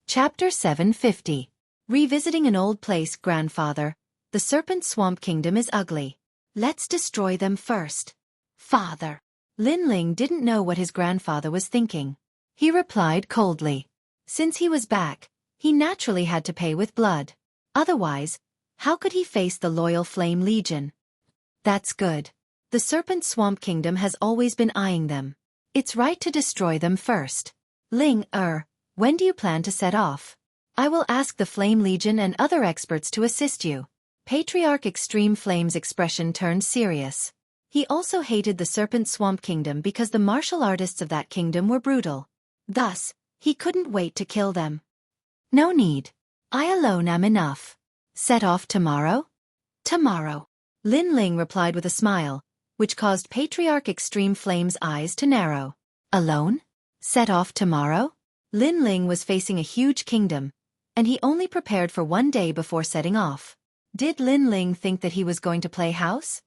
Chapter 750. Revisiting an old place, grandfather. The Serpent Swamp Kingdom is ugly. Let's destroy them first. Father. Lin Ling didn't know what his grandfather was thinking. He replied coldly. Since he was back, he naturally had to pay with blood. Otherwise, how could he face the loyal Flame Legion? That's good. The Serpent Swamp Kingdom has always been eyeing them. It's right to destroy them first. Ling, when do you plan to set off? I will ask the Flame Legion and other experts to assist you. Patriarch Extreme Flame's expression turned serious. He also hated the Serpent Swamp Kingdom because the martial artists of that kingdom were brutal. Thus, he couldn't wait to kill them. No need. I alone am enough. Set off tomorrow? Tomorrow. Lin Ling replied with a smile, which caused Patriarch Extreme Flame's eyes to narrow. Alone? Set off tomorrow? Lin Ling was facing a huge kingdom, and he only prepared for one day before setting off. Did Lin Ling think that he was going to play house?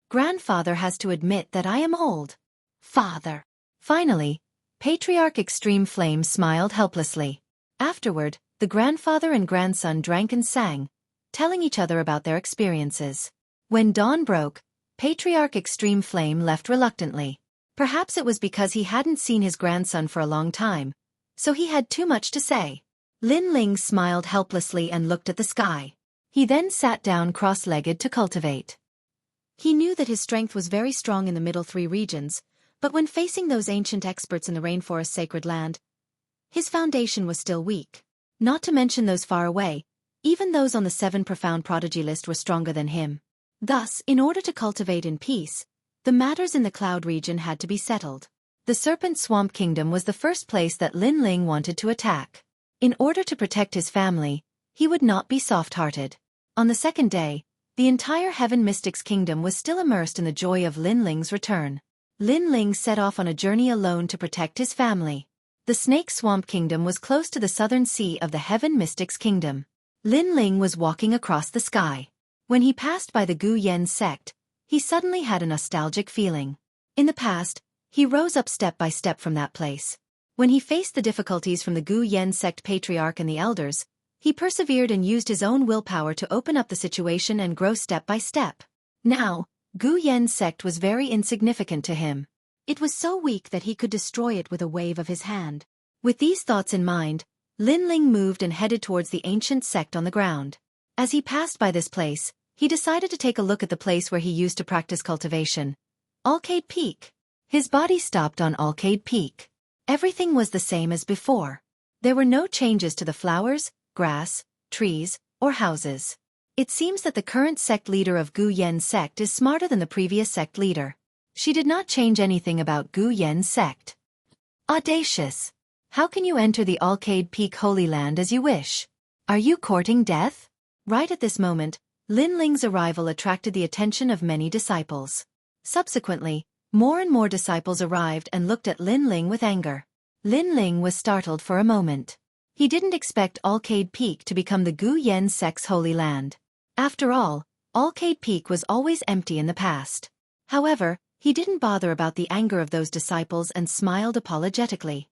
Grandfather has to admit that I am old. Father. Finally, Patriarch Extreme Flame smiled helplessly. Afterward, the grandfather and grandson drank and sang, telling each other about their experiences. When dawn broke, Patriarch Extreme Flame left reluctantly. Perhaps it was because he hadn't seen his grandson for a long time, so he had too much to say. Lin Ling smiled helplessly and looked at the sky. He then sat down cross-legged to cultivate. He knew that his strength was very strong in the middle three regions, but when facing those ancient experts in the rainforest sacred land, his foundation was still weak. Not to mention those far away, even those on the 7 profound prodigy list were stronger than him. Thus, in order to cultivate in peace, the matters in the cloud region had to be settled. The Serpent Swamp Kingdom was the first place that Lin Ling wanted to attack. In order to protect his family, he would not be soft-hearted. On the second day, the entire Heaven Mystics Kingdom was still immersed in the joy of Lin Ling's return. Lin Ling set off on a journey alone to protect his family. The Snake Swamp Kingdom was close to the southern sea of the Heaven Mystics Kingdom. Lin Ling was walking across the sky. When he passed by the Gu Yen sect, he suddenly had a nostalgic feeling. In the past, he rose up step by step from that place. When he faced the difficulties from the Gu Yen sect patriarch and the elders, he persevered and used his own willpower to open up the situation and grow step by step. Now, Gu Yen sect was very insignificant to him. It was so weak that he could destroy it with a wave of his hand. With these thoughts in mind, Lin Ling moved and headed towards the ancient sect on the ground. As he passed by this place, he decided to take a look at the place where he used to practice cultivation. Alcade Peak. His body stopped on Alcade Peak. Everything was the same as before. There were no changes to the flowers, grass, trees, or houses. It seems that the current sect leader of Gu Yen sect is smarter than the previous sect leader. She did not change anything about Gu Yen sect. Audacious! How can you enter the Alcade Peak Holy Land as you wish? Are you courting death? Right at this moment, Lin Ling's arrival attracted the attention of many disciples. Subsequently, more and more disciples arrived and looked at Lin Ling with anger. Lin Ling was startled for a moment. He didn't expect Alcade Peak to become the Gu Yen sect's holy land. After all, Alcade Peak was always empty in the past. However, he didn't bother about the anger of those disciples and smiled apologetically.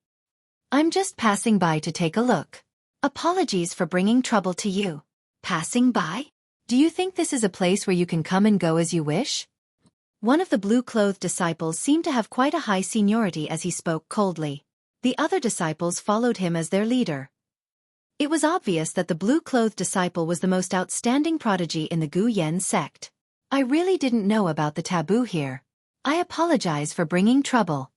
I'm just passing by to take a look. Apologies for bringing trouble to you. Passing by? Do you think this is a place where you can come and go as you wish? One of the blue-clothed disciples seemed to have quite a high seniority as he spoke coldly. The other disciples followed him as their leader. It was obvious that the blue-clothed disciple was the most outstanding prodigy in the Gu Yen sect. I really didn't know about the taboo here. I apologize for bringing trouble.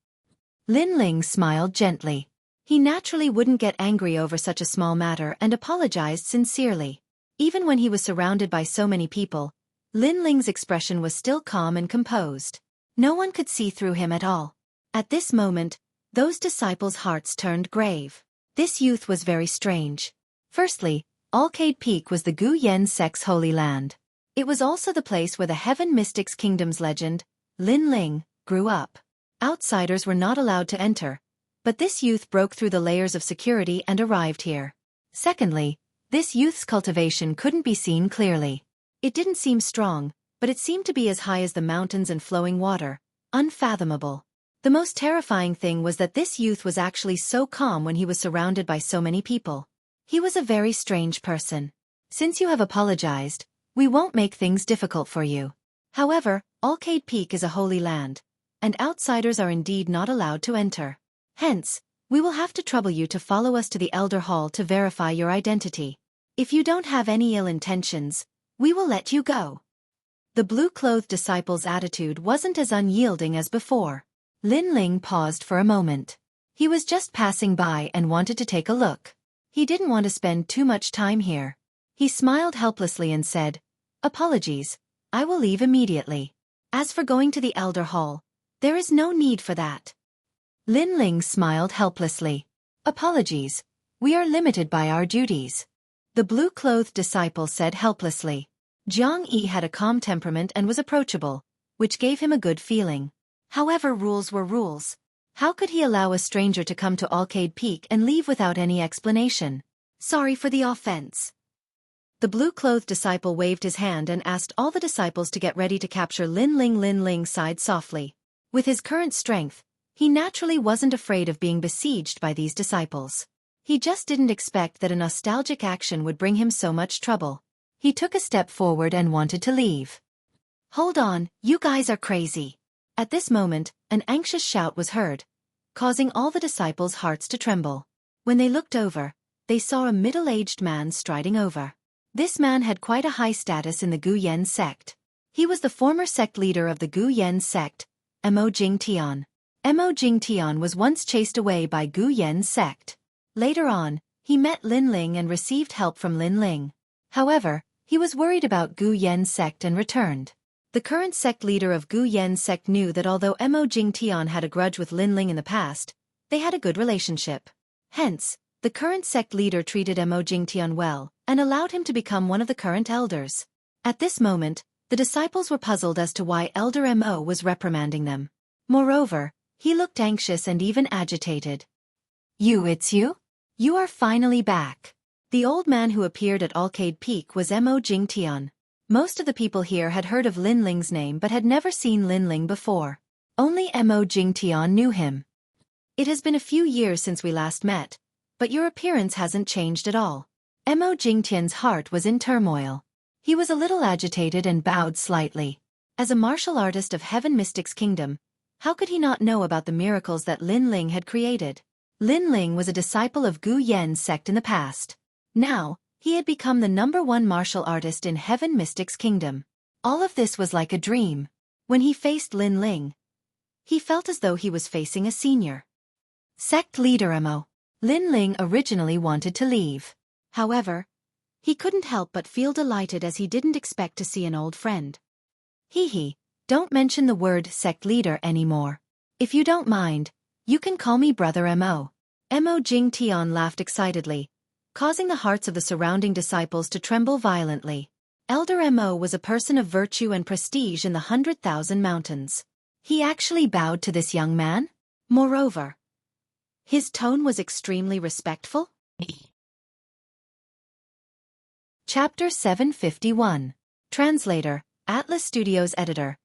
Lin Ling smiled gently. He naturally wouldn't get angry over such a small matter and apologized sincerely. Even when he was surrounded by so many people, Lin Ling's expression was still calm and composed. No one could see through him at all. At this moment, those disciples' hearts turned grave. This youth was very strange. Firstly, Alcade Peak was the Gu Yen sect's holy land. It was also the place where the Heaven Mystics Kingdom's legend, Lin Ling, grew up. Outsiders were not allowed to enter, but this youth broke through the layers of security and arrived here. Secondly, this youth's cultivation couldn't be seen clearly. It didn't seem strong, but it seemed to be as high as the mountains and flowing water, unfathomable. The most terrifying thing was that this youth was actually so calm when he was surrounded by so many people. He was a very strange person. Since you have apologized, we won't make things difficult for you. However, Alcade Peak is a holy land, and outsiders are indeed not allowed to enter. Hence, we will have to trouble you to follow us to the Elder Hall to verify your identity. If you don't have any ill intentions, we will let you go. The blue-clothed disciple's attitude wasn't as unyielding as before. Lin Ling paused for a moment. He was just passing by and wanted to take a look. He didn't want to spend too much time here. He smiled helplessly and said, "Apologies, I will leave immediately. As for going to the Elder Hall, there is no need for that." Lin Ling smiled helplessly. "Apologies, we are limited by our duties," the blue-clothed disciple said helplessly. Jiang Yi had a calm temperament and was approachable, which gave him a good feeling. However, rules were rules. How could he allow a stranger to come to Alcade Peak and leave without any explanation? "Sorry for the offense." The blue-clothed disciple waved his hand and asked all the disciples to get ready to capture Lin Ling. Lin Ling sighed softly. With his current strength, he naturally wasn't afraid of being besieged by these disciples. He just didn't expect that a nostalgic action would bring him so much trouble. He took a step forward and wanted to leave. "Hold on, you guys are crazy." At this moment, an anxious shout was heard, causing all the disciples' hearts to tremble. When they looked over, they saw a middle-aged man striding over. This man had quite a high status in the Gu Yen sect. He was the former sect leader of the Gu Yen sect, Mo Jingtian. Mo Jingtian was once chased away by Gu Yen sect. Later on, he met Lin Ling and received help from Lin Ling. However, he was worried about Gu Yen sect and returned. The current sect leader of Gu Yen sect knew that although Mo Jingtian had a grudge with Lin Ling in the past, they had a good relationship. Hence, the current sect leader treated Mo Jingtian well, and allowed him to become one of the current elders. At this moment, the disciples were puzzled as to why Elder Mo was reprimanding them. Moreover, he looked anxious and even agitated. It's you? You are finally back." The old man who appeared at Alcade Peak was Mo Jingtian. Most of the people here had heard of Lin Ling's name but had never seen Lin Ling before. Only Mo Jingtian knew him. "It has been a few years since we last met, but your appearance hasn't changed at all." Mo Jingtian's heart was in turmoil. He was a little agitated and bowed slightly. As a martial artist of Heaven Mystic's kingdom, how could he not know about the miracles that Lin Ling had created? Lin Ling was a disciple of Gu Yen sect in the past. Now, he had become the #1 martial artist in Heaven Mystic's kingdom. All of this was like a dream. When he faced Lin Ling, he felt as though he was facing a senior sect leader. Lin Ling originally wanted to leave. However, he couldn't help but feel delighted as he didn't expect to see an old friend. "Hee, don't mention the word sect leader anymore. If you don't mind, you can call me Brother Mo." Mo Jingtian laughed excitedly, causing the hearts of the surrounding disciples to tremble violently. Elder Mo was a person of virtue and prestige in the 100,000 mountains. He actually bowed to this young man? Moreover, his tone was extremely respectful. Chapter 751. Translator, Atlas Studios Editor.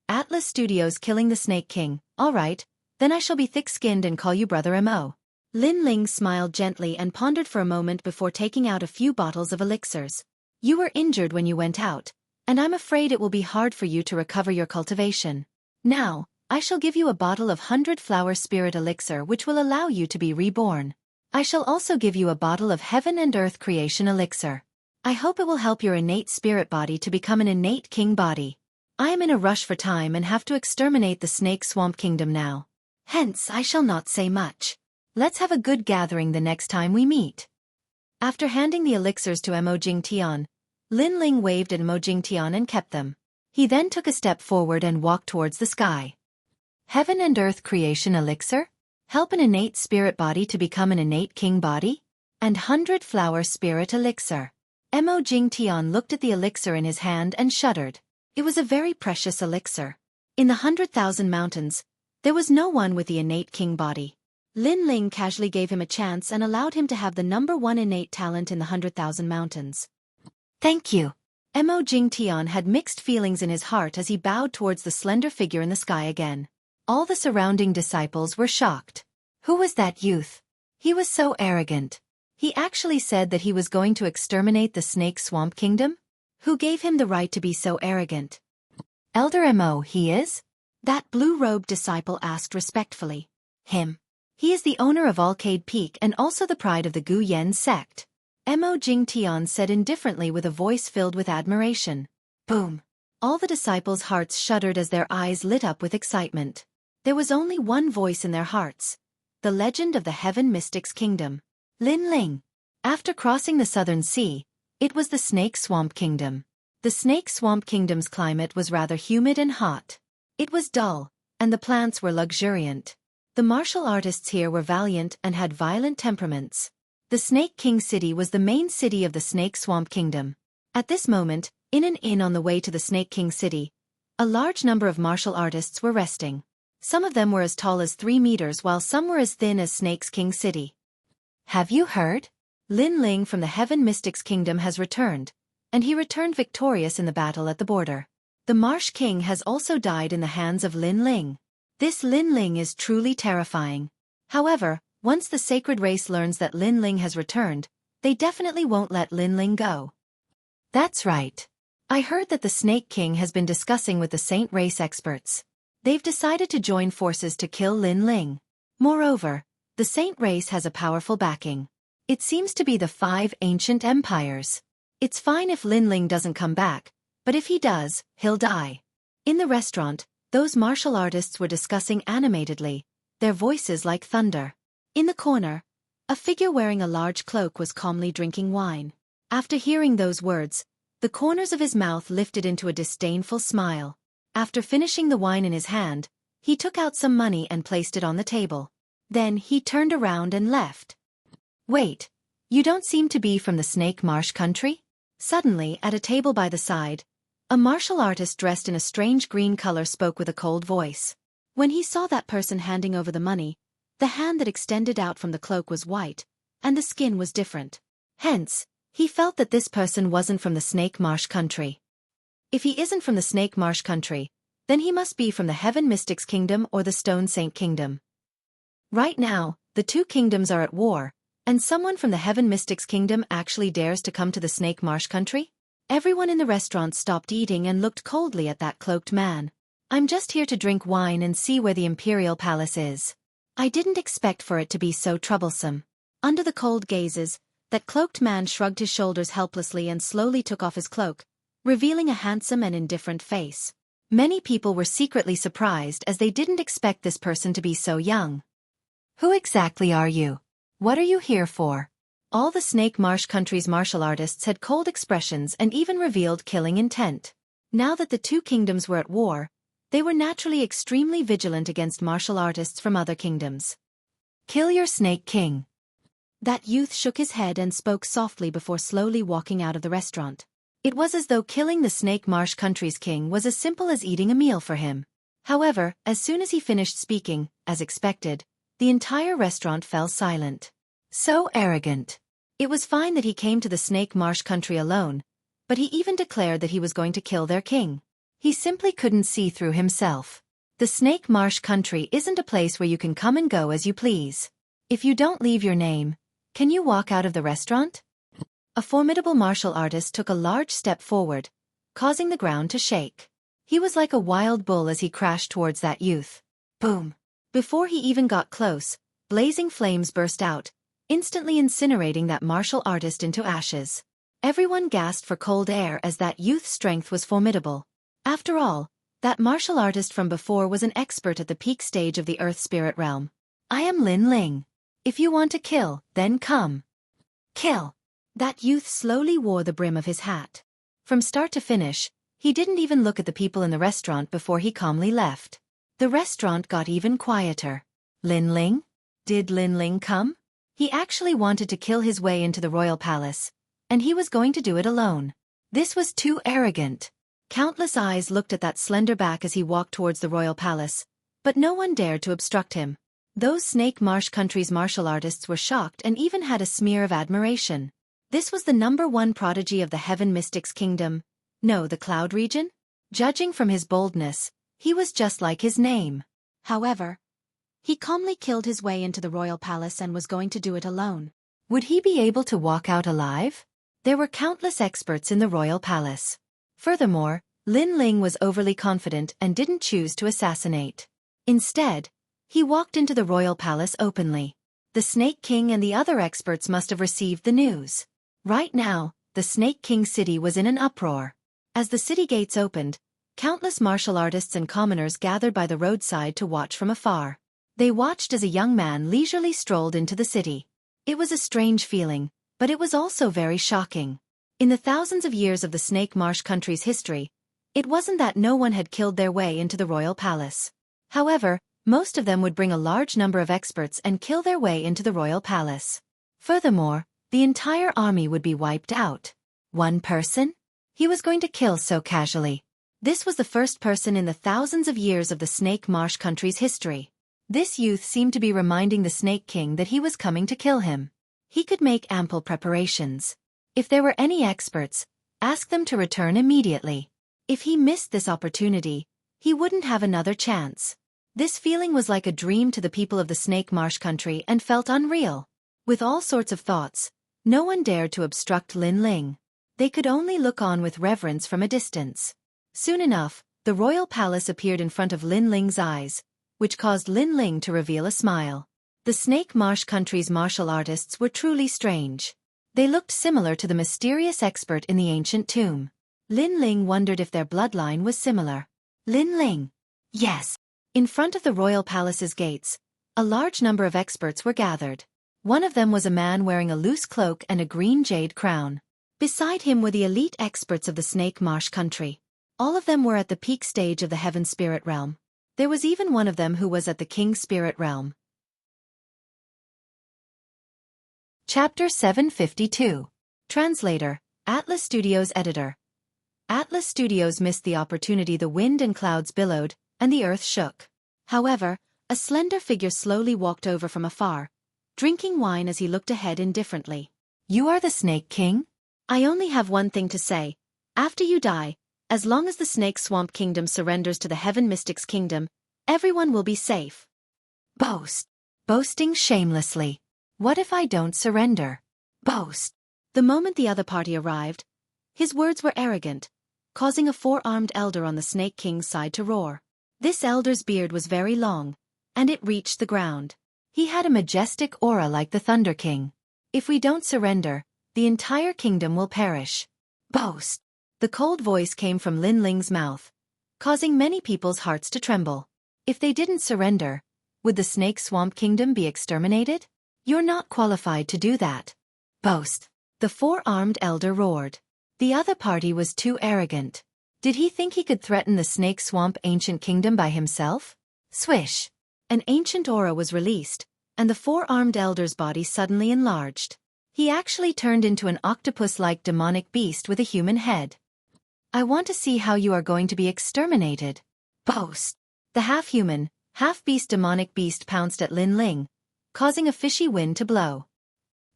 Atlas Studios killing the Snake King. Alright, then I shall be thick-skinned and call you Brother Mo. Lin Ling smiled gently and pondered for a moment before taking out a few bottles of elixirs. "You were injured when you went out, and I'm afraid it will be hard for you to recover your cultivation. Now, I shall give you a bottle of 100-flower spirit elixir which will allow you to be reborn. I shall also give you a bottle of heaven and earth creation elixir. I hope it will help your innate spirit body to become an innate king body. I am in a rush for time and have to exterminate the Snake Swamp Kingdom now. Hence I shall not say much. Let's have a good gathering the next time we meet." After handing the elixirs to Mo Jingtian, Lin Ling waved at Mo Jingtian and kept them. He then took a step forward and walked towards the sky. Heaven and earth creation elixir? Help an innate spirit body to become an innate king body? And 100-flower spirit elixir. Mo Jingtian looked at the elixir in his hand and shuddered. It was a very precious elixir. In the 100,000 mountains, there was no one with the innate king body. Lin Ling casually gave him a chance and allowed him to have the #1 innate talent in the 100,000 mountains. "Thank you." Mo Jingtian had mixed feelings in his heart as he bowed towards the slender figure in the sky again. All the surrounding disciples were shocked. Who was that youth? He was so arrogant. He actually said that he was going to exterminate the Snake Swamp Kingdom? Who gave him the right to be so arrogant? Elder Mo, he is? That blue-robed disciple asked respectfully. Him. He is the owner of Alcade Peak and also the pride of the Gu Yen sect. Mo Jingtian said indifferently with a voice filled with admiration. Boom. All the disciples' hearts shuddered as their eyes lit up with excitement. There was only one voice in their hearts. The legend of the Heaven Mystics Kingdom. Lin Ling. After crossing the Southern Sea, it was the Snake Swamp Kingdom. The Snake Swamp Kingdom's climate was rather humid and hot. It was dull, and the plants were luxuriant. The martial artists here were valiant and had violent temperaments. The Snake King City was the main city of the Snake Swamp Kingdom. At this moment, in an inn on the way to the Snake King City, a large number of martial artists were resting. Some of them were as tall as 3 meters while some were as thin as Snake King City. Have you heard? Lin Ling from the Heaven Mystics Kingdom has returned, and he returned victorious in the battle at the border. The Marsh King has also died in the hands of Lin Ling. This Lin Ling is truly terrifying. However, once the sacred race learns that Lin Ling has returned, they definitely won't let Lin Ling go. That's right. I heard that the Snake King has been discussing with the Saint race experts. They've decided to join forces to kill Lin Ling. Moreover, the Saint race has a powerful backing. It seems to be the 5 ancient empires. It's fine if Lin Ling doesn't come back, but if he does, he'll die. In the restaurant, those martial artists were discussing animatedly, their voices like thunder. In the corner, a figure wearing a large cloak was calmly drinking wine. After hearing those words, the corners of his mouth lifted into a disdainful smile. After finishing the wine in his hand, he took out some money and placed it on the table. Then he turned around and left. Wait, you don't seem to be from the Snake Marsh country? Suddenly, at a table by the side, a martial artist dressed in a strange green color spoke with a cold voice. When he saw that person handing over the money, the hand that extended out from the cloak was white, and the skin was different. Hence, he felt that this person wasn't from the Snake Marsh country. If he isn't from the Snake Marsh country, then he must be from the Heaven Mystics Kingdom or the Stone Saint Kingdom. Right now, the two kingdoms are at war, and someone from the Heaven Mystics Kingdom actually dares to come to the Snake Marsh country? Everyone in the restaurant stopped eating and looked coldly at that cloaked man. I'm just here to drink wine and see where the Imperial Palace is. I didn't expect for it to be so troublesome. Under the cold gazes, that cloaked man shrugged his shoulders helplessly and slowly took off his cloak, revealing a handsome and indifferent face. Many people were secretly surprised as they didn't expect this person to be so young. Who exactly are you? What are you here for? All the Snake Marsh country's martial artists had cold expressions and even revealed killing intent. Now that the two kingdoms were at war, they were naturally extremely vigilant against martial artists from other kingdoms. Kill your Snake King. That youth shook his head and spoke softly before slowly walking out of the restaurant. It was as though killing the Snake Marsh country's king was as simple as eating a meal for him. However, as soon as he finished speaking, as expected, the entire restaurant fell silent. So arrogant. It was fine that he came to the Snake Marsh country alone, but he even declared that he was going to kill their king. He simply couldn't see through himself. The Snake Marsh country isn't a place where you can come and go as you please. If you don't leave your name, can you walk out of the restaurant? A formidable martial artist took a large step forward, causing the ground to shake. He was like a wild bull as he crashed towards that youth. Boom! Before he even got close, blazing flames burst out, instantly incinerating that martial artist into ashes. Everyone gasped for cold air as that youth's strength was formidable. After all, that martial artist from before was an expert at the peak stage of the Earth Spirit realm. I am Lin Ling. If you want to kill, then come. Kill. That youth slowly wore the brim of his hat. From start to finish, he didn't even look at the people in the restaurant before he calmly left. The restaurant got even quieter. Lin Ling? Did Lin Ling come? He actually wanted to kill his way into the royal palace, and he was going to do it alone. This was too arrogant. Countless eyes looked at that slender back as he walked towards the royal palace, but no one dared to obstruct him. Those Snake Marsh country's martial artists were shocked and even had a smear of admiration. This was the #1 prodigy of the Heaven Mystics Kingdom. No, the Cloud region? Judging from his boldness, he was just like his name. However, he calmly killed his way into the royal palace and was going to do it alone. Would he be able to walk out alive? There were countless experts in the royal palace. Furthermore, Lin Ling was overly confident and didn't choose to assassinate. Instead, he walked into the royal palace openly. The Snake King and the other experts must have received the news. Right now, the Snake King city was in an uproar. As the city gates opened, countless martial artists and commoners gathered by the roadside to watch from afar. They watched as a young man leisurely strolled into the city. It was a strange feeling, but it was also very shocking. In the thousands of years of the Snake Marsh country's history, it wasn't that no one had killed their way into the royal palace. However, most of them would bring a large number of experts and kill their way into the royal palace. Furthermore, the entire army would be wiped out. One person? He was going to kill so casually. This was the first person in the thousands of years of the Snake Marsh country's history. This youth seemed to be reminding the Snake King that he was coming to kill him. He could make ample preparations. If there were any experts, ask them to return immediately. If he missed this opportunity, he wouldn't have another chance. This feeling was like a dream to the people of the Snake Marsh country and felt unreal. With all sorts of thoughts, no one dared to obstruct Lin Ling. They could only look on with reverence from a distance. Soon enough, the royal palace appeared in front of Lin Ling's eyes, which caused Lin Ling to reveal a smile. The Snake Marsh country's martial artists were truly strange. They looked similar to the mysterious expert in the ancient tomb. Lin Ling wondered if their bloodline was similar. Lin Ling. Yes. In front of the royal palace's gates, a large number of experts were gathered. One of them was a man wearing a loose cloak and a green jade crown. Beside him were the elite experts of the Snake Marsh country. All of them were at the peak stage of the Heaven Spirit Realm. There was even one of them who was at the King Spirit Realm. Chapter 752. Translator, Atlas Studios Editor. Atlas Studios missed the opportunity. The wind and clouds billowed, and the earth shook. However, a slender figure slowly walked over from afar, drinking wine as he looked ahead indifferently. You are the Snake King? I only have one thing to say. After you die, as long as the Snake Swamp Kingdom surrenders to the Heaven Mystics Kingdom, everyone will be safe. Boast. Boasting shamelessly. What if I don't surrender? Boast. The moment the other party arrived, his words were arrogant, causing a four-armed elder on the Snake King's side to roar. This elder's beard was very long, and it reached the ground. He had a majestic aura like the Thunder King. If we don't surrender, the entire kingdom will perish. Boast. The cold voice came from Lin Ling's mouth, causing many people's hearts to tremble. If they didn't surrender, would the Snake Swamp Kingdom be exterminated? You're not qualified to do that. Boast. The four-armed elder roared. The other party was too arrogant. Did he think he could threaten the Snake Swamp Ancient Kingdom by himself? Swish! An ancient aura was released, and the four-armed elder's body suddenly enlarged. He actually turned into an octopus-like demonic beast with a human head. I want to see how you are going to be exterminated. Boast! The half-human, half-beast demonic beast pounced at Lin Ling, causing a fishy wind to blow.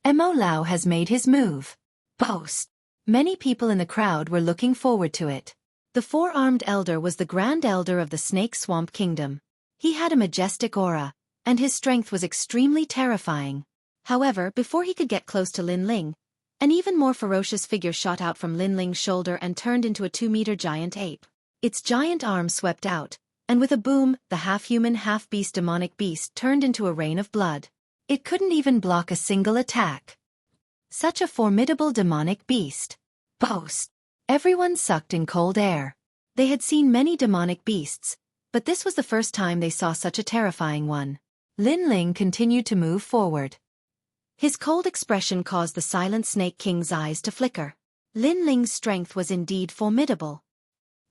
Mo Lao has made his move. Boast! Many people in the crowd were looking forward to it. The four-armed elder was the Grand Elder of the Snake Swamp Kingdom. He had a majestic aura, and his strength was extremely terrifying. However, before he could get close to Lin Ling, an even more ferocious figure shot out from Lin Ling's shoulder and turned into a 2-meter giant ape. Its giant arm swept out, and with a boom, the half-human, half-beast demonic beast turned into a rain of blood. It couldn't even block a single attack. Such a formidable demonic beast. Boast! Everyone sucked in cold air. They had seen many demonic beasts, but this was the first time they saw such a terrifying one. Lin Ling continued to move forward. His cold expression caused the silent Snake King's eyes to flicker. Lin Ling's strength was indeed formidable.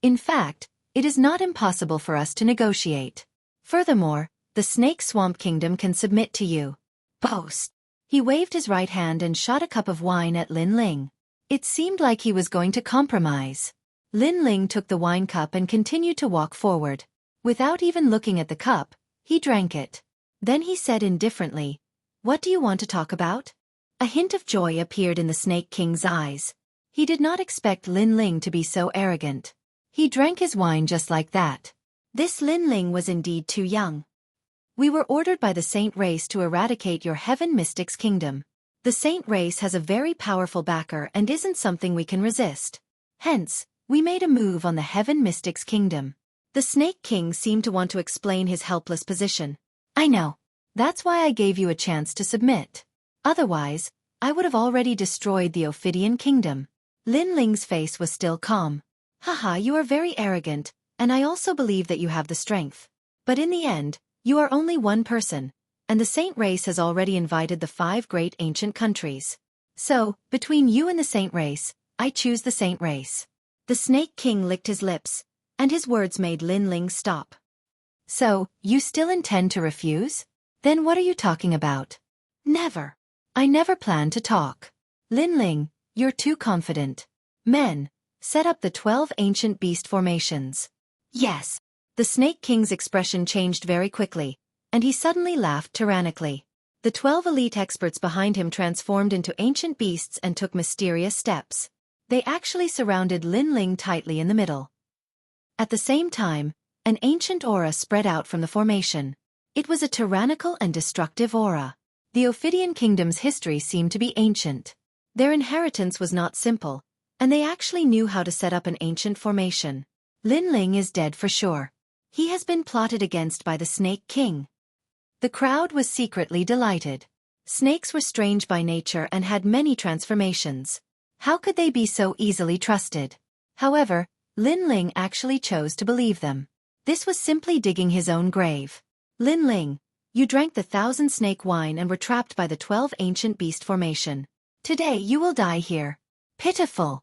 In fact, it is not impossible for us to negotiate. Furthermore, the Snake Swamp Kingdom can submit to you. Boast! He waved his right hand and shot a cup of wine at Lin Ling. It seemed like he was going to compromise. Lin Ling took the wine cup and continued to walk forward. Without even looking at the cup, he drank it. Then he said indifferently, "What do you want to talk about?" A hint of joy appeared in the Snake King's eyes. He did not expect Lin Ling to be so arrogant. He drank his wine just like that. This Lin Ling was indeed too young. We were ordered by the Saint Race to eradicate your Heaven Mystics Kingdom. The saint race has a very powerful backer and isn't something we can resist. Hence, we made a move on the Heaven Mystics Kingdom. The Snake King seemed to want to explain his helpless position. I know. That's why I gave you a chance to submit. Otherwise, I would have already destroyed the Ophidian Kingdom. Lin Ling's face was still calm. Haha, you are very arrogant, and I also believe that you have the strength. But in the end, you are only one person, and the saint race has already invited the 5 great ancient countries. So, between you and the saint race, I choose the saint race. The Snake King licked his lips, and his words made Lin Ling stop. So, you still intend to refuse? Then what are you talking about? Never. I never plan to talk. Lin Ling, you're too confident. Men, set up the 12 ancient beast formations. Yes. The Snake King's expression changed very quickly, and he suddenly laughed tyrannically. The 12 elite experts behind him transformed into ancient beasts and took mysterious steps. They actually surrounded Lin Ling tightly in the middle. At the same time, an ancient aura spread out from the formation. It was a tyrannical and destructive aura. The Ophidian Kingdom's history seemed to be ancient. Their inheritance was not simple, and they actually knew how to set up an ancient formation. Lin Ling is dead for sure. He has been plotted against by the Snake King. The crowd was secretly delighted. Snakes were strange by nature and had many transformations. How could they be so easily trusted? However, Lin Ling actually chose to believe them. This was simply digging his own grave. Lin Ling, you drank the 1,000 snake wine and were trapped by the 12 ancient beast formation. Today you will die here. Pitiful.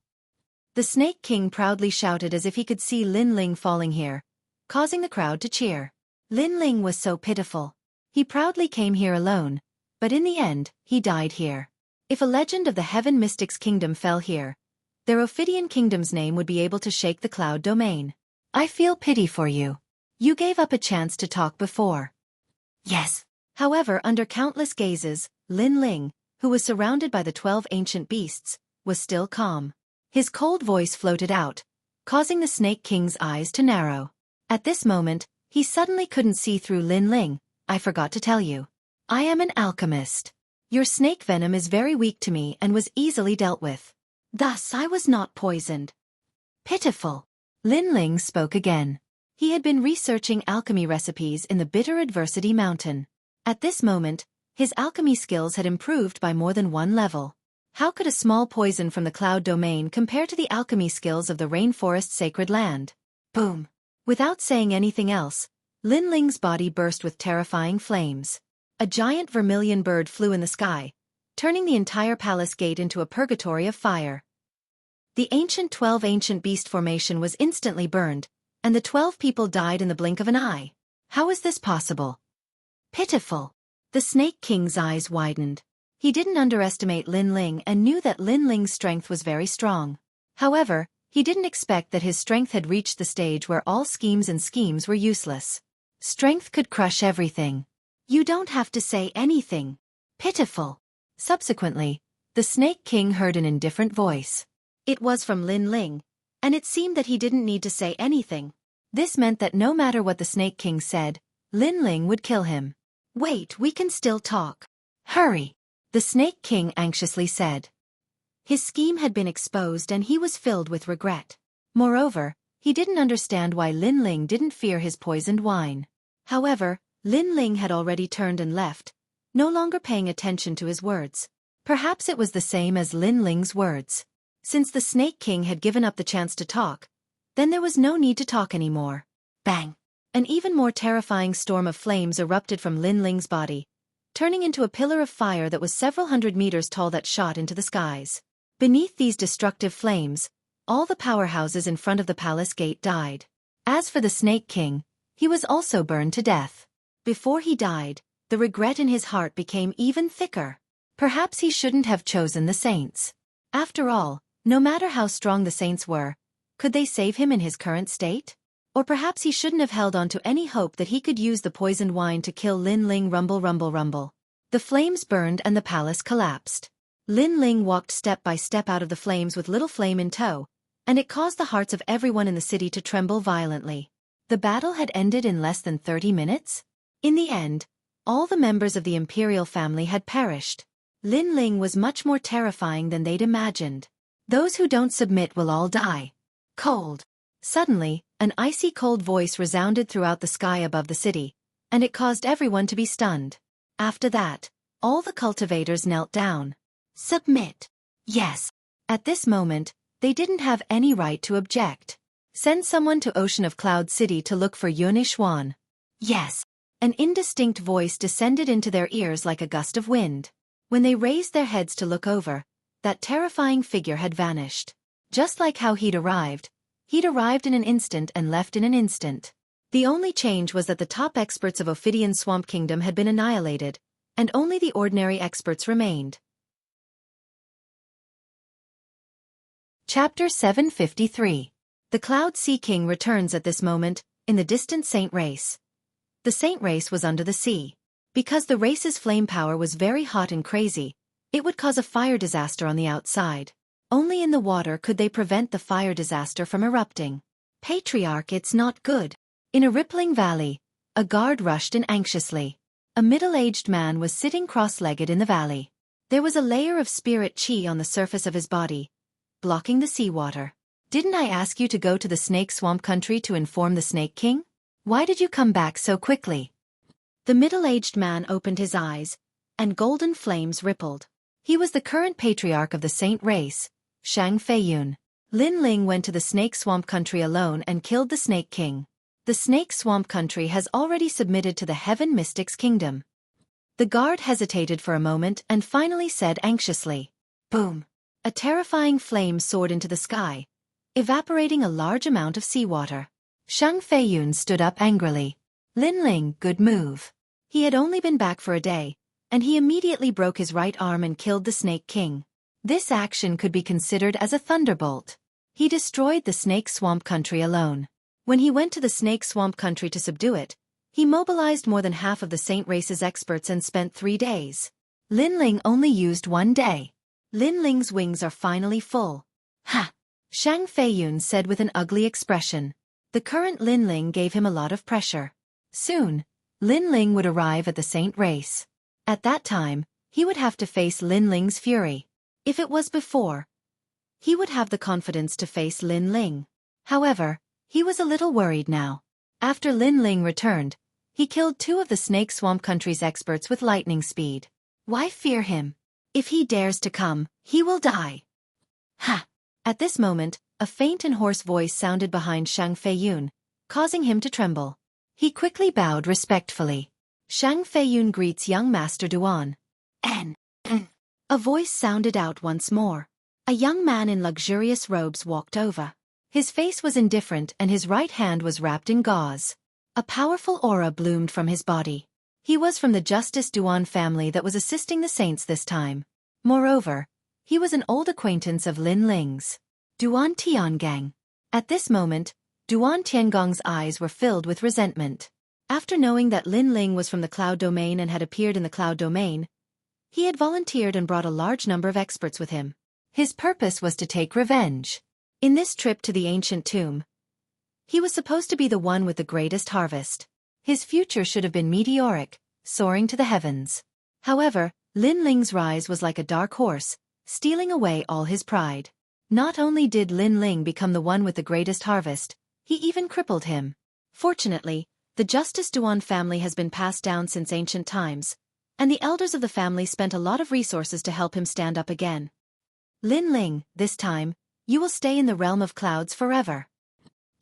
The Snake King proudly shouted as if he could see Lin Ling falling here, causing the crowd to cheer. Lin Ling was so pitiful. He proudly came here alone, but in the end, he died here. If a legend of the Heaven Mystics Kingdom fell here, their Ophidian Kingdom's name would be able to shake the cloud domain. I feel pity for you. You gave up a chance to talk before. Yes. However, under countless gazes, Lin Ling, who was surrounded by the 12 ancient beasts, was still calm. His cold voice floated out, causing the Snake King's eyes to narrow. At this moment, he suddenly couldn't see through Lin Ling. I forgot to tell you. I am an alchemist. Your snake venom is very weak to me and was easily dealt with. Thus I was not poisoned. Pitiful. Lin Ling spoke again. He had been researching alchemy recipes in the Bitter Adversity Mountain. At this moment, his alchemy skills had improved by more than 1 level. How could a small poison from the cloud domain compare to the alchemy skills of the rainforest sacred land? Boom. Without saying anything else, Lin Ling's body burst with terrifying flames. A giant vermilion bird flew in the sky, turning the entire palace gate into a purgatory of fire. The ancient 12 ancient beast formation was instantly burned, and the 12 people died in the blink of an eye. How is this possible? Pitiful. The Snake King's eyes widened. He didn't underestimate Lin Ling and knew that Lin Ling's strength was very strong. However, he didn't expect that his strength had reached the stage where all schemes were useless. Strength could crush everything. You don't have to say anything. Pitiful. Subsequently, the Snake King heard an indifferent voice. It was from Lin Ling, and it seemed that he didn't need to say anything. This meant that no matter what the Snake King said, Lin Ling would kill him. Wait, we can still talk. Hurry. The Snake King anxiously said. His scheme had been exposed and he was filled with regret. Moreover, he didn't understand why Lin Ling didn't fear his poisoned wine. However, Lin Ling had already turned and left, no longer paying attention to his words. Perhaps it was the same as Lin Ling's words. Since the Snake King had given up the chance to talk, then there was no need to talk anymore. Bang! An even more terrifying storm of flames erupted from Lin Ling's body, turning into a pillar of fire that was several hundred meters tall that shot into the skies. Beneath these destructive flames, all the powerhouses in front of the palace gate died. As for the Snake King, he was also burned to death. Before he died, the regret in his heart became even thicker. Perhaps he shouldn't have chosen the saints. After all, no matter how strong the saints were, could they save him in his current state? Or perhaps he shouldn't have held on to any hope that he could use the poisoned wine to kill Lin Ling. Rumble, rumble, rumble. The flames burned and the palace collapsed. Lin Ling walked step by step out of the flames with Little Flame in tow, and it caused the hearts of everyone in the city to tremble violently. The battle had ended in less than 30 minutes? In the end, all the members of the imperial family had perished. Linling was much more terrifying than they'd imagined. Those who don't submit will all die. Cold. Suddenly, an icy cold voice resounded throughout the sky above the city, and it caused everyone to be stunned. After that, all the cultivators knelt down. Submit. Yes. At this moment, they didn't have any right to object. Send someone to Ocean of Cloud City to look for Xuan. Yes. An indistinct voice descended into their ears like a gust of wind. When they raised their heads to look over, that terrifying figure had vanished. Just like how he'd arrived in an instant and left in an instant. The only change was that the top experts of Ophidian Swamp Kingdom had been annihilated, and only the ordinary experts remained. Chapter 753. The Cloud Sea King returns at this moment, in the distant Saint Race. The Saint Race was under the sea. Because the race's flame power was very hot and crazy, it would cause a fire disaster on the outside. Only in the water could they prevent the fire disaster from erupting. Patriarch, it's not good. In a rippling valley, a guard rushed in anxiously. A middle-aged man was sitting cross-legged in the valley. There was a layer of spirit chi on the surface of his body, blocking the seawater. Didn't I ask you to go to the Snake Swamp Country to inform the Snake King? Why did you come back so quickly? The middle-aged man opened his eyes, and golden flames rippled. He was the current patriarch of the Saint Race, Shang Feiyun. Linling went to the Snake Swamp Country alone and killed the Snake King. The Snake Swamp Country has already submitted to the Heaven Mystics Kingdom. The guard hesitated for a moment and finally said anxiously, "Boom." A terrifying flame soared into the sky, evaporating a large amount of seawater. Shang Feiyun stood up angrily. Linling, good move. He had only been back for a day, and he immediately broke his right arm and killed the Snake King. This action could be considered as a thunderbolt. He destroyed the Snake Swamp Country alone. When he went to the Snake Swamp Country to subdue it, he mobilized more than half of the Saint Race's experts and spent 3 days. Linling only used 1 day. Linling's wings are finally full. Ha! Shang Feiyun said with an ugly expression. The current Linling gave him a lot of pressure. Soon, Linling would arrive at the Saint Race. At that time, he would have to face Linling's fury. If it was before, he would have the confidence to face Linling. However, he was a little worried now. After Linling returned, he killed 2 of the Snake Swamp Country's experts with lightning speed. Why fear him? If he dares to come, he will die. Ha! At this moment, a faint and hoarse voice sounded behind Shang Feiyun, causing him to tremble. He quickly bowed respectfully. Shang Feiyun greets young Master Duan. N. A voice sounded out once more. A young man in luxurious robes walked over. His face was indifferent and his right hand was wrapped in gauze. A powerful aura bloomed from his body. He was from the Justice Duan family that was assisting the saints this time. Moreover, he was an old acquaintance of Linling's. Duan Tiangang. At this moment, Duan Tiangong's eyes were filled with resentment. After knowing that Linling was from the Cloud Domain and had appeared in the Cloud Domain, he had volunteered and brought a large number of experts with him. His purpose was to take revenge. In this trip to the ancient tomb, he was supposed to be the one with the greatest harvest. His future should have been meteoric, soaring to the heavens. However, Linling's rise was like a dark horse, stealing away all his pride. Not only did Linling become the one with the greatest harvest, he even crippled him. Fortunately, the Justice Duan family has been passed down since ancient times, and the elders of the family spent a lot of resources to help him stand up again. Linling, this time, you will stay in the realm of clouds forever.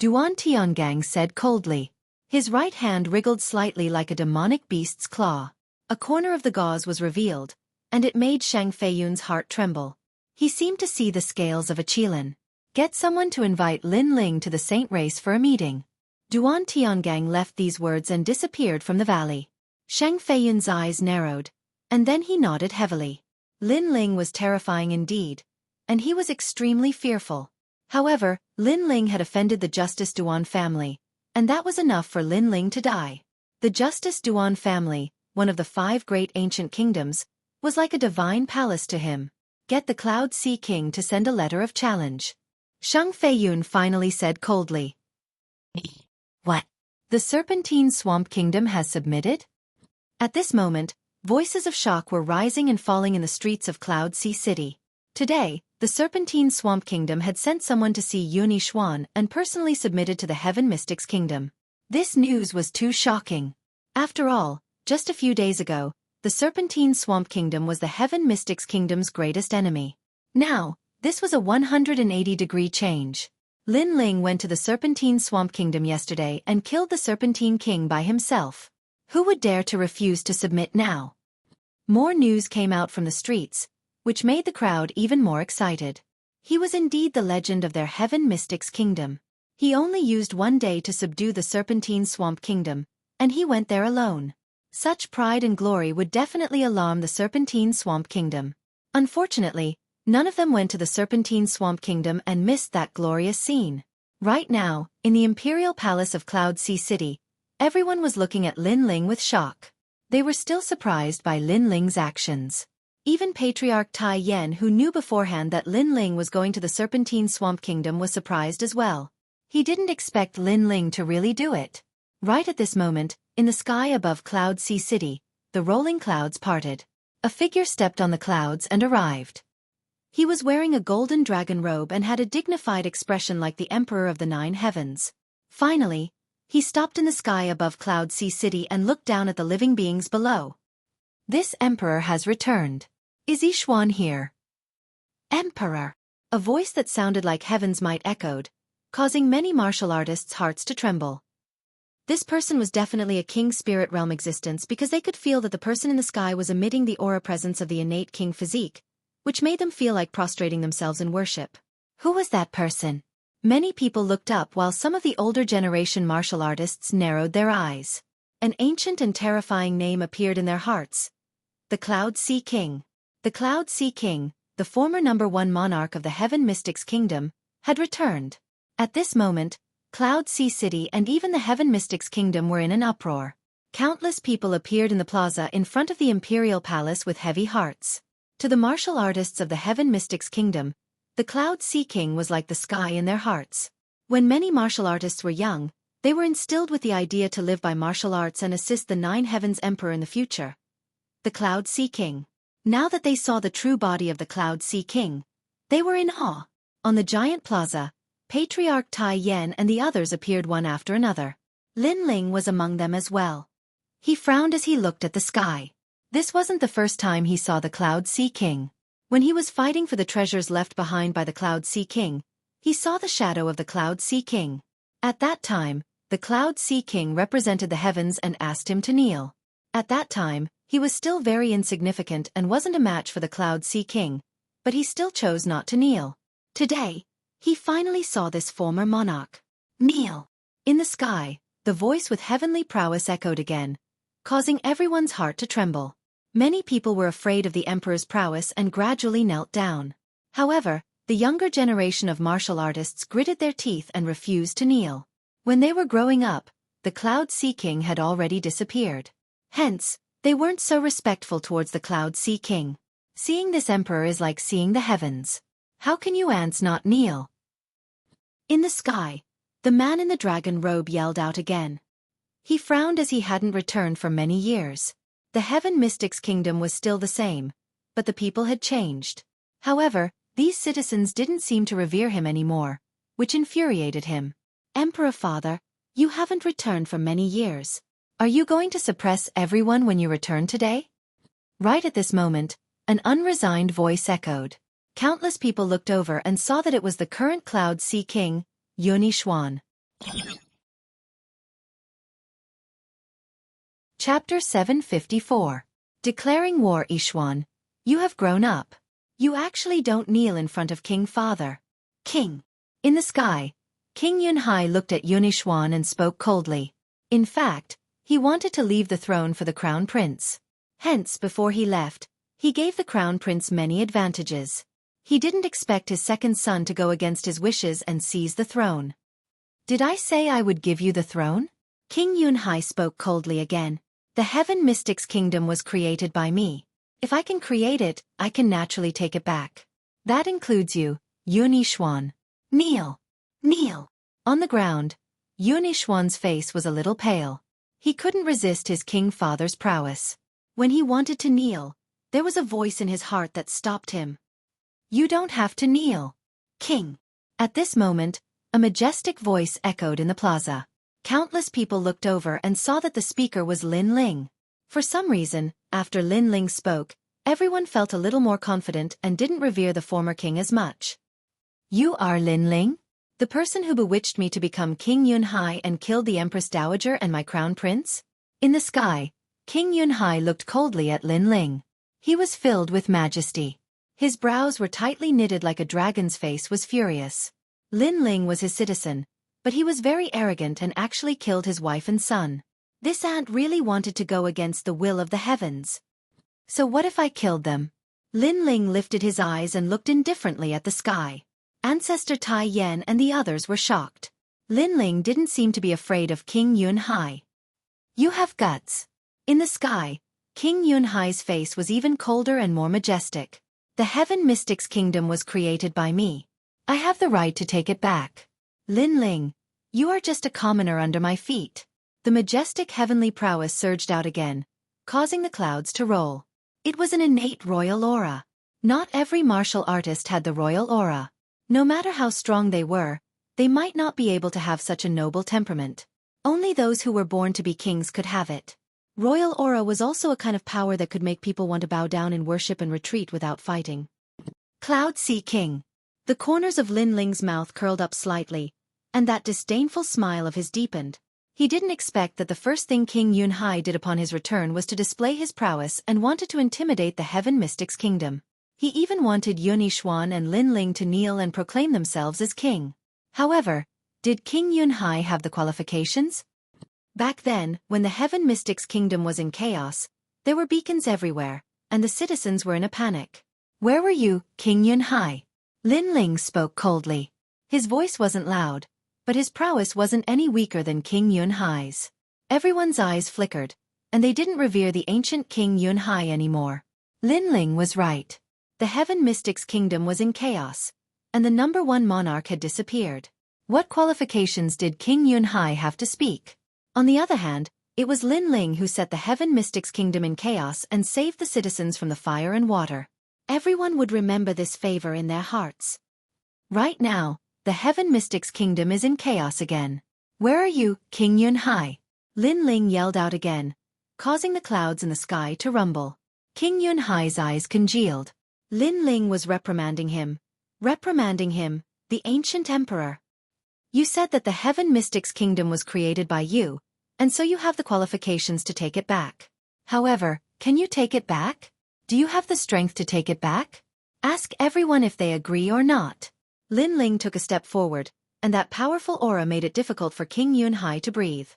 Duan Tiangang said coldly. His right hand wriggled slightly like a demonic beast's claw. A corner of the gauze was revealed, and it made Shang Feiyun's heart tremble. He seemed to see the scales of a qilin. Get someone to invite Linling to the Saint Race for a meeting. Duan Tiangang left these words and disappeared from the valley. Shang Feiyun's eyes narrowed, and then he nodded heavily. Linling was terrifying indeed, and he was extremely fearful. However, Linling had offended the Justice Duan family, and that was enough for Linling to die. The Justice Duan family, one of the 5 great ancient kingdoms, was like a divine palace to him. Get the Cloud Sea King to send a letter of challenge. Shang Feiyun finally said coldly. What? The Serpentine Swamp Kingdom has submitted? At this moment, Voices of shock were rising and falling in the streets of Cloud Sea City. Today, the Serpentine Swamp Kingdom had sent someone to see Xueqi and personally submitted to the Heaven Mystics Kingdom. This news was too shocking. After all, just a few days ago, the Serpentine Swamp Kingdom was the Heaven Mystics Kingdom's greatest enemy. Now, this was a 180-degree change. Linling went to the Serpentine Swamp Kingdom yesterday and killed the Serpentine King by himself. Who would dare to refuse to submit now? More news came out from the streets, which made the crowd even more excited. He was indeed the legend of their Heaven Mystics Kingdom. He only used one day to subdue the Serpentine Swamp Kingdom, and he went there alone. Such pride and glory would definitely alarm the Serpentine Swamp Kingdom. Unfortunately, none of them went to the Serpentine Swamp Kingdom and missed that glorious scene. Right now, in the Imperial Palace of Cloud Sea City, everyone was looking at Linling with shock. They were still surprised by Linling's actions. Even Patriarch Tai Yen, who knew beforehand that Linling was going to the Serpentine Swamp Kingdom, was surprised as well. He didn't expect Linling to really do it. Right at this moment, in the sky above Cloud Sea City, the rolling clouds parted. A figure stepped on the clouds and arrived. He was wearing a golden dragon robe and had a dignified expression like the Emperor of the Nine Heavens. Finally, he stopped in the sky above Cloud Sea City and looked down at the living beings below. This Emperor has returned. Is Xueqi here? Emperor! A voice that sounded like heaven's might echoed, causing many martial artists' hearts to tremble. This person was definitely a king spirit realm existence because they could feel that the person in the sky was emitting the aura presence of the innate king physique, which made them feel like prostrating themselves in worship. Who was that person? Many people looked up while some of the older generation martial artists narrowed their eyes. An ancient and terrifying name appeared in their hearts. The Cloud Sea King. The Cloud Sea King, the former #1 monarch of the Heaven Mystics Kingdom, had returned. At this moment, Cloud Sea City and even the Heaven Mystics Kingdom were in an uproar. Countless people appeared in the plaza in front of the Imperial Palace with heavy hearts. To the martial artists of the Heaven Mystics Kingdom, the Cloud Sea King was like the sky in their hearts. When many martial artists were young, they were instilled with the idea to live by martial arts and assist the Nine Heavens Emperor in the future. The Cloud Sea King. Now that they saw the true body of the Cloud Sea King, they were in awe. On the giant plaza, Patriarch Tai Yen and the others appeared one after another. Linling was among them as well. He frowned as he looked at the sky. This wasn't the first time he saw the Cloud Sea King. When he was fighting for the treasures left behind by the Cloud Sea King, he saw the shadow of the Cloud Sea King. At that time, the Cloud Sea King represented the heavens and asked him to kneel. At that time, he was still very insignificant and wasn't a match for the Cloud Sea King, but he still chose not to kneel. Today, he finally saw this former monarch. Kneel! In the sky, the voice with heavenly prowess echoed again, causing everyone's heart to tremble. Many people were afraid of the Emperor's prowess and gradually knelt down. However, the younger generation of martial artists gritted their teeth and refused to kneel. When they were growing up, the Cloud Sea King had already disappeared. Hence, they weren't so respectful towards the Cloud Sea King. Seeing this Emperor is like seeing the heavens. How can you ants not kneel? In the sky, the man in the dragon robe yelled out again. He frowned as he hadn't returned for many years. The Heaven Mystics Kingdom was still the same, but the people had changed. However, these citizens didn't seem to revere him anymore, which infuriated him. Emperor Father, you haven't returned for many years. Are you going to suppress everyone when you return today? Right at this moment, an unresigned voice echoed. Countless people looked over and saw that it was the current Cloud Sea King, Xueqi. Chapter 754. Declaring War. Xueqi, you have grown up. You actually don't kneel in front of King Father. King. In the sky, King Yunhai looked at Xueqi and spoke coldly. In fact, he wanted to leave the throne for the Crown Prince. Hence, before he left, he gave the Crown Prince many advantages. He didn't expect his second son to go against his wishes and seize the throne. Did I say I would give you the throne? King Yunhai spoke coldly again. The Heaven Mystics Kingdom was created by me. If I can create it, I can naturally take it back. That includes you, Xueqi. Kneel! Kneel! On the ground, Xueqi's face was a little pale. He couldn't resist his king father's prowess. When he wanted to kneel, there was a voice in his heart that stopped him. You don't have to kneel, King. At this moment, a majestic voice echoed in the plaza. Countless people looked over and saw that the speaker was Lin Ling. For some reason, after Lin Ling spoke, everyone felt a little more confident and didn't revere the former king as much. You are Lin Ling? The person who bewitched me to become King Yunhai and killed the Empress Dowager and my crown prince? In the sky, King Yunhai looked coldly at Lin Ling. He was filled with majesty. His brows were tightly knitted like a dragon's face was furious. Lin Ling was his citizen, but he was very arrogant and actually killed his wife and son. This ant really wanted to go against the will of the heavens. So what if I killed them? Lin Ling lifted his eyes and looked indifferently at the sky. Ancestor Tai Yan and the others were shocked. Lin Ling didn't seem to be afraid of King Yunhai. You have guts. In the sky, King Yunhai's face was even colder and more majestic. The Heaven Mystics Kingdom was created by me. I have the right to take it back. Lin Ling, you are just a commoner under my feet. The majestic heavenly prowess surged out again, causing the clouds to roll. It was an innate royal aura. Not every martial artist had the royal aura. No matter how strong they were, they might not be able to have such a noble temperament. Only those who were born to be kings could have it. Royal aura was also a kind of power that could make people want to bow down in worship and retreat without fighting. Cloud Sea King. The corners of Lin Ling's mouth curled up slightly, and that disdainful smile of his deepened. He didn't expect that the first thing King Yunhai did upon his return was to display his prowess and wanted to intimidate the Heaven Mystics Kingdom. He even wanted Yun Yishuan and Lin Ling to kneel and proclaim themselves as king. However, did King Yunhai have the qualifications? Back then, when the Heaven Mystics Kingdom was in chaos, there were beacons everywhere, and the citizens were in a panic. Where were you, King Yunhai? Lin Ling spoke coldly. His voice wasn't loud, but his prowess wasn't any weaker than King Yunhai's. Everyone's eyes flickered, and they didn't revere the ancient King Yunhai anymore. Lin Ling was right. The Heaven Mystics Kingdom was in chaos, and the #1 monarch had disappeared. What qualifications did King Yunhai have to speak? On the other hand, it was Lin Ling who set the Heaven Mystics Kingdom in chaos and saved the citizens from the fire and water. Everyone would remember this favor in their hearts. Right now, the Heaven Mystics Kingdom is in chaos again. Where are you, King Yunhai? Lin Ling yelled out again, causing the clouds in the sky to rumble. King Yunhai's eyes congealed. Lin Ling was reprimanding him, the ancient emperor. You said that the Heaven Mystics Kingdom was created by you, and so you have the qualifications to take it back. However, can you take it back? Do you have the strength to take it back? Ask everyone if they agree or not. Lin Ling took a step forward, and that powerful aura made it difficult for King Yunhai to breathe.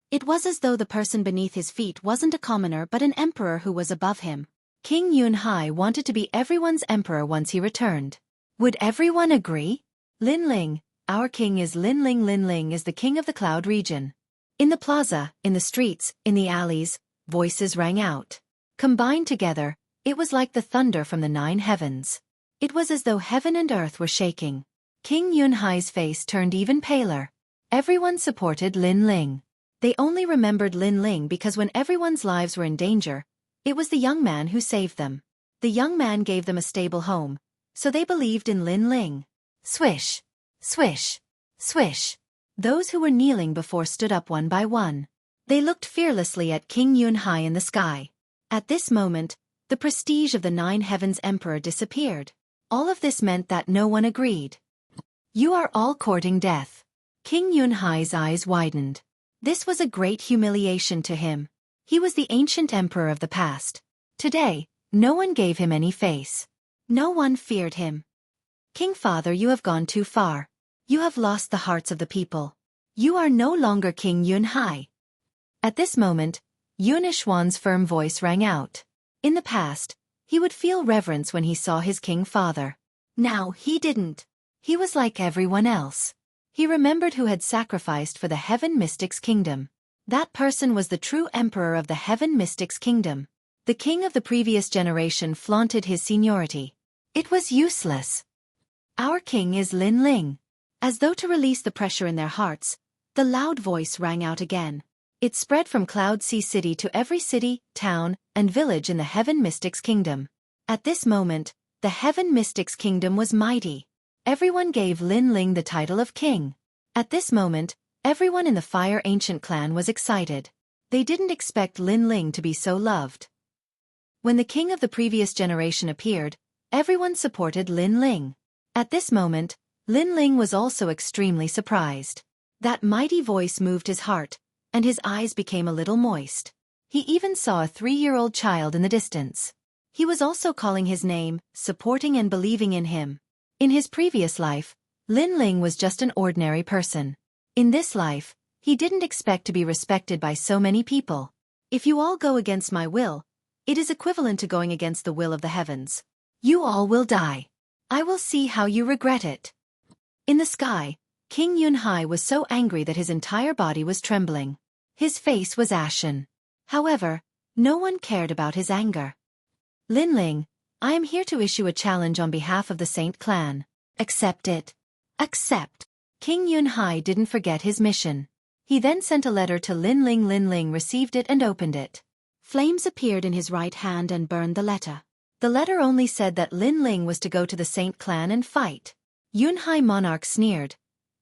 It was as though the person beneath his feet wasn't a commoner but an emperor who was above him. King Yunhai wanted to be everyone's emperor once he returned. Would everyone agree? Lin Ling, our king is Lin Ling. Lin Ling is the king of the cloud region. In the plaza, in the streets, in the alleys, voices rang out. Combined together, it was like the thunder from the 9 heavens. It was as though heaven and earth were shaking. King Yunhai's face turned even paler. Everyone supported Lin Ling. They only remembered Lin Ling because when everyone's lives were in danger, it was the young man who saved them. The young man gave them a stable home, so they believed in Lin Ling. Swish, swish, swish. Those who were kneeling before stood up one by one. They looked fearlessly at King Yunhai in the sky. At this moment, the prestige of the 9 heavens emperor disappeared. All of this meant that no one agreed. You are all courting death. King Yunhai's eyes widened. This was a great humiliation to him. He was the ancient emperor of the past. Today, no one gave him any face. No one feared him. King Father, you have gone too far. You have lost the hearts of the people. You are no longer King Yunhai. At this moment, Yun Yishuan's firm voice rang out. In the past, he would feel reverence when he saw his king father. Now he didn't. He was like everyone else. He remembered who had sacrificed for the Heaven Mystics Kingdom. That person was the true emperor of the Heaven Mystics Kingdom. The king of the previous generation flaunted his seniority. It was useless. Our king is Lin Ling. As though to release the pressure in their hearts, the loud voice rang out again. It spread from Cloud Sea City to every city, town, and village in the Heaven Mystics Kingdom. At this moment, the Heaven Mystics Kingdom was mighty. Everyone gave Lin Ling the title of king. At this moment, everyone in the Fire Ancient clan was excited. They didn't expect Lin Ling to be so loved. When the king of the previous generation appeared, everyone supported Lin Ling. At this moment, Lin Ling was also extremely surprised. That mighty voice moved his heart, and his eyes became a little moist. He even saw a 3-year-old child in the distance. He was also calling his name, supporting and believing in him. In his previous life, Lin Ling was just an ordinary person. In this life, he didn't expect to be respected by so many people. If you all go against my will, it is equivalent to going against the will of the heavens. You all will die. I will see how you regret it. In the sky, King Yunhai was so angry that his entire body was trembling. His face was ashen. However, no one cared about his anger. Lin Ling, I am here to issue a challenge on behalf of the Saint Clan. Accept it. Accept. King Yunhai didn't forget his mission. He then sent a letter to Lin Ling. Lin Ling received it and opened it. Flames appeared in his right hand and burned the letter. The letter only said that Lin Ling was to go to the Saint Clan and fight. Yunhai monarch sneered.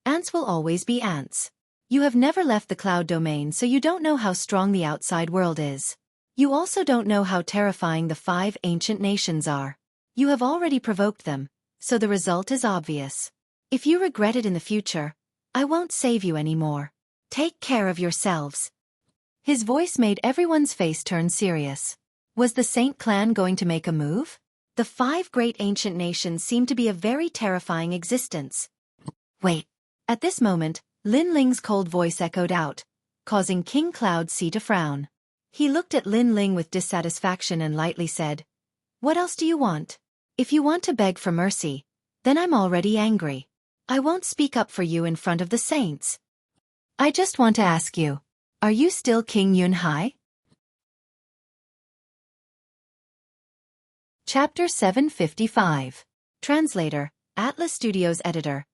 Ants will always be ants. You have never left the cloud domain, so you don't know how strong the outside world is. You also don't know how terrifying the 5 ancient nations are. You have already provoked them, so the result is obvious. If you regret it in the future, I won't save you anymore. Take care of yourselves. His voice made everyone's face turn serious. Was the Saint Clan going to make a move? The 5 great ancient nations seemed to be a very terrifying existence. Wait. At this moment, Lin Ling's cold voice echoed out, causing King Cloud Sea to frown. He looked at Lin Ling with dissatisfaction and lightly said, "What else do you want? If you want to beg for mercy, then I'm already angry. I won't speak up for you in front of the saints. I just want to ask you, are you still King Yunhai?" Chapter 755. Translator, Atlas Studios Editor.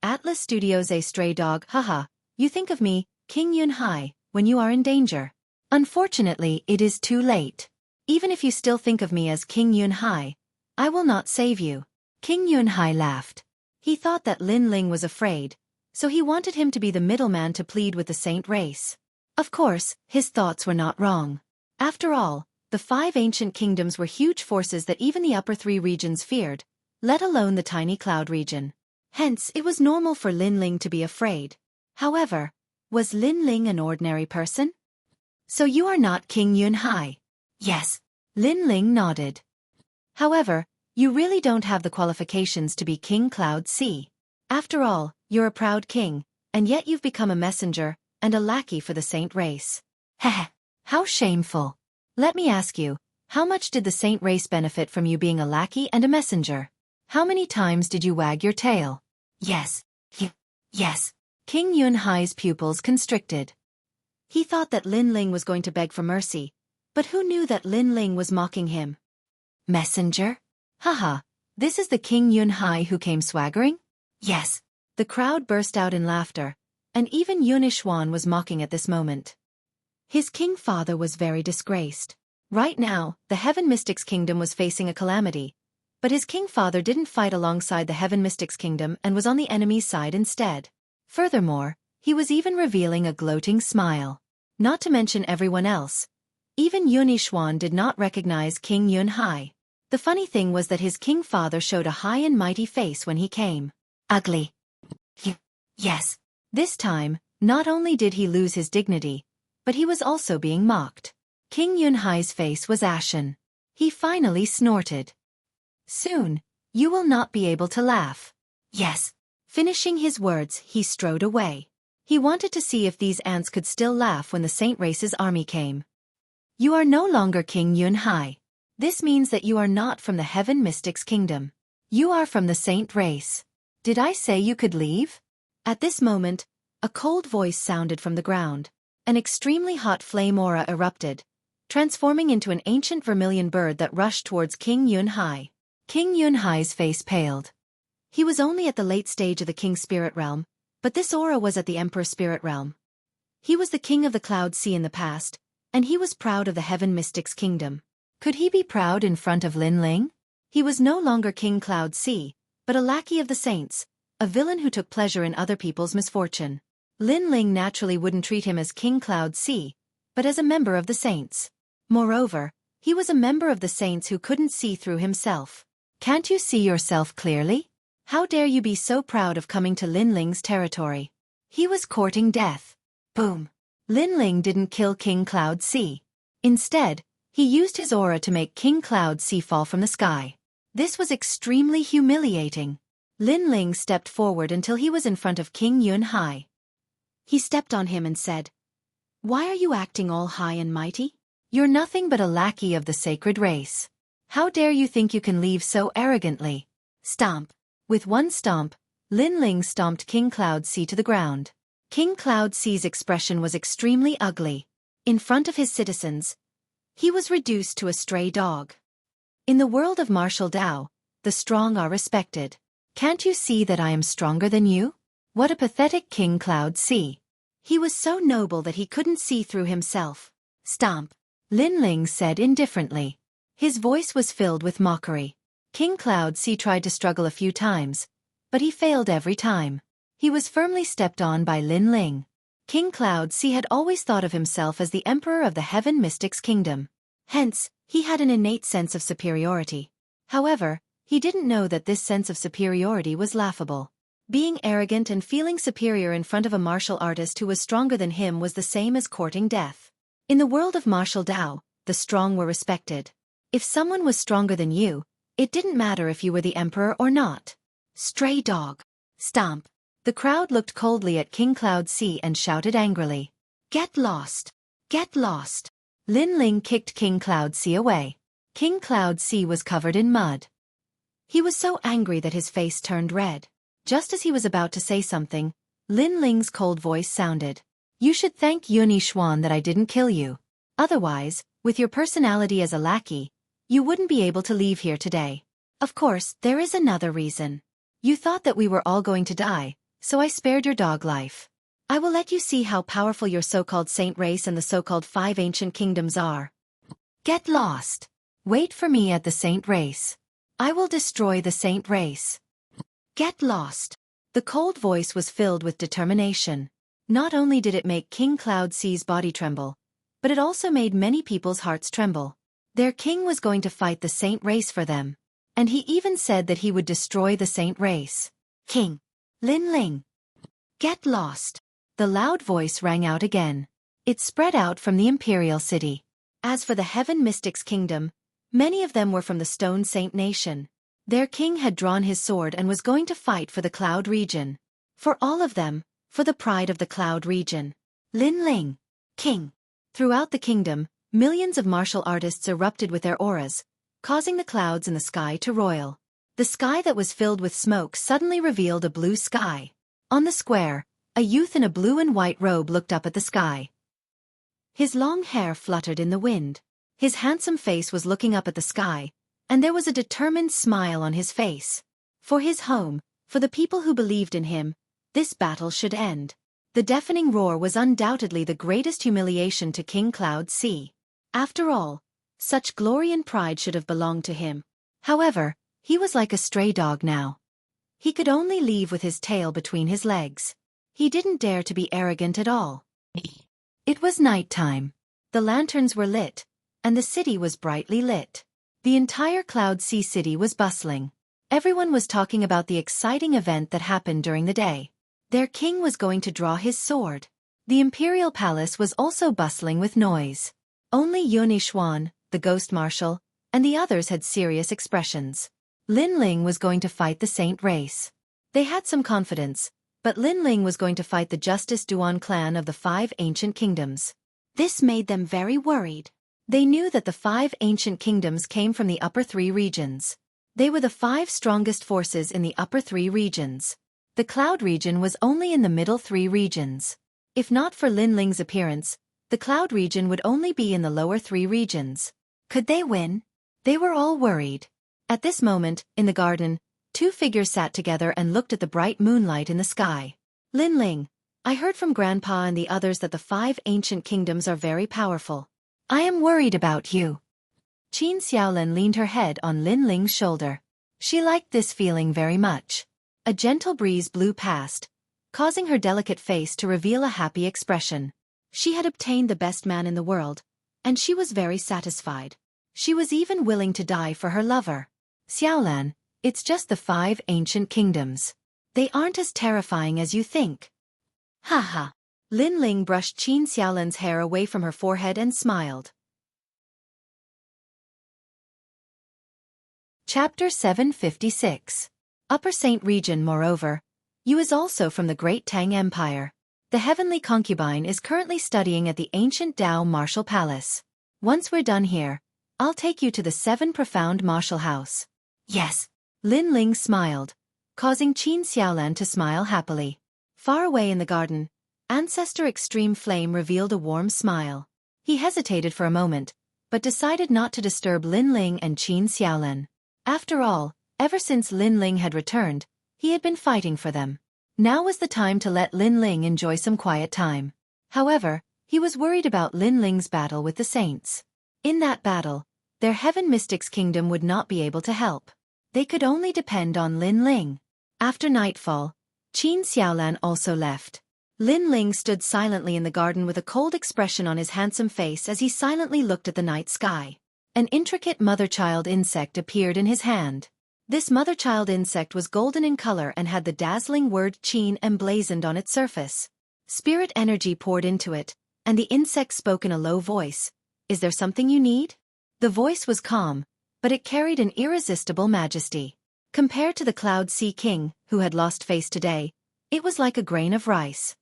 Atlas Studios. A stray dog. Haha, you think of me, King Yunhai, when you are in danger. Unfortunately, it is too late. Even if you still think of me as King Yunhai, I will not save you. King Yunhai laughed. He thought that Lin Ling was afraid, so he wanted him to be the middleman to plead with the saint race. Of course, his thoughts were not wrong. After all, the 5 ancient kingdoms were huge forces that even the upper 3 regions feared, let alone the tiny cloud region. Hence, it was normal for Lin Ling to be afraid. However, was Lin Ling an ordinary person? So you are not King Yunhai? Yes. Lin Ling nodded. However, you really don't have the qualifications to be King Cloud Sea. After all, you're a proud king, and yet you've become a messenger and a lackey for the saint race. Heh, how shameful. Let me ask you, how much did the saint race benefit from you being a lackey and a messenger? How many times did you wag your tail? Yes. Yes. King Yunhai's pupils constricted. He thought that Lin Ling was going to beg for mercy, but who knew that Lin Ling was mocking him? Messenger? Haha, this is the King Yunhai who came swaggering? Yes. The crowd burst out in laughter, and even Yunishwan was mocking at this moment. His king father was very disgraced. Right now, the Heaven Mystics Kingdom was facing a calamity, but his king father didn't fight alongside the Heaven Mystics Kingdom and was on the enemy's side instead. Furthermore, he was even revealing a gloating smile. Not to mention everyone else. Even Yunishwan did not recognize King Yunhai. The funny thing was that his king father showed a high and mighty face when he came. Ugly. Yes. This time, not only did he lose his dignity, but he was also being mocked. King Yunhai's face was ashen. He finally snorted. Soon, you will not be able to laugh. Yes. Finishing his words, he strode away. He wanted to see if these ants could still laugh when the Saint Race's army came. You are no longer King Yunhai. This means that you are not from the Heaven Mystics Kingdom. You are from the Saint Race. Did I say you could leave? At this moment, a cold voice sounded from the ground. An extremely hot flame aura erupted, transforming into an ancient vermilion bird that rushed towards King Yunhai. King Yunhai's face paled. He was only at the late stage of the King Spirit Realm, but this aura was at the Emperor Spirit Realm. He was the king of the Cloud Sea in the past, and he was proud of the Heaven Mystic's kingdom. Could he be proud in front of Lin Ling? He was no longer King Cloud Sea, but a lackey of the saints, a villain who took pleasure in other people's misfortune. Lin Ling naturally wouldn't treat him as King Cloud Sea, but as a member of the saints. Moreover, he was a member of the saints who couldn't see through himself. Can't you see yourself clearly? How dare you be so proud of coming to Lin Ling's territory? He was courting death. Boom. Lin Ling didn't kill King Cloud Sea. Instead, he used his aura to make King Cloud Sea fall from the sky. This was extremely humiliating. Lin Ling stepped forward until he was in front of King Yun Hai. He stepped on him and said, "Why are you acting all high and mighty? You're nothing but a lackey of the sacred race. How dare you think you can leave so arrogantly?" Stomp. With one stomp, Lin Ling stomped King Cloud Sea to the ground. King Cloud Sea's expression was extremely ugly. In front of his citizens, he was reduced to a stray dog. In the world of martial Tao, the strong are respected. Can't you see that I am stronger than you? What a pathetic King Cloud Sea. He was so noble that he couldn't see through himself. Stomp. Lin Ling said indifferently. His voice was filled with mockery. King Cloud Sea tried to struggle a few times, but he failed every time. He was firmly stepped on by Lin Ling. King Cloud Sea had always thought of himself as the emperor of the Heaven Mystic's kingdom. Hence, he had an innate sense of superiority. However, he didn't know that this sense of superiority was laughable. Being arrogant and feeling superior in front of a martial artist who was stronger than him was the same as courting death. In the world of martial Tao, the strong were respected. If someone was stronger than you, it didn't matter if you were the emperor or not. Stray dog. Stomp. The crowd looked coldly at King Cloud Sea and shouted angrily, "Get lost! Get lost!" Lin Ling kicked King Cloud Sea away. King Cloud Sea was covered in mud. He was so angry that his face turned red. Just as he was about to say something, Lin Ling's cold voice sounded. "You should thank Yuni Xuan that I didn't kill you. Otherwise, with your personality as a lackey, you wouldn't be able to leave here today. Of course, there is another reason. You thought that we were all going to die, so I spared your dog life. I will let you see how powerful your so-called saint race and the so-called 5 ancient kingdoms are. Get lost. Wait for me at the saint race. I will destroy the saint race. Get lost." The cold voice was filled with determination. Not only did it make King Cloud Sea's body tremble, but it also made many people's hearts tremble. Their king was going to fight the saint race for them. And he even said that he would destroy the saint race. "King Lin Ling. Get lost." The loud voice rang out again. It spread out from the imperial city. As for the Heaven Mystic's kingdom, many of them were from the Stone Saint Nation. Their king had drawn his sword and was going to fight for the Cloud region. For all of them, for the pride of the Cloud region. Lin Ling. King. Throughout the kingdom, millions of martial artists erupted with their auras, causing the clouds in the sky to roil. The sky that was filled with smoke suddenly revealed a blue sky. On the square, a youth in a blue and white robe looked up at the sky. His long hair fluttered in the wind. His handsome face was looking up at the sky, and there was a determined smile on his face. For his home, for the people who believed in him, this battle should end. The deafening roar was undoubtedly the greatest humiliation to King Cloud Sea. After all, such glory and pride should have belonged to him. However, he was like a stray dog now. He could only leave with his tail between his legs. He didn't dare to be arrogant at all. It was night time. The lanterns were lit, and the city was brightly lit. The entire Cloud Sea city was bustling. Everyone was talking about the exciting event that happened during the day. Their king was going to draw his sword. The imperial palace was also bustling with noise. Only Yuni Xuan, the ghost marshal, and the others had serious expressions. Lin Ling was going to fight the saint race. They had some confidence, but Lin Ling was going to fight the Justice Duan clan of the 5 ancient kingdoms. This made them very worried. They knew that the 5 ancient kingdoms came from the upper 3 regions. They were the 5 strongest forces in the upper 3 regions. The Cloud region was only in the middle 3 regions. If not for Lin Ling's appearance, the Cloud region would only be in the lower 3 regions. Could they win? They were all worried. At this moment, in the garden, 2 figures sat together and looked at the bright moonlight in the sky. Lin Ling, I heard from Grandpa and the others that the 5 ancient kingdoms are very powerful. I am worried about you. Qin Xiaolin leaned her head on Lin Ling's shoulder. She liked this feeling very much. A gentle breeze blew past, causing her delicate face to reveal a happy expression. She had obtained the best man in the world, and she was very satisfied. She was even willing to die for her lover. Xiaolan, it's just the 5 ancient kingdoms. They aren't as terrifying as you think. Haha. Lin Ling brushed Qin Xiaolan's hair away from her forehead and smiled. Chapter 756. Upper Saint Region. Moreover, Yu is also from the Great Tang Empire. The heavenly concubine is currently studying at the ancient Dao Martial Palace. Once we're done here, I'll take you to the 7 Profound Martial House. Yes. Lin Ling smiled, causing Qin Xiaolan to smile happily. Far away in the garden, Ancestor Extreme Flame revealed a warm smile. He hesitated for a moment, but decided not to disturb Lin Ling and Qin Xiaolan. After all, ever since Lin Ling had returned, he had been fighting for them. Now was the time to let Lin Ling enjoy some quiet time. However, he was worried about Lin Ling's battle with the saints. In that battle, their Heaven Mystics Kingdom would not be able to help. They could only depend on Lin Ling. After nightfall, Qin Xiaolan also left. Lin Ling stood silently in the garden with a cold expression on his handsome face as he silently looked at the night sky. An intricate mother-child insect appeared in his hand. This mother-child insect was golden in color and had the dazzling word Qin emblazoned on its surface. Spirit energy poured into it, and the insect spoke in a low voice. Is there something you need? The voice was calm, but it carried an irresistible majesty. Compared to the Cloud Sea King, who had lost face today, it was like a grain of rice.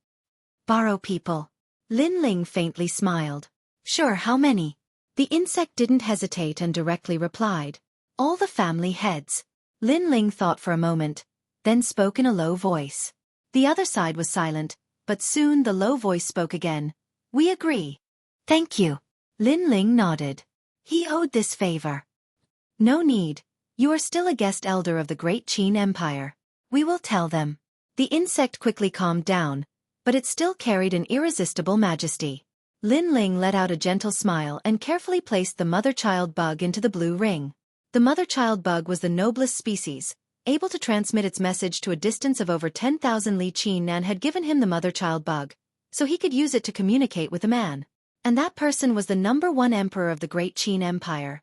Borrow people. Lin Ling faintly smiled. Sure, how many? The insect didn't hesitate and directly replied. All the family heads. Lin Ling thought for a moment, then spoke in a low voice. The other side was silent, but soon the low voice spoke again. We agree. Thank you. Lin Ling nodded. He owed this favor. No need. You are still a guest elder of the Great Qin Empire. We will tell them. The insect quickly calmed down, but it still carried an irresistible majesty. Lin Ling let out a gentle smile and carefully placed the mother-child bug into the blue ring. The mother-child bug was the noblest species, able to transmit its message to a distance of over 10,000 li. Qin Nan had given him the mother-child bug, so he could use it to communicate with a man. And that person was the #1 emperor of the Great Qin Empire.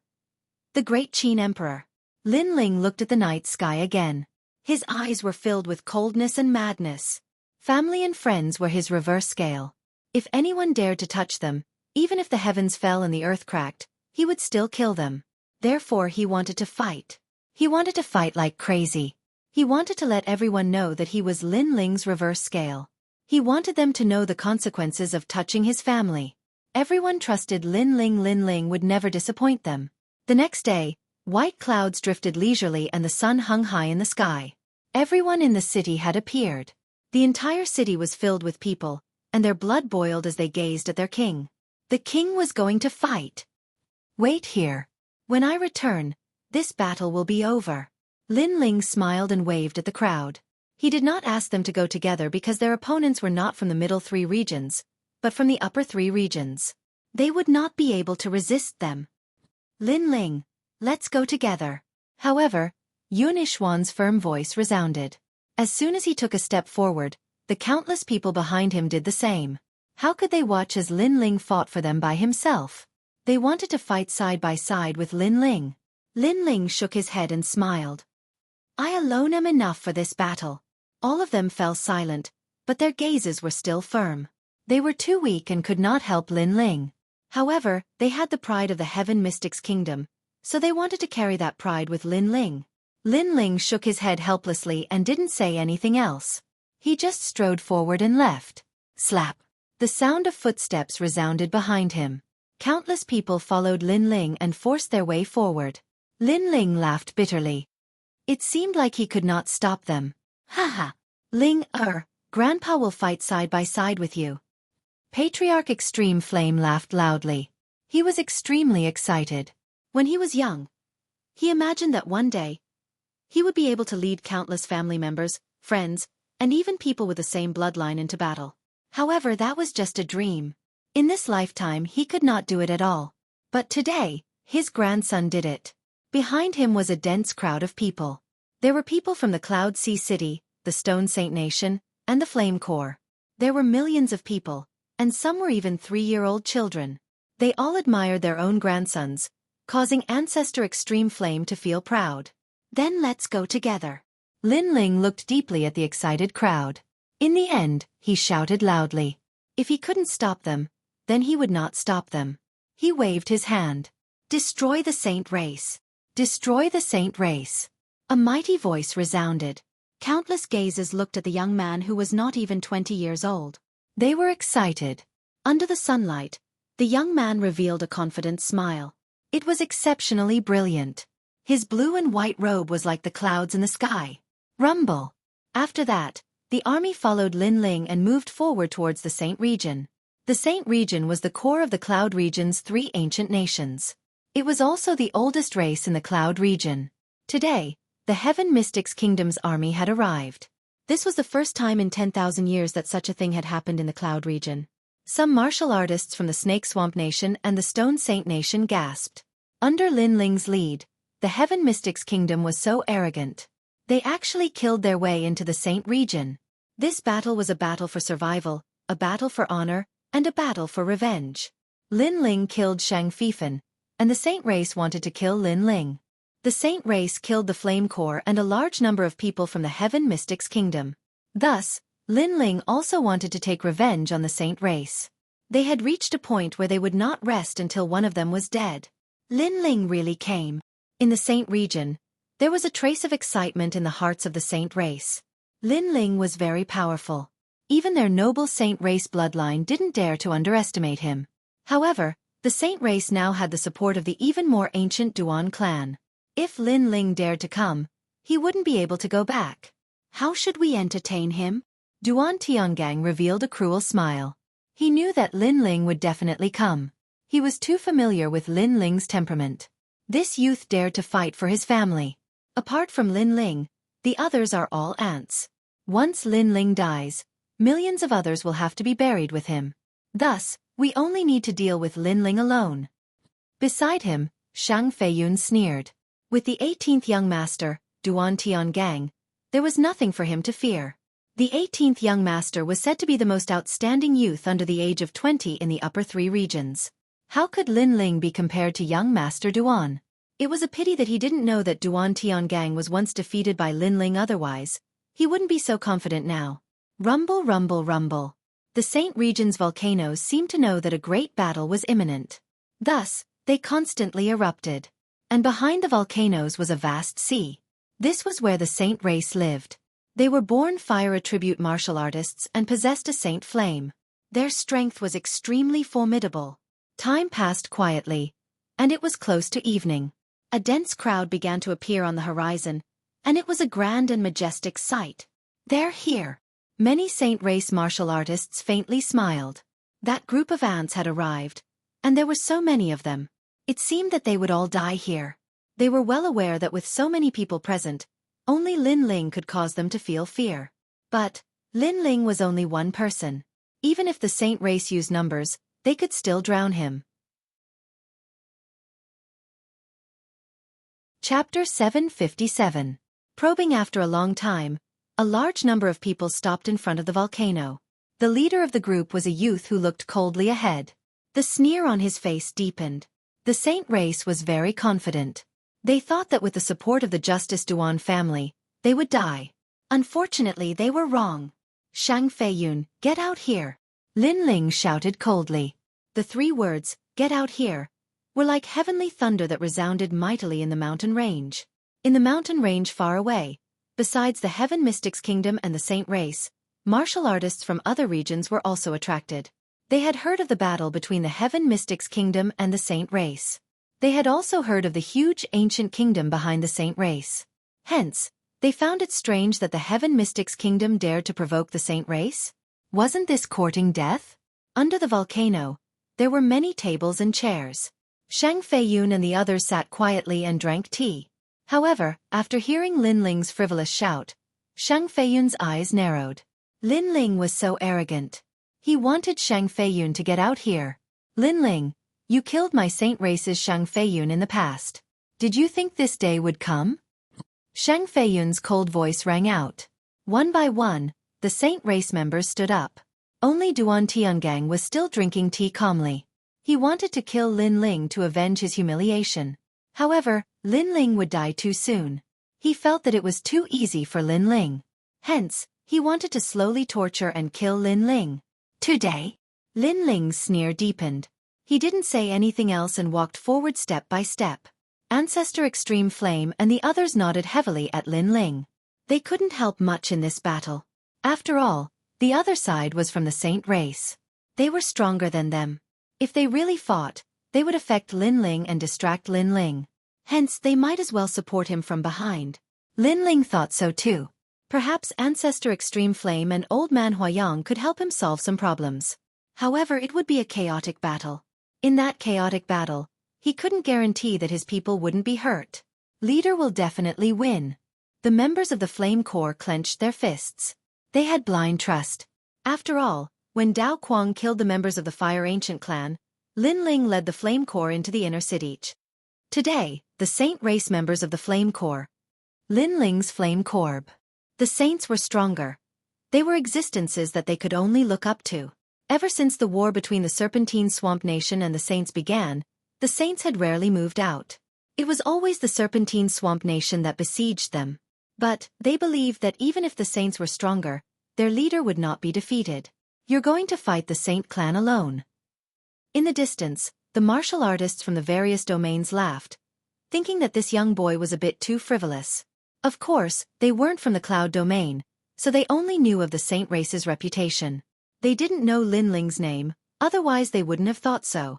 The Great Qin Emperor. Lin Ling looked at the night sky again. His eyes were filled with coldness and madness. Family and friends were his reverse scale. If anyone dared to touch them, even if the heavens fell and the earth cracked, he would still kill them. Therefore he wanted to fight. He wanted to fight like crazy. He wanted to let everyone know that he was Lin Ling's reverse scale. He wanted them to know the consequences of touching his family. Everyone trusted Lin Ling. Lin Ling would never disappoint them. The next day, white clouds drifted leisurely and the sun hung high in the sky. Everyone in the city had appeared. The entire city was filled with people, and their blood boiled as they gazed at their king. The king was going to fight. Wait here. When I return, this battle will be over. Lin Ling smiled and waved at the crowd. He did not ask them to go together because their opponents were not from the middle 3 regions, but from the upper 3 regions. They would not be able to resist them. Lin Ling, let's go together. However, Yun Ishuan's firm voice resounded. As soon as he took a step forward, the countless people behind him did the same. How could they watch as Lin Ling fought for them by himself? They wanted to fight side by side with Lin Ling. Lin Ling shook his head and smiled. I alone am enough for this battle. All of them fell silent, but their gazes were still firm. They were too weak and could not help Lin Ling. However, they had the pride of the Heaven Mystics Kingdom, so they wanted to carry that pride with Lin Ling. Lin Ling shook his head helplessly and didn't say anything else. He just strode forward and left. Slap. The sound of footsteps resounded behind him. Countless people followed Lin Ling and forced their way forward. Lin Ling laughed bitterly. It seemed like he could not stop them. Haha. Ling, Grandpa will fight side by side with you. Patriarch Extreme Flame laughed loudly. He was extremely excited. When he was young, he imagined that one day, he would be able to lead countless family members, friends, and even people with the same bloodline into battle. However, that was just a dream. In this lifetime he could not do it at all. But today, his grandson did it. Behind him was a dense crowd of people. There were people from the Cloud Sea City, the Stone Saint Nation, and the Flame Corps. There were millions of people, and some were even 3-year-old children. They all admired their own grandsons, causing Ancestor Extreme Flame to feel proud. Then let's go together. Lin Ling looked deeply at the excited crowd. In the end, he shouted loudly. If he couldn't stop them, then he would not stop them. He waved his hand. Destroy the Saint Race. Destroy the Saint Race. A mighty voice resounded. Countless gazes looked at the young man who was not even 20 years old. They were excited. Under the sunlight, the young man revealed a confident smile. It was exceptionally brilliant. His blue and white robe was like the clouds in the sky. Rumble. After that, the army followed Lin Ling and moved forward towards the Saint Region. The Saint Region was the core of the Cloud Region's 3 ancient nations. It was also the oldest race in the Cloud Region. Today, the Heaven Mystics Kingdom's army had arrived. This was the first time in 10,000 years that such a thing had happened in the Cloud Region. Some martial artists from the Snake Swamp Nation and the Stone Saint Nation gasped. Under Lin Ling's lead, the Heaven Mystics Kingdom was so arrogant. They actually killed their way into the Saint Region. This battle was a battle for survival, a battle for honor, and a battle for revenge. Lin Ling killed Shang Fifan, and the Saint Race wanted to kill Lin Ling. The Saint Race killed the Flame Corps and a large number of people from the Heaven Mystics Kingdom. Thus, Lin Ling also wanted to take revenge on the Saint Race. They had reached a point where they would not rest until one of them was dead. Lin Ling really came. In the Saint Region, there was a trace of excitement in the hearts of the Saint Race. Lin Ling was very powerful. Even their noble Saint Race bloodline didn't dare to underestimate him. However, the Saint Race now had the support of the even more ancient Duan clan. If Lin Ling dared to come, he wouldn't be able to go back. How should we entertain him? Duan Tiangang revealed a cruel smile. He knew that Lin Ling would definitely come. He was too familiar with Lin Ling's temperament. This youth dared to fight for his family. Apart from Lin Ling, the others are all ants. Once Lin Ling dies, millions of others will have to be buried with him. Thus, we only need to deal with Lin Ling alone. Beside him, Shang Feiyun sneered. With the 18th young master, Duan Tiangang, there was nothing for him to fear. The 18th young master was said to be the most outstanding youth under the age of 20 in the upper 3 regions. How could Lin Ling be compared to young master Duan? It was a pity that he didn't know that Duan Tiangang was once defeated by Lin Ling, otherwise he wouldn't be so confident now. Rumble, rumble, rumble. The Saint Region's volcanoes seemed to know that a great battle was imminent. Thus, they constantly erupted. And behind the volcanoes was a vast sea. This was where the Saint Race lived. They were born fire attribute martial artists and possessed a saint flame. Their strength was extremely formidable. Time passed quietly, and it was close to evening. A dense crowd began to appear on the horizon, and it was a grand and majestic sight. They're here. Many Saint Race martial artists faintly smiled. That group of ants had arrived, and there were so many of them. It seemed that they would all die here. They were well aware that with so many people present, only Lin Ling could cause them to feel fear. But Lin Ling was only one person. Even if the Saint Race used numbers, they could still drown him. Chapter 757. Probing. After a long time, a large number of people stopped in front of the volcano. The leader of the group was a youth who looked coldly ahead. The sneer on his face deepened. The Saint Race was very confident. They thought that with the support of the Justice Duan family, they would die. Unfortunately, they were wrong. Shang Feiyun, get out here. Lin Ling shouted coldly. The 3 words, get out here, were like heavenly thunder that resounded mightily in the mountain range. In the mountain range far away, besides the Heaven Mystics Kingdom and the Saint Race, martial artists from other regions were also attracted. They had heard of the battle between the Heaven Mystics Kingdom and the Saint Race. They had also heard of the huge ancient kingdom behind the Saint Race. Hence, they found it strange that the Heaven Mystics Kingdom dared to provoke the Saint Race. Wasn't this courting death? Under the volcano, there were many tables and chairs. Shang Feiyun and the others sat quietly and drank tea. However, after hearing Lin Ling's frivolous shout, Shang Feiyun's eyes narrowed. Lin Ling was so arrogant. He wanted Shang Feiyun to get out here. Lin Ling, you killed my Saint Race's Shang Feiyun in the past. Did you think this day would come? Shang Feiyun's cold voice rang out. One by one, the Saint Race members stood up. Only Duan Tiangang was still drinking tea calmly. He wanted to kill Lin Ling to avenge his humiliation. However, Lin Ling would die too soon. He felt that it was too easy for Lin Ling. Hence, he wanted to slowly torture and kill Lin Ling. Today? Lin Ling's sneer deepened. He didn't say anything else and walked forward step by step. Ancestor Extreme Flame and the others nodded heavily at Lin Ling. They couldn't help much in this battle. After all, the other side was from the Saint Race. They were stronger than them. If they really fought, they would affect Lin Ling and distract Lin Ling. Hence, they might as well support him from behind. Lin Ling thought so too. Perhaps Ancestor Extreme Flame and Old Man Huayang could help him solve some problems. However, it would be a chaotic battle. In that chaotic battle, he couldn't guarantee that his people wouldn't be hurt. Leader will definitely win. The members of the Flame Corps clenched their fists. They had blind trust. After all, when Dao Kuang killed the members of the Fire Ancient clan, Lin Ling led the Flame Corps into the inner city. Today, the Saint Race members of the Flame Corps. Lin Ling's Flame Corps. The Saints were stronger. They were existences that they could only look up to. Ever since the war between the Serpentine Swamp Nation and the Saints began, the Saints had rarely moved out. It was always the Serpentine Swamp Nation that besieged them. But, they believed that even if the Saints were stronger, their leader would not be defeated. You're going to fight the Saint clan alone. In the distance, the martial artists from the various domains laughed, thinking that this young boy was a bit too frivolous. Of course, they weren't from the Cloud domain, so they only knew of the Saint Race's reputation. They didn't know Lin Ling's name, otherwise they wouldn't have thought so.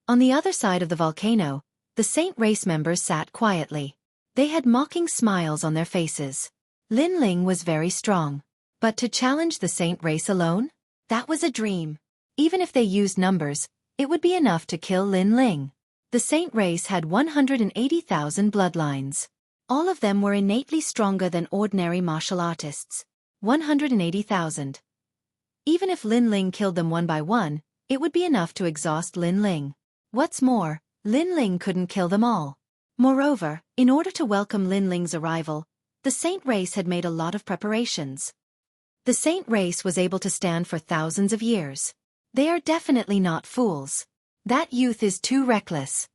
On the other side of the volcano, the Saint Race members sat quietly. They had mocking smiles on their faces. Lin Ling was very strong. But to challenge the Saint Race alone? That was a dream. Even if they used numbers, it would be enough to kill Lin Ling. The Saint Race had 180,000 bloodlines. All of them were innately stronger than ordinary martial artists. 180,000. Even if Lin Ling killed them one by one, it would be enough to exhaust Lin Ling. What's more, Lin Ling couldn't kill them all. Moreover, in order to welcome Lin Ling's arrival, the Saint Race had made a lot of preparations. The Saint Race was able to stand for thousands of years. They are definitely not fools. That youth is too reckless.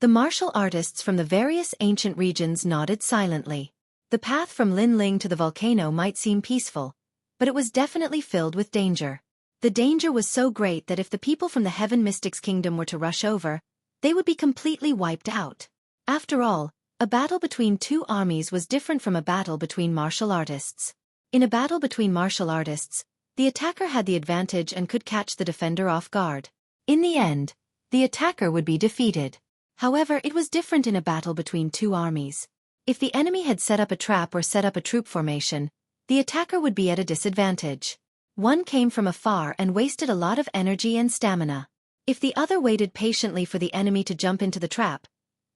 The martial artists from the various ancient regions nodded silently. The path from Lin Ling to the volcano might seem peaceful, but it was definitely filled with danger. The danger was so great that if the people from the Heaven Mystics Kingdom were to rush over, they would be completely wiped out. After all, a battle between two armies was different from a battle between martial artists. In a battle between martial artists, the attacker had the advantage and could catch the defender off guard. In the end, the attacker would be defeated. However, it was different in a battle between two armies. If the enemy had set up a trap or set up a troop formation, the attacker would be at a disadvantage. One came from afar and wasted a lot of energy and stamina. If the other waited patiently for the enemy to jump into the trap,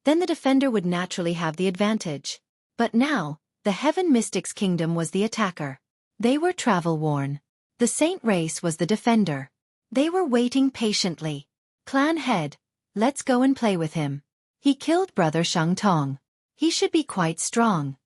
then the defender would naturally have the advantage. But now, the Heaven Mystics Kingdom was the attacker. They were travel-worn. The Saint Race was the defender. They were waiting patiently. Clan head, let's go and play with him. He killed brother Shang Tong. He should be quite strong.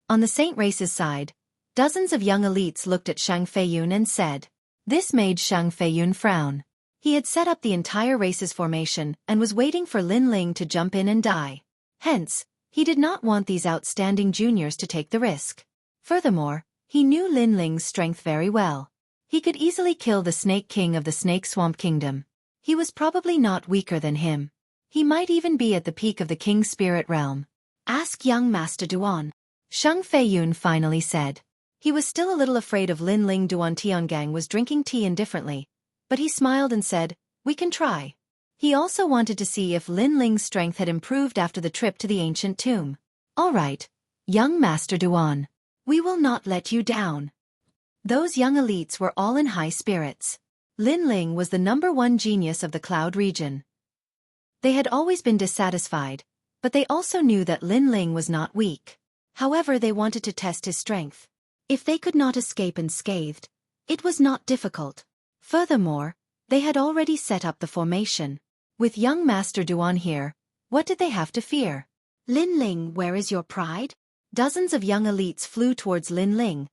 On the Saint Race's side, dozens of young elites looked at Shang Feiyun and said. This made Shang Feiyun frown. He had set up the entire race's formation and was waiting for Lin Ling to jump in and die. Hence, he did not want these outstanding juniors to take the risk. Furthermore, he knew Lin Ling's strength very well. He could easily kill the Snake King of the Snake Swamp Kingdom. He was probably not weaker than him. He might even be at the peak of the King's Spirit Realm. Ask young Master Duan. Shang Feiyun finally said. He was still a little afraid of Lin Ling. Duan Tiangang was drinking tea indifferently, but he smiled and said, we can try. He also wanted to see if Lin Ling's strength had improved after the trip to the ancient tomb. All right, young Master Duan. We will not let you down. Those young elites were all in high spirits. Lin Ling was the #1 genius of the Cloud region. They had always been dissatisfied, but they also knew that Lin Ling was not weak. However, they wanted to test his strength. If they could not escape unscathed, it was not difficult. Furthermore, they had already set up the formation. With young Master Duan here, what did they have to fear? Linling, where is your pride? Dozens of young elites flew towards Linling,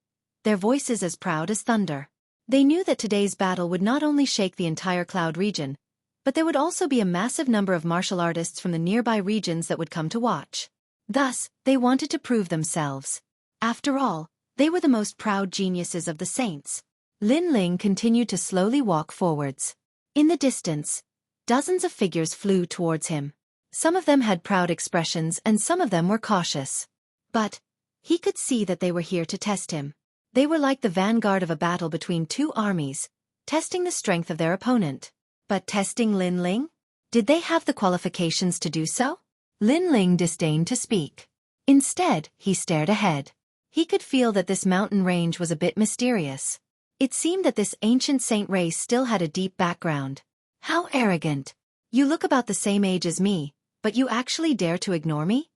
their voices as proud as thunder. They knew that today's battle would not only shake the entire Cloud region, but there would also be a massive number of martial artists from the nearby regions that would come to watch. Thus, they wanted to prove themselves. After all, they were the most proud geniuses of the saints. Linling continued to slowly walk forwards. In the distance, dozens of figures flew towards him. Some of them had proud expressions and some of them were cautious. But he could see that they were here to test him. They were like the vanguard of a battle between two armies, testing the strength of their opponent. But testing Linling? Did they have the qualifications to do so? Linling disdained to speak. Instead, he stared ahead. He could feel that this mountain range was a bit mysterious. It seemed that this ancient saint race still had a deep background. How arrogant! You look about the same age as me, but you actually dare to ignore me?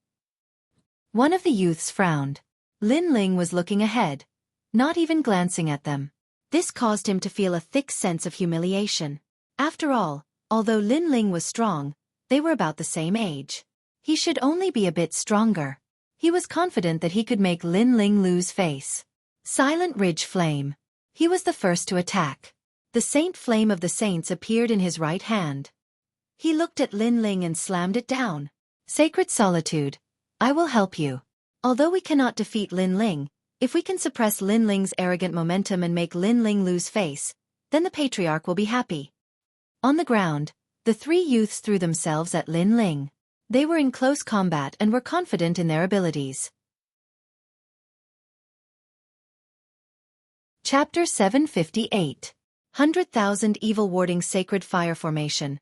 One of the youths frowned. Linling was looking ahead, not even glancing at them. This caused him to feel a thick sense of humiliation. After all, although Linling was strong, they were about the same age. He should only be a bit stronger. He was confident that he could make Linling lose face. Silent Ridge Flame. He was the first to attack. The Saint Flame of the Saints appeared in his right hand. He looked at Linling and slammed it down. Sacred Solitude, I will help you. Although we cannot defeat Linling, if we can suppress Linling's arrogant momentum and make Linling lose face, then the Patriarch will be happy. On the ground, the three youths threw themselves at Linling. They were in close combat and were confident in their abilities. Chapter 758. 100,000 Evil Warding Sacred Fire Formation.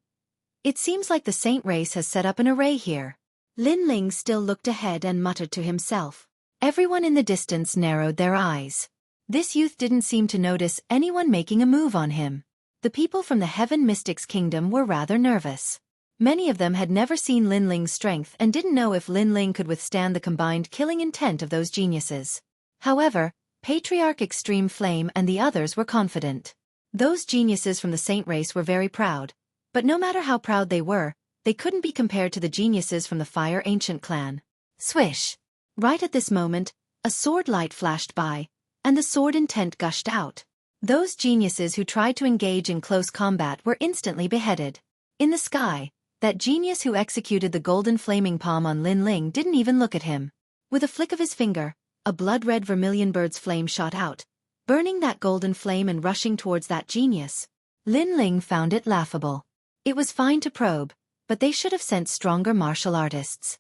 It seems like the saint race has set up an array here. Linling still looked ahead and muttered to himself. Everyone in the distance narrowed their eyes. This youth didn't seem to notice anyone making a move on him. The people from the Heaven Mystics Kingdom were rather nervous. Many of them had never seen Linling's strength and didn't know if Linling could withstand the combined killing intent of those geniuses. However, Patriarch Extreme Flame and the others were confident. Those geniuses from the saint race were very proud, but no matter how proud they were, they couldn't be compared to the geniuses from the Fire Ancient clan. Swish! Right at this moment, a sword light flashed by, and the sword intent gushed out. Those geniuses who tried to engage in close combat were instantly beheaded. In the sky, that genius who executed the golden flaming palm on Linling didn't even look at him. With a flick of his finger, a blood-red vermilion bird's flame shot out, burning that golden flame and rushing towards that genius. Linling found it laughable. It was fine to probe, but they should have sent stronger martial artists.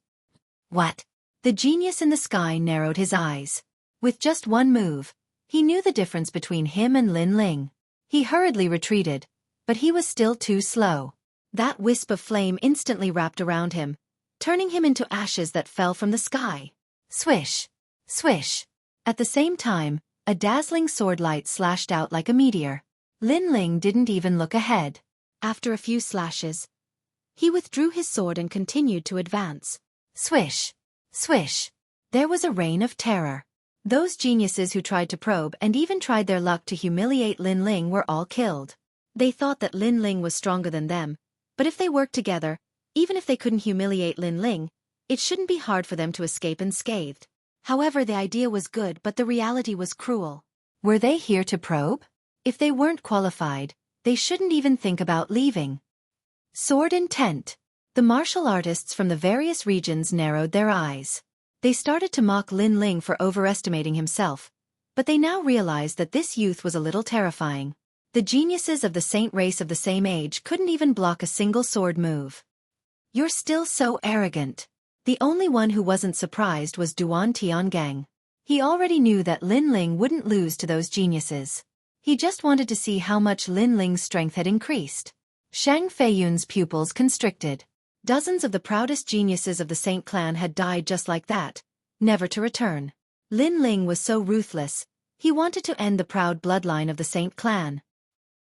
What? The genius in the sky narrowed his eyes. With just one move, he knew the difference between him and Linling. He hurriedly retreated, but he was still too slow. That wisp of flame instantly wrapped around him, turning him into ashes that fell from the sky. Swish! Swish! At the same time, a dazzling sword light slashed out like a meteor. Linling didn't even look ahead. After a few slashes, he withdrew his sword and continued to advance. Swish! Swish! There was a reign of terror. Those geniuses who tried to probe and even tried their luck to humiliate Linling were all killed. They thought that Linling was stronger than them, but if they worked together, even if they couldn't humiliate Linling, it shouldn't be hard for them to escape unscathed. However, the idea was good, but the reality was cruel. Were they here to probe? If they weren't qualified, they shouldn't even think about leaving. Sword intent. The martial artists from the various regions narrowed their eyes. They started to mock Linling for overestimating himself, but they now realized that this youth was a little terrifying. The geniuses of the saint race of the same age couldn't even block a single sword move. You're still so arrogant. The only one who wasn't surprised was Duan Tiangang. He already knew that Linling wouldn't lose to those geniuses. He just wanted to see how much Linling's strength had increased. Shang Feiyun's pupils constricted. Dozens of the proudest geniuses of the Saint clan had died just like that, never to return. Linling was so ruthless, he wanted to end the proud bloodline of the Saint clan.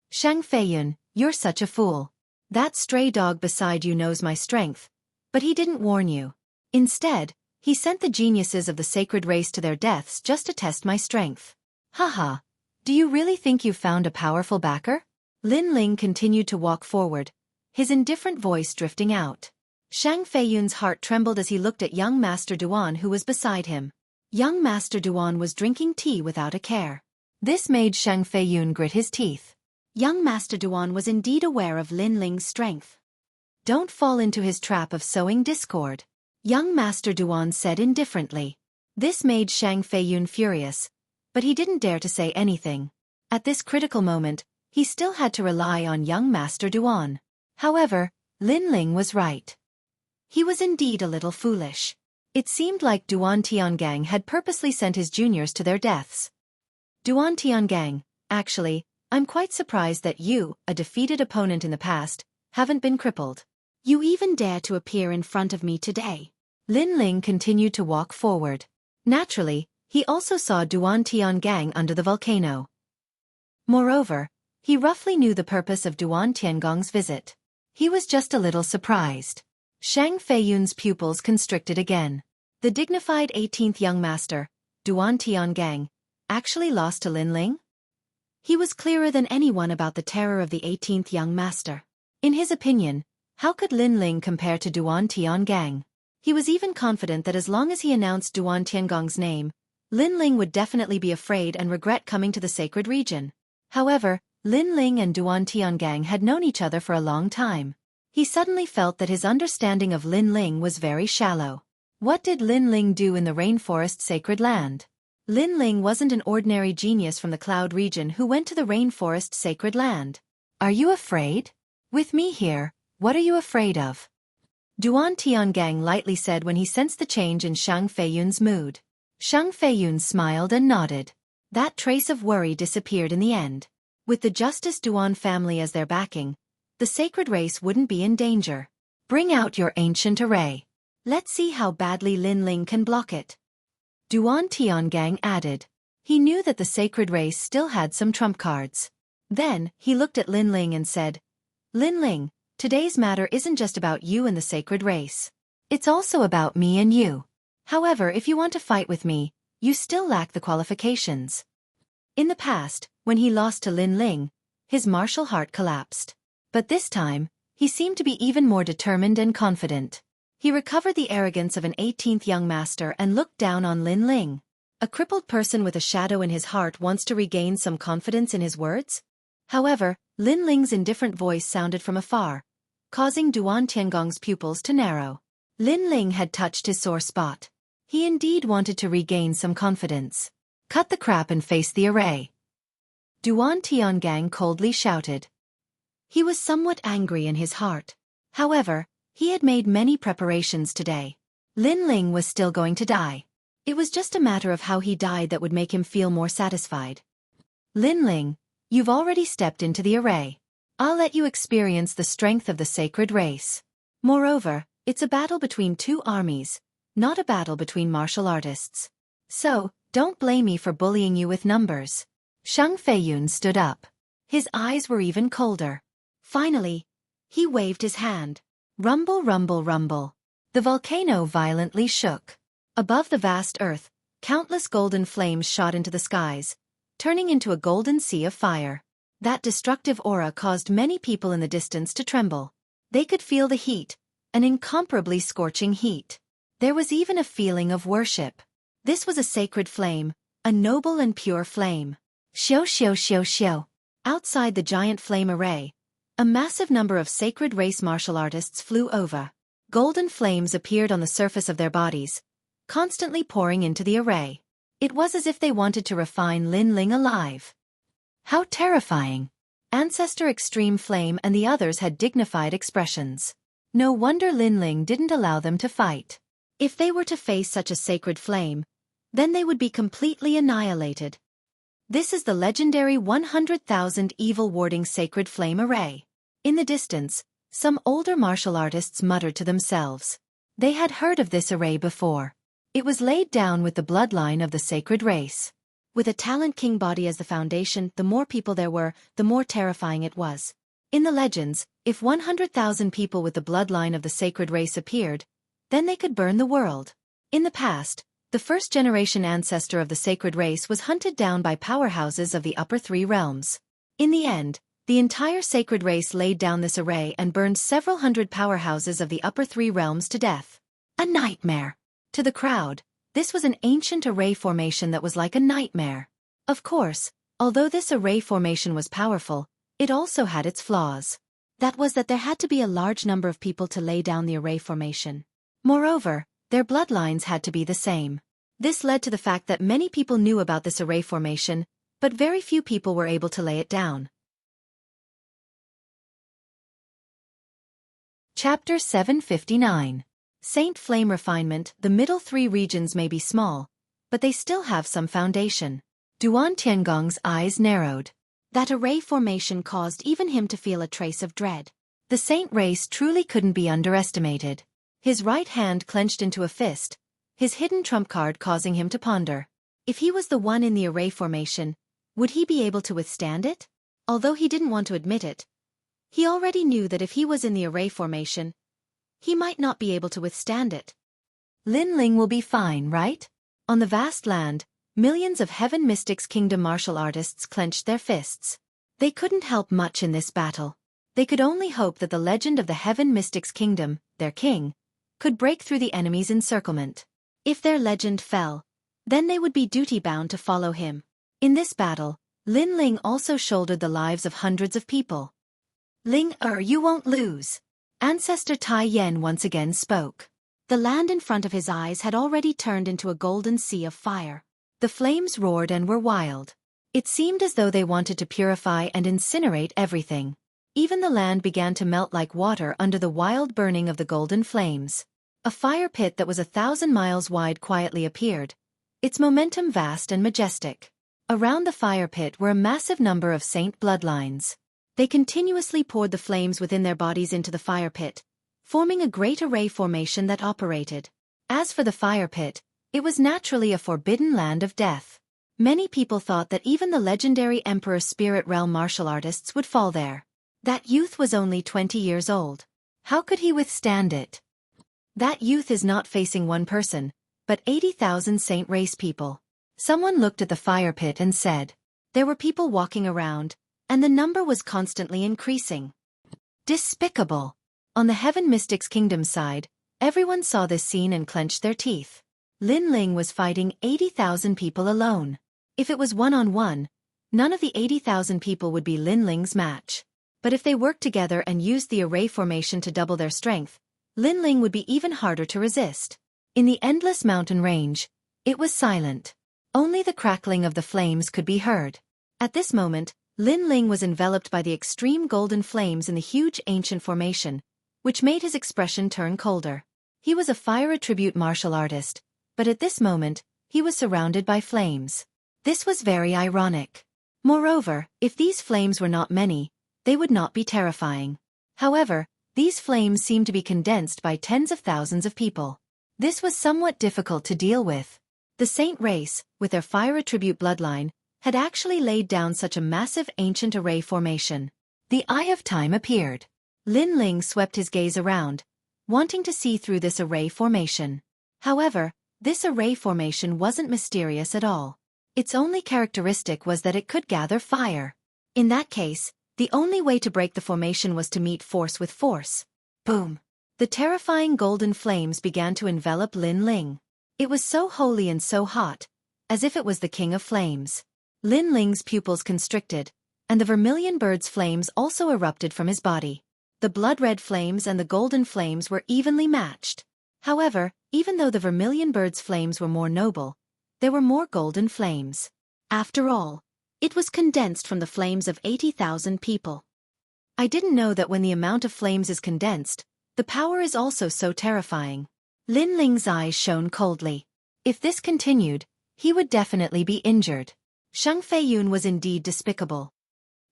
Shang Feiyun, you're such a fool. That stray dog beside you knows my strength, but he didn't warn you. Instead, he sent the geniuses of the sacred race to their deaths just to test my strength. Haha, do you really think you've found a powerful backer? Lin Ling continued to walk forward, his indifferent voice drifting out. Shang Feiyun's heart trembled as he looked at young Master Duan who was beside him. Young Master Duan was drinking tea without a care. This made Shang Feiyun grit his teeth. Young Master Duan was indeed aware of Lin Ling's strength. Don't fall into his trap of sowing discord, young Master Duan said indifferently. This made Shang Feiyun furious, but he didn't dare to say anything. At this critical moment, he still had to rely on young Master Duan. However, Lin Ling was right. He was indeed a little foolish. It seemed like Duan Tiangang had purposely sent his juniors to their deaths. Duan Tiangang, actually, I'm quite surprised that you, a defeated opponent in the past, haven't been crippled. You even dare to appear in front of me today. Lin Ling continued to walk forward. Naturally, he also saw Duan Tiangang under the volcano. Moreover, he roughly knew the purpose of Duan Tiangong's visit. He was just a little surprised. Shang Feiyun's pupils constricted again. The dignified 18th young master, Duan Tiangang, actually lost to Lin Ling? He was clearer than anyone about the terror of the 18th young master. In his opinion, how could Lin Ling compare to Duan Tiangang? He was even confident that as long as he announced Duan Tiangong's name, Lin Ling would definitely be afraid and regret coming to the sacred region. However, Lin Ling and Duan Tiangang had known each other for a long time. He suddenly felt that his understanding of Lin Ling was very shallow. What did Lin Ling do in the rainforest sacred land? Lin Ling wasn't an ordinary genius from the cloud region who went to the rainforest sacred land. Are you afraid? With me here, what are you afraid of? Duan Tiangang lightly said when he sensed the change in Shang Feiyun's mood. Shang Feiyun smiled and nodded. That trace of worry disappeared in the end. With the Justice Duan family as their backing, the sacred race wouldn't be in danger. Bring out your ancient array. Let's see how badly Lin Ling can block it. Duan Tiangang added. He knew that the sacred race still had some trump cards. Then, he looked at Lin Ling and said, Lin Ling, today's matter isn't just about you and the sacred race. It's also about me and you. However, if you want to fight with me, you still lack the qualifications. In the past, when he lost to Lin Ling, his martial heart collapsed. But this time, he seemed to be even more determined and confident. He recovered the arrogance of an 18th young master and looked down on Lin Ling. A crippled person with a shadow in his heart wants to regain some confidence in his words? However, Lin Ling's indifferent voice sounded from afar, causing Duan Tiangong's pupils to narrow. Lin Ling had touched his sore spot. He indeed wanted to regain some confidence. Cut the crap and face the array. Duan Tiangang coldly shouted. He was somewhat angry in his heart. However, he had made many preparations today. Lin Ling was still going to die. It was just a matter of how he died that would make him feel more satisfied. Lin Ling, you've already stepped into the array. I'll let you experience the strength of the sacred race. Moreover, it's a battle between two armies, not a battle between martial artists. So, don't blame me for bullying you with numbers. Shang Feiyun stood up. His eyes were even colder. Finally, he waved his hand. Rumble, rumble, rumble. The volcano violently shook. Above the vast earth, countless golden flames shot into the skies, turning into a golden sea of fire. That destructive aura caused many people in the distance to tremble. They could feel the heat, an incomparably scorching heat. There was even a feeling of worship. This was a sacred flame, a noble and pure flame. Xiao xiao xiao xiao. Outside the giant flame array, a massive number of sacred race martial artists flew over. Golden flames appeared on the surface of their bodies, constantly pouring into the array. It was as if they wanted to refine Lin Ling alive. How terrifying! Ancestor Extreme Flame and the others had dignified expressions. No wonder Lin Ling didn't allow them to fight. If they were to face such a sacred flame, then they would be completely annihilated. This is the legendary 100,000 evil-warding sacred flame array. In the distance, some older martial artists muttered to themselves. They had heard of this array before. It was laid down with the bloodline of the sacred race. With a talent king body as the foundation, the more people there were, the more terrifying it was. In the legends, if 100,000 people with the bloodline of the sacred race appeared, then they could burn the world. In the past, the first-generation ancestor of the sacred race was hunted down by powerhouses of the upper three realms. In the end, The entire sacred race laid down this array and burned several hundred powerhouses of the upper three realms to death. A nightmare. To the crowd, this was an ancient array formation that was like a nightmare. Of course, although this array formation was powerful, it also had its flaws. That was that there had to be a large number of people to lay down the array formation. Moreover, their bloodlines had to be the same. This led to the fact that many people knew about this array formation, but very few people were able to lay it down. Chapter 759. Saint Flame Refinement. The middle three regions may be small, but they still have some foundation. Duan Tiangong's eyes narrowed. That array formation caused even him to feel a trace of dread. The saint race truly couldn't be underestimated. His right hand clenched into a fist, his hidden trump card causing him to ponder. If he was the one in the array formation, would he be able to withstand it? Although he didn't want to admit it, he already knew that if he was in the array formation, he might not be able to withstand it. Lin Ling will be fine, right? On the vast land, millions of Heaven Mystics Kingdom martial artists clenched their fists. They couldn't help much in this battle. They could only hope that the legend of the Heaven Mystics Kingdom, their king, could break through the enemy's encirclement. If their legend fell, then they would be duty-bound to follow him. In this battle, Lin Ling also shouldered the lives of hundreds of people. Ling you won't lose. Ancestor Tai Yen once again spoke. The land in front of his eyes had already turned into a golden sea of fire. The flames roared and were wild. It seemed as though they wanted to purify and incinerate everything. Even the land began to melt like water under the wild burning of the golden flames. A fire pit that was 1,000 miles wide quietly appeared, its momentum vast and majestic. Around the fire pit were a massive number of saint bloodlines. They continuously poured the flames within their bodies into the fire pit, forming a great array formation that operated. As for the fire pit, it was naturally a forbidden land of death. Many people thought that even the legendary Emperor Spirit Realm martial artists would fall there. That youth was only 20 years old. How could he withstand it? That youth is not facing one person, but 80,000 saint race people. Someone looked at the fire pit and said, there were people walking around, and the number was constantly increasing. Despicable. On the Heaven Mystics Kingdom side, everyone saw this scene and clenched their teeth. Lin Ling was fighting 80,000 people alone. If it was one-on-one, none of the 80,000 people would be Lin Ling's match. But if they worked together and used the array formation to double their strength, Lin Ling would be even harder to resist. In the endless mountain range, it was silent. Only the crackling of the flames could be heard. At this moment, Lin Ling was enveloped by the extreme golden flames in the huge ancient formation, which made his expression turn colder. He was a fire attribute martial artist, but at this moment, he was surrounded by flames. This was very ironic. Moreover, if these flames were not many, they would not be terrifying. However, these flames seemed to be condensed by tens of thousands of people. This was somewhat difficult to deal with. The saint race, with their fire attribute bloodline, had actually laid down such a massive ancient array formation. The Eye of Time appeared. Lin Ling swept his gaze around, wanting to see through this array formation. However, this array formation wasn't mysterious at all. Its only characteristic was that it could gather fire. In that case, the only way to break the formation was to meet force with force. Boom! The terrifying golden flames began to envelop Lin Ling. It was so holy and so hot, as if it was the king of flames. Lin Ling's pupils constricted, and the vermilion bird's flames also erupted from his body. The blood-red flames and the golden flames were evenly matched. However, even though the vermilion bird's flames were more noble, there were more golden flames. After all, it was condensed from the flames of 80,000 people. I didn't know that when the amount of flames is condensed, the power is also so terrifying. Lin Ling's eyes shone coldly. If this continued, he would definitely be injured. Sheng Feiyun was indeed despicable.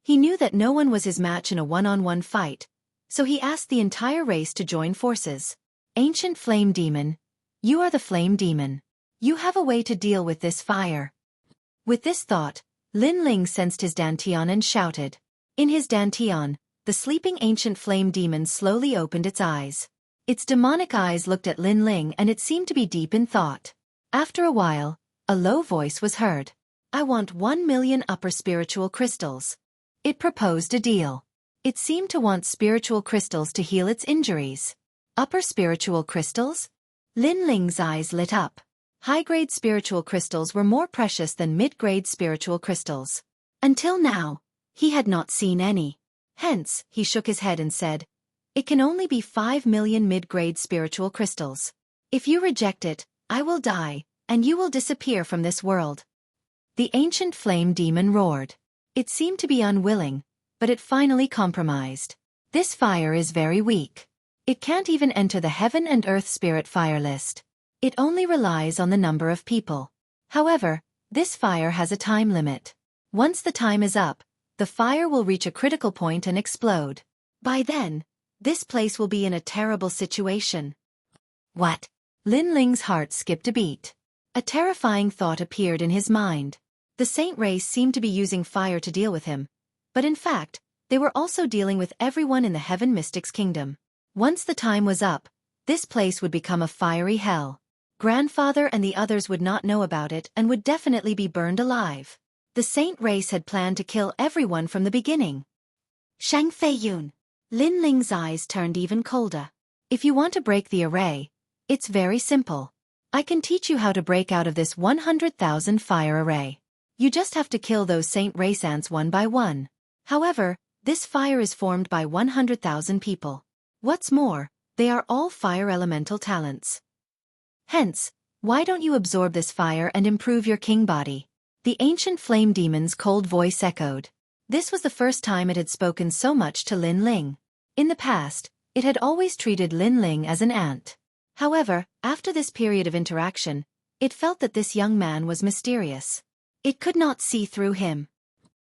He knew that no one was his match in a one-on-one fight, so he asked the entire race to join forces. Ancient Flame Demon, you are the Flame Demon. You have a way to deal with this fire. With this thought, Lin Ling sensed his dantian and shouted. In his dantian, the sleeping ancient flame demon slowly opened its eyes. Its demonic eyes looked at Lin Ling and it seemed to be deep in thought. After a while, a low voice was heard. I want 1 million upper spiritual crystals. It proposed a deal. It seemed to want spiritual crystals to heal its injuries. Upper spiritual crystals? Lin Ling's eyes lit up. High-grade spiritual crystals were more precious than mid-grade spiritual crystals. Until now, he had not seen any. Hence, he shook his head and said, "It can only be 5 million mid-grade spiritual crystals. If you reject it, I will die, and you will disappear from this world." The ancient flame demon roared. It seemed to be unwilling, but it finally compromised. "This fire is very weak. It can't even enter the heaven and earth spirit fire list. It only relies on the number of people. However, this fire has a time limit. Once the time is up, the fire will reach a critical point and explode. By then, this place will be in a terrible situation." What? Lin Ling's heart skipped a beat. A terrifying thought appeared in his mind. The saint race seemed to be using fire to deal with him, but in fact, they were also dealing with everyone in the Heaven Mystics Kingdom. Once the time was up, this place would become a fiery hell. Grandfather and the others would not know about it and would definitely be burned alive. The saint race had planned to kill everyone from the beginning. Shang Feiyun. Lin Ling's eyes turned even colder. "If you want to break the array, it's very simple. I can teach you how to break out of this 100,000 fire array. You just have to kill those saint race ants one by one. However, this fire is formed by 100,000 people. What's more, they are all fire elemental talents. Hence, why don't you absorb this fire and improve your king body?" The ancient flame demon's cold voice echoed. This was the first time it had spoken so much to Lin Ling. In the past, it had always treated Lin Ling as an ant. However, after this period of interaction, it felt that this young man was mysterious. It could not see through him.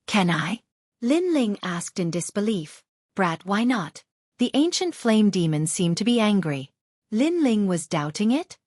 "Can I?" Lin Ling asked in disbelief. "Brat, why not?" The ancient flame demon seemed to be angry. Lin Ling was doubting it?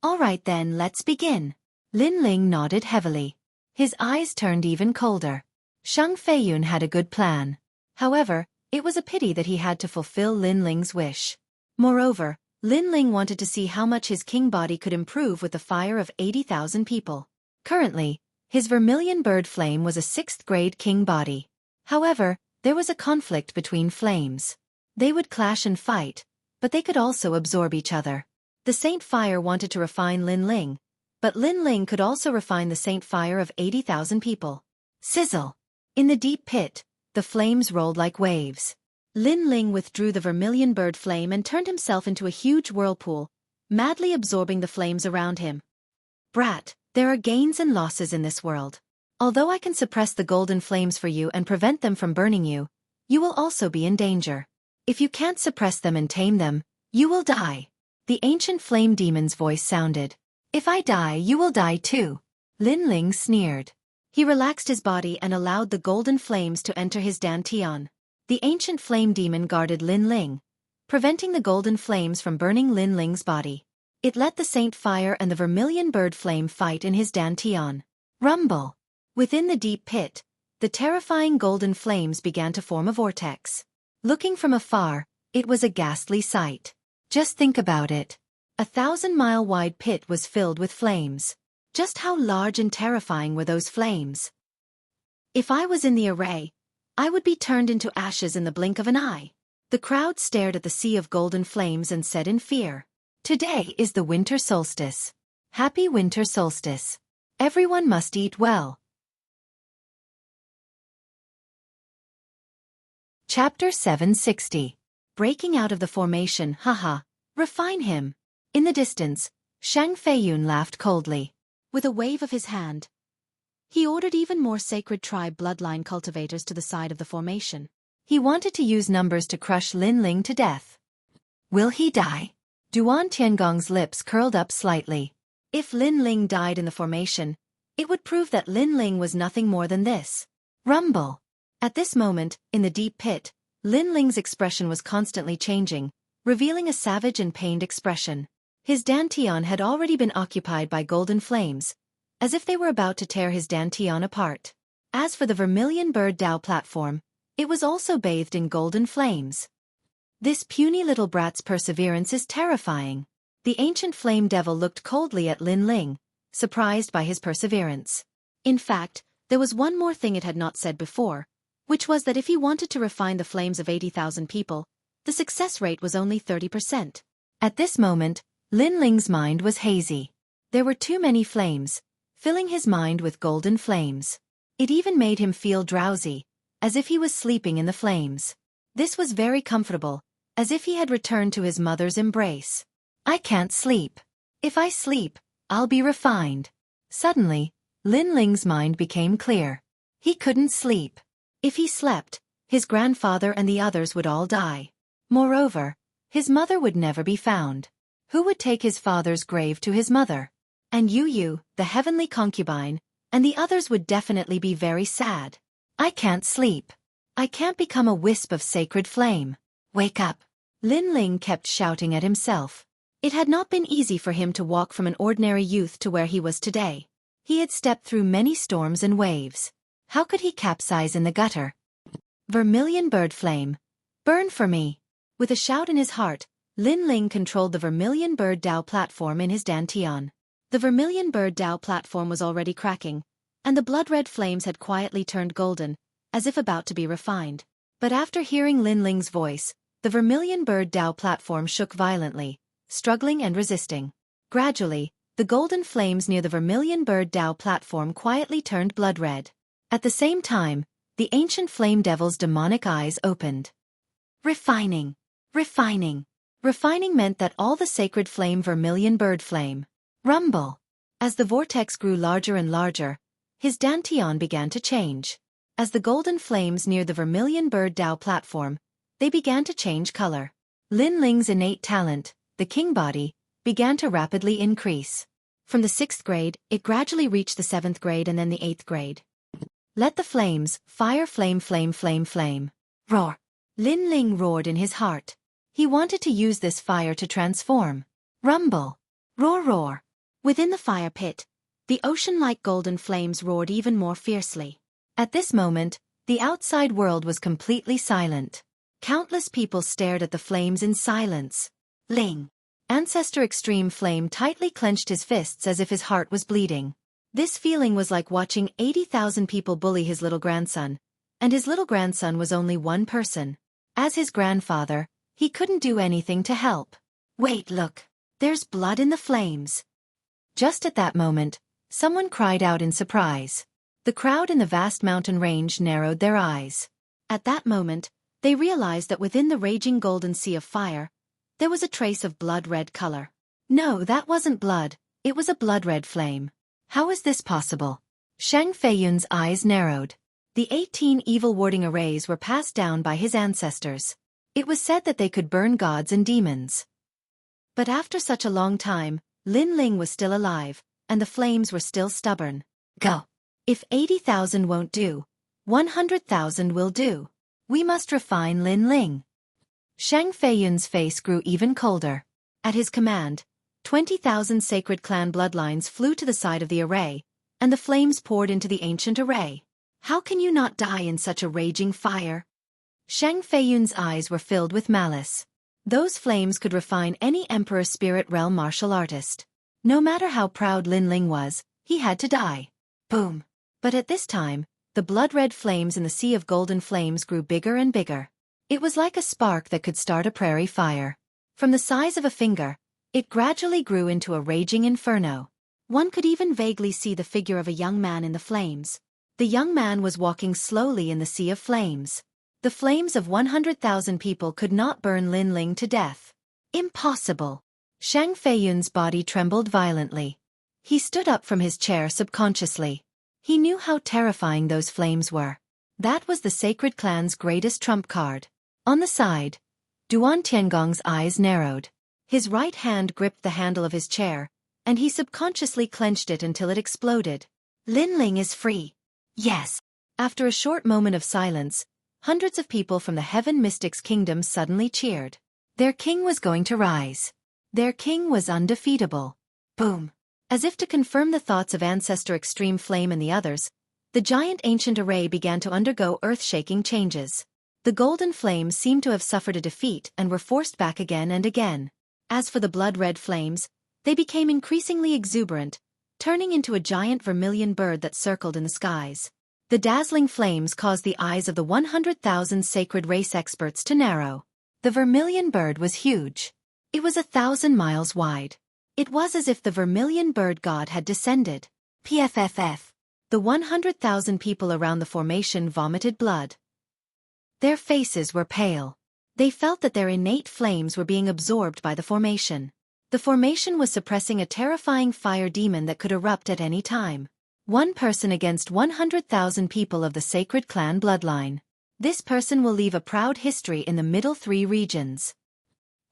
"All right then, let's begin." Lin Ling nodded heavily. His eyes turned even colder. Shang Feiyun had a good plan. However, it was a pity that he had to fulfill Lin Ling's wish. Moreover, Lin Ling wanted to see how much his king body could improve with the fire of 80,000 people. Currently, his vermilion bird flame was a 6th-grade king body. However, there was a conflict between flames. They would clash and fight, but they could also absorb each other. The Saint Fire wanted to refine Lin Ling, but Lin Ling could also refine the Saint Fire of 80,000 people. Sizzle! In the deep pit, the flames rolled like waves. Lin Ling withdrew the vermilion bird flame and turned himself into a huge whirlpool, madly absorbing the flames around him. "Brat, there are gains and losses in this world. Although I can suppress the golden flames for you and prevent them from burning you, you will also be in danger. If you can't suppress them and tame them, you will die." The ancient flame demon's voice sounded. "If I die, you will die too." Lin Ling sneered. He relaxed his body and allowed the golden flames to enter his dantian. The ancient flame demon guarded Lin Ling, preventing the golden flames from burning Lin Ling's body. It let the Saint Fire and the vermilion bird flame fight in his dantian. Rumble! Within the deep pit, the terrifying golden flames began to form a vortex. Looking from afar, it was a ghastly sight. Just think about it. A 1,000-mile-wide pit was filled with flames. Just how large and terrifying were those flames? If I was in the array, I would be turned into ashes in the blink of an eye. The crowd stared at the sea of golden flames and said in fear, "Today is the winter solstice. Happy winter solstice. Everyone must eat well." Chapter 760. Breaking out of the formation, haha. Refine him. In the distance, Shang Feiyun laughed coldly. With a wave of his hand, he ordered even more sacred tribe bloodline cultivators to the side of the formation. He wanted to use numbers to crush Lin Ling to death. Will he die? Duan Tiangong's lips curled up slightly. If Lin Ling died in the formation, it would prove that Lin Ling was nothing more than this. Rumble! At this moment, in the deep pit, Lin Ling's expression was constantly changing, revealing a savage and pained expression. His dantian had already been occupied by golden flames, as if they were about to tear his dantian apart. As for the vermilion bird Dao platform, it was also bathed in golden flames. This puny little brat's perseverance is terrifying. The ancient flame devil looked coldly at Lin Ling, surprised by his perseverance. In fact, there was one more thing it had not said before, which was that if he wanted to refine the flames of 80,000 people, the success rate was only 30%. At this moment, Lin Ling's mind was hazy. There were too many flames, filling his mind with golden flames. It even made him feel drowsy, as if he was sleeping in the flames. This was very comfortable, as if he had returned to his mother's embrace. I can't sleep. If I sleep, I'll be refined. Suddenly, Lin Ling's mind became clear. He couldn't sleep. If he slept, his grandfather and the others would all die. Moreover, his mother would never be found. Who would take his father's grave to his mother? And Yu, the heavenly concubine, and the others would definitely be very sad. I can't sleep. I can't become a wisp of sacred flame. Wake up. Lin Ling kept shouting at himself. It had not been easy for him to walk from an ordinary youth to where he was today. He had stepped through many storms and waves. How could he capsize in the gutter? Vermilion bird flame. Burn for me. With a shout in his heart, Lin Ling controlled the Vermilion Bird Dao platform in his dantian. The Vermilion Bird Dao platform was already cracking, and the blood-red flames had quietly turned golden, as if about to be refined. But after hearing Lin Ling's voice, the Vermilion Bird Dao platform shook violently, struggling and resisting. Gradually, the golden flames near the Vermilion Bird Dao platform quietly turned blood-red. At the same time, the ancient flame devil's demonic eyes opened. Refining. Refining. Refining meant that all the sacred flame Vermilion Bird Flame. Rumble. As the vortex grew larger and larger, his dantian began to change. As the golden flames near the Vermilion Bird Dao platform, they began to change color. Lin Ling's innate talent, the king body, began to rapidly increase. From the 6th grade, it gradually reached the 7th grade and then the 8th grade. Let the flames, fire flame flame flame flame. Roar. Lin Ling roared in his heart. He wanted to use this fire to transform. Rumble. Roar roar. Within the fire pit, the ocean-like golden flames roared even more fiercely. At this moment, the outside world was completely silent. Countless people stared at the flames in silence. Ling. Ancestor Extreme Flame tightly clenched his fists as if his heart was bleeding. This feeling was like watching 80,000 people bully his little grandson, and his little grandson was only one person. As his grandfather, he couldn't do anything to help. Wait, look. There's blood in the flames. Just at that moment, someone cried out in surprise. The crowd in the vast mountain range narrowed their eyes. At that moment, they realized that within the raging golden sea of fire, there was a trace of blood-red color. No, that wasn't blood, it was a blood-red flame. How is this possible? Shang Feiyun's eyes narrowed. The 18 evil warding arrays were passed down by his ancestors. It was said that they could burn gods and demons. But after such a long time, Lin Ling was still alive, and the flames were still stubborn. Go. If 80,000 won't do, 100,000 will do. We must refine Lin Ling. Shang Feiyun's face grew even colder. At his command, 20,000 sacred clan bloodlines flew to the side of the array, and the flames poured into the ancient array. How can you not die in such a raging fire? Shang Feiyun's eyes were filled with malice. Those flames could refine any Emperor Spirit Realm martial artist. No matter how proud Lin Ling was, he had to die. Boom. But at this time, the blood-red flames in the sea of golden flames grew bigger and bigger. It was like a spark that could start a prairie fire. From the size of a finger, it gradually grew into a raging inferno. One could even vaguely see the figure of a young man in the flames. The young man was walking slowly in the sea of flames. The flames of 100,000 people could not burn Lin Ling to death. Impossible. Shang Feiyun's body trembled violently. He stood up from his chair subconsciously. He knew how terrifying those flames were. That was the sacred clan's greatest trump card. On the side, Duan Tiangong's eyes narrowed. His right hand gripped the handle of his chair, and he subconsciously clenched it until it exploded. Lin Ling is free. Yes. After a short moment of silence, hundreds of people from the Heaven Mystics Kingdom suddenly cheered. Their king was going to rise. Their king was undefeatable. Boom. As if to confirm the thoughts of Ancestor Extreme Flame and the others, the giant ancient array began to undergo earth-shaking changes. The golden flames seemed to have suffered a defeat and were forced back again and again. As for the blood-red flames, they became increasingly exuberant, turning into a giant vermilion bird that circled in the skies. The dazzling flames caused the eyes of the 100,000 sacred race experts to narrow. The vermilion bird was huge. It was 1,000 miles wide. It was as if the vermilion bird god had descended. PFFF. The 100,000 people around the formation vomited blood. Their faces were pale. They felt that their innate flames were being absorbed by the formation. The formation was suppressing a terrifying fire demon that could erupt at any time. One person against 100,000 people of the sacred clan bloodline. This person will leave a proud history in the middle 3 regions.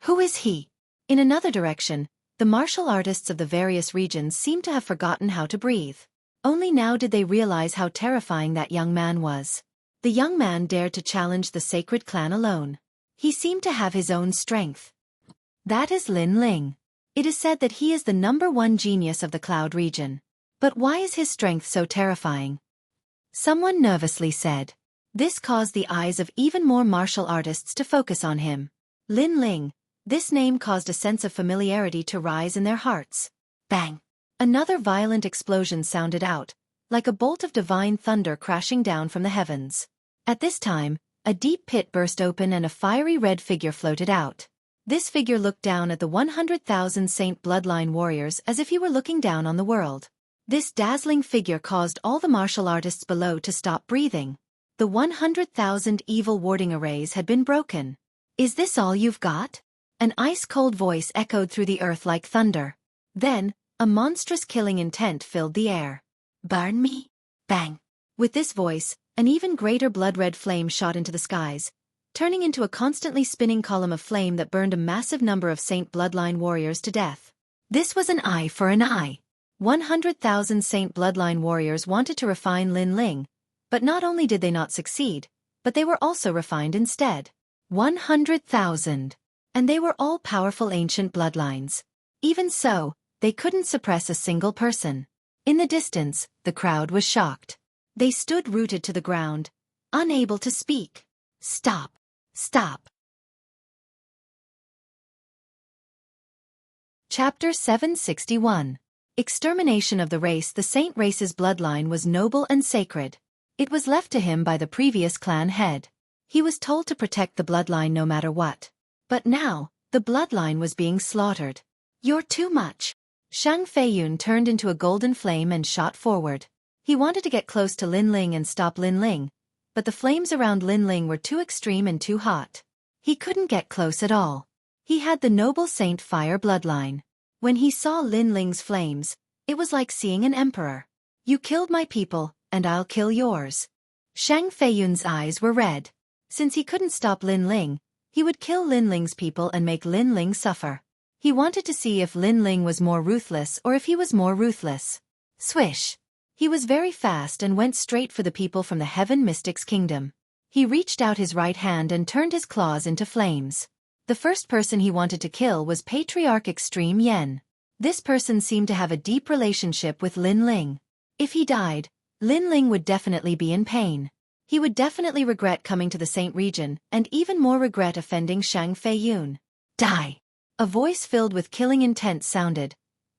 Who is he? In another direction, the martial artists of the various regions seemed to have forgotten how to breathe. Only now did they realize how terrifying that young man was. The young man dared to challenge the sacred clan alone. He seemed to have his own strength. That is Lin Ling. It is said that he is the #1 genius of the Cloud region. But why is his strength so terrifying? Someone nervously said. This caused the eyes of even more martial artists to focus on him. Lin Ling. This name caused a sense of familiarity to rise in their hearts. Bang! Another violent explosion sounded out, like a bolt of divine thunder crashing down from the heavens. At this time, a deep pit burst open and a fiery red figure floated out. This figure looked down at the 100,000 Saint Bloodline warriors as if he were looking down on the world. This dazzling figure caused all the martial artists below to stop breathing. The 100,000 evil warding arrays had been broken. Is this all you've got? An ice-cold voice echoed through the earth like thunder. Then, a monstrous killing intent filled the air. Burn me? Bang! With this voice, an even greater blood-red flame shot into the skies, turning into a constantly spinning column of flame that burned a massive number of Saint Bloodline warriors to death. This was an eye for an eye. 100,000 Saint Bloodline warriors wanted to refine Lin Ling, but not only did they not succeed, but they were also refined instead. 100,000. And they were all powerful ancient bloodlines. Even so, they couldn't suppress a single person. In the distance, the crowd was shocked. They stood rooted to the ground, unable to speak. Stop! Stop! Chapter 761. Extermination of the race. The Saint race's bloodline was noble and sacred. It was left to him by the previous clan head. He was told to protect the bloodline no matter what. But now, the bloodline was being slaughtered. You're too much. Shang Feiyun turned into a golden flame and shot forward. He wanted to get close to Lin Ling and stop Lin Ling, but the flames around Lin Ling were too extreme and too hot. He couldn't get close at all. He had the noble Saint Fire bloodline. When he saw Lin Ling's flames, it was like seeing an emperor. You killed my people, and I'll kill yours. Shang Feiyun's eyes were red. Since he couldn't stop Lin Ling, he would kill Lin Ling's people and make Lin Ling suffer. He wanted to see if Lin Ling was more ruthless or if he was more ruthless. Swish! He was very fast and went straight for the people from the Heaven Mystics Kingdom. He reached out his right hand and turned his claws into flames. The first person he wanted to kill was Patriarch Extreme Yen. This person seemed to have a deep relationship with Lin Ling. If he died, Lin Ling would definitely be in pain. He would definitely regret coming to the Saint region and even more regret offending Shang Feiyun. Die! A voice filled with killing intent sounded,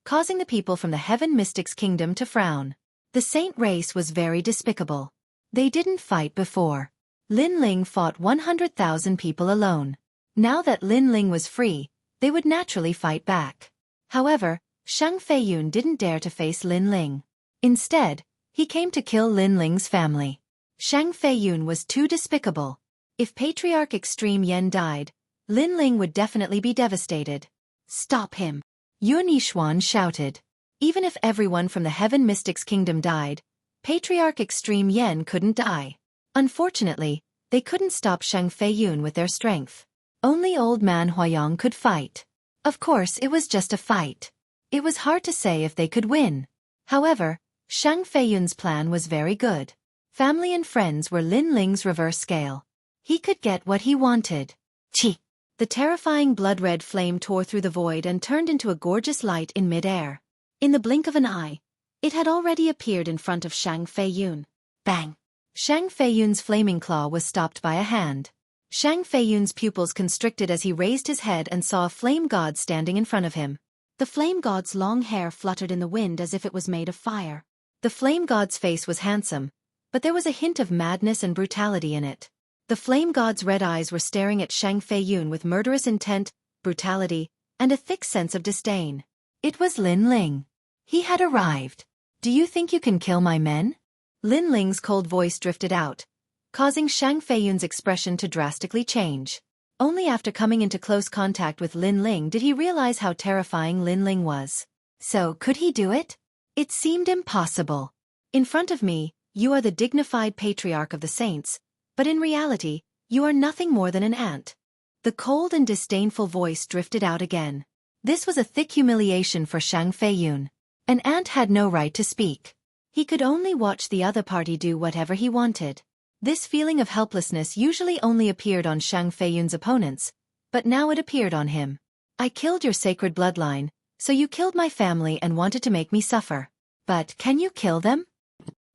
causing the people from the Heaven Mystics Kingdom to frown. The Saint race was very despicable. They didn't fight before. Lin Ling fought 100,000 people alone. Now that Lin Ling was free, they would naturally fight back. However, Shang Feiyun didn't dare to face Lin Ling. Instead, he came to kill Lin Ling's family. Shang Feiyun was too despicable. If Patriarch Extreme Yen died, Lin Ling would definitely be devastated. Stop him! Yun Yishuan shouted. Even if everyone from the Heaven Mystics Kingdom died, Patriarch Extreme Yen couldn't die. Unfortunately, they couldn't stop Shang Feiyun with their strength. Only Old Man Huayong could fight. Of course it was just a fight. It was hard to say if they could win. However, Shang Feiyun's plan was very good. Family and friends were Lin Ling's reverse scale. He could get what he wanted. Chi! The terrifying blood-red flame tore through the void and turned into a gorgeous light in mid-air. In the blink of an eye, it had already appeared in front of Shang Feiyun. Bang! Shang Feiyun's flaming claw was stopped by a hand. Shang Feiyun's pupils constricted as he raised his head and saw a flame god standing in front of him. The flame god's long hair fluttered in the wind as if it was made of fire. The flame god's face was handsome, but there was a hint of madness and brutality in it. The flame god's red eyes were staring at Shang Feiyun with murderous intent, brutality, and a thick sense of disdain. It was Lin Ling. He had arrived. Do you think you can kill my men? Lin Ling's cold voice drifted out, causing Shang Feiyun's expression to drastically change. Only after coming into close contact with Lin Ling did he realize how terrifying Lin Ling was. So, could he do it? It seemed impossible. In front of me, you are the dignified patriarch of the saints, but in reality, you are nothing more than an ant. The cold and disdainful voice drifted out again. This was a thick humiliation for Shang Feiyun. An ant had no right to speak. He could only watch the other party do whatever he wanted. This feeling of helplessness usually only appeared on Shang Feiyun's opponents, but now it appeared on him. I killed your sacred bloodline, so you killed my family and wanted to make me suffer. But can you kill them?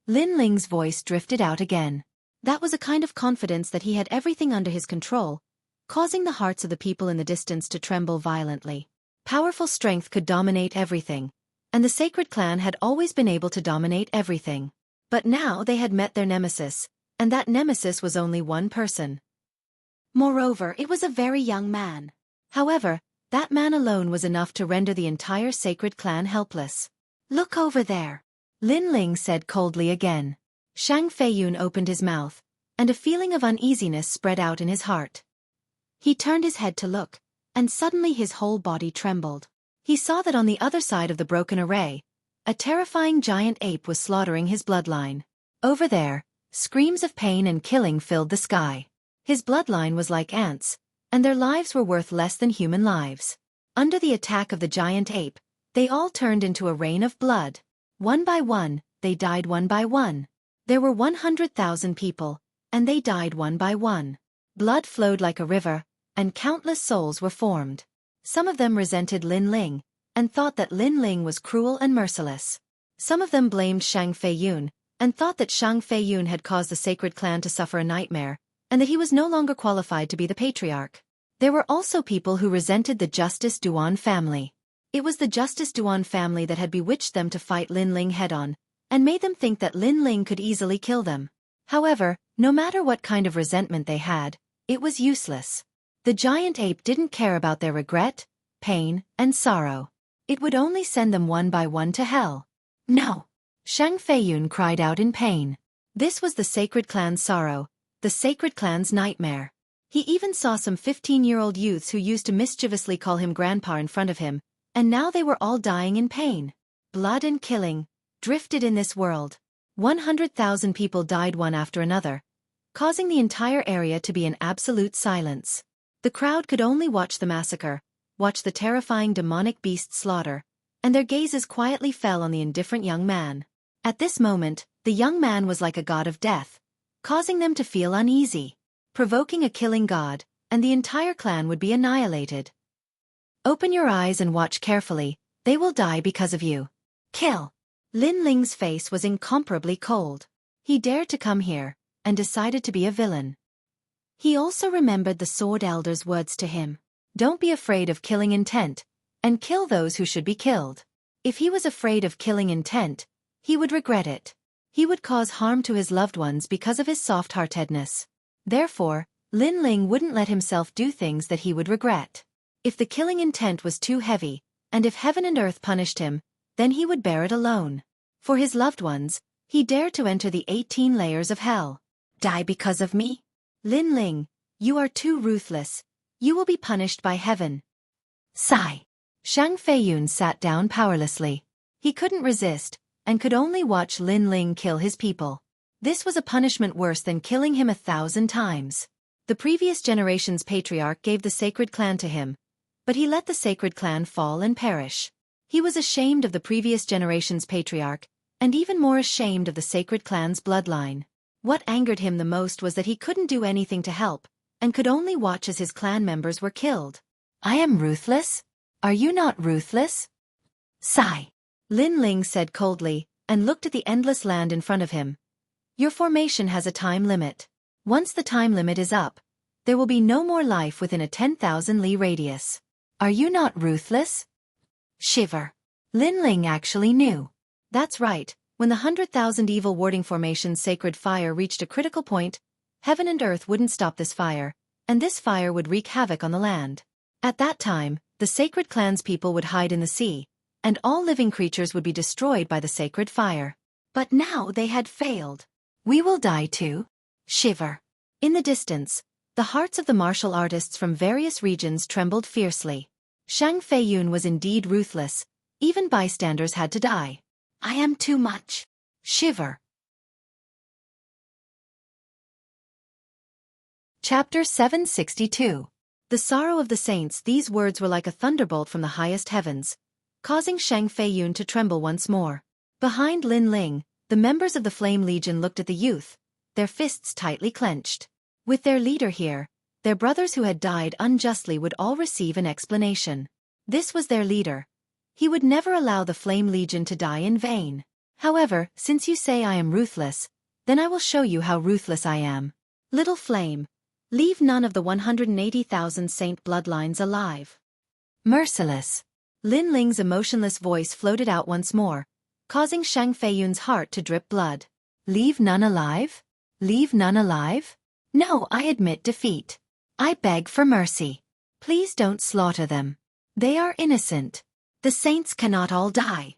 Lin Ling's voice drifted out again. That was a kind of confidence that he had everything under his control, causing the hearts of the people in the distance to tremble violently. Powerful strength could dominate everything, and the sacred clan had always been able to dominate everything. But now they had met their nemesis, and that nemesis was only one person. Moreover, it was a very young man. However, that man alone was enough to render the entire sacred clan helpless. Look over there. Lin Ling said coldly again. Shang Feiyun opened his mouth, and a feeling of uneasiness spread out in his heart. He turned his head to look, and suddenly his whole body trembled. He saw that on the other side of the broken array, a terrifying giant ape was slaughtering his bloodline. Over there, screams of pain and killing filled the sky. His bloodline was like ants, and their lives were worth less than human lives. Under the attack of the giant ape, they all turned into a rain of blood. One by one, they died one by one. There were 100,000 people, and they died one by one. Blood flowed like a river, and countless souls were formed. Some of them resented Lin Ling, and thought that Lin Ling was cruel and merciless. Some of them blamed Shang Feiyun, and thought that Shang Feiyun had caused the sacred clan to suffer a nightmare, and that he was no longer qualified to be the patriarch. There were also people who resented the Justice Duan family. It was the Justice Duan family that had bewitched them to fight Lin Ling head-on, and made them think that Lin Ling could easily kill them. However, no matter what kind of resentment they had, it was useless. The giant ape didn't care about their regret, pain, and sorrow. It would only send them one by one to hell. No! Shang Feiyun cried out in pain. This was the sacred clan's sorrow, the sacred clan's nightmare. He even saw some 15-year-old youths who used to mischievously call him grandpa in front of him, and now they were all dying in pain. Blood and killing drifted in this world. 100,000 people died one after another, causing the entire area to be in absolute silence. The crowd could only watch the massacre, watch the terrifying demonic beasts slaughter, and their gazes quietly fell on the indifferent young man. At this moment, the young man was like a god of death, causing them to feel uneasy. Provoking a killing god, and the entire clan would be annihilated. Open your eyes and watch carefully, they will die because of you. Kill! Lin Ling's face was incomparably cold. He dared to come here, and decided to be a villain. He also remembered the Sword Elder's words to him. Don't be afraid of killing intent, and kill those who should be killed. If he was afraid of killing intent, he would regret it. He would cause harm to his loved ones because of his soft-heartedness. Therefore, Lin Ling wouldn't let himself do things that he would regret. If the killing intent was too heavy, and if heaven and earth punished him, then he would bear it alone. For his loved ones, he dared to enter the 18 layers of hell. Die because of me? Lin Ling, you are too ruthless. You will be punished by heaven. Sigh. Shang Feiyun sat down powerlessly. He couldn't resist, and could only watch Lin Ling kill his people. This was a punishment worse than killing him 1,000 times. The previous generation's patriarch gave the sacred clan to him, but he let the sacred clan fall and perish. He was ashamed of the previous generation's patriarch, and even more ashamed of the sacred clan's bloodline. What angered him the most was that he couldn't do anything to help, and could only watch as his clan members were killed. I am ruthless? Are you not ruthless? Sigh. Lin Ling said coldly, and looked at the endless land in front of him. Your formation has a time limit. Once the time limit is up, there will be no more life within a 10,000 li radius. Are you not ruthless? Shiver. Lin Ling actually knew. That's right, When the 100,000 evil warding formation's sacred fire reached a critical point, heaven and earth wouldn't stop this fire, and this fire would wreak havoc on the land. At that time, the sacred clan's people would hide in the sea, and all living creatures would be destroyed by the sacred fire. But now they had failed. We will die too. Shiver. In the distance, the hearts of the martial artists from various regions trembled fiercely. Shang Feiyun was indeed ruthless. Even bystanders had to die. I am too much. Shiver. Chapter 762. The sorrow of the saints. These words were like a thunderbolt from the highest heavens, causing Shang Feiyun to tremble once more. Behind Lin Ling, the members of the Flame Legion looked at the youth, their fists tightly clenched. With their leader here, their brothers who had died unjustly would all receive an explanation. This was their leader. He would never allow the Flame Legion to die in vain. However, since you say I am ruthless, then I will show you how ruthless I am. Little Flame, leave none of the 180,000 saint bloodlines alive. Merciless. Lin Ling's emotionless voice floated out once more, causing Shang Feiyun's heart to drip blood. Leave none alive? Leave none alive? No, I admit defeat. I beg for mercy. Please don't slaughter them. They are innocent. The saints cannot all die.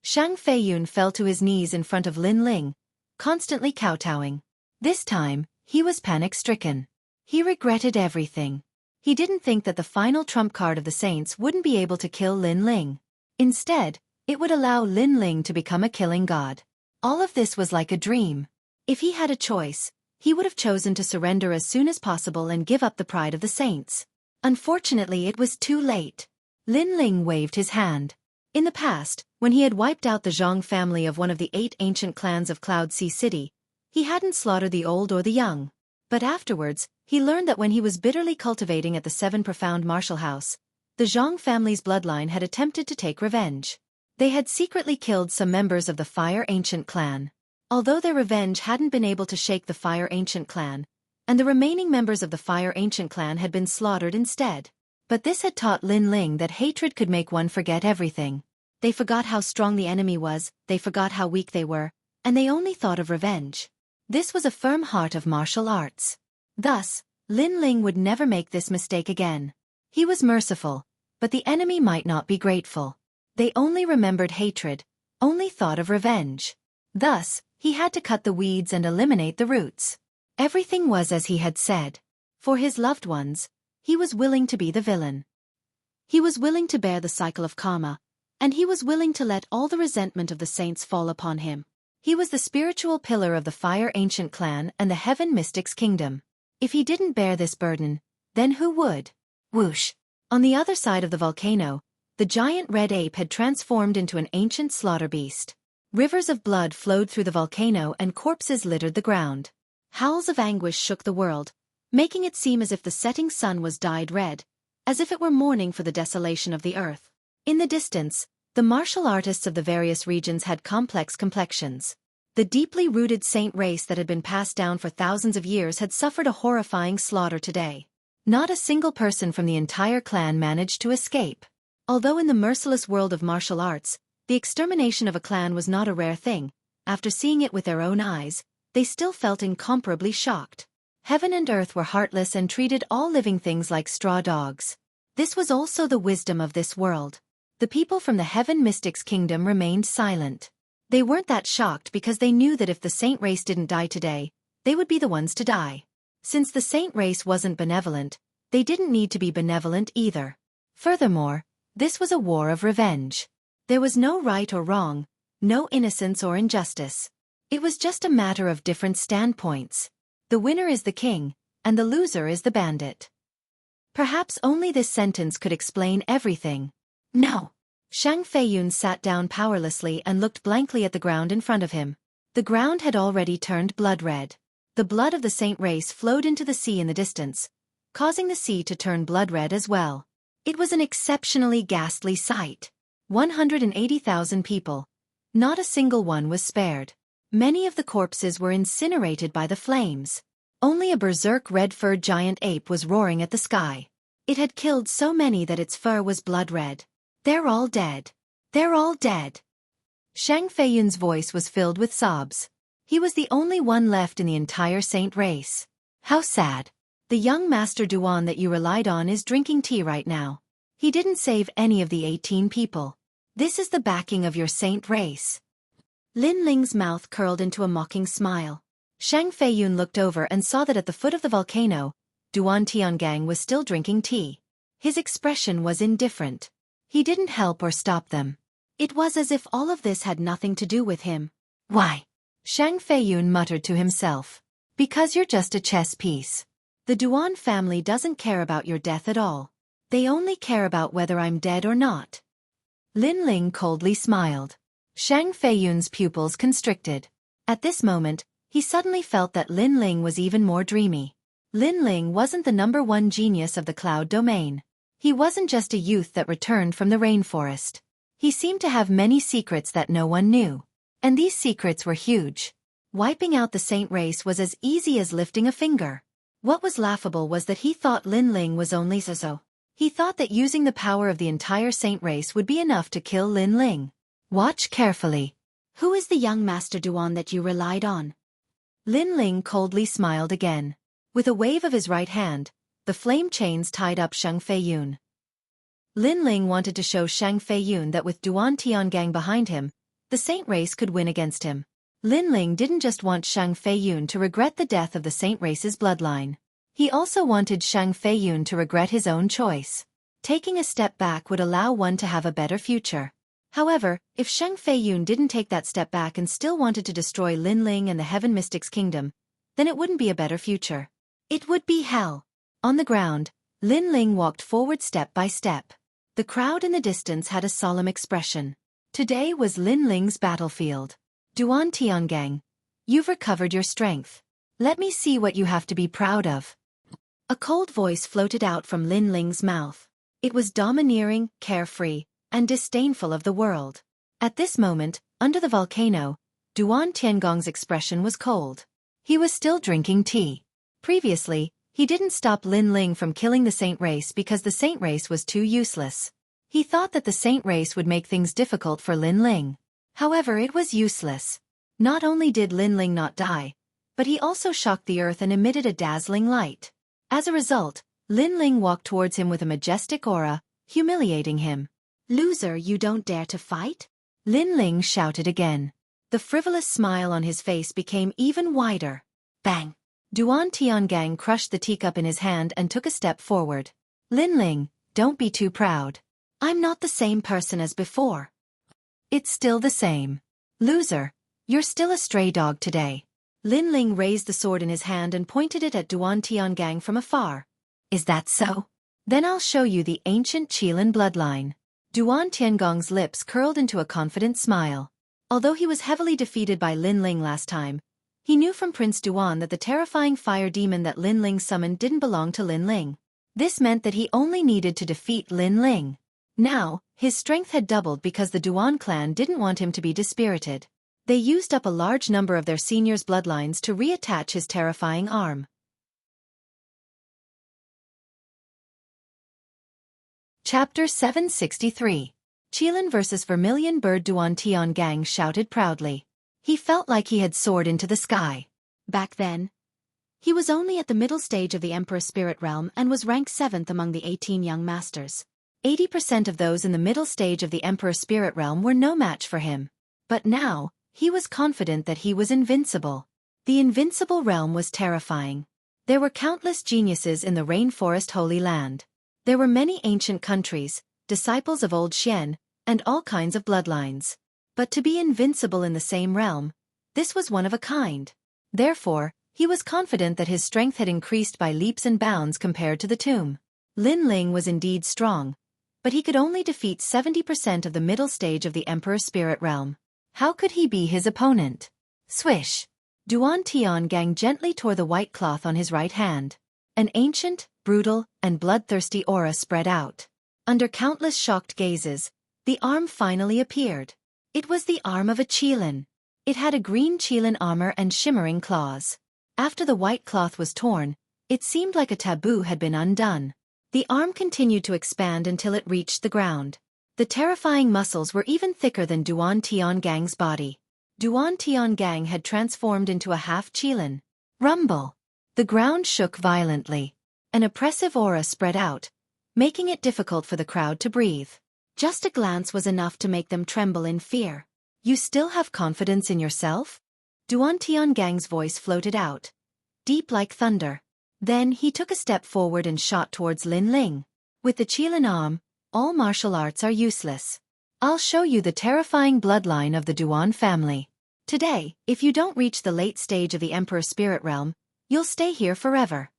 Shang Feiyun fell to his knees in front of Lin Ling, constantly kowtowing. This time, he was panic-stricken. He regretted everything. He didn't think that the final trump card of the saints wouldn't be able to kill Lin Ling. Instead, it would allow Lin Ling to become a killing god. All of this was like a dream. If he had a choice, he would have chosen to surrender as soon as possible and give up the pride of the saints. Unfortunately, it was too late. Lin Ling waved his hand. In the past, when he had wiped out the Zhang family of one of the 8 ancient clans of Cloud Sea City, he hadn't slaughtered the old or the young. But afterwards, he learned that when he was bitterly cultivating at the 7 Profound Martial House, the Zhang family's bloodline had attempted to take revenge. They had secretly killed some members of the Fire Ancient clan. Although their revenge hadn't been able to shake the Fire Ancient clan, and the remaining members of the Fire Ancient clan had been slaughtered instead. But this had taught Lin Ling that hatred could make one forget everything. They forgot how strong the enemy was, they forgot how weak they were, and they only thought of revenge. This was a firm heart of martial arts. Thus, Lin Ling would never make this mistake again. He was merciful, but the enemy might not be grateful. They only remembered hatred, only thought of revenge. Thus, he had to cut the weeds and eliminate the roots. Everything was as he had said. For his loved ones, he was willing to be the villain. He was willing to bear the cycle of karma, and he was willing to let all the resentment of the saints fall upon him. He was the spiritual pillar of the Fire Ancient clan and the Heaven Mystics Kingdom. If he didn't bear this burden, then who would? Whoosh! On the other side of the volcano, the giant red ape had transformed into an ancient slaughter beast. Rivers of blood flowed through the volcano and corpses littered the ground. Howls of anguish shook the world, making it seem as if the setting sun was dyed red, as if it were mourning for the desolation of the earth. In the distance, the martial artists of the various regions had complex complexions. The deeply rooted saint race that had been passed down for thousands of years had suffered a horrifying slaughter today. Not a single person from the entire clan managed to escape. Although in the merciless world of martial arts, the extermination of a clan was not a rare thing, after seeing it with their own eyes, they still felt incomparably shocked. Heaven and earth were heartless and treated all living things like straw dogs. This was also the wisdom of this world. The people from the Heaven Mystics Kingdom remained silent. They weren't that shocked because they knew that if the saint race didn't die today, they would be the ones to die. Since the saint race wasn't benevolent, they didn't need to be benevolent either. Furthermore, this was a war of revenge. There was no right or wrong, no innocence or injustice. It was just a matter of different standpoints. The winner is the king, and the loser is the bandit. Perhaps only this sentence could explain everything. No. Shang Feiyun sat down powerlessly and looked blankly at the ground in front of him. The ground had already turned blood red. The blood of the saint race flowed into the sea in the distance, causing the sea to turn blood red as well. It was an exceptionally ghastly sight. 180,000 people. Not a single one was spared. Many of the corpses were incinerated by the flames. Only a berserk red-furred giant ape was roaring at the sky. It had killed so many that its fur was blood red. They're all dead. They're all dead. Shang Feiyun's voice was filled with sobs. He was the only one left in the entire saint race. How sad. The young Master Duan that you relied on is drinking tea right now. He didn't save any of the 18 people. This is the backing of your saint race. Lin Ling's mouth curled into a mocking smile. Shang Feiyun looked over and saw that at the foot of the volcano, Duan Tiangang was still drinking tea. His expression was indifferent. He didn't help or stop them. It was as if all of this had nothing to do with him. Why? Shang Feiyun muttered to himself. Because you're just a chess piece. The Duan family doesn't care about your death at all. They only care about whether I'm dead or not. Lin Ling coldly smiled. Shang Feiyun's pupils constricted. At this moment, he suddenly felt that Lin Ling was even more dreamy. Lin Ling wasn't the #1 genius of the cloud domain. He wasn't just a youth that returned from the rainforest. He seemed to have many secrets that no one knew. And these secrets were huge. Wiping out the saint race was as easy as lifting a finger. What was laughable was that he thought Lin Ling was only so. He thought that using the power of the entire saint race would be enough to kill Lin Ling. Watch carefully. Who is the young Master Duan that you relied on? Lin Ling coldly smiled again. With a wave of his right hand, the flame chains tied up Shang Feiyun. Lin Ling wanted to show Shang Feiyun that with Duan Tiangang behind him, the saint race could win against him. Lin Ling didn't just want Shang Feiyun to regret the death of the saint race's bloodline. He also wanted Shang Feiyun to regret his own choice. Taking a step back would allow one to have a better future. However, if Shang Feiyun didn't take that step back and still wanted to destroy Lin Ling and the Heaven Mystics Kingdom, then it wouldn't be a better future. It would be hell. On the ground, Lin Ling walked forward step by step. The crowd in the distance had a solemn expression. Today was Lin Ling's battlefield. Duan Tiangang, you've recovered your strength. Let me see what you have to be proud of. A cold voice floated out from Lin Ling's mouth. It was domineering, carefree, and disdainful of the world. At this moment, under the volcano, Duan Tiangong's expression was cold. He was still drinking tea. Previously, he didn't stop Lin Ling from killing the saint race because the saint race was too useless. He thought that the saint race would make things difficult for Lin Ling. However, it was useless. Not only did Lin Ling not die, but he also shocked the earth and emitted a dazzling light. As a result, Lin Ling walked towards him with a majestic aura, humiliating him. Loser, you don't dare to fight? Lin Ling shouted again. The frivolous smile on his face became even wider. Bang! Duan Tiangang crushed the teacup in his hand and took a step forward. Lin Ling, don't be too proud. I'm not the same person as before. It's still the same. Loser, you're still a stray dog today. Lin Ling raised the sword in his hand and pointed it at Duan Tiangang from afar. Is that so? Then I'll show you the ancient Qilin bloodline. Duan Tiangong's lips curled into a confident smile. Although he was heavily defeated by Lin Ling last time, he knew from Prince Duan that the terrifying fire demon that Lin Ling summoned didn't belong to Lin Ling. This meant that he only needed to defeat Lin Ling. Now, his strength had doubled because the Duan clan didn't want him to be dispirited. They used up a large number of their seniors' bloodlines to reattach his terrifying arm. Chapter 763. Qilin vs. Vermilion Bird. Duan Tiangang shouted proudly. He felt like he had soared into the sky. Back then, he was only at the middle stage of the Emperor Spirit Realm and was ranked 7th among the 18 young masters. 80% of those in the middle stage of the Emperor Spirit Realm were no match for him. But now, he was confident that he was invincible. The invincible realm was terrifying. There were countless geniuses in the Rainforest Holy Land. There were many ancient countries, disciples of old Xian, and all kinds of bloodlines. But to be invincible in the same realm, this was one of a kind. Therefore, he was confident that his strength had increased by leaps and bounds compared to the tomb. Lin Ling was indeed strong, but he could only defeat 70% of the middle stage of the Emperor Spirit Realm. How could he be his opponent? Swish! Duan Tiangang gently tore the white cloth on his right hand. An ancient, brutal, and bloodthirsty aura spread out. Under countless shocked gazes, the arm finally appeared. It was the arm of a Qilin. It had a green Qilin armor and shimmering claws. After the white cloth was torn, it seemed like a taboo had been undone. The arm continued to expand until it reached the ground. The terrifying muscles were even thicker than Duan Tiangang's body. Duan Tiangang had transformed into a half-qilin. Rumble! The ground shook violently. An oppressive aura spread out, making it difficult for the crowd to breathe. Just a glance was enough to make them tremble in fear. You still have confidence in yourself? Duan Tiangang's voice floated out, deep like thunder. Then he took a step forward and shot towards Lin Ling. With the qilin arm, all martial arts are useless. I'll show you the terrifying bloodline of the Duan family. Today, if you don't reach the late stage of the Emperor Spirit Realm, you'll stay here forever.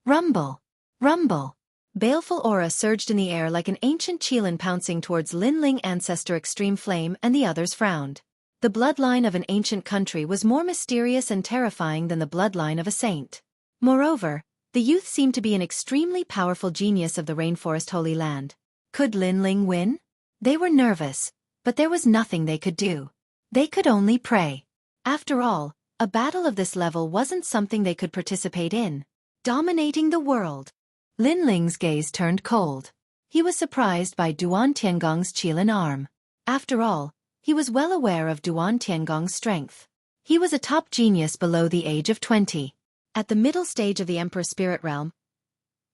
Rumble! Rumble! Baleful aura surged in the air like an ancient qilin pouncing towards Lin Ling ancestor Extreme Flame, and the others frowned. The bloodline of an ancient country was more mysterious and terrifying than the bloodline of a saint. Moreover, the youth seemed to be an extremely powerful genius of the Rainforest Holy Land. Could Lin Ling win? They were nervous, but there was nothing they could do. They could only pray. After all, a battle of this level wasn't something they could participate in. Dominating the world. Lin Ling's gaze turned cold. He was surprised by Duan Tiangong's qilin arm. After all, he was well aware of Duan Tiangong's strength. He was a top genius below the age of 20. At the middle stage of the Emperor Spirit Realm,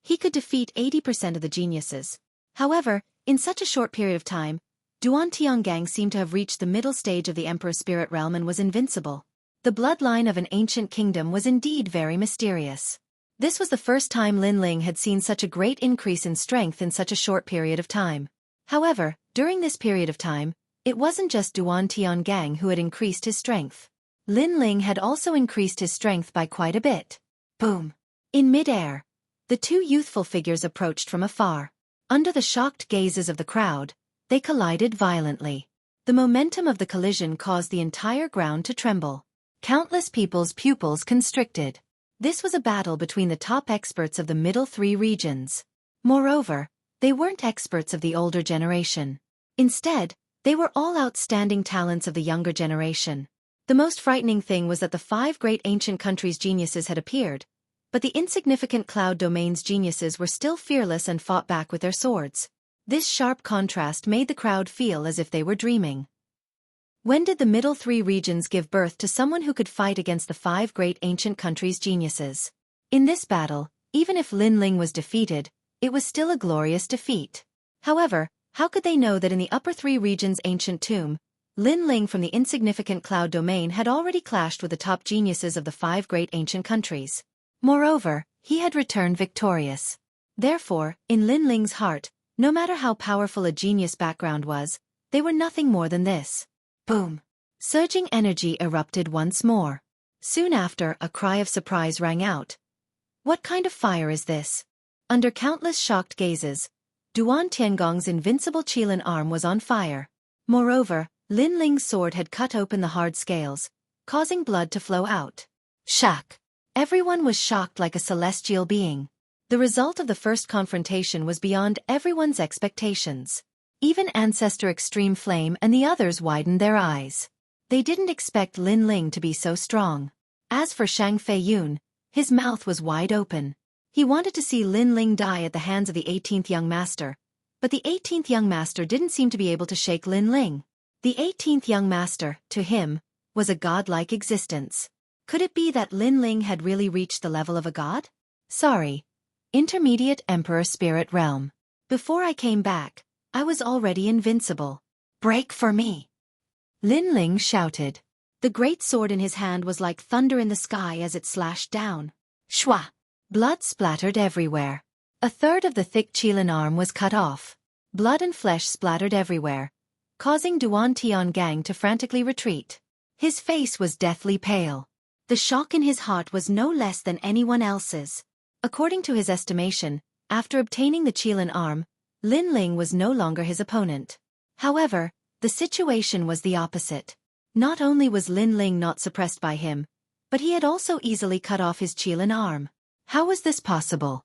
he could defeat 80% of the geniuses. However, in such a short period of time, Duan Tiangang seemed to have reached the middle stage of the Emperor Spirit Realm and was invincible. The bloodline of an ancient kingdom was indeed very mysterious. This was the first time Lin Ling had seen such a great increase in strength in such a short period of time. However, during this period of time, it wasn't just Duan Tiangang who had increased his strength. Lin Ling had also increased his strength by quite a bit. Boom! In mid-air, the two youthful figures approached from afar. Under the shocked gazes of the crowd, they collided violently. The momentum of the collision caused the entire ground to tremble. Countless people's pupils constricted. This was a battle between the top experts of the middle three regions. Moreover, they weren't experts of the older generation. Instead, they were all outstanding talents of the younger generation. The most frightening thing was that the 5 great ancient countries' geniuses had appeared, but the insignificant Cloud Domain's geniuses were still fearless and fought back with their swords. This sharp contrast made the crowd feel as if they were dreaming. When did the middle 3 regions give birth to someone who could fight against the 5 great ancient countries' geniuses? In this battle, even if Lin Ling was defeated, it was still a glorious defeat. However, how could they know that in the upper 3 regions' ancient tomb, Lin Ling from the insignificant Cloud Domain had already clashed with the top geniuses of the 5 great ancient countries? Moreover, he had returned victorious. Therefore, in Lin Ling's heart, no matter how powerful a genius background was, they were nothing more than this. Boom! Surging energy erupted once more. Soon after, a cry of surprise rang out. What kind of fire is this? Under countless shocked gazes, Duan Tiangong's invincible qilin arm was on fire. Moreover, Lin Ling's sword had cut open the hard scales, causing blood to flow out. Shock! Everyone was shocked like a celestial being. The result of the first confrontation was beyond everyone's expectations. Even Ancestor Extreme Flame and the others widened their eyes. They didn't expect Lin Ling to be so strong. As for Shang Feiyun, his mouth was wide open. He wanted to see Lin Ling die at the hands of the 18th young master, but the 18th young master didn't seem to be able to shake Lin Ling. The 18th young master, to him, was a godlike existence. Could it be that Lin Ling had really reached the level of a god? Sorry. Intermediate Emperor Spirit Realm. Before I came back, I was already invincible. Break for me! Lin Ling shouted. The great sword in his hand was like thunder in the sky as it slashed down. Shwa! Blood splattered everywhere. A third of the thick qilin arm was cut off. Blood and flesh splattered everywhere, causing Duan Tiangang to frantically retreat. His face was deathly pale. The shock in his heart was no less than anyone else's. According to his estimation, after obtaining the qilin arm, Lin Ling was no longer his opponent. However, the situation was the opposite. Not only was Lin Ling not suppressed by him, but he had also easily cut off his qilin arm. How was this possible?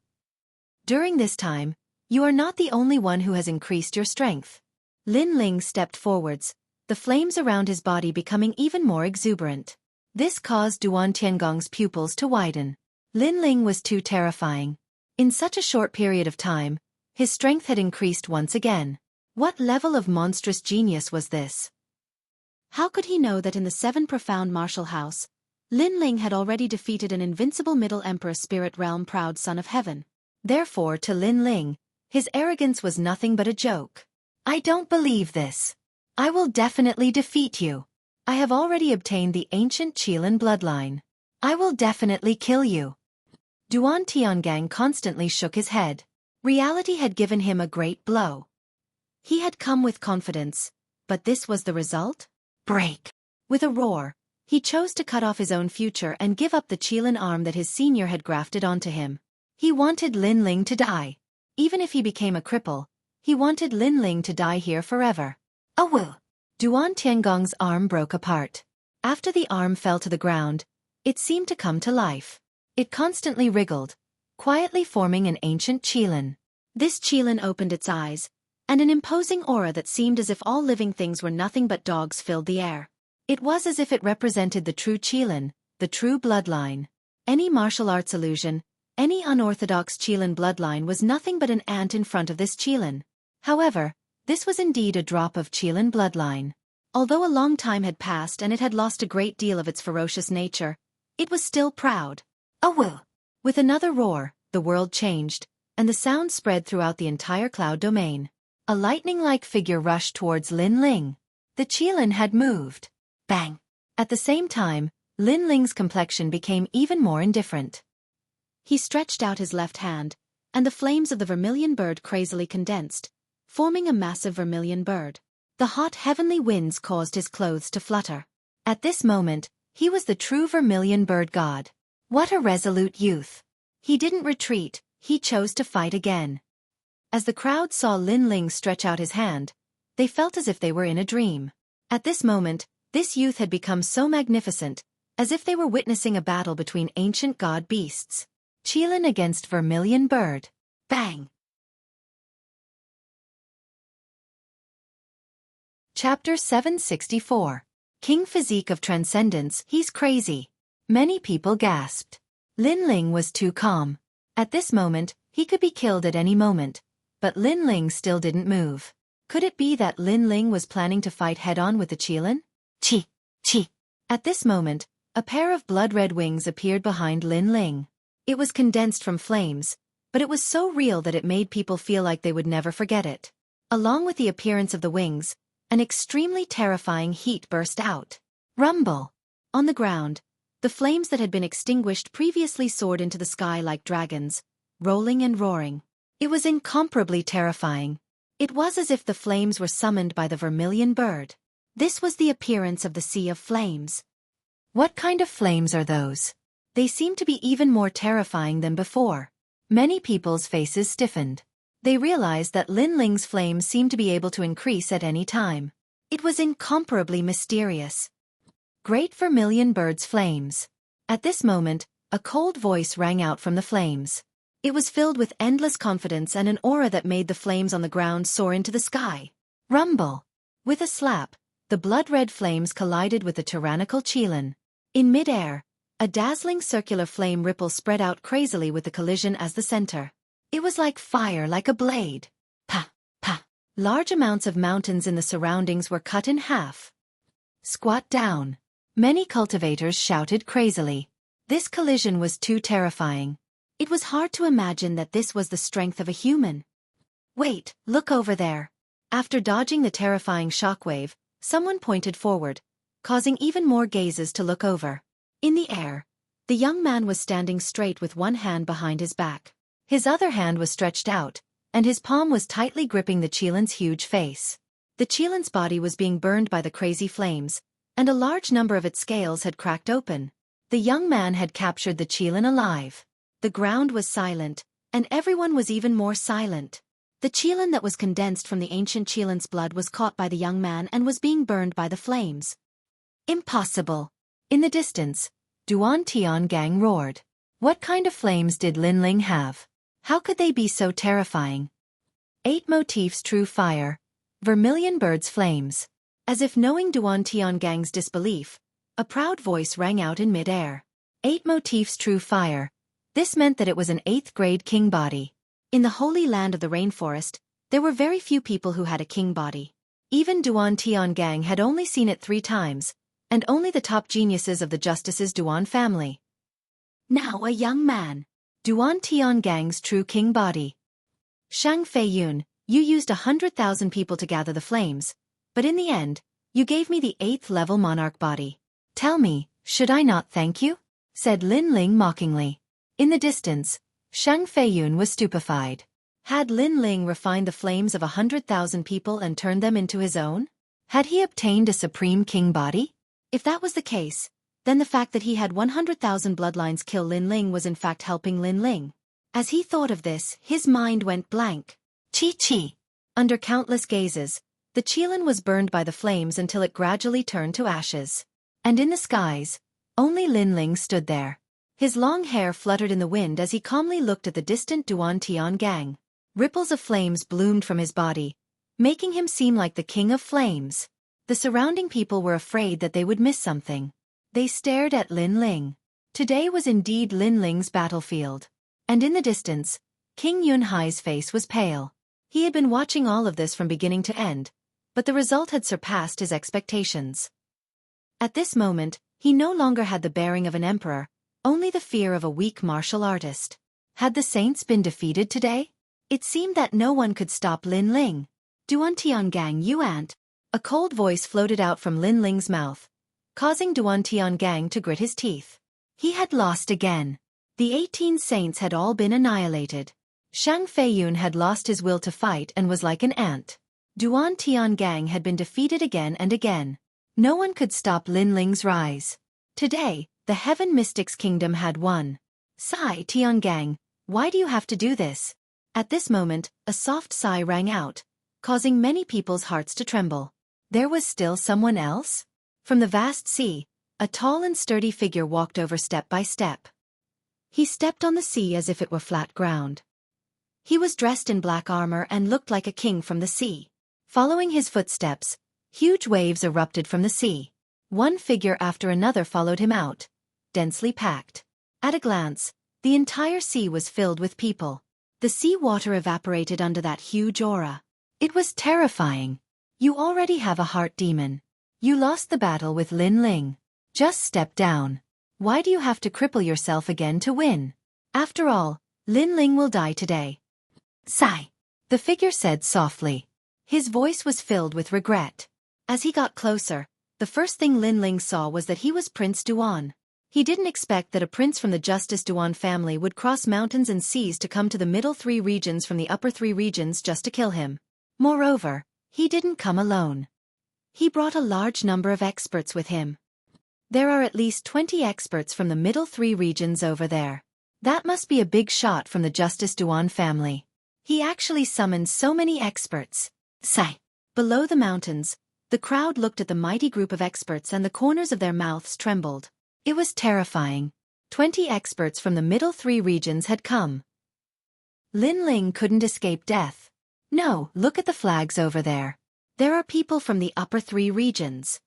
During this time, you are not the only one who has increased your strength. Lin Ling stepped forwards, the flames around his body becoming even more exuberant. This caused Duan Tiangong's pupils to widen. Lin Ling was too terrifying. In such a short period of time, his strength had increased once again. What level of monstrous genius was this? How could he know that in the 7 profound martial house, Lin Ling had already defeated an invincible Middle Emperor spirit realm proud son of heaven? Therefore to Lin Ling, his arrogance was nothing but a joke. I don't believe this. I will definitely defeat you. I have already obtained the ancient Qilin bloodline. I will definitely kill you. Duan Tiangang constantly shook his head. Reality had given him a great blow. He had come with confidence, but this was the result? Break! With a roar, he chose to cut off his own future and give up the Qilin arm that his senior had grafted onto him. He wanted Lin Ling to die. Even if he became a cripple, he wanted Lin Ling to die here forever. Oh well! Duan Tiangong's arm broke apart. After the arm fell to the ground, it seemed to come to life. It constantly wriggled, quietly forming an ancient Qilin. This Qilin opened its eyes, and an imposing aura that seemed as if all living things were nothing but dogs filled the air. It was as if it represented the true Qilin, the true bloodline. Any martial arts illusion, any unorthodox Qilin bloodline was nothing but an ant in front of this Qilin. However, this was indeed a drop of Qilin bloodline. Although a long time had passed and it had lost a great deal of its ferocious nature, it was still proud. Oh well! With another roar, the world changed, and the sound spread throughout the entire cloud domain. A lightning-like figure rushed towards Lin Ling. The Qilin had moved. Bang! At the same time, Lin Ling's complexion became even more indifferent. He stretched out his left hand, and the flames of the vermilion bird crazily condensed, forming a massive vermilion bird. The hot heavenly winds caused his clothes to flutter. At this moment, he was the true vermilion bird god. What a resolute youth! He didn't retreat, he chose to fight again. As the crowd saw Lin Ling stretch out his hand, they felt as if they were in a dream. At this moment, this youth had become so magnificent, as if they were witnessing a battle between ancient god beasts. Qilin against vermilion bird. Bang! Chapter 764. King Physique of Transcendence. He's crazy. Many people gasped. Lin Ling was too calm. At this moment, he could be killed at any moment, but Lin Ling still didn't move. Could it be that Lin Ling was planning to fight head-on with the Qilin? Chi! Chi! At this moment, a pair of blood-red wings appeared behind Lin Ling. It was condensed from flames, but it was so real that it made people feel like they would never forget it. Along with the appearance of the wings, an extremely terrifying heat burst out. Rumble! On the ground, the flames that had been extinguished previously soared into the sky like dragons, rolling and roaring. It was incomparably terrifying. It was as if the flames were summoned by the vermilion bird. This was the appearance of the Sea of Flames. What kind of flames are those? They seemed to be even more terrifying than before. Many people's faces stiffened. They realized that Lin Ling's flames seemed to be able to increase at any time. It was incomparably mysterious. Great vermilion bird's flames. At this moment, a cold voice rang out from the flames. It was filled with endless confidence and an aura that made the flames on the ground soar into the sky. Rumble! With a slap, the blood-red flames collided with the tyrannical Qilin. In mid-air, a dazzling circular flame ripple spread out crazily with the collision as the center. It was like fire, like a blade. Pa! Pa! Large amounts of mountains in the surroundings were cut in half. Squat down! Many cultivators shouted crazily. This collision was too terrifying. It was hard to imagine that this was the strength of a human. Wait, look over there. After dodging the terrifying shockwave, someone pointed forward, causing even more gazes to look over. In the air, the young man was standing straight with one hand behind his back. His other hand was stretched out, and his palm was tightly gripping the Qilin's huge face. The Qilin's body was being burned by the crazy flames, and a large number of its scales had cracked open. The young man had captured the Qilin alive. The ground was silent, and everyone was even more silent. The Qilin that was condensed from the ancient Qilin's blood was caught by the young man and was being burned by the flames. Impossible! In the distance, Duan Tiangang roared. What kind of flames did Lin Ling have? How could they be so terrifying? 8 motifs true fire. Vermilion bird's flames. As if knowing Duan Tiangang's disbelief, a proud voice rang out in mid-air. 8 motifs true fire. This meant that it was an 8th grade king body. In the holy land of the rainforest, There were very few people who had a king body. Even Duan Tiangang had only seen it 3 times, and only the top geniuses of the Justice's Duan family. Now a young man. Duan Tiangang's true king body. Shang Feiyun, you used 100,000 people to gather the flames, but in the end, you gave me the 8th level monarch body. Tell me, should I not thank you? Said Lin Ling mockingly. In the distance, Shang Feiyun was stupefied. Had Lin Ling refined the flames of 100,000 people and turned them into his own? Had he obtained a supreme king body? If that was the case, then the fact that he had 100,000 bloodlines kill Lin Ling was in fact helping Lin Ling. As he thought of this, his mind went blank. Chi. Under countless gazes, the Qilin was burned by the flames until it gradually turned to ashes. And in the skies, only Lin Ling stood there. His long hair fluttered in the wind as he calmly looked at the distant Duan Tiangang. Ripples of flames bloomed from his body, making him seem like the king of flames. The surrounding people were afraid that they would miss something. They stared at Lin Ling. Today was indeed Lin Ling's battlefield. And in the distance, King Yunhai's face was pale. He had been watching all of this from beginning to end, but the result had surpassed his expectations. At this moment, he no longer had the bearing of an emperor, only the fear of a weak martial artist. Had the saints been defeated today? It seemed that no one could stop Lin Ling. Duan Tiangang Yuan. A cold voice floated out from Lin Ling's mouth, causing Duan Tiangang to grit his teeth. He had lost again. The 18 saints had all been annihilated. Shang Feiyun had lost his will to fight and was like an ant. Duan Tiangang had been defeated again and again. No one could stop Lin Ling's rise. Today, the Heaven Mystics Kingdom had won. Sigh, Tiangang, why do you have to do this? At this moment, a soft sigh rang out, causing many people's hearts to tremble. There was still someone else? From the vast sea, a tall and sturdy figure walked over step by step. He stepped on the sea as if it were flat ground. He was dressed in black armor and looked like a king from the sea. Following his footsteps, huge waves erupted from the sea. One figure after another followed him out, densely packed. At a glance, the entire sea was filled with people. The sea water evaporated under that huge aura. It was terrifying. You already have a heart demon. You lost the battle with Lin Ling. Just step down. Why do you have to cripple yourself again to win? After all, Lin Ling will die today. Sigh. The figure said softly. His voice was filled with regret. As he got closer, the first thing Lin Ling saw was that he was Prince Duan. He didn't expect that a prince from the Justice Duan family would cross mountains and seas to come to the middle 3 regions from the upper 3 regions just to kill him. Moreover, he didn't come alone. He brought a large number of experts with him. There are at least 20 experts from the middle 3 regions over there. That must be a big shot from the Justice Duan family. He actually summoned so many experts. Sigh. Below the mountains, the crowd looked at the mighty group of experts and the corners of their mouths trembled. It was terrifying. 20 experts from the middle 3 regions had come. Lin Ling couldn't escape death. No, look at the flags over there. There are people from the upper 3 regions.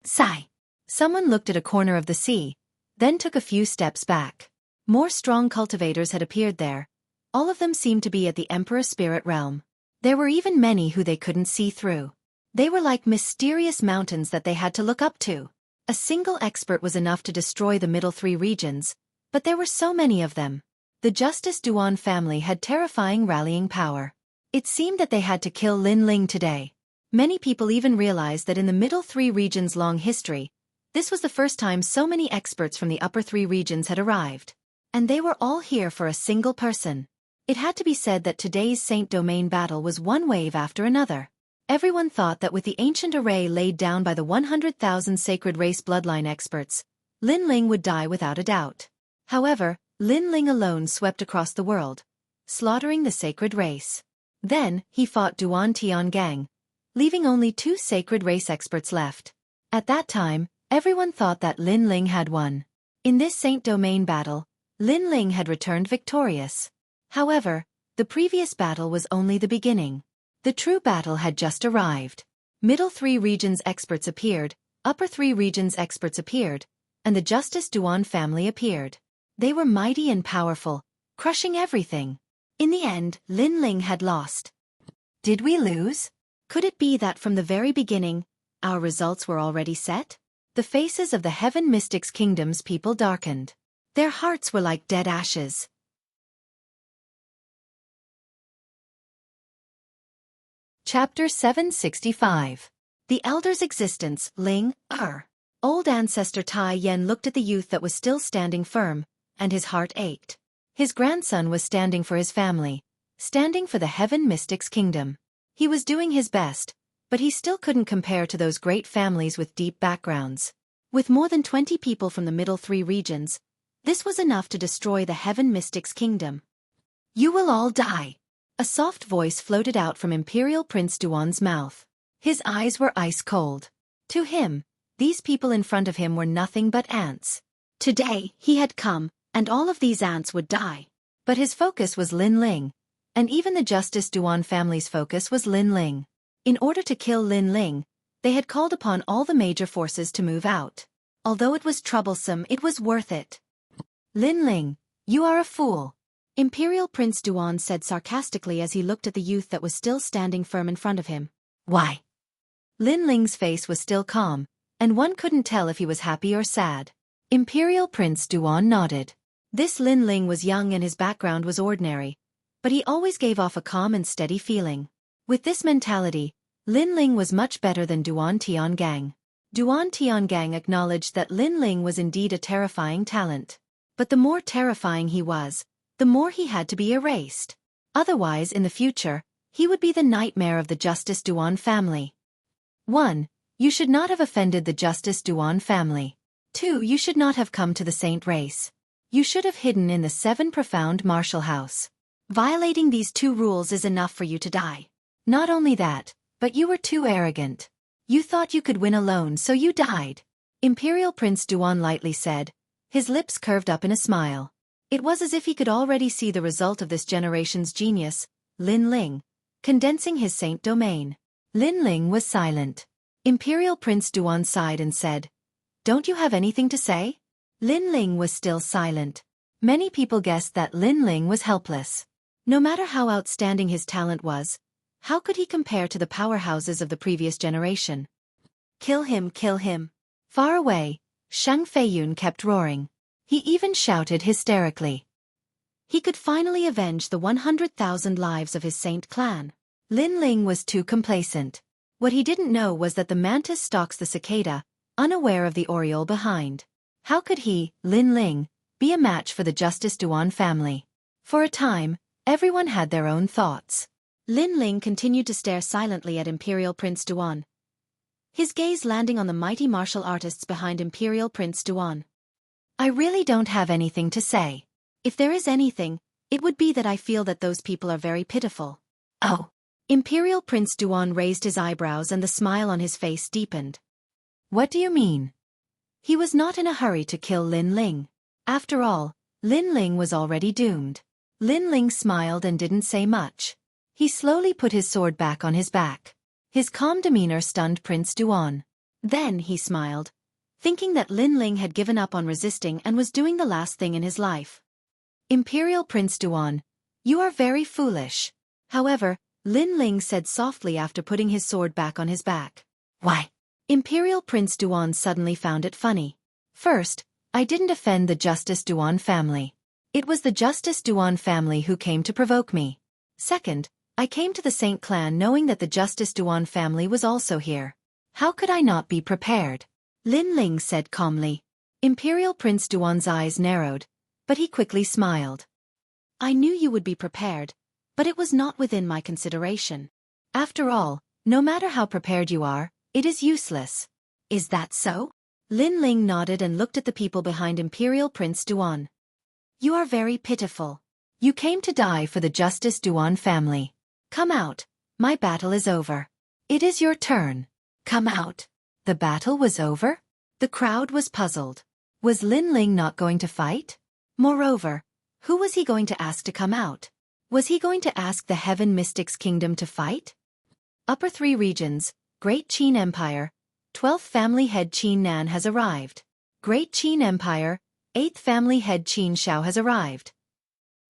Sigh. Someone looked at a corner of the sea, then took a few steps back. More strong cultivators had appeared there. All of them seemed to be at the Emperor Spirit Realm. There were even many who they couldn't see through. They were like mysterious mountains that they had to look up to. A single expert was enough to destroy the middle 3 regions, but there were so many of them. The Justice Duan family had terrifying rallying power. It seemed that they had to kill Lin Ling today. Many people even realized that in the middle 3 regions' long history, this was the first time so many experts from the upper 3 regions had arrived. And they were all here for a single person. It had to be said that today's Saint Domain battle was one wave after another. Everyone thought that with the ancient array laid down by the 100,000 sacred race bloodline experts, Lin Ling would die without a doubt. However, Lin Ling alone swept across the world, slaughtering the sacred race. Then, he fought Duan Tiangang, leaving only 2 sacred race experts left. At that time, everyone thought that Lin Ling had won. In this Saint Domain battle, Lin Ling had returned victorious. However, the previous battle was only the beginning. The true battle had just arrived. Middle 3 regions experts appeared, upper 3 regions experts appeared, and the Justice Duan family appeared. They were mighty and powerful, crushing everything. In the end, Lin Ling had lost. Did we lose? Could it be that from the very beginning, our results were already set? The faces of the Heaven Mystics Kingdom's people darkened. Their hearts were like dead ashes. Chapter 765. The Elder's Existence, Ling, Old Ancestor Tai Yen looked at the youth that was still standing firm, and his heart ached. His grandson was standing for his family, standing for the Heaven Mystics Kingdom. He was doing his best, but he still couldn't compare to those great families with deep backgrounds. With more than 20 people from the middle 3 regions, this was enough to destroy the Heaven Mystics Kingdom. You will all die. A soft voice floated out from Imperial Prince Duan's mouth. His eyes were ice cold. To him, these people in front of him were nothing but ants. Today, he had come, and all of these ants would die. But his focus was Lin Ling, and even the Justice Duan family's focus was Lin Ling. In order to kill Lin Ling, they had called upon all the major forces to move out. Although it was troublesome, it was worth it. Lin Ling, you are a fool. Imperial Prince Duan said sarcastically as he looked at the youth that was still standing firm in front of him. Why? Lin Ling's face was still calm, and one couldn't tell if he was happy or sad. Imperial Prince Duan nodded. This Lin Ling was young and his background was ordinary, but he always gave off a calm and steady feeling. With this mentality, Lin Ling was much better than Duan Tiangang. Duan Tiangang acknowledged that Lin Ling was indeed a terrifying talent. But the more terrifying he was, the more he had to be erased. Otherwise, in the future, he would be the nightmare of the Justice Duan family. 1. You should not have offended the Justice Duan family. 2. You should not have come to the Saint race. You should have hidden in the 7 profound martial house. Violating these 2 rules is enough for you to die. Not only that, but you were too arrogant. You thought you could win alone, so you died. Imperial Prince Duan lightly said, his lips curved up in a smile. It was as if he could already see the result of this generation's genius, Lin Ling, condensing his saint domain. Lin Ling was silent. Imperial Prince Duan sighed and said, Don't you have anything to say? Lin Ling was still silent. Many people guessed that Lin Ling was helpless. No matter how outstanding his talent was, how could he compare to the powerhouses of the previous generation? Kill him, kill him. Far away, Shang Feiyun kept roaring. He even shouted hysterically. He could finally avenge the 100,000 lives of his saint clan. Lin Ling was too complacent. What he didn't know was that the mantis stalks the cicada, unaware of the oriole behind. How could he, Lin Ling, be a match for the Justice Duan family? For a time, everyone had their own thoughts. Lin Ling continued to stare silently at Imperial Prince Duan, his gaze landing on the mighty martial artists behind Imperial Prince Duan. I really don't have anything to say. If there is anything, it would be that I feel that those people are very pitiful. Oh. Imperial Prince Duan raised his eyebrows and the smile on his face deepened. What do you mean? He was not in a hurry to kill Lin Ling. After all, Lin Ling was already doomed. Lin Ling smiled and didn't say much. He slowly put his sword back on his back. His calm demeanor stunned Prince Duan. Then he smiled, thinking that Lin Ling had given up on resisting and was doing the last thing in his life. Imperial Prince Duan, you are very foolish. However, Lin Ling said softly after putting his sword back on his back. Why? Imperial Prince Duan suddenly found it funny. First, I didn't offend the Justice Duan family. It was the Justice Duan family who came to provoke me. Second, I came to the Saint clan knowing that the Justice Duan family was also here. How could I not be prepared? Lin Ling said calmly. Imperial Prince Duan's eyes narrowed, but he quickly smiled. I knew you would be prepared, but it was not within my consideration. After all, no matter how prepared you are, it is useless. Is that so? Lin Ling nodded and looked at the people behind Imperial Prince Duan. You are very pitiful. You came to die for the Justice Duan family. Come out. My battle is over. It is your turn. Come out. The battle was over? The crowd was puzzled. Was Lin Ling not going to fight? Moreover, who was he going to ask to come out? Was he going to ask the Heaven Mystics Kingdom to fight? Upper 3 regions, Great Qin Empire, 12th family head Qin Nan has arrived. Great Qin Empire, 8th family head Qin Shao has arrived.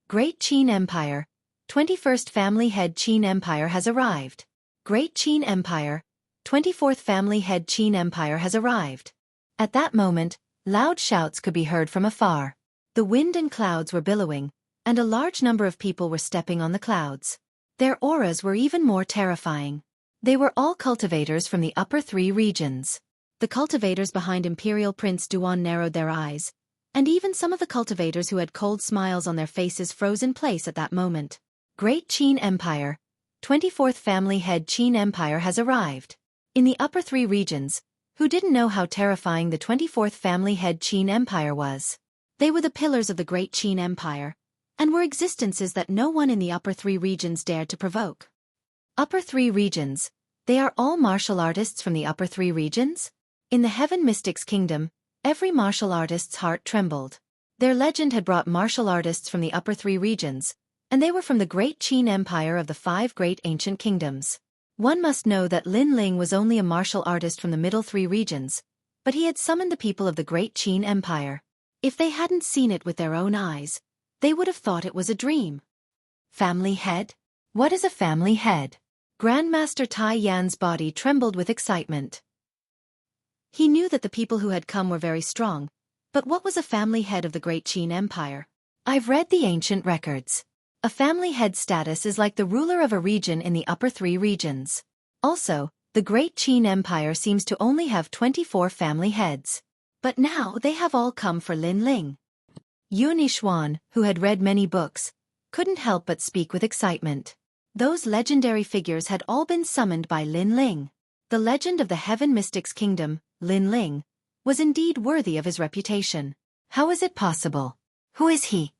Great Qin Empire, 21st Family Head Qin Empire has arrived. Great Qin Empire, 24th Family Head Qin Empire has arrived. At that moment, loud shouts could be heard from afar. The wind and clouds were billowing, and a large number of people were stepping on the clouds. Their auras were even more terrifying. They were all cultivators from the upper 3 regions. The cultivators behind Imperial Prince Duan narrowed their eyes, and even some of the cultivators who had cold smiles on their faces froze in place at that moment. Great Qin Empire, 24th Family Head Qin Empire has arrived. In the upper 3 regions, who didn't know how terrifying the 24th Family Head Qin Empire was? They were the pillars of the Great Qin Empire, and were existences that no one in the upper 3 regions dared to provoke. Upper 3 regions, they are all martial artists from the upper 3 regions? In the Heaven Mystics Kingdom, every martial artist's heart trembled. Their legend had brought martial artists from the upper 3 regions, and they were from the Great Qin Empire of the 5 great ancient kingdoms. One must know that Lin Ling was only a martial artist from the middle 3 regions, but he had summoned the people of the Great Qin Empire. If they hadn't seen it with their own eyes, they would have thought it was a dream. Family head? What is a family head? Grandmaster Tai Yan's body trembled with excitement. He knew that the people who had come were very strong, but what was a family head of the Great Qin Empire? I've read the ancient records. A family head status is like the ruler of a region in the upper 3 regions. Also, the Great Qin Empire seems to only have 24 family heads. But now they have all come for Lin Ling. Yun Yishuan, who had read many books, couldn't help but speak with excitement. Those legendary figures had all been summoned by Lin Ling. The legend of the Heaven Mystics Kingdom, Lin Ling, was indeed worthy of his reputation. How is it possible? Who is he?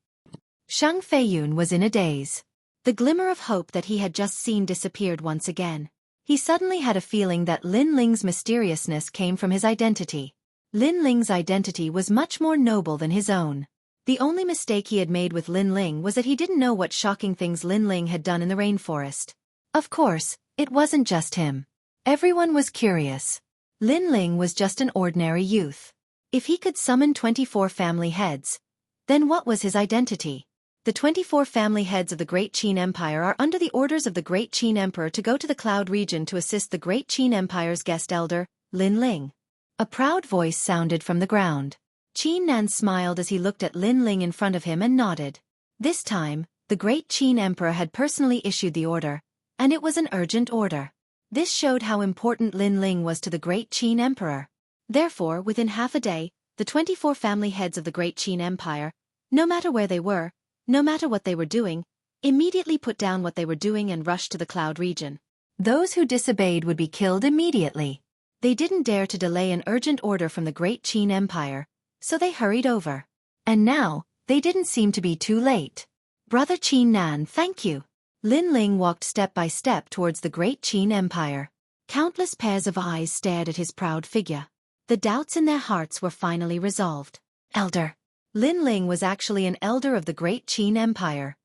Shang Feiyun was in a daze. The glimmer of hope that he had just seen disappeared once again. He suddenly had a feeling that Lin Ling's mysteriousness came from his identity. Lin Ling's identity was much more noble than his own. The only mistake he had made with Lin Ling was that he didn't know what shocking things Lin Ling had done in the rainforest. Of course, it wasn't just him. Everyone was curious. Lin Ling was just an ordinary youth. If he could summon 24 family heads, then what was his identity? The 24 family heads of the Great Qin Empire are under the orders of the Great Qin Emperor to go to the Cloud region to assist the Great Qin Empire's guest elder, Lin Ling. A proud voice sounded from the ground. Qin Nan smiled as he looked at Lin Ling in front of him and nodded. This time, the Great Qin Emperor had personally issued the order, and it was an urgent order. This showed how important Lin Ling was to the Great Qin Emperor. Therefore, within half a day, the 24 family heads of the Great Qin Empire, no matter where they were, no matter what they were doing, immediately put down what they were doing and rushed to the Cloud region. Those who disobeyed would be killed immediately. They didn't dare to delay an urgent order from the Great Qin Empire, so they hurried over. And now, they didn't seem to be too late. Brother Qin Nan, thank you. Lin Ling walked step by step towards the Great Qin Empire. Countless pairs of eyes stared at his proud figure. The doubts in their hearts were finally resolved. Elder. Lin Ling was actually an elder of the Great Qin Empire.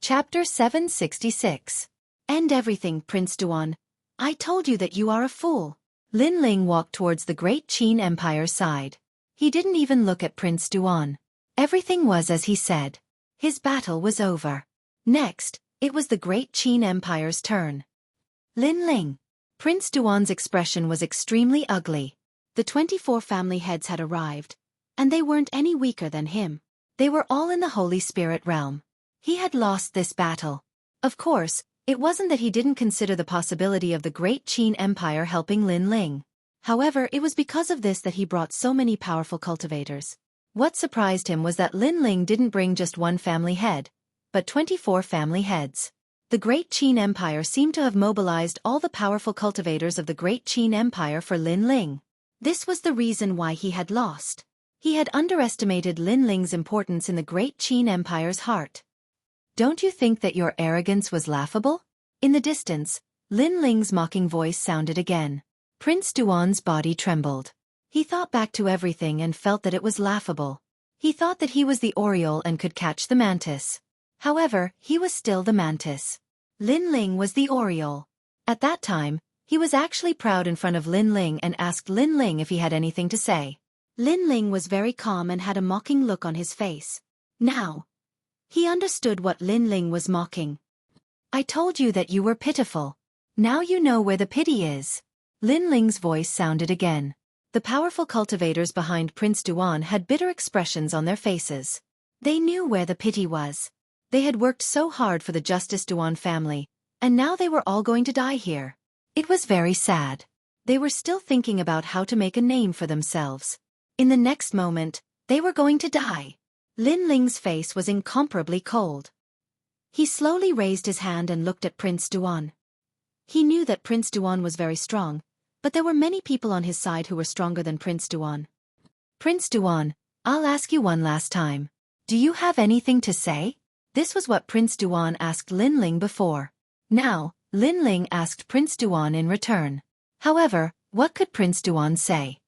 Chapter 766. End everything, Prince Duan. I told you that you are a fool. Lin Ling walked towards the Great Qin Empire's side. He didn't even look at Prince Duan. Everything was as he said. His battle was over. Next, it was the Great Qin Empire's turn. Lin Ling. Prince Duan's expression was extremely ugly. The 24 family heads had arrived, and they weren't any weaker than him. They were all in the Holy Spirit realm. He had lost this battle. Of course, it wasn't that he didn't consider the possibility of the Great Qin Empire helping Lin Ling. However, it was because of this that he brought so many powerful cultivators. What surprised him was that Lin Ling didn't bring just one family head, but 24 family heads. The Great Qin Empire seemed to have mobilized all the powerful cultivators of the Great Qin Empire for Lin Ling. This was the reason why he had lost. He had underestimated Lin Ling's importance in the Great Qin Empire's heart. Don't you think that your arrogance was laughable? In the distance, Lin Ling's mocking voice sounded again. Prince Duan's body trembled. He thought back to everything and felt that it was laughable. He thought that he was the Oriole and could catch the mantis. However, he was still the mantis. Lin Ling was the Oriole. At that time, he was actually proud in front of Lin Ling and asked Lin Ling if he had anything to say. Lin Ling was very calm and had a mocking look on his face. Now, he understood what Lin Ling was mocking. I told you that you were pitiful. Now you know where the pity is. Lin Ling's voice sounded again. The powerful cultivators behind Prince Duan had bitter expressions on their faces. They knew where the pity was. They had worked so hard for the Justice Duan family, and now they were all going to die here. It was very sad. They were still thinking about how to make a name for themselves. In the next moment, they were going to die. Lin Ling's face was incomparably cold. He slowly raised his hand and looked at Prince Duan. He knew that Prince Duan was very strong, but there were many people on his side who were stronger than Prince Duan. Prince Duan, I'll ask you one last time. Do you have anything to say? This was what Prince Duan asked Lin Ling before. Now, Lin Ling asked Prince Duan in return. However, what could Prince Duan say?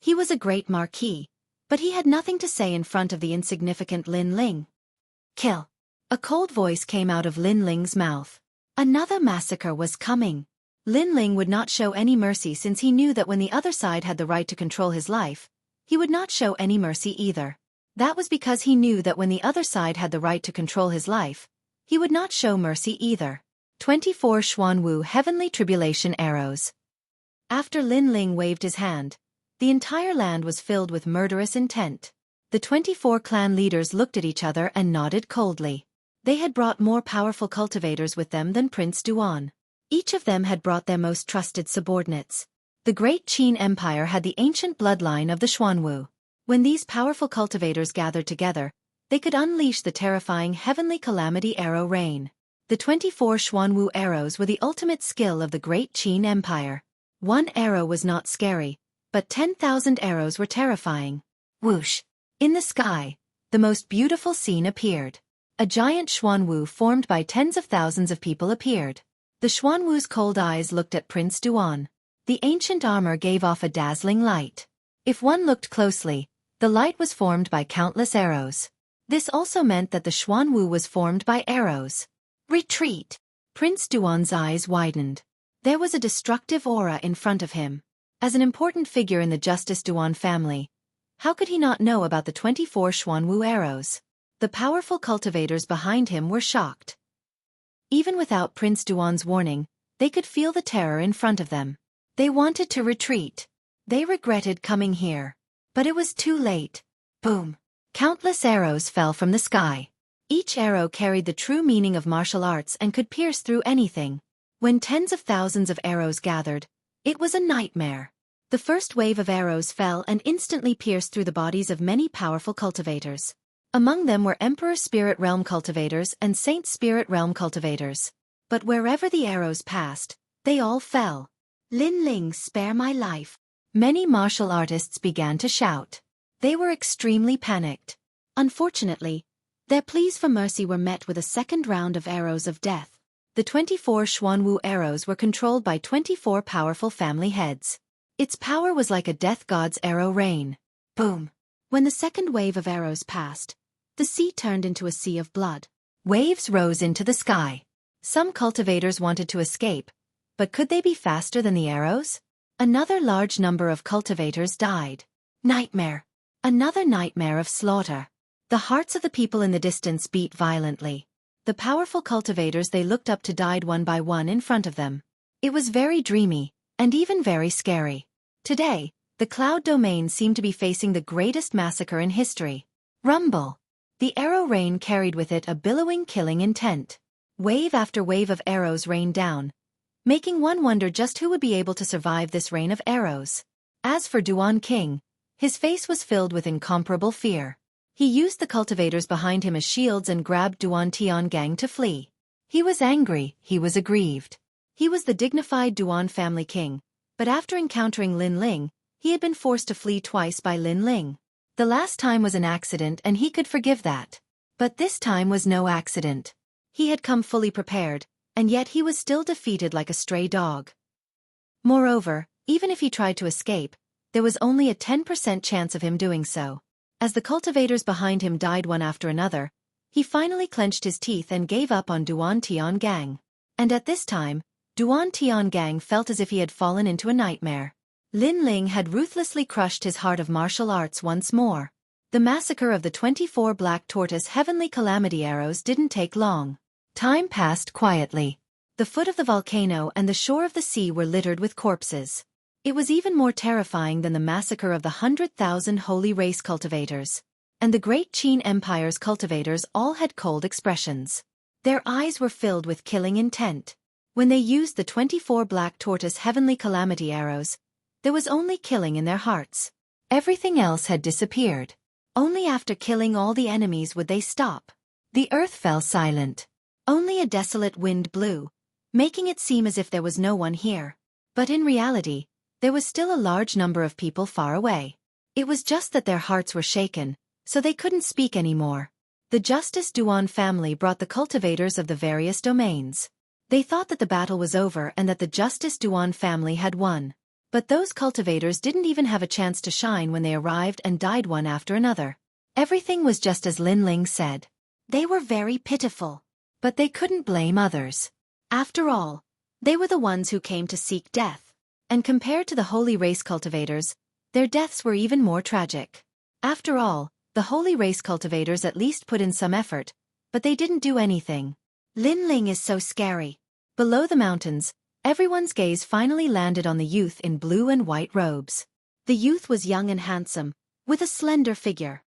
He was a great marquis, but he had nothing to say in front of the insignificant Lin Ling. Kill. A cold voice came out of Lin Ling's mouth. Another massacre was coming. Lin Ling would not show any mercy since he knew that when the other side had the right to control his life, he would not show any mercy either. That was because he knew that when the other side had the right to control his life, he would not show mercy either. 24 Xuanwu Heavenly Tribulation Arrows. After Lin Ling waved his hand, the entire land was filled with murderous intent. The 24 clan leaders looked at each other and nodded coldly. They had brought more powerful cultivators with them than Prince Duan. Each of them had brought their most trusted subordinates. The great Qin Empire had the ancient bloodline of the Xuanwu. When these powerful cultivators gathered together, they could unleash the terrifying heavenly calamity arrow rain. The 24 Xuanwu arrows were the ultimate skill of the great Qin Empire. One arrow was not scary, but 10,000 arrows were terrifying. Whoosh! In the sky, the most beautiful scene appeared. A giant Xuanwu formed by tens of thousands of people appeared. The Xuanwu's cold eyes looked at Prince Duan. The ancient armor gave off a dazzling light. If one looked closely, the light was formed by countless arrows. This also meant that the Xuanwu was formed by arrows. Retreat! Prince Duan's eyes widened. There was a destructive aura in front of him. As an important figure in the Justice Duan family, how could he not know about the 24 Xuanwu arrows? The powerful cultivators behind him were shocked. Even without Prince Duan's warning, they could feel the terror in front of them. They wanted to retreat. They regretted coming here. But it was too late. Boom! Countless arrows fell from the sky. Each arrow carried the true meaning of martial arts and could pierce through anything. When tens of thousands of arrows gathered, it was a nightmare. The first wave of arrows fell and instantly pierced through the bodies of many powerful cultivators. Among them were Emperor Spirit Realm cultivators and Saint Spirit Realm cultivators. But wherever the arrows passed, they all fell. Lin Ling, spare my life. Many martial artists began to shout. They were extremely panicked. Unfortunately, their pleas for mercy were met with a second round of arrows of death. The 24 Xuanwu arrows were controlled by 24 powerful family heads. Its power was like a death god's arrow rain. Boom! When the second wave of arrows passed, the sea turned into a sea of blood. Waves rose into the sky. Some cultivators wanted to escape, but could they be faster than the arrows? Another large number of cultivators died. Nightmare. Another nightmare of slaughter. The hearts of the people in the distance beat violently. The powerful cultivators they looked up to died one by one in front of them. It was very dreamy, and even very scary. Today, the Cloud Domain seemed to be facing the greatest massacre in history. Rumble. The arrow rain carried with it a billowing killing intent. Wave after wave of arrows rained down, making one wonder just who would be able to survive this rain of arrows. As for Duan King, his face was filled with incomparable fear. He used the cultivators behind him as shields and grabbed Duan Tiangang to flee. He was angry, he was aggrieved. He was the dignified Duan family king, but after encountering Lin Ling, he had been forced to flee twice by Lin Ling. The last time was an accident and he could forgive that. But this time was no accident. He had come fully prepared, and yet he was still defeated like a stray dog. Moreover, even if he tried to escape, there was only a 10% chance of him doing so. As the cultivators behind him died one after another, he finally clenched his teeth and gave up on Duan Tiangang. And at this time, Duan Tiangang felt as if he had fallen into a nightmare. Lin Ling had ruthlessly crushed his heart of martial arts once more. The massacre of the 24 Black Tortoise Heavenly Calamity Arrows didn't take long. Time passed quietly. The foot of the volcano and the shore of the sea were littered with corpses. It was even more terrifying than the massacre of the 100,000 Holy Race cultivators. And the Great Qin Empire's cultivators all had cold expressions. Their eyes were filled with killing intent. When they used the 24 Black Tortoise Heavenly Calamity Arrows, there was only killing in their hearts. Everything else had disappeared. Only after killing all the enemies would they stop. The earth fell silent. Only a desolate wind blew, making it seem as if there was no one here. But in reality, there was still a large number of people far away. It was just that their hearts were shaken, so they couldn't speak anymore. The Justice Duan family brought the cultivators of the various domains. They thought that the battle was over and that the Justice Duan family had won. But those cultivators didn't even have a chance to shine when they arrived and died one after another. Everything was just as Lin Ling said. They were very pitiful. But they couldn't blame others. After all, they were the ones who came to seek death. And compared to the Holy Race cultivators, their deaths were even more tragic. After all, the Holy Race cultivators at least put in some effort, but they didn't do anything. Lin Ling is so scary. Below the mountains, everyone's gaze finally landed on the youth in blue and white robes. The youth was young and handsome, with a slender figure.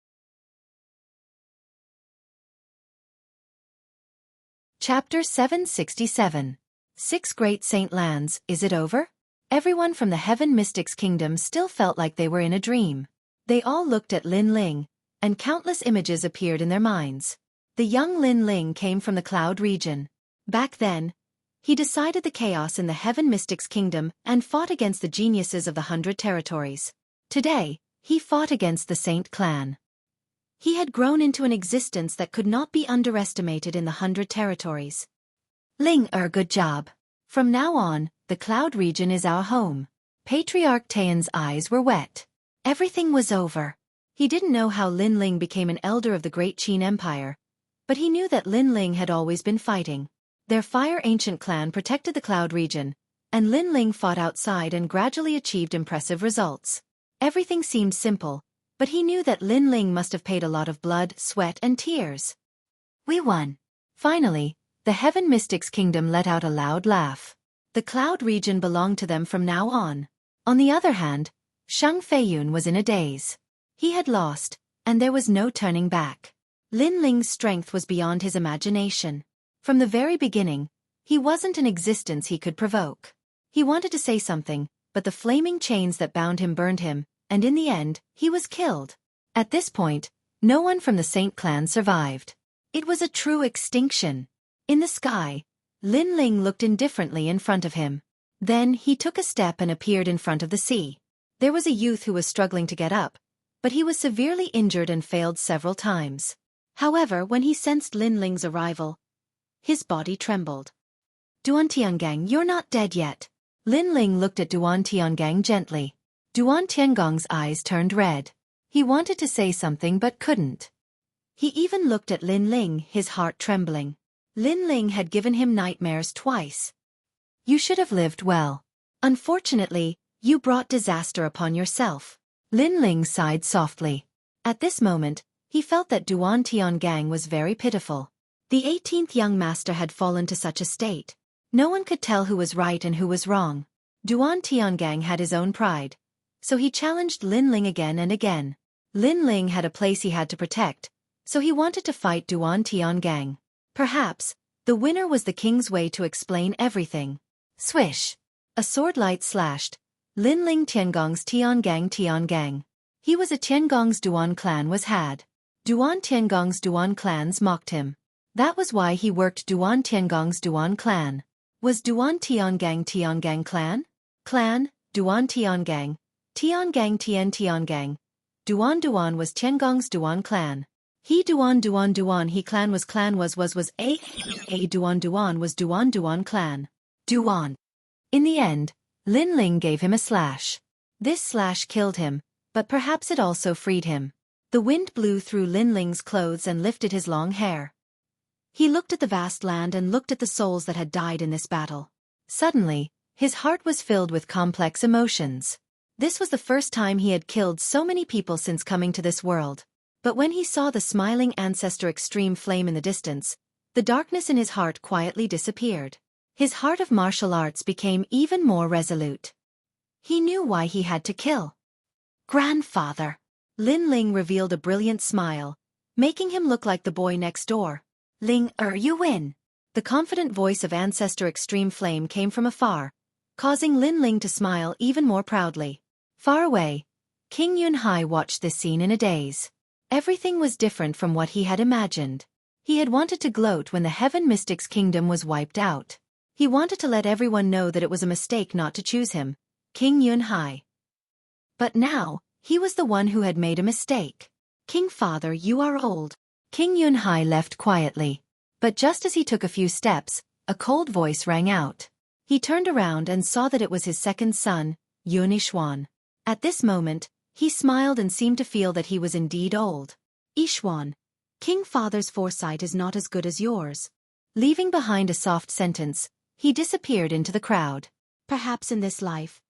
Chapter 767. 6 Great Saint Lands, is it over? Everyone from the Heaven Mystics Kingdom still felt like they were in a dream. They all looked at Lin Ling, and countless images appeared in their minds. The young Lin Ling came from the Cloud region. Back then, he decided the chaos in the Heaven Mystics Kingdom and fought against the geniuses of the 100 territories. Today, he fought against the Saint Clan. He had grown into an existence that could not be underestimated in the 100 territories. Ling good job. From now on, the Cloud region is our home. Patriarch Taean's eyes were wet. Everything was over. He didn't know how Lin Ling became an elder of the Great Qin Empire, but he knew that Lin Ling had always been fighting. Their Fire Ancient clan protected the Cloud region, and Lin Ling fought outside and gradually achieved impressive results. Everything seemed simple, but he knew that Lin Ling must have paid a lot of blood, sweat, and tears. We won. Finally, the Heaven Mystics Kingdom let out a loud laugh. The Cloud region belonged to them from now on. On the other hand, Shang Feiyun was in a daze. He had lost, and there was no turning back. Lin Ling's strength was beyond his imagination. From the very beginning, he wasn't an existence he could provoke. He wanted to say something, but the flaming chains that bound him burned him, and in the end, he was killed. At this point, no one from the Saint Clan survived. It was a true extinction. In the sky, Lin Ling looked indifferently in front of him. Then he took a step and appeared in front of the sea. There was a youth who was struggling to get up, but he was severely injured and failed several times. However, when he sensed Lin Ling's arrival, his body trembled. Duan Tiangang, you're not dead yet. Lin Ling looked at Duan Tiangang gently. Duan Tiangong's eyes turned red. He wanted to say something but couldn't. He even looked at Lin Ling, his heart trembling. Lin Ling had given him nightmares twice. You should have lived well. Unfortunately, you brought disaster upon yourself. Lin Ling sighed softly. At this moment, he felt that Duan Tiangang was very pitiful. The 18th young master had fallen to such a state. No one could tell who was right and who was wrong. Duan Tiangang had his own pride, so he challenged Lin Ling again and again. Lin Ling had a place he had to protect, so he wanted to fight Duan Tiangang. Perhaps, the winner was the king's way to explain everything. Swish! A sword light slashed. Lin Ling Tiangong's Tiangang. He was a Tiangong's Duan clan was had. Duan Tiangong's Duan clans mocked him. That was why he worked Duan Tiangong's Duan clan. Was Duan Tiangang clan? Clan, Duan Tiangang. Tiangang. Duan was Tiangong's Duan clan. He Duan he clan was a Duan was Duan clan. Duan. In the end, Lin Ling gave him a slash. This slash killed him, but perhaps it also freed him. The wind blew through Lin Ling's clothes and lifted his long hair. He looked at the vast land and looked at the souls that had died in this battle. Suddenly, his heart was filled with complex emotions. This was the first time he had killed so many people since coming to this world. But when he saw the smiling ancestor extreme flame in the distance, the darkness in his heart quietly disappeared. His heart of martial arts became even more resolute. He knew why he had to kill. Grandfather. Lin Ling revealed a brilliant smile, making him look like the boy next door. You win. The confident voice of Ancestor Extreme Flame came from afar, causing Lin Ling to smile even more proudly. Far away, King Yunhai watched this scene in a daze. Everything was different from what he had imagined. He had wanted to gloat when the Heaven Mystics Kingdom was wiped out. He wanted to let everyone know that it was a mistake not to choose him, King Yunhai. But now, he was the one who had made a mistake. King Father, you are old. King Yunhai left quietly. But just as he took a few steps, a cold voice rang out. He turned around and saw that it was his second son, Yunishwan. At this moment, he smiled and seemed to feel that he was indeed old. Ishwan, King Father's foresight is not as good as yours. Leaving behind a soft sentence, he disappeared into the crowd. Perhaps in this life,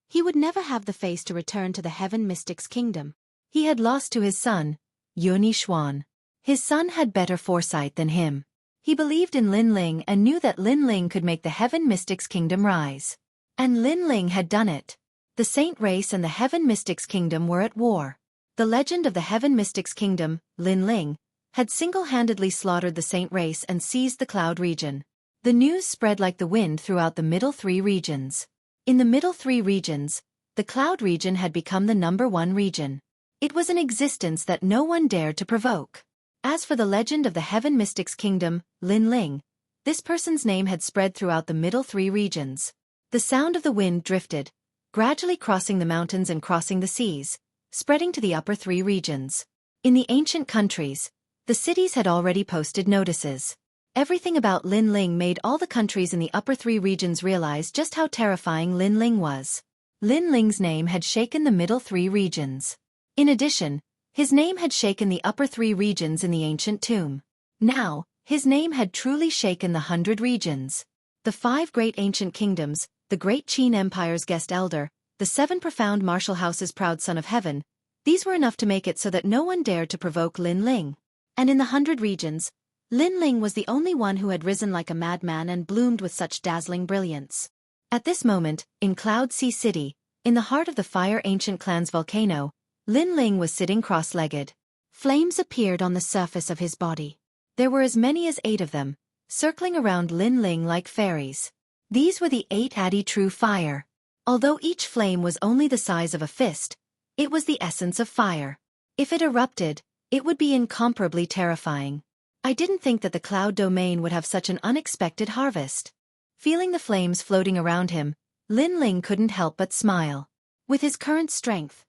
he would never have the face to return to the Heaven Mystics Kingdom. He had lost to his son, Yunishwan. His son had better foresight than him. He believed in Lin Ling and knew that Lin Ling could make the Heaven Mystics Kingdom rise. And Lin Ling had done it. The Saint race and the Heaven Mystics Kingdom were at war. The legend of the Heaven Mystics Kingdom, Lin Ling, had single-handedly slaughtered the Saint race and seized the Cloud region. The news spread like the wind throughout the middle three regions. In the middle three regions, the Cloud region had become the #1 region. It was an existence that no one dared to provoke. As for the legend of the Heaven Mystics Kingdom, Lin Ling, this person's name had spread throughout the middle three regions. The sound of the wind drifted, gradually crossing the mountains and crossing the seas, spreading to the upper three regions. In the ancient countries, the cities had already posted notices. Everything about Lin Ling made all the countries in the upper three regions realize just how terrifying Lin Ling was. Lin Ling's name had shaken the middle three regions. In addition, his name had shaken the upper three regions in the ancient tomb. Now, his name had truly shaken the 100 regions. The 5 great ancient kingdoms, the great Qin Empire's guest elder, the 7 profound martial houses' proud son of heaven, these were enough to make it so that no one dared to provoke Lin Ling. And in the 100 regions, Lin Ling was the only one who had risen like a madman and bloomed with such dazzling brilliance. At this moment, in Cloud Sea City, in the heart of the Fire Ancient Clan's volcano, Lin Ling was sitting cross-legged. Flames appeared on the surface of his body. There were as many as 8 of them, circling around Lin Ling like fairies. These were the 8 Adi True Fire. Although each flame was only the size of a fist, it was the essence of fire. If it erupted, it would be incomparably terrifying. I didn't think that the Cloud Domain would have such an unexpected harvest. Feeling the flames floating around him, Lin Ling couldn't help but smile. With his current strength,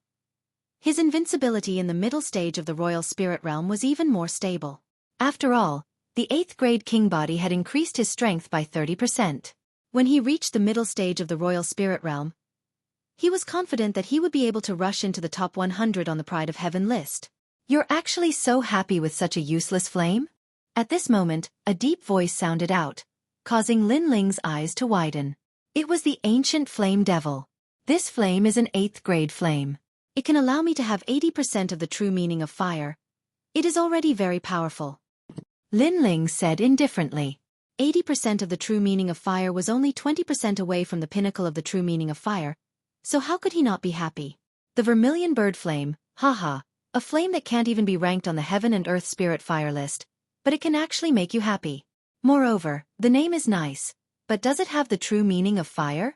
his invincibility in the middle stage of the royal spirit realm was even more stable. After all, the 8th grade king body had increased his strength by 30%. When he reached the middle stage of the royal spirit realm, he was confident that he would be able to rush into the top 100 on the Pride of Heaven list. You're actually so happy with such a useless flame? At this moment, a deep voice sounded out, causing Lin Ling's eyes to widen. It was the ancient flame devil. This flame is an 8th grade flame. It can allow me to have 80% of the true meaning of fire. It is already very powerful. Lin Ling said indifferently. 80% of the true meaning of fire was only 20% away from the pinnacle of the true meaning of fire, so how could he not be happy? The vermilion bird flame, haha, a flame that can't even be ranked on the heaven and earth spirit fire list, but it can actually make you happy. Moreover, the name is nice, but does it have the true meaning of fire?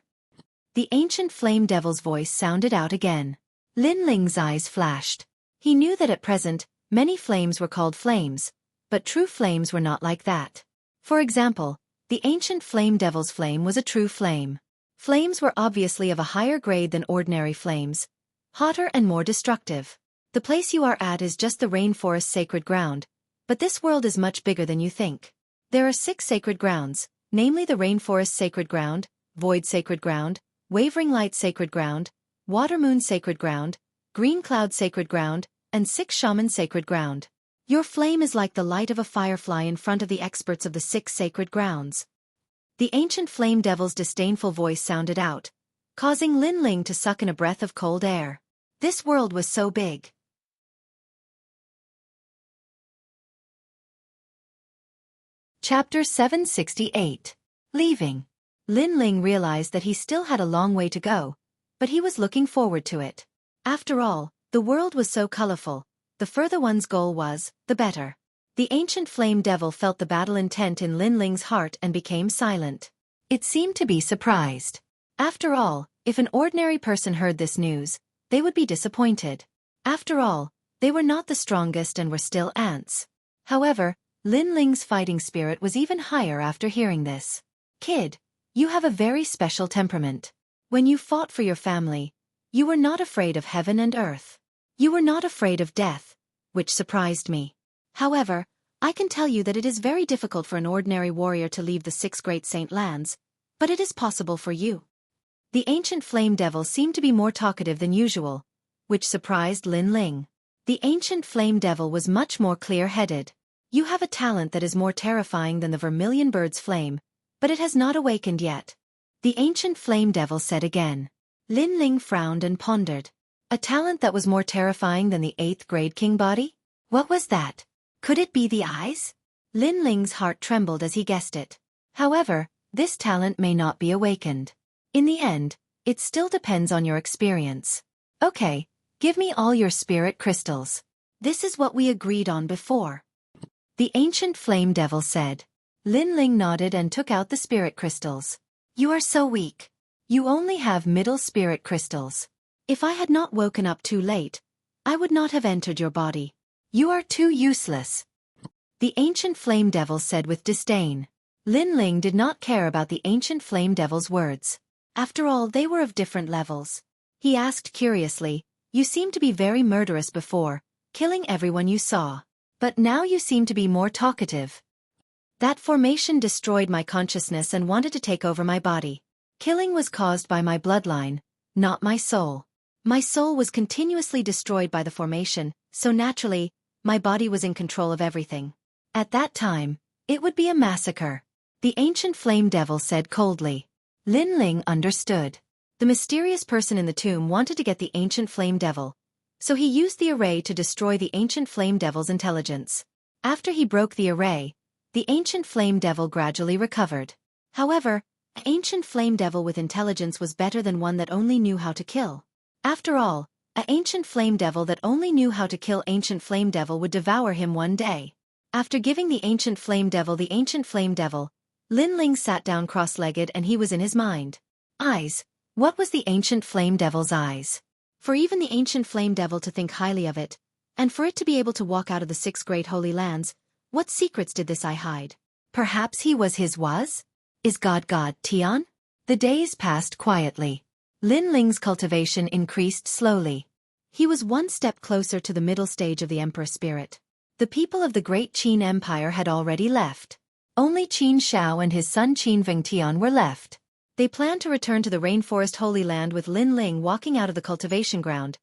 The ancient flame devil's voice sounded out again. Lin Ling's eyes flashed. He knew that at present, many flames were called flames, but true flames were not like that. For example, the ancient flame devil's flame was a true flame. Flames were obviously of a higher grade than ordinary flames, hotter and more destructive. The place you are at is just the rainforest sacred ground, but this world is much bigger than you think. There are 6 sacred grounds, namely the rainforest sacred ground, void sacred ground, wavering light sacred ground, water moon sacred ground, green cloud sacred ground, and 6 shaman sacred ground. Your flame is like the light of a firefly in front of the experts of the 6 sacred grounds. The ancient flame devil's disdainful voice sounded out, causing Linling to suck in a breath of cold air. This world was so big. Chapter 768. Leaving. Linling realized that he still had a long way to go, but he was looking forward to it. After all, the world was so colorful. The further one's goal was, the better. The ancient flame devil felt the battle intent in Linling's heart and became silent. It seemed to be surprised. After all, if an ordinary person heard this news, they would be disappointed. After all, they were not the strongest and were still ants. However, Linling's fighting spirit was even higher after hearing this. Kid, you have a very special temperament. When you fought for your family, you were not afraid of heaven and earth. You were not afraid of death, which surprised me. However, I can tell you that it is very difficult for an ordinary warrior to leave the 6 great saint lands, but it is possible for you. The ancient flame devil seemed to be more talkative than usual, which surprised Linling. The ancient flame devil was much more clear-headed. You have a talent that is more terrifying than the vermilion bird's flame, but it has not awakened yet. The ancient flame devil said again. Linling frowned and pondered. A talent that was more terrifying than the 8th grade king body? What was that? Could it be the eyes? Linling's heart trembled as he guessed it. However, this talent may not be awakened. In the end, it still depends on your experience. Okay, give me all your spirit crystals. This is what we agreed on before. The ancient flame devil said. Linling nodded and took out the spirit crystals. You are so weak. You only have middle spirit crystals. If I had not woken up too late, I would not have entered your body. You are too useless. The ancient flame devil said with disdain. Linling did not care about the ancient flame devil's words. After all, they were of different levels. He asked curiously, you seemed to be very murderous before, killing everyone you saw. But now you seem to be more talkative. That formation destroyed my consciousness and wanted to take over my body. Killing was caused by my bloodline, not my soul. My soul was continuously destroyed by the formation, so naturally, my body was in control of everything. At that time, it would be a massacre. The ancient flame devil said coldly. Linling understood. The mysterious person in the tomb wanted to get the ancient flame devil, so he used the array to destroy the ancient flame devil's intelligence. After he broke the array, the ancient flame devil gradually recovered. However, an ancient flame devil with intelligence was better than one that only knew how to kill. After all, an ancient flame devil that only knew how to kill ancient flame devil would devour him one day. After giving the ancient flame devil, Linling sat down cross-legged and he was in his mind. Eyes. What was the ancient flame devil's eyes? For even the ancient flame devil to think highly of it, and for it to be able to walk out of the 6 great holy lands, what secrets did this eye hide? Perhaps he was his was? Is God Tian? The days passed quietly. Linling's cultivation increased slowly. He was one step closer to the middle stage of the emperor spirit. The people of the great Qin Empire had already left. Only Qin Shao and his son Qin Vengtian were left. They planned to return to the rainforest Holy Land with Linling walking out of the cultivation ground.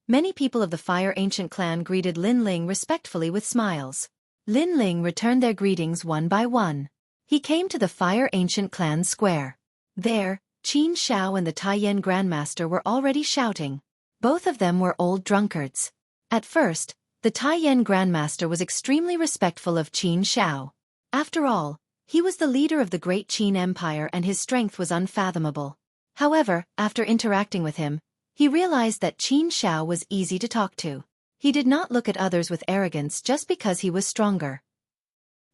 Many people of the Fire Ancient clan greeted Linling respectfully with smiles. Linling returned their greetings one by one. He came to the Fire Ancient clan square. There, Qin Shao and the Taiyan Grandmaster were already shouting. Both of them were old drunkards. At first, the Taiyan Grandmaster was extremely respectful of Qin Shao. After all, he was the leader of the great Qin Empire and his strength was unfathomable. However, after interacting with him, he realized that Qin Shao was easy to talk to. He did not look at others with arrogance just because he was stronger.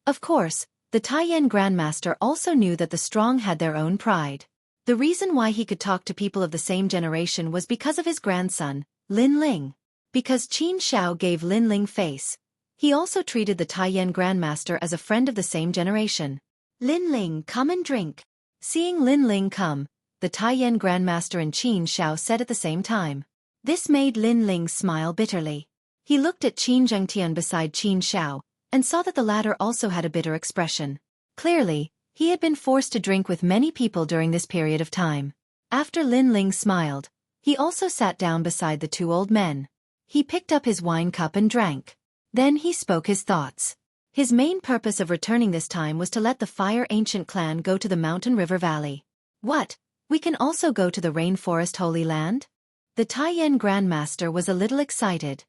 Of course, the Taiyan Grandmaster also knew that the strong had their own pride. The reason why he could talk to people of the same generation was because of his grandson, Linling. Because Qin Shao gave Linling face, he also treated the Taiyan Grandmaster as a friend of the same generation. Linling, come and drink. Seeing Linling come, the Taiyan Grandmaster and Qin Shao said at the same time. This made Linling smile bitterly. He looked at Qin Zhengtian beside Qin Shao, and saw that the latter also had a bitter expression. Clearly, he had been forced to drink with many people during this period of time. After Linling smiled, he also sat down beside the 2 old men. He picked up his wine cup and drank. Then he spoke his thoughts. His main purpose of returning this time was to let the Fire Ancient clan go to the Mountain River Valley. What We can also go to the Rainforest Holy Land? The Taiyan Grandmaster was a little excited.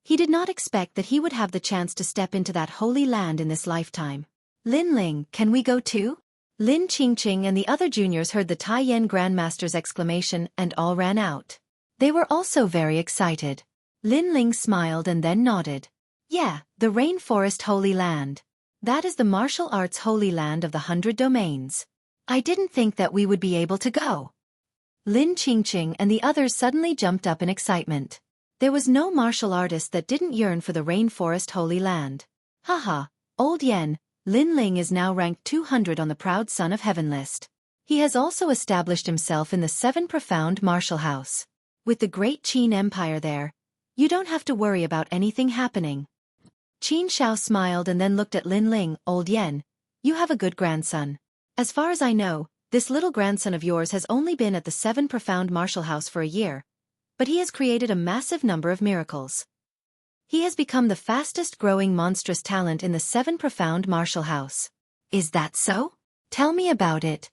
He did not expect that he would have the chance to step into that holy land in this lifetime. Linling, can we go too? Lin Qingqing and the other juniors heard the Taiyan Grandmaster's exclamation and all ran out. They were also very excited. Linling smiled and then nodded. Yeah, the Rainforest Holy Land. That is the martial arts holy land of the 100 domains. I didn't think that we would be able to go. Lin Qingqing and the others suddenly jumped up in excitement. There was no martial artist that didn't yearn for the Rainforest Holy Land. Haha, old Yen, Linling is now ranked 200 on the Proud Son of Heaven list. He has also established himself in the 7 Profound Martial House. With the great Qin Empire there, you don't have to worry about anything happening. Qin Shao smiled and then looked at Linling. Old Yen, you have a good grandson. As far as I know, this little grandson of yours has only been at the 7 Profound Martial House for a year, but he has created a massive number of miracles. He has become the fastest-growing monstrous talent in the 7 Profound Martial House. Is that so? Tell me about it.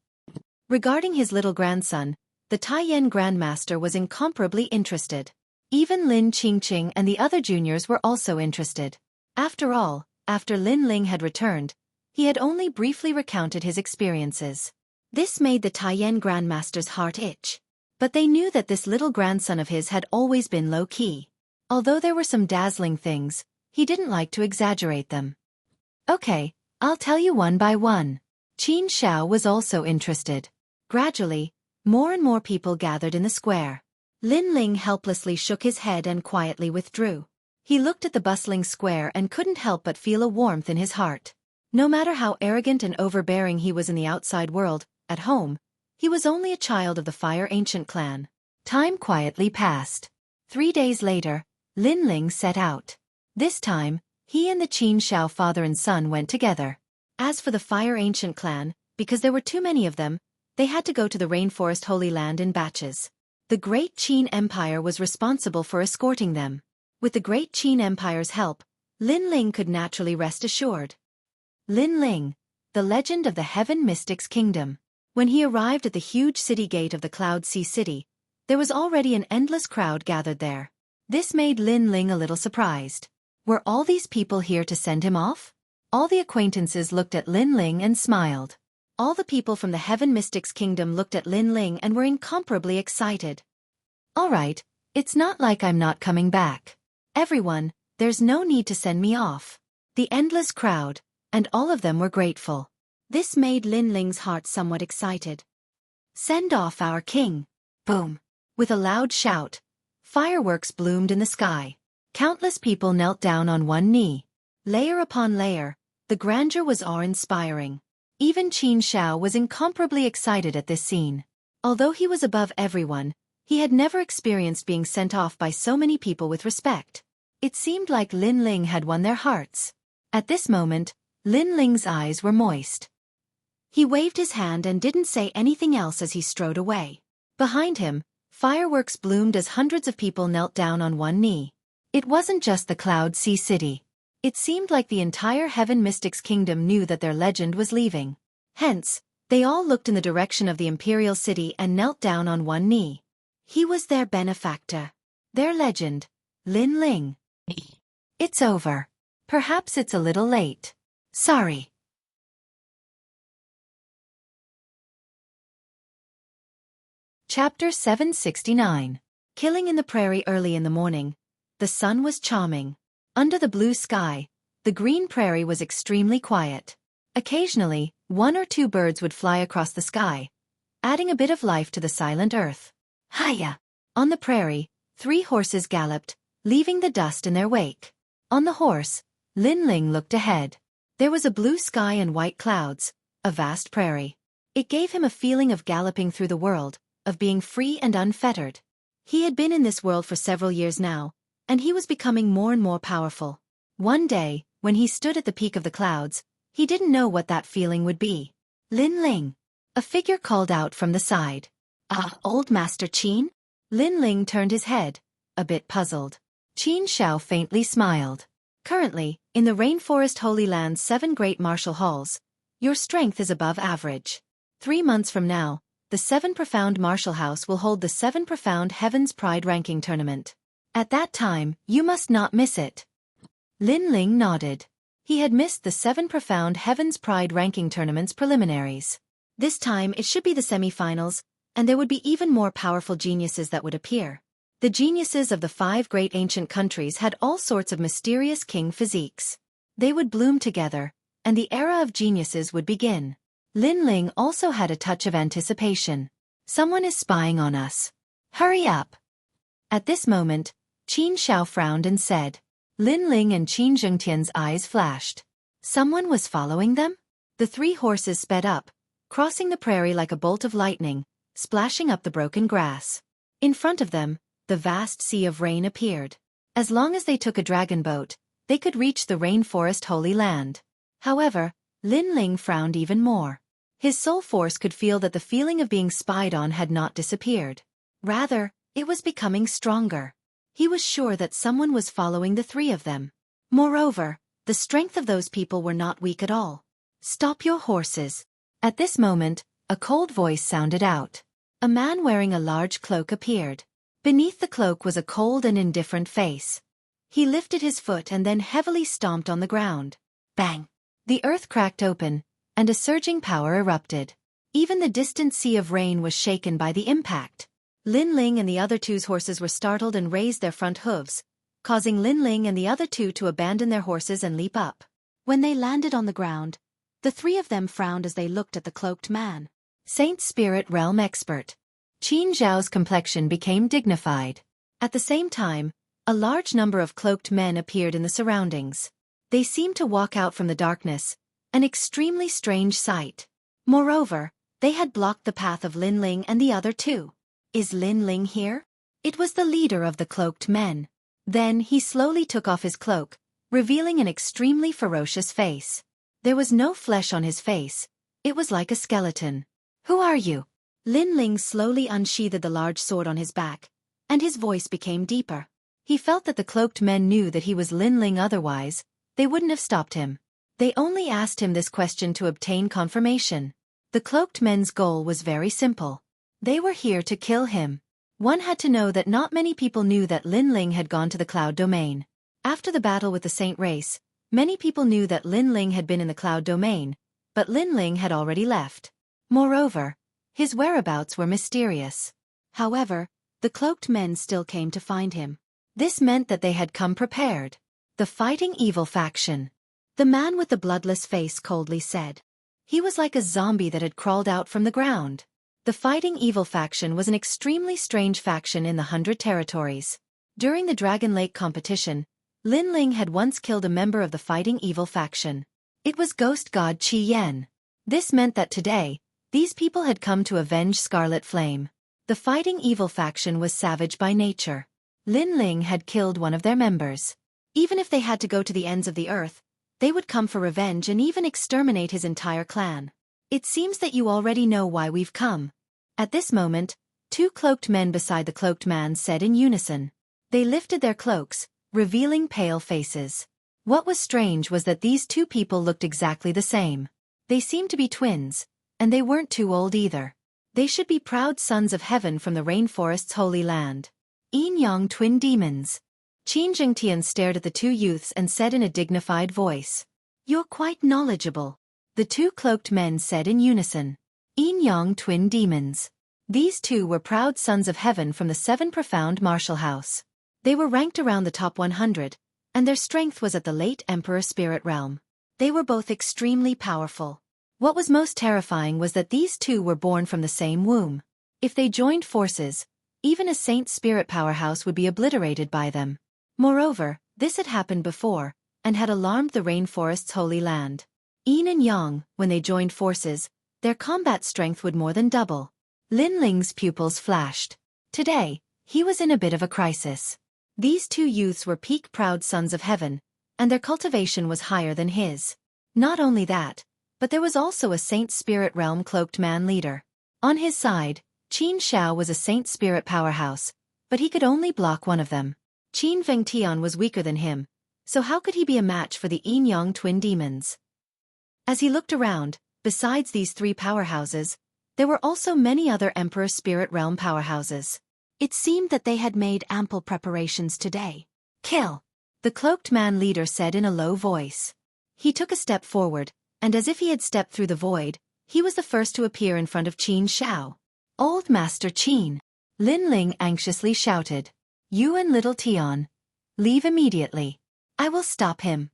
Regarding his little grandson, the Taiyan Grandmaster was incomparably interested. Even Lin Qingqing and the other juniors were also interested. After all, after Linling had returned, he had only briefly recounted his experiences. This made the Taiyan Grandmaster's heart itch. But they knew that this little grandson of his had always been low-key. Although there were some dazzling things, he didn't like to exaggerate them. Okay, I'll tell you one by one. Qin Shao was also interested. Gradually, more and more people gathered in the square. Linling helplessly shook his head and quietly withdrew. He looked at the bustling square and couldn't help but feel a warmth in his heart. No matter how arrogant and overbearing he was in the outside world, at home, he was only a child of the Fire Ancient clan. Time quietly passed. 3 days later, Linling set out. This time, he and the Qin Shao father and son went together. As for the Fire Ancient clan, because there were too many of them, they had to go to the Rainforest Holy Land in batches. The Great Qin Empire was responsible for escorting them. With the Great Qin Empire's help, Linling could naturally rest assured. Linling, the legend of the Heaven Mystics Kingdom. When he arrived at the huge city gate of the Cloud Sea City, there was already an endless crowd gathered there. This made Linling a little surprised. Were all these people here to send him off? All the acquaintances looked at Linling and smiled. All the people from the Heaven Mystics Kingdom looked at Linling and were incomparably excited. All right, it's not like I'm not coming back. Everyone, there's no need to send me off. The endless crowd, and all of them were grateful. This made Linling's heart somewhat excited. Send off our king. Boom. With a loud shout, fireworks bloomed in the sky. Countless people knelt down on one knee. Layer upon layer, the grandeur was awe-inspiring. Even Qin Shao was incomparably excited at this scene. Although he was above everyone, he had never experienced being sent off by so many people with respect. It seemed like Linling had won their hearts. At this moment, Linling's eyes were moist. He waved his hand and didn't say anything else as he strode away. Behind him, fireworks bloomed as hundreds of people knelt down on one knee. It wasn't just the Cloud Sea City. It seemed like the entire Heaven Mystics Kingdom knew that their legend was leaving. Hence, they all looked in the direction of the Imperial City and knelt down on one knee. He was their benefactor. Their legend, Linling. It's over. Perhaps it's a little late. Sorry. Chapter 769. Killing in the Prairie. Early in the morning, the sun was charming. Under the blue sky, the green prairie was extremely quiet. Occasionally, 1 or 2 birds would fly across the sky, adding a bit of life to the silent earth. Hiya! On the prairie, 3 horses galloped, leaving the dust in their wake. On the horse, Linling looked ahead. There was a blue sky and white clouds, a vast prairie. It gave him a feeling of galloping through the world, of being free and unfettered. He had been in this world for several years now, and he was becoming more and more powerful. One day, when he stood at the peak of the clouds, he didn't know what that feeling would be. Linling! A figure called out from the side. Ah, old Master Qin? Linling turned his head, a bit puzzled. Qin Shao faintly smiled. Currently, in the Rainforest Holy Land's 7 great martial halls, your strength is above average. 3 months from now, the 7 Profound Martial House will hold the 7 Profound Heavens Pride Ranking Tournament. At that time, you must not miss it. Lin Ling nodded. He had missed the 7 Profound Heavens Pride Ranking Tournament's preliminaries. This time it should be the semi-finals, and there would be even more powerful geniuses that would appear. The geniuses of the 5 great ancient countries had all sorts of mysterious king physiques. They would bloom together, and the era of geniuses would begin. Lin Ling also had a touch of anticipation. Someone is spying on us. Hurry up. At this moment, Qin Xiao frowned and said. Lin Ling and Qin Zhengtian's eyes flashed. Someone was following them? The 3 horses sped up, crossing the prairie like a bolt of lightning, splashing up the broken grass. In front of them, the vast sea of rain appeared. As long as they took a dragon boat, they could reach the rainforest Holy Land. However, Lin Ling frowned even more. His soul force could feel that the feeling of being spied on had not disappeared. Rather, it was becoming stronger. He was sure that someone was following the 3 of them. Moreover, the strength of those people were not weak at all. Stop your horses. At this moment, a cold voice sounded out. A man wearing a large cloak appeared. Beneath the cloak was a cold and indifferent face. He lifted his foot and then heavily stomped on the ground. Bang! The earth cracked open, and a surging power erupted. Even the distant sea of rain was shaken by the impact. Lin Ling and the other 2's horses were startled and raised their front hooves, causing Lin Ling and the other 2 to abandon their horses and leap up. When they landed on the ground, the 3 of them frowned as they looked at the cloaked man. Saint Spirit Realm Expert. Qin Zhao's complexion became dignified. At the same time, a large number of cloaked men appeared in the surroundings. They seemed to walk out from the darkness, an extremely strange sight. Moreover, they had blocked the path of Lin Ling and the other 2. Is Lin Ling here? It was the leader of the cloaked men. Then he slowly took off his cloak, revealing an extremely ferocious face. There was no flesh on his face. It was like a skeleton. Who are you? Lin Ling slowly unsheathed the large sword on his back, and his voice became deeper. He felt that the cloaked men knew that he was Lin Ling, otherwise they wouldn't have stopped him. They only asked him this question to obtain confirmation. The cloaked men's goal was very simple. They were here to kill him. One had to know that not many people knew that Lin Ling had gone to the Cloud Domain. After the battle with the Saint Race, many people knew that Lin Ling had been in the Cloud Domain, but Lin Ling had already left. Moreover, his whereabouts were mysterious. However, the cloaked men still came to find him. This meant that they had come prepared. The Fighting Evil faction. The man with the bloodless face coldly said. He was like a zombie that had crawled out from the ground. The Fighting Evil faction was an extremely strange faction in the 100 territories. During the Dragon Lake competition, Lin Ling had once killed a member of the Fighting Evil faction. It was ghost god Qi Yan. This meant that today, these people had come to avenge Scarlet Flame. The Fighting Evil faction was savage by nature. Lin Ling had killed one of their members. Even if they had to go to the ends of the earth, they would come for revenge and even exterminate his entire clan. It seems that you already know why we've come. At this moment, 2 cloaked men beside the cloaked man said in unison. They lifted their cloaks, revealing pale faces. What was strange was that these 2 people looked exactly the same. They seemed to be twins, and they weren't too old either. They should be proud sons of heaven from the rainforest's holy land. Yin Yang twin demons. Qin Zhengtian stared at the 2 youths and said in a dignified voice. You're quite knowledgeable. The 2 cloaked men said in unison. Yin Yang twin demons. These 2 were proud sons of heaven from the 7 Profound Martial House. They were ranked around the top 100, and their strength was at the late Emperor Spirit Realm. They were both extremely powerful. What was most terrifying was that these 2 were born from the same womb. If they joined forces, even a Saint Spirit powerhouse would be obliterated by them. Moreover, this had happened before, and had alarmed the rainforest's holy land. Yin and Yang, when they joined forces, their combat strength would more than double. Lin Ling's pupils flashed. Today, he was in a bit of a crisis. These 2 youths were peak proud sons of heaven, and their cultivation was higher than his. Not only that, but there was also a Saint Spirit Realm cloaked man leader. On his side, Qin Xiao was a Saint Spirit powerhouse, but he could only block one of them. Qin Vengtian was weaker than him, so how could he be a match for the Yin Yang twin demons? As he looked around, besides these 3 powerhouses, There were also many other Emperor Spirit Realm powerhouses. It seemed that they had made ample preparations today. Kill! The cloaked man leader said in a low voice. He took a step forward, and as if he had stepped through the void, he was the first to appear in front of Qin Shao. Old Master Qin! Lin Ling anxiously shouted. You and little Tian. Leave immediately. I will stop him.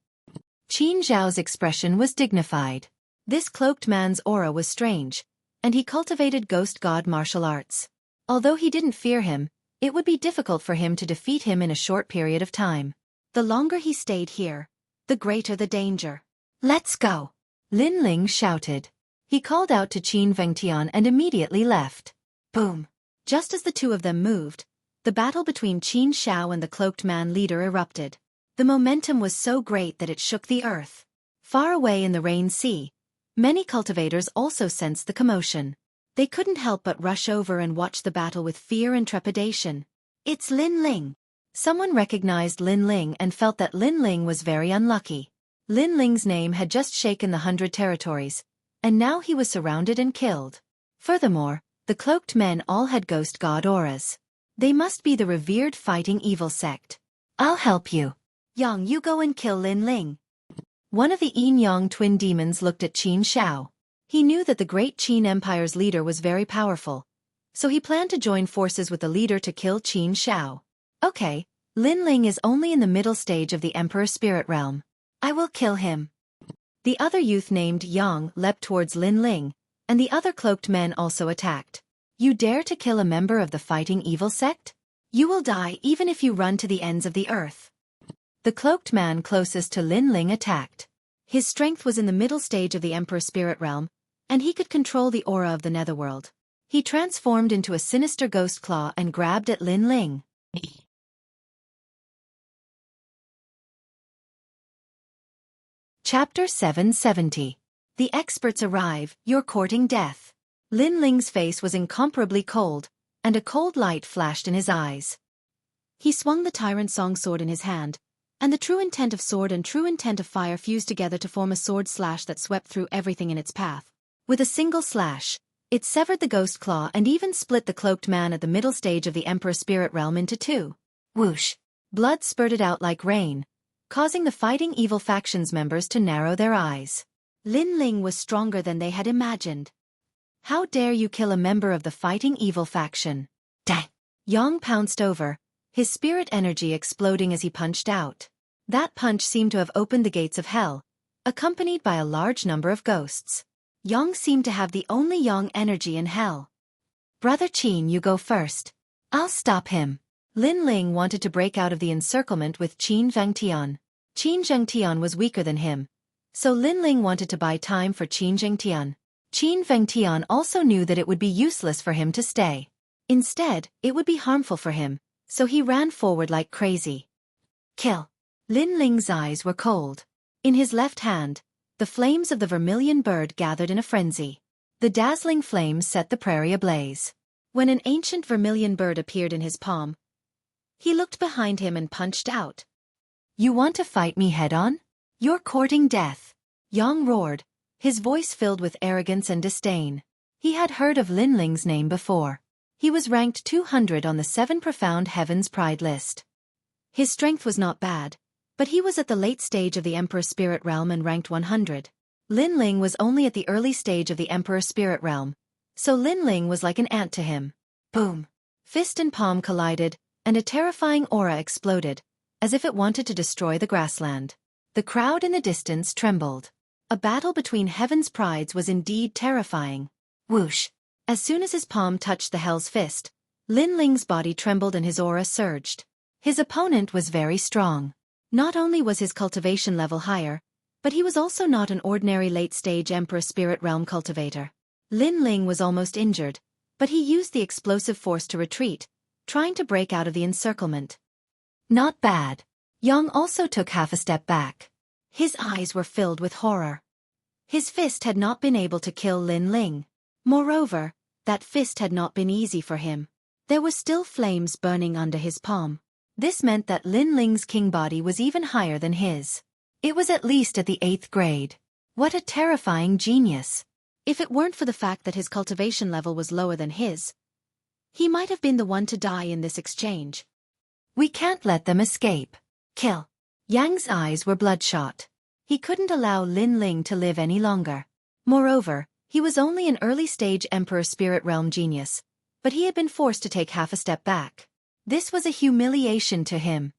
Qin Zhao's expression was dignified. This cloaked man's aura was strange, and he cultivated ghost god martial arts. Although he didn't fear him, it would be difficult for him to defeat him in a short period of time. The longer he stayed here, the greater the danger. Let's go! Lin Ling shouted. He called out to Qin Vengtian and immediately left. Boom! Just as the two of them moved, the battle between Qin Shao and the cloaked man leader erupted. The momentum was so great that it shook the earth. Far away in the Rain Sea, many cultivators also sensed the commotion. They couldn't help but rush over and watch the battle with fear and trepidation. It's Lin Ling. Someone recognized Lin Ling and felt that Lin Ling was very unlucky. Lin Ling's name had just shaken the 100 territories, and now he was surrounded and killed. Furthermore, the cloaked men all had ghost god auras. They must be the revered fighting evil sect. I'll help you. Yang, you go and kill Lin Ling. One of the Yin-Yang twin demons looked at Qin Shao. He knew that the great Qin Empire's leader was very powerful, so he planned to join forces with the leader to kill Qin Shao. Okay, Lin Ling is only in the middle stage of the Emperor Spirit Realm. I will kill him. The other youth named Yang leapt towards Lin Ling, and the other cloaked men also attacked. You dare to kill a member of the fighting evil sect? You will die even if you run to the ends of the earth. The cloaked man closest to Lin Ling attacked. His strength was in the middle stage of the Emperor Spirit Realm, and he could control the aura of the Netherworld. He transformed into a sinister ghost claw and grabbed at Lin Ling. Chapter 770. The experts arrive, you're courting death. Lin Ling's face was incomparably cold, and a cold light flashed in his eyes. He swung the Tyrant Song sword in his hand, and the true intent of sword and true intent of fire fused together to form a sword slash that swept through everything in its path. With a single slash, it severed the ghost claw and even split the cloaked man at the middle stage of the Emperor Spirit Realm into two. Whoosh! Blood spurted out like rain, causing the fighting evil faction's members to narrow their eyes. Lin Ling was stronger than they had imagined. How dare you kill a member of the fighting evil faction? Dang! Yang pounced over, his spirit energy exploding as he punched out. That punch seemed to have opened the gates of hell, accompanied by a large number of ghosts. Yang seemed to have the only Yang energy in hell. Brother Qin, you go first. I'll stop him. Lin Ling wanted to break out of the encirclement with Qin Vengtian. Qin Zhengtian was weaker than him, so Lin Ling wanted to buy time for Qin Zhengtian. Qin Vengtian also knew that it would be useless for him to stay. Instead, it would be harmful for him, so he ran forward like crazy. Kill! Lin Ling's eyes were cold. In his left hand, the flames of the vermilion bird gathered in a frenzy. The dazzling flames set the prairie ablaze. When an ancient vermilion bird appeared in his palm, he looked behind him and punched out. You want to fight me head-on? You're courting death. Yang roared, his voice filled with arrogance and disdain. He had heard of Lin Ling's name before. He was ranked 200 on the 7 Profound Heavens Pride list. His strength was not bad, but he was at the late stage of the Emperor Spirit Realm and ranked 100. Lin Ling was only at the early stage of the Emperor Spirit Realm, so Lin Ling was like an ant to him. Boom! Fist and palm collided, and a terrifying aura exploded, as if it wanted to destroy the grassland. The crowd in the distance trembled. A battle between Heaven's Prides was indeed terrifying. Whoosh! As soon as his palm touched the Hell's Fist, Lin Ling's body trembled and his aura surged. His opponent was very strong. Not only was his cultivation level higher, but he was also not an ordinary late-stage Emperor Spirit Realm cultivator. Lin Ling was almost injured, but he used the explosive force to retreat, trying to break out of the encirclement. Not bad. Yang also took half a step back. His eyes were filled with horror. His fist had not been able to kill Lin Ling. Moreover, that fist had not been easy for him. There were still flames burning under his palm. This meant that Lin Ling's king body was even higher than his. It was at least at the 8th grade. What a terrifying genius. If it weren't for the fact that his cultivation level was lower than his, he might have been the one to die in this exchange. We can't let them escape. Kill. Yang's eyes were bloodshot. He couldn't allow Lin Ling to live any longer. Moreover, he was only an early-stage Emperor Spirit Realm genius, but he had been forced to take half a step back. This was a humiliation to him.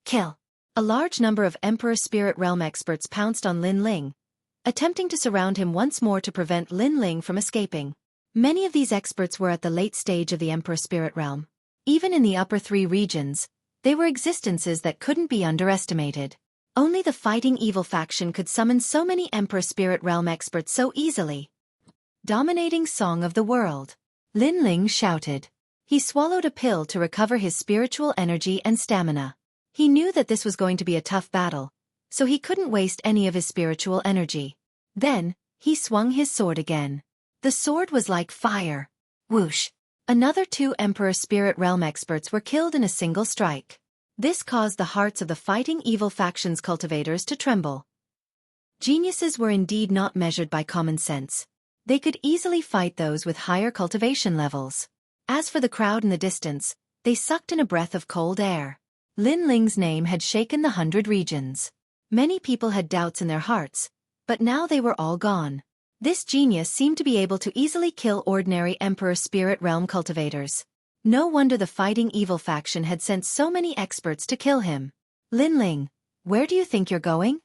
Kill. A large number of Emperor Spirit Realm experts pounced on Lin Ling, attempting to surround him once more to prevent Lin Ling from escaping. Many of these experts were at the late stage of the Emperor Spirit Realm. Even in the upper 3 regions, they were existences that couldn't be underestimated. Only the Fighting Evil faction could summon so many Emperor Spirit Realm experts so easily. Dominating Song of the World. Lin Ling shouted. He swallowed a pill to recover his spiritual energy and stamina. He knew that this was going to be a tough battle, so he couldn't waste any of his spiritual energy. Then, he swung his sword again. The sword was like fire. Whoosh! Another 2 Emperor Spirit Realm experts were killed in a single strike. This caused the hearts of the Fighting Evil faction's cultivators to tremble. Geniuses were indeed not measured by common sense. They could easily fight those with higher cultivation levels. As for the crowd in the distance, they sucked in a breath of cold air. Lin Ling's name had shaken the 100 regions. Many people had doubts in their hearts, but now they were all gone. This genius seemed to be able to easily kill ordinary Emperor Spirit Realm cultivators. No wonder the Fighting Evil faction had sent so many experts to kill him. Lin Ling, where do you think you're going?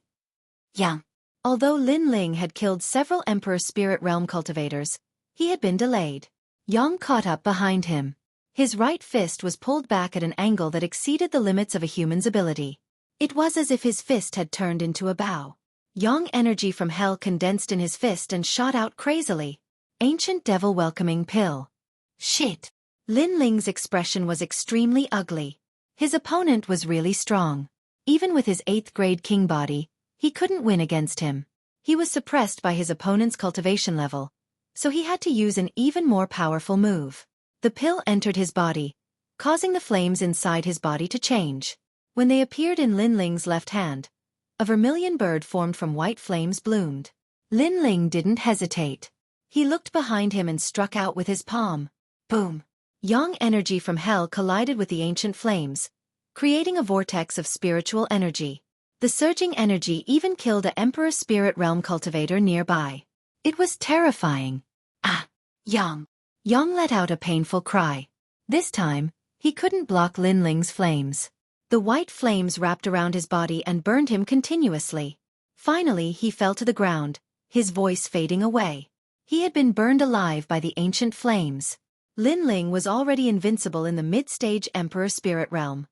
Yang. Although Lin Ling had killed several Emperor Spirit Realm cultivators, he had been delayed. Yang caught up behind him. His right fist was pulled back at an angle that exceeded the limits of a human's ability. It was as if his fist had turned into a bow. Yang energy from hell condensed in his fist and shot out crazily. Ancient Devil Welcoming Pill. Shit. Lin Ling's expression was extremely ugly. His opponent was really strong. Even with his 8th grade king body, he couldn't win against him. He was suppressed by his opponent's cultivation level, so he had to use an even more powerful move. The pill entered his body, causing the flames inside his body to change. When they appeared in Lin Ling's left hand, a vermilion bird formed from white flames bloomed. Lin Ling didn't hesitate. He looked behind him and struck out with his palm. Boom! Yang energy from hell collided with the ancient flames, creating a vortex of spiritual energy. The surging energy even killed a Emperor Spirit Realm cultivator nearby. It was terrifying. Ah! Yang! Yang let out a painful cry. This time, he couldn't block Lin Ling's flames. The white flames wrapped around his body and burned him continuously. Finally he fell to the ground, his voice fading away. He had been burned alive by the ancient flames. Lin Ling was already invincible in the mid-stage Emperor Spirit Realm.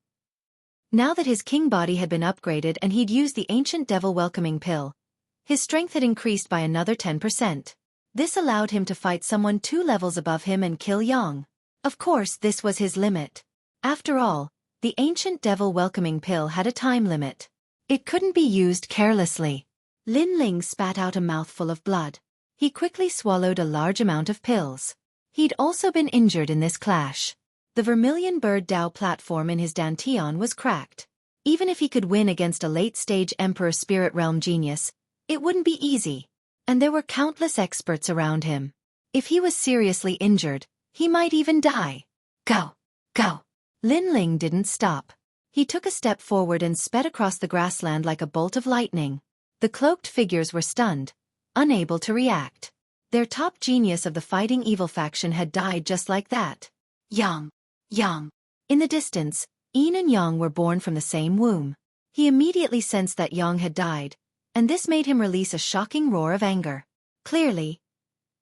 Now that his king body had been upgraded and he'd used the Ancient Devil Welcoming Pill, his strength had increased by another 10%. This allowed him to fight someone 2 levels above him and kill Yang. Of course, this was his limit. After all, the Ancient Devil Welcoming Pill had a time limit. It couldn't be used carelessly. Lin Ling spat out a mouthful of blood. He quickly swallowed a large amount of pills. He'd also been injured in this clash. The Vermilion Bird Dao platform in his dantian was cracked. Even if he could win against a late-stage Emperor Spirit Realm genius, it wouldn't be easy. And there were countless experts around him. If he was seriously injured, he might even die. Go! Go! Lin Ling didn't stop. He took a step forward and sped across the grassland like a bolt of lightning. The cloaked figures were stunned, unable to react. Their top genius of the Fighting Evil faction had died just like that. Yang! Yang! In the distance, Yin and Yang were born from the same womb. He immediately sensed that Yang had died, and this made him release a shocking roar of anger. Clearly,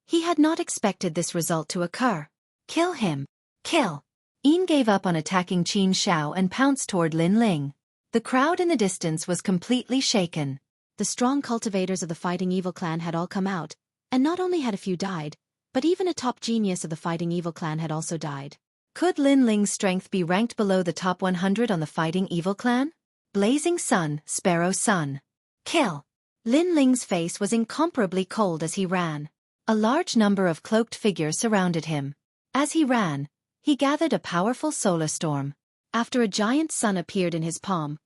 he had not expected this result to occur. Kill him! Kill! Yin gave up on attacking Qin Shao and pounced toward Lin Ling. The crowd in the distance was completely shaken. The strong cultivators of the Fighting Evil clan had all come out, and not only had a few died, but even a top genius of the Fighting Evil clan had also died. Could Lin Ling's strength be ranked below the top 100 on the Fighting Evil clan? Blazing Sun, Sparrow Sun. Kill! Lin Ling's face was incomparably cold as he ran. A large number of cloaked figures surrounded him. As he ran, he gathered a powerful solar storm. After a giant sun appeared in his palm,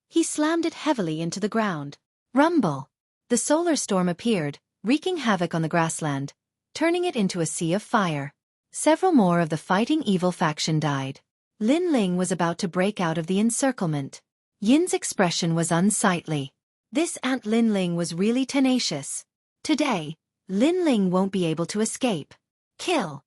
he slammed it heavily into the ground. Rumble! The solar storm appeared, wreaking havoc on the grassland, turning it into a sea of fire. Several more of the fighting evil faction died. Lin Ling was about to break out of the encirclement. Yin's expression was unsightly. This Aunt Lin Ling was really tenacious. Today, Lin Ling won't be able to escape. Kill.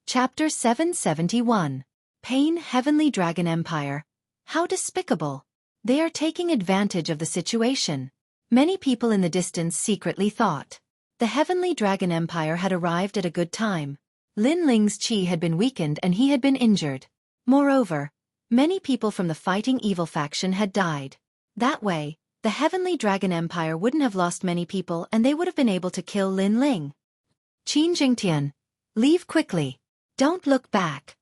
Chapter 771. Pain Heavenly Dragon Empire. How despicable. They are taking advantage of the situation. Many people in the distance secretly thought. The Heavenly Dragon Empire had arrived at a good time. Lin Ling's chi had been weakened and he had been injured. Moreover, many people from the fighting evil faction had died. That way, the Heavenly Dragon Empire wouldn't have lost many people and they would have been able to kill Lin Ling. Qin Jingtian. Leave quickly. Don't look back.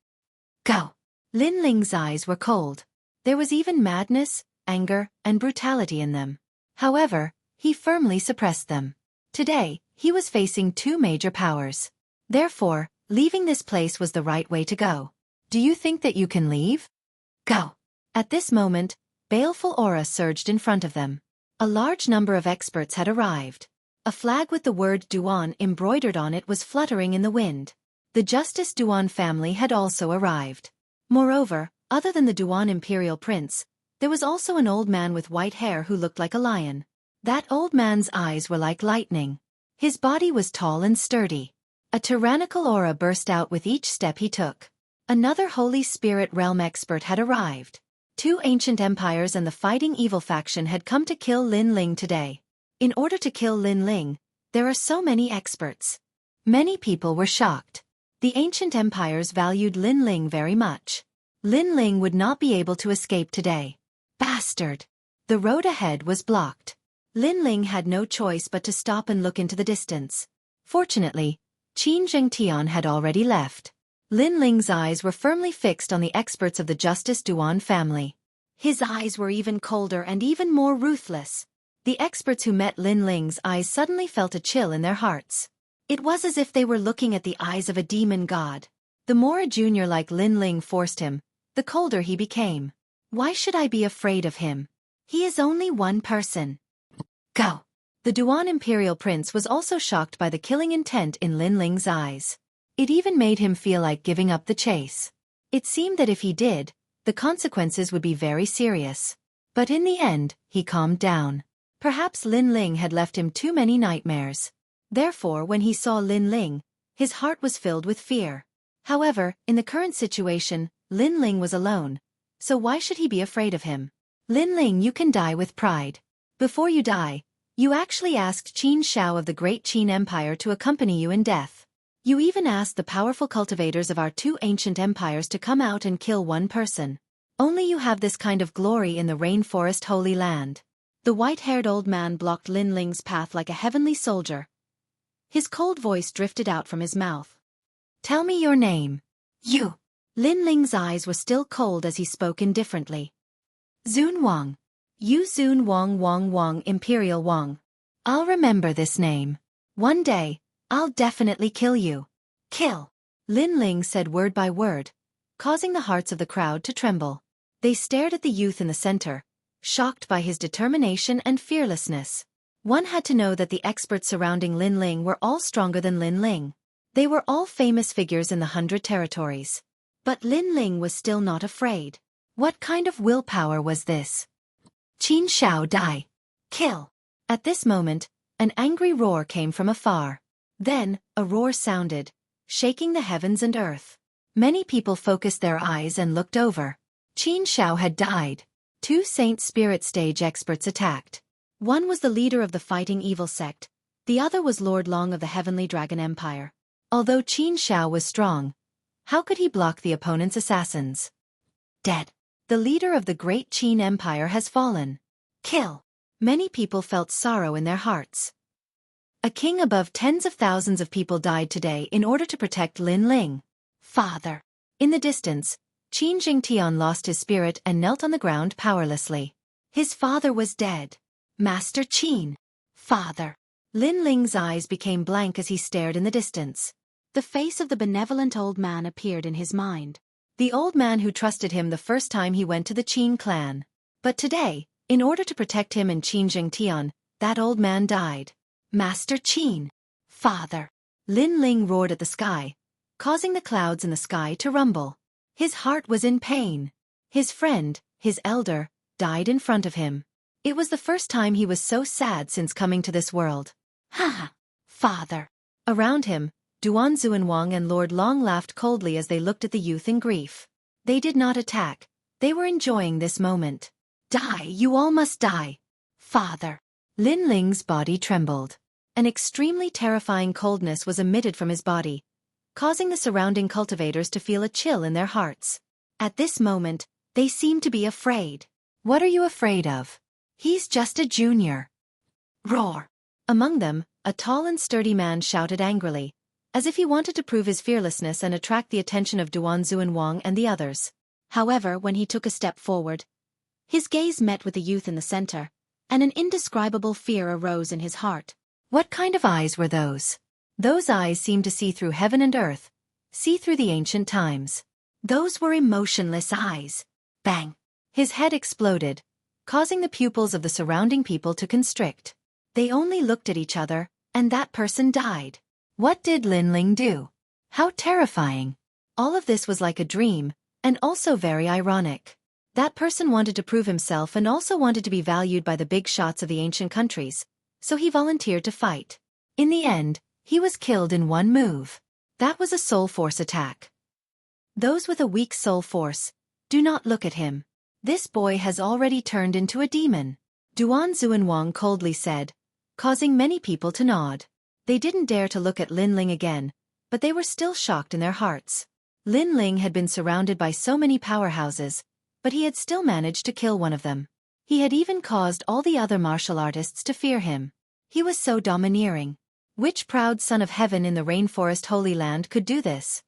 Go. Lin Ling's eyes were cold. There was even madness, anger, and brutality in them. However, he firmly suppressed them. Today, he was facing two major powers. Therefore, leaving this place was the right way to go. Do you think that you can leave? Go. At this moment, baleful aura surged in front of them. A large number of experts had arrived. A flag with the word Duan embroidered on it was fluttering in the wind. The Justice Duan family had also arrived. Moreover, other than the Duan Imperial Prince, there was also an old man with white hair who looked like a lion. That old man's eyes were like lightning. His body was tall and sturdy. A tyrannical aura burst out with each step he took. Another Holy Spirit Realm expert had arrived. Two ancient empires and the fighting evil faction had come to kill Lin Ling today. In order to kill Lin Ling, there are so many experts. Many people were shocked. The ancient empires valued Lin Ling very much. Lin Ling would not be able to escape today. Bastard! The road ahead was blocked. Lin Ling had no choice but to stop and look into the distance. Fortunately, Qin Zhengtian had already left. Lin Ling's eyes were firmly fixed on the experts of the Justice Duan family. His eyes were even colder and even more ruthless. The experts who met Lin Ling's eyes suddenly felt a chill in their hearts. It was as if they were looking at the eyes of a demon god. The more a junior like Lin Ling forced him, the colder he became. Why should I be afraid of him? He is only one person. Go. The Duan Imperial Prince was also shocked by the killing intent in Lin Ling's eyes. It even made him feel like giving up the chase. It seemed that if he did, the consequences would be very serious. But in the end, he calmed down. Perhaps Lin Ling had left him too many nightmares. Therefore, when he saw Lin Ling, his heart was filled with fear. However, in the current situation, Lin Ling was alone. So why should he be afraid of him? Lin Ling, you can die with pride. Before you die, you actually asked Qin Shao of the Great Qin Empire to accompany you in death. You even asked the powerful cultivators of our two ancient empires to come out and kill one person. Only you have this kind of glory in the rainforest Holy Land. The white-haired old man blocked Lin Ling's path like a heavenly soldier. His cold voice drifted out from his mouth. Tell me your name. You. Lin Ling's eyes were still cold as he spoke indifferently. Zun Wang. You Zun Wang Imperial Wang. I'll remember this name. One day, I'll definitely kill you. Kill. Lin Ling said word by word, causing the hearts of the crowd to tremble. They stared at the youth in the center, shocked by his determination and fearlessness. One had to know that the experts surrounding Lin Ling were all stronger than Lin Ling. They were all famous figures in the 100 territories. But Lin Ling was still not afraid. What kind of willpower was this? Qin Shao die. Kill. At this moment, an angry roar came from afar. Then, a roar sounded, shaking the heavens and earth. Many people focused their eyes and looked over. Qin Shao had died. Two Saint Spirit stage experts attacked. One was the leader of the fighting evil sect, the other was Lord Long of the Heavenly Dragon Empire. Although Qin Shao was strong, how could he block the opponent's assassins? Dead. The leader of the Great Qin Empire has fallen. Kill. Many people felt sorrow in their hearts. A king above tens of thousands of people died today in order to protect Lin Ling. Father. In the distance, Qin Jingtian lost his spirit and knelt on the ground powerlessly. His father was dead. Master Qin. Father. Lin Ling's eyes became blank as he stared in the distance. The face of the benevolent old man appeared in his mind. The old man who trusted him the first time he went to the Qin clan. But today, in order to protect him and Qin Zhengtian, that old man died. Master Qin. Father. Lin Ling roared at the sky, causing the clouds in the sky to rumble. His heart was in pain. His friend, his elder, died in front of him. It was the first time he was so sad since coming to this world. Ha ha! Father. Around him, Duan Xuanwang and Lord Long laughed coldly as they looked at the youth in grief. They did not attack. They were enjoying this moment. Die, you all must die. Father. Lin Ling's body trembled. An extremely terrifying coldness was emitted from his body, causing the surrounding cultivators to feel a chill in their hearts. At this moment, they seemed to be afraid. What are you afraid of? He's just a junior. Roar. Among them, a tall and sturdy man shouted angrily, as if he wanted to prove his fearlessness and attract the attention of Duan Xuanwang and the others. However, when he took a step forward, his gaze met with the youth in the center, and an indescribable fear arose in his heart. What kind of eyes were those? Those eyes seemed to see through heaven and earth, see through the ancient times. Those were emotionless eyes. Bang! His head exploded, causing the pupils of the surrounding people to constrict. They only looked at each other, and that person died. What did Lin Ling do? How terrifying! All of this was like a dream, and also very ironic. That person wanted to prove himself and also wanted to be valued by the big shots of the ancient countries, so he volunteered to fight. In the end, he was killed in one move. That was a soul force attack. Those with a weak soul force, do not look at him. This boy has already turned into a demon. Duan Xuanwang coldly said, causing many people to nod. They didn't dare to look at Lin Ling again, but they were still shocked in their hearts. Lin Ling had been surrounded by so many powerhouses, but he had still managed to kill one of them. He had even caused all the other martial artists to fear him. He was so domineering. Which proud son of heaven in the rainforest Holy Land could do this?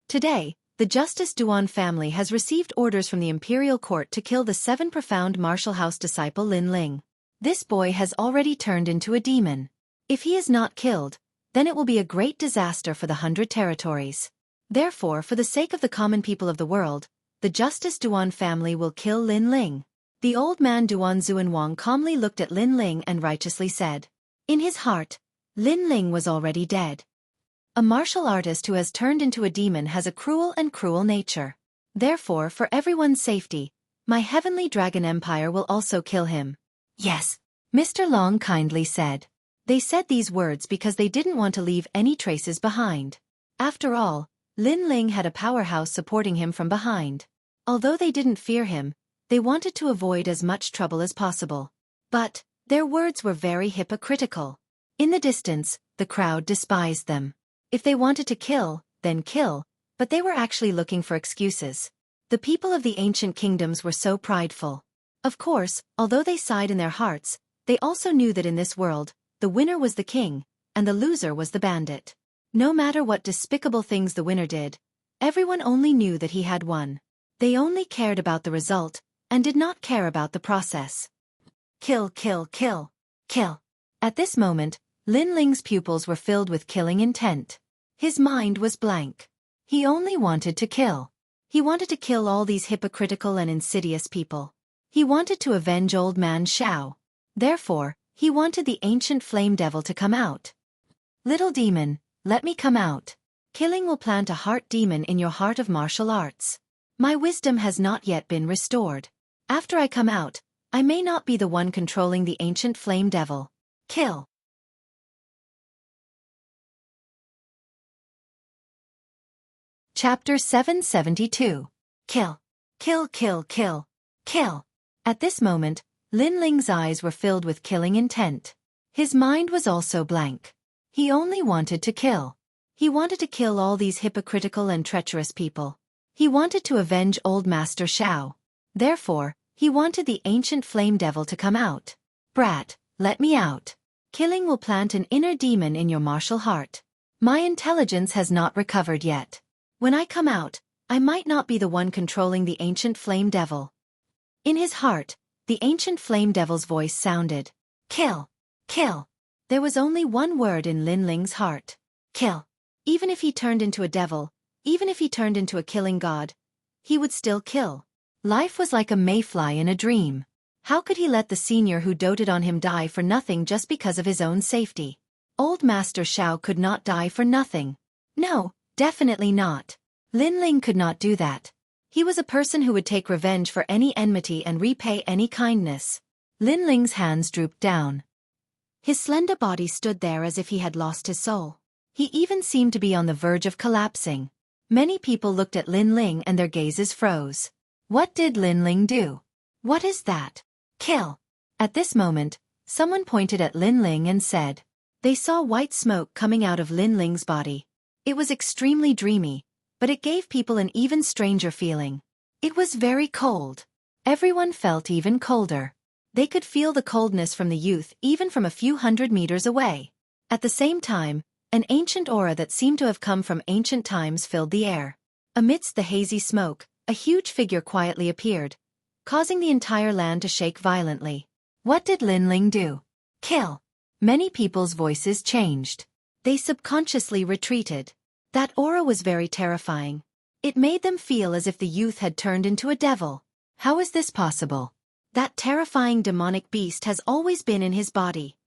Today, the Justice Duan family has received orders from the imperial court to kill the 7 profound martial house disciple Lin Ling. This boy has already turned into a demon. If he is not killed, then it will be a great disaster for the 100 territories. Therefore, for the sake of the common people of the world, the Justice Duan family will kill Lin Ling. The old man Duan Xuanwang calmly looked at Lin Ling and righteously said. In his heart, Lin Ling was already dead. A martial artist who has turned into a demon has a cruel nature. Therefore, for everyone's safety, my heavenly dragon empire will also kill him. Yes, Mr. Long kindly said. They said these words because they didn't want to leave any traces behind. After all, Lin Ling had a powerhouse supporting him from behind. Although they didn't fear him, they wanted to avoid as much trouble as possible. But their words were very hypocritical. In the distance, the crowd despised them. If they wanted to kill, then kill, but they were actually looking for excuses. The people of the ancient kingdoms were so prideful. Of course, although they sighed in their hearts, they also knew that in this world, the winner was the king, and the loser was the bandit. No matter what despicable things the winner did, everyone only knew that he had won. They only cared about the result, and did not care about the process. Kill, kill, kill, kill. At this moment, Lin Ling's pupils were filled with killing intent. His mind was blank. He only wanted to kill. He wanted to kill all these hypocritical and insidious people. He wanted to avenge old man Xiao. Therefore, he wanted the ancient flame devil to come out. Little demon, let me come out. Killing will plant a heart demon in your heart of martial arts. My wisdom has not yet been restored. After I come out, I may not be the one controlling the ancient flame devil. Kill. Chapter 772. Kill. Kill, kill, kill, kill. At this moment, Lin Ling's eyes were filled with killing intent. His mind was also blank. He only wanted to kill. He wanted to kill all these hypocritical and treacherous people. He wanted to avenge old Master Xiao. Therefore, he wanted the ancient flame devil to come out. Brat, let me out. Killing will plant an inner demon in your martial heart. My intelligence has not recovered yet. When I come out, I might not be the one controlling the ancient flame devil. In his heart, the ancient flame devil's voice sounded. Kill. Kill. There was only one word in Lin Ling's heart. Kill. Even if he turned into a devil, even if he turned into a killing god, he would still kill. Life was like a mayfly in a dream. How could he let the senior who doted on him die for nothing just because of his own safety? Old Master Xiao could not die for nothing. No, definitely not. Lin Ling could not do that. He was a person who would take revenge for any enmity and repay any kindness. Lin Ling's hands drooped down. His slender body stood there as if he had lost his soul. He even seemed to be on the verge of collapsing. Many people looked at Lin Ling and their gazes froze. What did Lin Ling do? What is that? Kill! At this moment, someone pointed at Lin Ling and said. They saw white smoke coming out of Lin Ling's body. It was extremely dreamy, but it gave people an even stranger feeling. It was very cold. Everyone felt even colder. They could feel the coldness from the youth even from a few hundred meters away. At the same time, an ancient aura that seemed to have come from ancient times filled the air. Amidst the hazy smoke, a huge figure quietly appeared, causing the entire land to shake violently. What did Lin Ling do? Kill! Many people's voices changed. They subconsciously retreated. That aura was very terrifying. It made them feel as if the youth had turned into a devil. How is this possible? That terrifying demonic beast has always been in his body.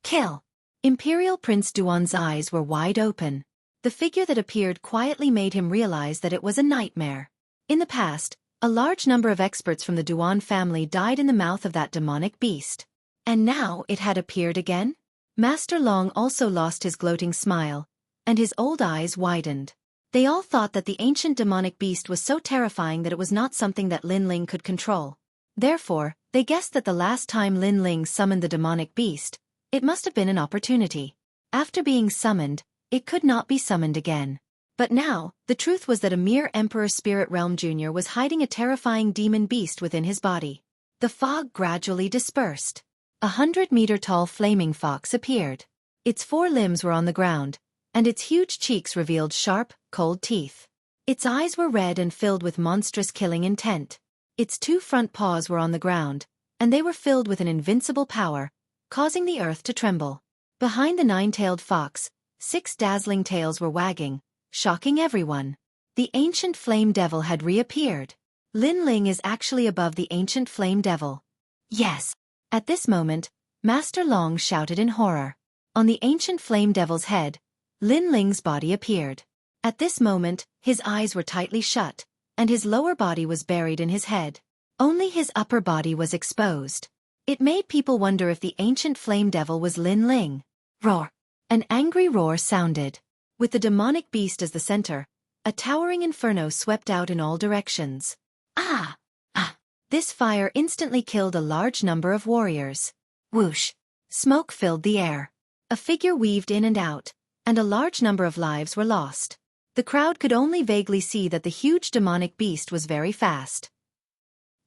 Kill! Imperial Prince Duan's eyes were wide open. The figure that appeared quietly made him realize that it was a nightmare. In the past, a large number of experts from the Duan family died in the mouth of that demonic beast. And now it had appeared again? Master Long also lost his gloating smile, and his old eyes widened. They all thought that the ancient demonic beast was so terrifying that it was not something that Lin Ling could control. Therefore, they guessed that the last time Lin Ling summoned the demonic beast, it must have been an opportunity. After being summoned, it could not be summoned again. But now, the truth was that a mere Emperor Spirit Realm Jr. was hiding a terrifying demon beast within his body. The fog gradually dispersed. 100-meter-tall flaming fox appeared. Its 4 limbs were on the ground, and its huge cheeks revealed sharp, cold teeth. Its eyes were red and filled with monstrous killing intent. Its 2 front paws were on the ground, and they were filled with an invincible power, causing the earth to tremble. Behind the 9-tailed fox, 6 dazzling tails were wagging, shocking everyone. The ancient flame devil had reappeared. Lin Ling is actually above the ancient flame devil. Yes! At this moment, Master Long shouted in horror. On the ancient flame devil's head, Lin Ling's body appeared. At this moment, his eyes were tightly shut, and his lower body was buried in his head. Only his upper body was exposed. It made people wonder if the ancient flame devil was Lin Ling. Roar! An angry roar sounded. With the demonic beast as the center, a towering inferno swept out in all directions. Ah! Ah! This fire instantly killed a large number of warriors. Whoosh! Smoke filled the air. A figure weaved in and out, and a large number of lives were lost. The crowd could only vaguely see that the huge demonic beast was very fast.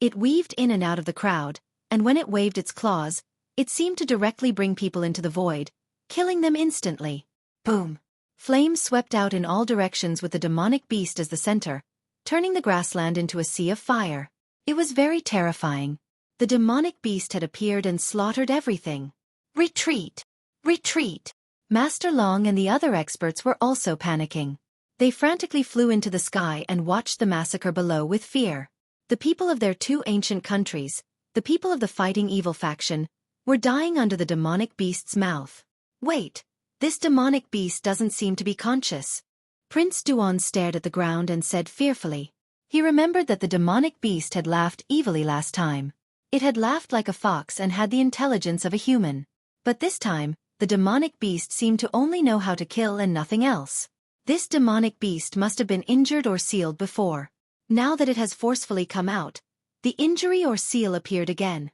It weaved in and out of the crowd, and when it waved its claws, it seemed to directly bring people into the void, killing them instantly. Boom! Flames swept out in all directions with the demonic beast as the center, turning the grassland into a sea of fire. It was very terrifying. The demonic beast had appeared and slaughtered everything. Retreat! Retreat! Master Long and the other experts were also panicking. They frantically flew into the sky and watched the massacre below with fear. The people of their 2 ancient countries, the people of the Fighting Evil faction, were dying under the demonic beast's mouth. Wait, this demonic beast doesn't seem to be conscious. Prince Duan stared at the ground and said fearfully. He remembered that the demonic beast had laughed evilly last time. It had laughed like a fox and had the intelligence of a human. But this time, the demonic beast seemed to only know how to kill and nothing else. This demonic beast must have been injured or sealed before. Now that it has forcefully come out, the injury or seal appeared again.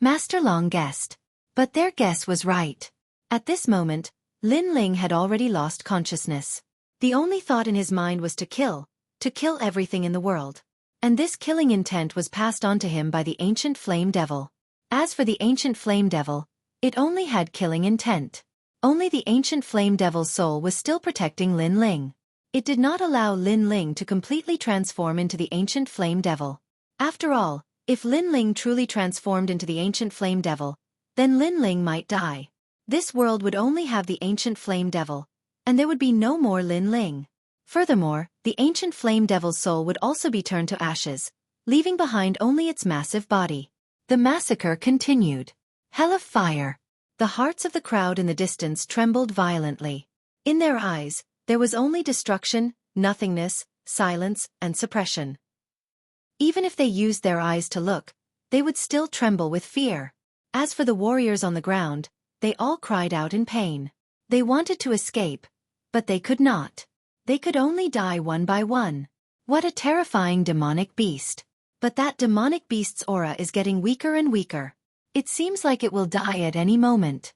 Master Long guessed. But their guess was right. At this moment, Lin Ling had already lost consciousness. The only thought in his mind was to kill everything in the world. And this killing intent was passed on to him by the ancient flame devil. As for the ancient flame devil, it only had killing intent. Only the ancient flame devil's soul was still protecting Lin Ling. It did not allow Lin Ling to completely transform into the ancient flame devil. After all, if Lin Ling truly transformed into the ancient flame devil, then Lin Ling might die. This world would only have the ancient flame devil, and there would be no more Lin Ling. Furthermore, the ancient flame devil's soul would also be turned to ashes, leaving behind only its massive body. The massacre continued. Hell of fire. The hearts of the crowd in the distance trembled violently. In their eyes, there was only destruction, nothingness, silence, and suppression. Even if they used their eyes to look, they would still tremble with fear. As for the warriors on the ground, they all cried out in pain. They wanted to escape, but they could not. They could only die one by one. What a terrifying demonic beast. But that demonic beast's aura is getting weaker and weaker. It seems like it will die at any moment.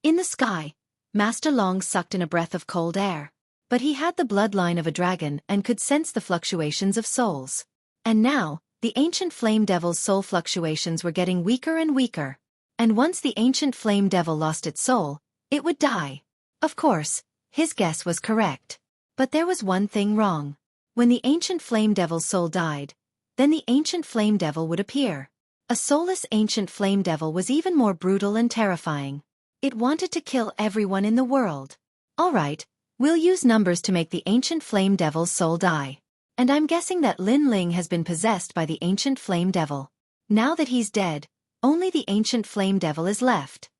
In the sky, Master Long sucked in a breath of cold air. But he had the bloodline of a dragon and could sense the fluctuations of souls. And now, the ancient flame devil's soul fluctuations were getting weaker and weaker. And once the ancient flame devil lost its soul, it would die. Of course, his guess was correct. But there was one thing wrong. When the ancient flame devil's soul died, then the ancient flame devil would appear. A soulless ancient flame devil was even more brutal and terrifying. It wanted to kill everyone in the world. Alright, we'll use numbers to make the ancient flame devil's soul die. And I'm guessing that Lin Ling has been possessed by the ancient flame devil. Now that he's dead, only the ancient flame devil is left.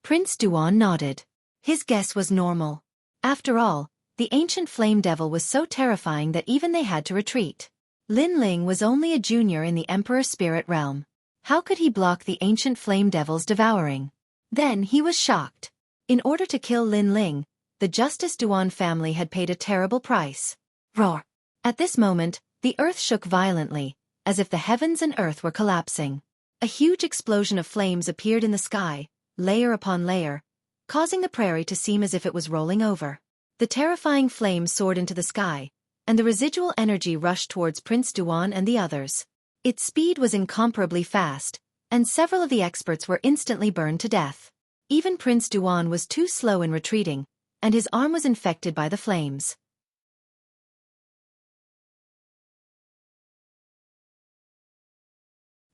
Prince Duan nodded. His guess was normal. After all, the ancient flame devil was so terrifying that even they had to retreat. Lin Ling was only a junior in the Emperor's spirit realm. How could he block the ancient flame devil's devouring? Then he was shocked. In order to kill Lin Ling, the Justice Duan family had paid a terrible price. Roar! At this moment, the earth shook violently, as if the heavens and earth were collapsing. A huge explosion of flames appeared in the sky, layer upon layer, causing the prairie to seem as if it was rolling over. The terrifying flames soared into the sky, and the residual energy rushed towards Prince Duan and the others. Its speed was incomparably fast, and several of the experts were instantly burned to death. Even Prince Duan was too slow in retreating, and his arm was infected by the flames.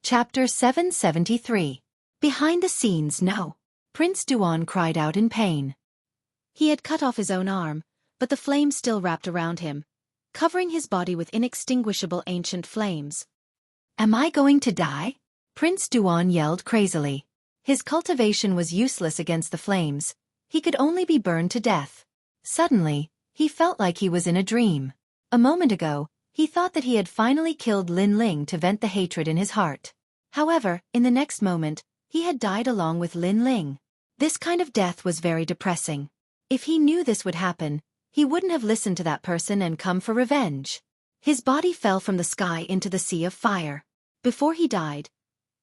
Chapter 773. Behind the scenes, no. Prince Duan cried out in pain. He had cut off his own arm, but the flames still wrapped around him, covering his body with inextinguishable ancient flames. Am I going to die? Prince Duan yelled crazily. His cultivation was useless against the flames. He could only be burned to death. Suddenly, he felt like he was in a dream. A moment ago, he thought that he had finally killed Lin Ling to vent the hatred in his heart. However, in the next moment, he had died along with Lin Ling. This kind of death was very depressing. If he knew this would happen, he wouldn't have listened to that person and come for revenge. His body fell from the sky into the sea of fire. Before he died,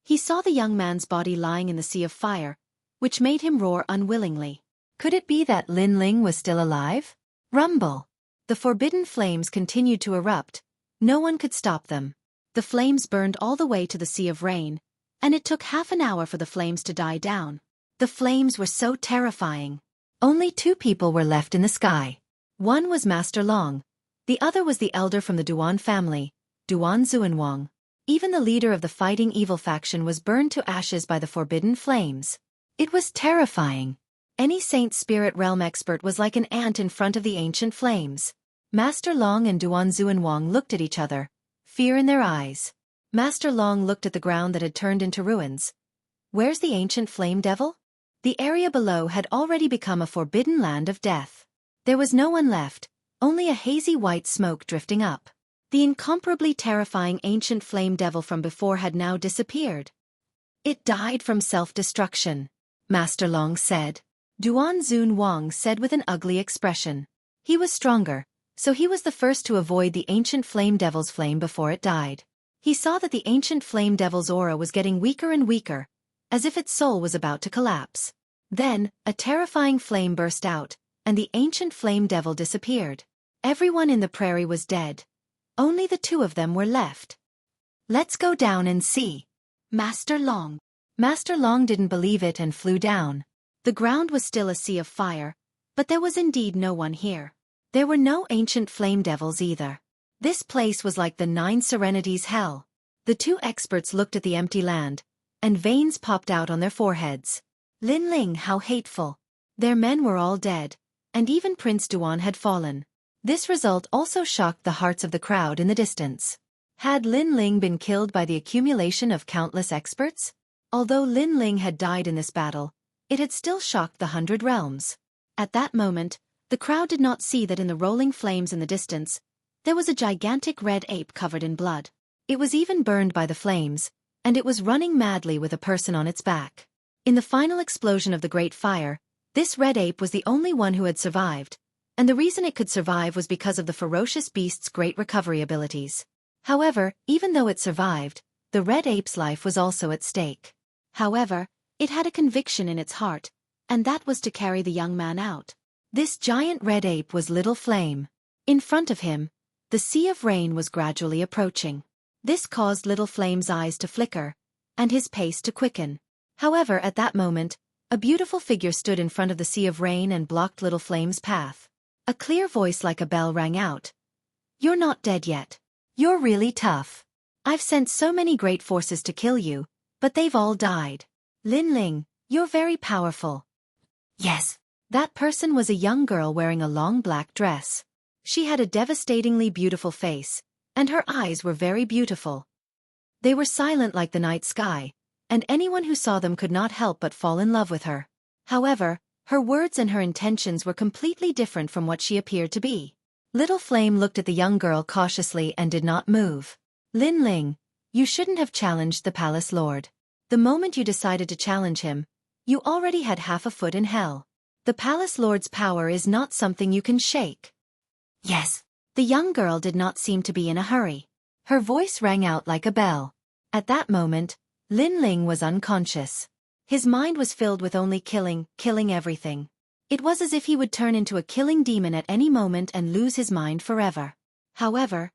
he saw the young man's body lying in the sea of fire, which made him roar unwillingly. Could it be that Lin Ling was still alive? Rumble! The forbidden flames continued to erupt. No one could stop them. The flames burned all the way to the Sea of Rain, and it took half an hour for the flames to die down. The flames were so terrifying. Only 2 people were left in the sky. One was Master Long. The other was the elder from the Duan family, Duan Xuanwang. Even the leader of the fighting evil faction was burned to ashes by the forbidden flames. It was terrifying. Any Saint Spirit Realm expert was like an ant in front of the ancient flames. Master Long and Duan Xuanwang looked at each other, fear in their eyes. Master Long looked at the ground that had turned into ruins. Where's the ancient flame devil? The area below had already become a forbidden land of death. There was no one left, only a hazy white smoke drifting up. The incomparably terrifying ancient flame devil from before had now disappeared. It died from self-destruction, Master Long said. Duan Xuanwang said with an ugly expression. He was stronger, so he was the first to avoid the ancient flame devil's flame before it died. He saw that the ancient flame devil's aura was getting weaker and weaker, as if its soul was about to collapse. Then, a terrifying flame burst out, and the ancient flame devil disappeared. Everyone in the prairie was dead. Only the 2 of them were left. Let's go down and see. Master Long. Master Long didn't believe it and flew down. The ground was still a sea of fire, but there was indeed no one here. There were no ancient flame devils either. This place was like the 9 Serenities hell. The 2 experts looked at the empty land, and veins popped out on their foreheads. Lin Ling, how hateful. Their men were all dead, and even Prince Duan had fallen. This result also shocked the hearts of the crowd in the distance. Had Lin Ling been killed by the accumulation of countless experts? Although Lin Ling had died in this battle, it had still shocked the 100 realms. At that moment, the crowd did not see that in the rolling flames in the distance, there was a gigantic red ape covered in blood. It was even burned by the flames, and it was running madly with a person on its back. In the final explosion of the Great Fire, this red ape was the only one who had survived, and the reason it could survive was because of the ferocious beast's great recovery abilities. However, even though it survived, the red ape's life was also at stake. However, it had a conviction in its heart, and that was to carry the young man out. This giant red ape was Little Flame. In front of him, the sea of rain was gradually approaching. This caused Little Flame's eyes to flicker, and his pace to quicken. However, at that moment, a beautiful figure stood in front of the sea of rain and blocked Little Flame's path. A clear voice like a bell rang out. "You're not dead yet. You're really tough. I've sent so many great forces to kill you, but they've all died. Lin Ling, you're very powerful." Yes. That person was a young girl wearing a long black dress. She had a devastatingly beautiful face, and her eyes were very beautiful. They were silent like the night sky, and anyone who saw them could not help but fall in love with her. However, her words and her intentions were completely different from what she appeared to be. Little Flame looked at the young girl cautiously and did not move. "Lin Ling, you shouldn't have challenged the palace lord. The moment you decided to challenge him, you already had half a foot in hell. The palace lord's power is not something you can shake." Yes. The young girl did not seem to be in a hurry. Her voice rang out like a bell. At that moment, Lin Ling was unconscious. His mind was filled with only killing everything. It was as if he would turn into a killing demon at any moment and lose his mind forever. However,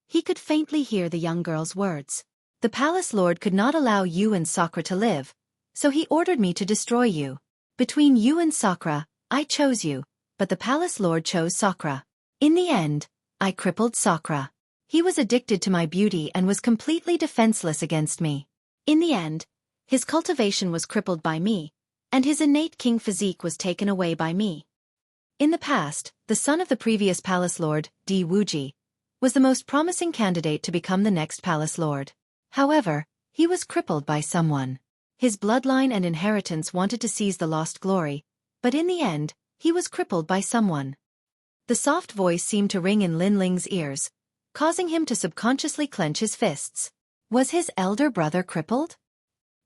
he could faintly hear the young girl's words. "The palace lord could not allow you and Sakura to live, so he ordered me to destroy you. Between you and Sakura, I chose you, but the palace lord chose Sakura. In the end, I crippled Sakura. He was addicted to my beauty and was completely defenseless against me. In the end, his cultivation was crippled by me, and his innate king physique was taken away by me." In the past, the son of the previous palace lord, Di Wuji, was the most promising candidate to become the next palace lord. However, he was crippled by someone. His bloodline and inheritance wanted to seize the lost glory, but in the end, he was crippled by someone. The soft voice seemed to ring in Lin Ling's ears, causing him to subconsciously clench his fists. Was his elder brother crippled?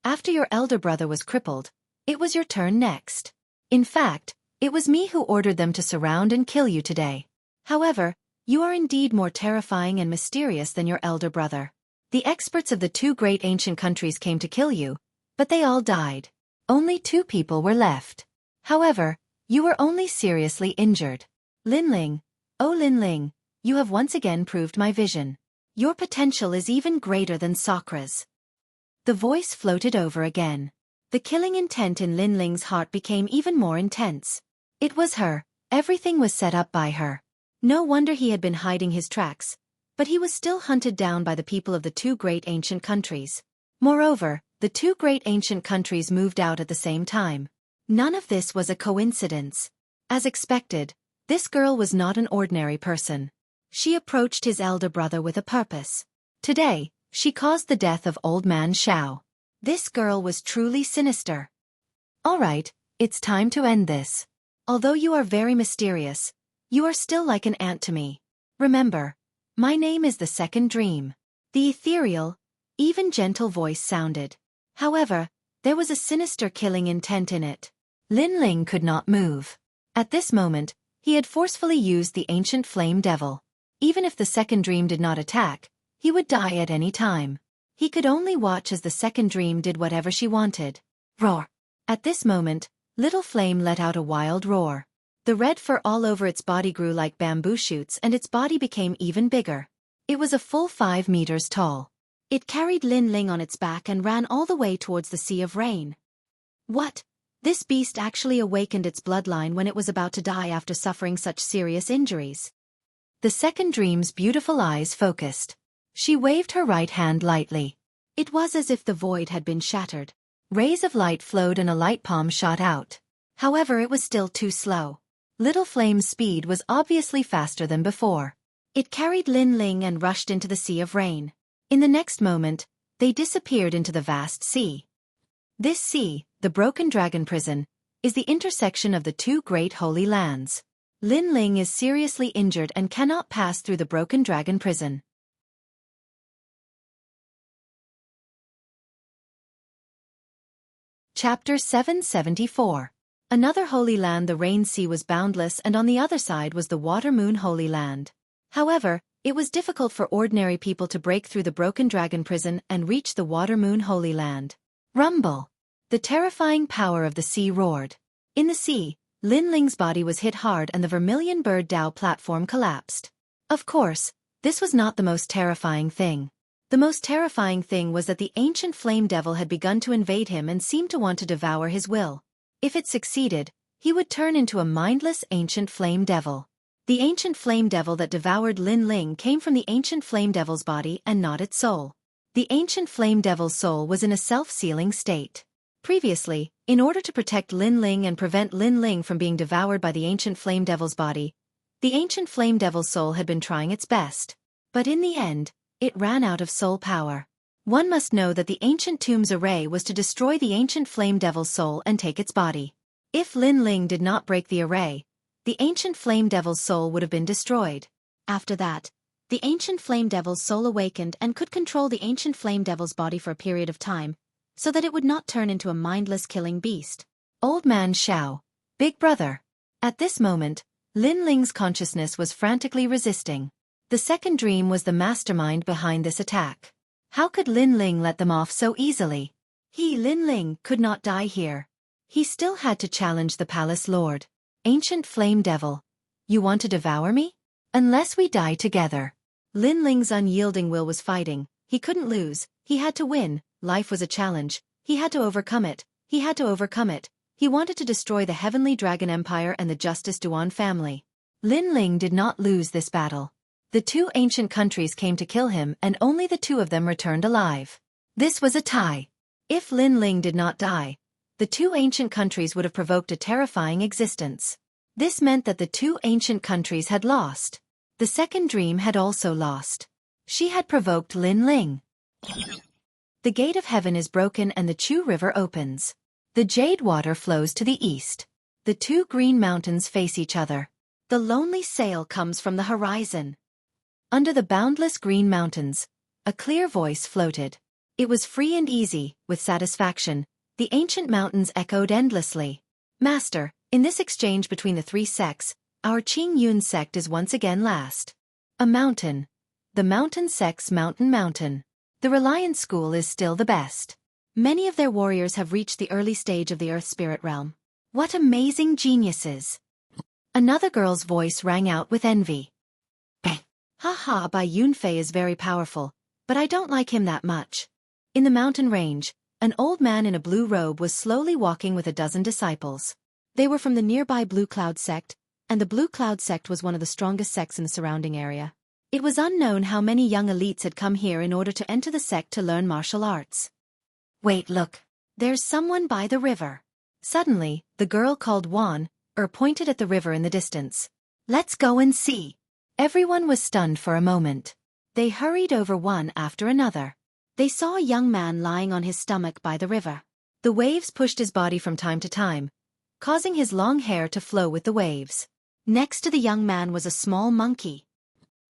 After your elder brother was crippled, it was your turn next. In fact, it was me who ordered them to surround and kill you today. However, you are indeed more terrifying and mysterious than your elder brother. The experts of the 2 great ancient countries came to kill you, but they all died. Only 2 people were left. However, you were only seriously injured. Lin Ling, oh Lin Ling, you have once again proved my vision. Your potential is even greater than Sakura's." The voice floated over again. The killing intent in Lin Ling's heart became even more intense. It was her. Everything was set up by her. No wonder he had been hiding his tracks, but he was still hunted down by the people of the 2 great ancient countries. Moreover, the 2 great ancient countries moved out at the same time. None of this was a coincidence. As expected, this girl was not an ordinary person. She approached his elder brother with a purpose. Today, she caused the death of old man Xiao. This girl was truly sinister. All right, it's time to end this. Although you are very mysterious, you are still like an aunt to me. Remember, my name is the Second Dream. The ethereal, even gentle voice sounded. However, there was a sinister killing intent in it. Lin Ling could not move. At this moment, he had forcefully used the ancient flame devil. Even if the Second Dream did not attack, he would die at any time. He could only watch as the Second Dream did whatever she wanted. Roar! At this moment, Little Flame let out a wild roar. The red fur all over its body grew like bamboo shoots and its body became even bigger. It was a full 5 meters tall. It carried Lin Ling on its back and ran all the way towards the Sea of Rain. What? This beast actually awakened its bloodline when it was about to die after suffering such serious injuries. The Second Dream's beautiful eyes focused. She waved her right hand lightly. It was as if the void had been shattered. Rays of light flowed and a light palm shot out. However, it was still too slow. Little Flame's speed was obviously faster than before. It carried Lin Ling and rushed into the Sea of Rain. In the next moment, they disappeared into the vast sea. This sea, the Broken Dragon Prison, is the intersection of the two great holy lands. Lin Ling is seriously injured and cannot pass through the Broken Dragon Prison. Chapter 774. Another holy land. The Rain Sea was boundless, and on the other side was the Water Moon Holy Land. However, it was difficult for ordinary people to break through the Broken Dragon Prison and reach the Water Moon Holy Land. Rumble! The terrifying power of the sea roared. In the sea, Lin Ling's body was hit hard and the Vermilion Bird Dao platform collapsed. Of course, this was not the most terrifying thing. The most terrifying thing was that the ancient flame devil had begun to invade him and seemed to want to devour his will. If it succeeded, he would turn into a mindless ancient flame devil. The ancient flame devil that devoured Lin Ling came from the ancient flame devil's body and not its soul. The ancient flame devil's soul was in a self-sealing state. Previously, in order to protect Lin Ling and prevent Lin Ling from being devoured by the ancient flame devil's body, the ancient flame devil's soul had been trying its best. But in the end, it ran out of soul power. One must know that the ancient tomb's array was to destroy the ancient flame devil's soul and take its body. If Lin Ling did not break the array, the ancient flame devil's soul would have been destroyed. After that, the ancient flame devil's soul awakened and could control the ancient flame devil's body for a period of time, so that it would not turn into a mindless killing beast. Old Man Xiao, Big Brother. At this moment, Lin Ling's consciousness was frantically resisting. The second dream was the mastermind behind this attack. How could Lin Ling let them off so easily? He, Lin Ling, could not die here. He still had to challenge the palace lord. Ancient flame devil, you want to devour me? Unless we die together. Lin Ling's unyielding will was fighting. He couldn't lose, he had to win. Life was a challenge. He had to overcome it. He had to overcome it. He wanted to destroy the Heavenly Dragon Empire and the Justice Duan family. Lin Ling did not lose this battle. The two ancient countries came to kill him and only the two of them returned alive. This was a tie. If Lin Ling did not die, the two ancient countries would have provoked a terrifying existence. This meant that the two ancient countries had lost. The second dream had also lost. She had provoked Lin Ling. The gate of heaven is broken and the Chu River opens. The jade water flows to the east. The two green mountains face each other. The lonely sail comes from the horizon. Under the boundless green mountains, a clear voice floated. It was free and easy, with satisfaction. The ancient mountains echoed endlessly. Master, in this exchange between the three sects, our Qing Yun sect is once again last. A mountain. The mountain sect's mountain. The Reliance School is still the best. Many of their warriors have reached the early stage of the Earth Spirit Realm. What amazing geniuses! Another girl's voice rang out with envy. Haha, Bai Yunfei is very powerful, but I don't like him that much. In the mountain range, an old man in a blue robe was slowly walking with a dozen disciples. They were from the nearby Blue Cloud sect, and the Blue Cloud sect was one of the strongest sects in the surrounding area. It was unknown how many young elites had come here in order to enter the sect to learn martial arts. Wait, look. There's someone by the river. Suddenly, the girl called Wan, pointed at the river in the distance. Let's go and see. Everyone was stunned for a moment. They hurried over one after another. They saw a young man lying on his stomach by the river. The waves pushed his body from time to time, causing his long hair to flow with the waves. Next to the young man was a small monkey.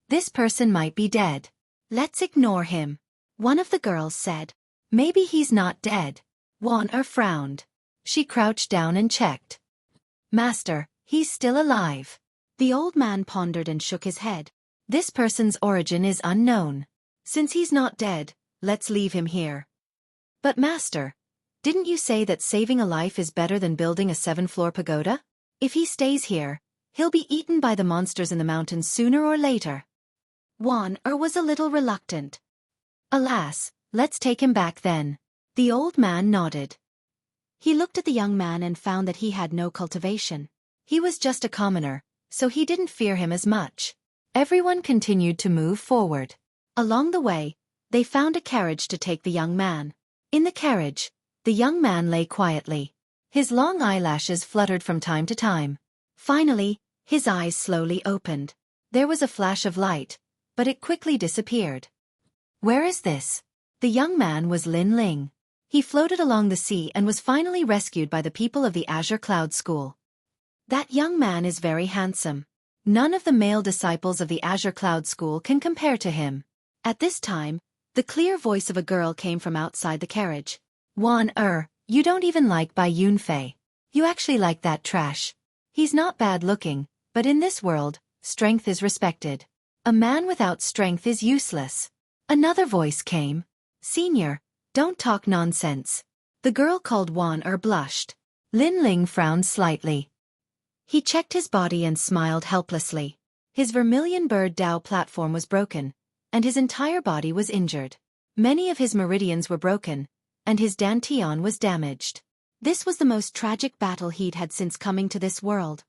This person might be dead. Let's ignore him. One of the girls said. Maybe he's not dead. Wan frowned. She crouched down and checked. Master, he's still alive. The old man pondered and shook his head. This person's origin is unknown. Since he's not dead, let's leave him here. But Master, didn't you say that saving a life is better than building a 7-floor pagoda? If he stays here, he'll be eaten by the monsters in the mountains sooner or later. Wan was a little reluctant. Alas, let's take him back then. The old man nodded. He looked at the young man and found that he had no cultivation. He was just a commoner, so he didn't fear him as much. Everyone continued to move forward. Along the way, they found a carriage to take the young man. In the carriage, the young man lay quietly. His long eyelashes fluttered from time to time. Finally, his eyes slowly opened. There was a flash of light, but it quickly disappeared. Where is this? The young man was Lin Ling. He floated along the sea and was finally rescued by the people of the Azure Cloud School. That young man is very handsome. None of the male disciples of the Azure Cloud School can compare to him. At this time, the clear voice of a girl came from outside the carriage. You don't even like Bai Yunfei. You actually like that trash. He's not bad looking, but in this world, strength is respected. A man without strength is useless. Another voice came. Senior, don't talk nonsense. The girl called blushed. Lin Ling frowned slightly. He checked his body and smiled helplessly. His vermilion bird Dao platform was broken, and his entire body was injured. Many of his meridians were broken, and his dantian was damaged. This was the most tragic battle he'd had since coming to this world.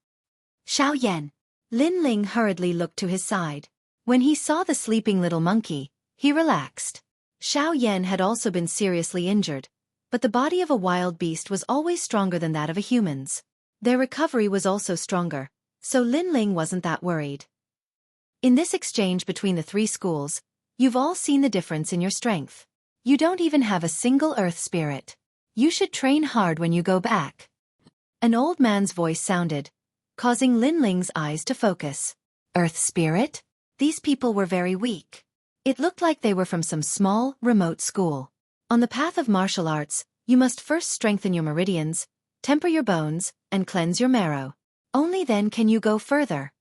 Xiao Yan. Lin Ling hurriedly looked to his side. When he saw the sleeping little monkey, he relaxed. Xiao Yan had also been seriously injured, but the body of a wild beast was always stronger than that of a human's. Their recovery was also stronger, so Lin Ling wasn't that worried. In this exchange between the three schools, you've all seen the difference in your strength. You don't even have a single earth spirit. You should train hard when you go back. An old man's voice sounded, causing Lin Ling's eyes to focus. Earth spirit? These people were very weak. It looked like they were from some small, remote school. On the path of martial arts, you must first strengthen your meridians, temper your bones, and cleanse your marrow. Only then can you go further.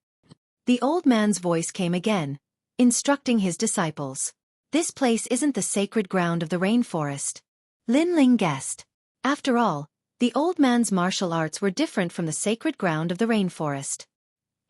The old man's voice came again, instructing his disciples. This place isn't the sacred ground of the rainforest. Lin Ling guessed. After all, the old man's martial arts were different from the sacred ground of the rainforest.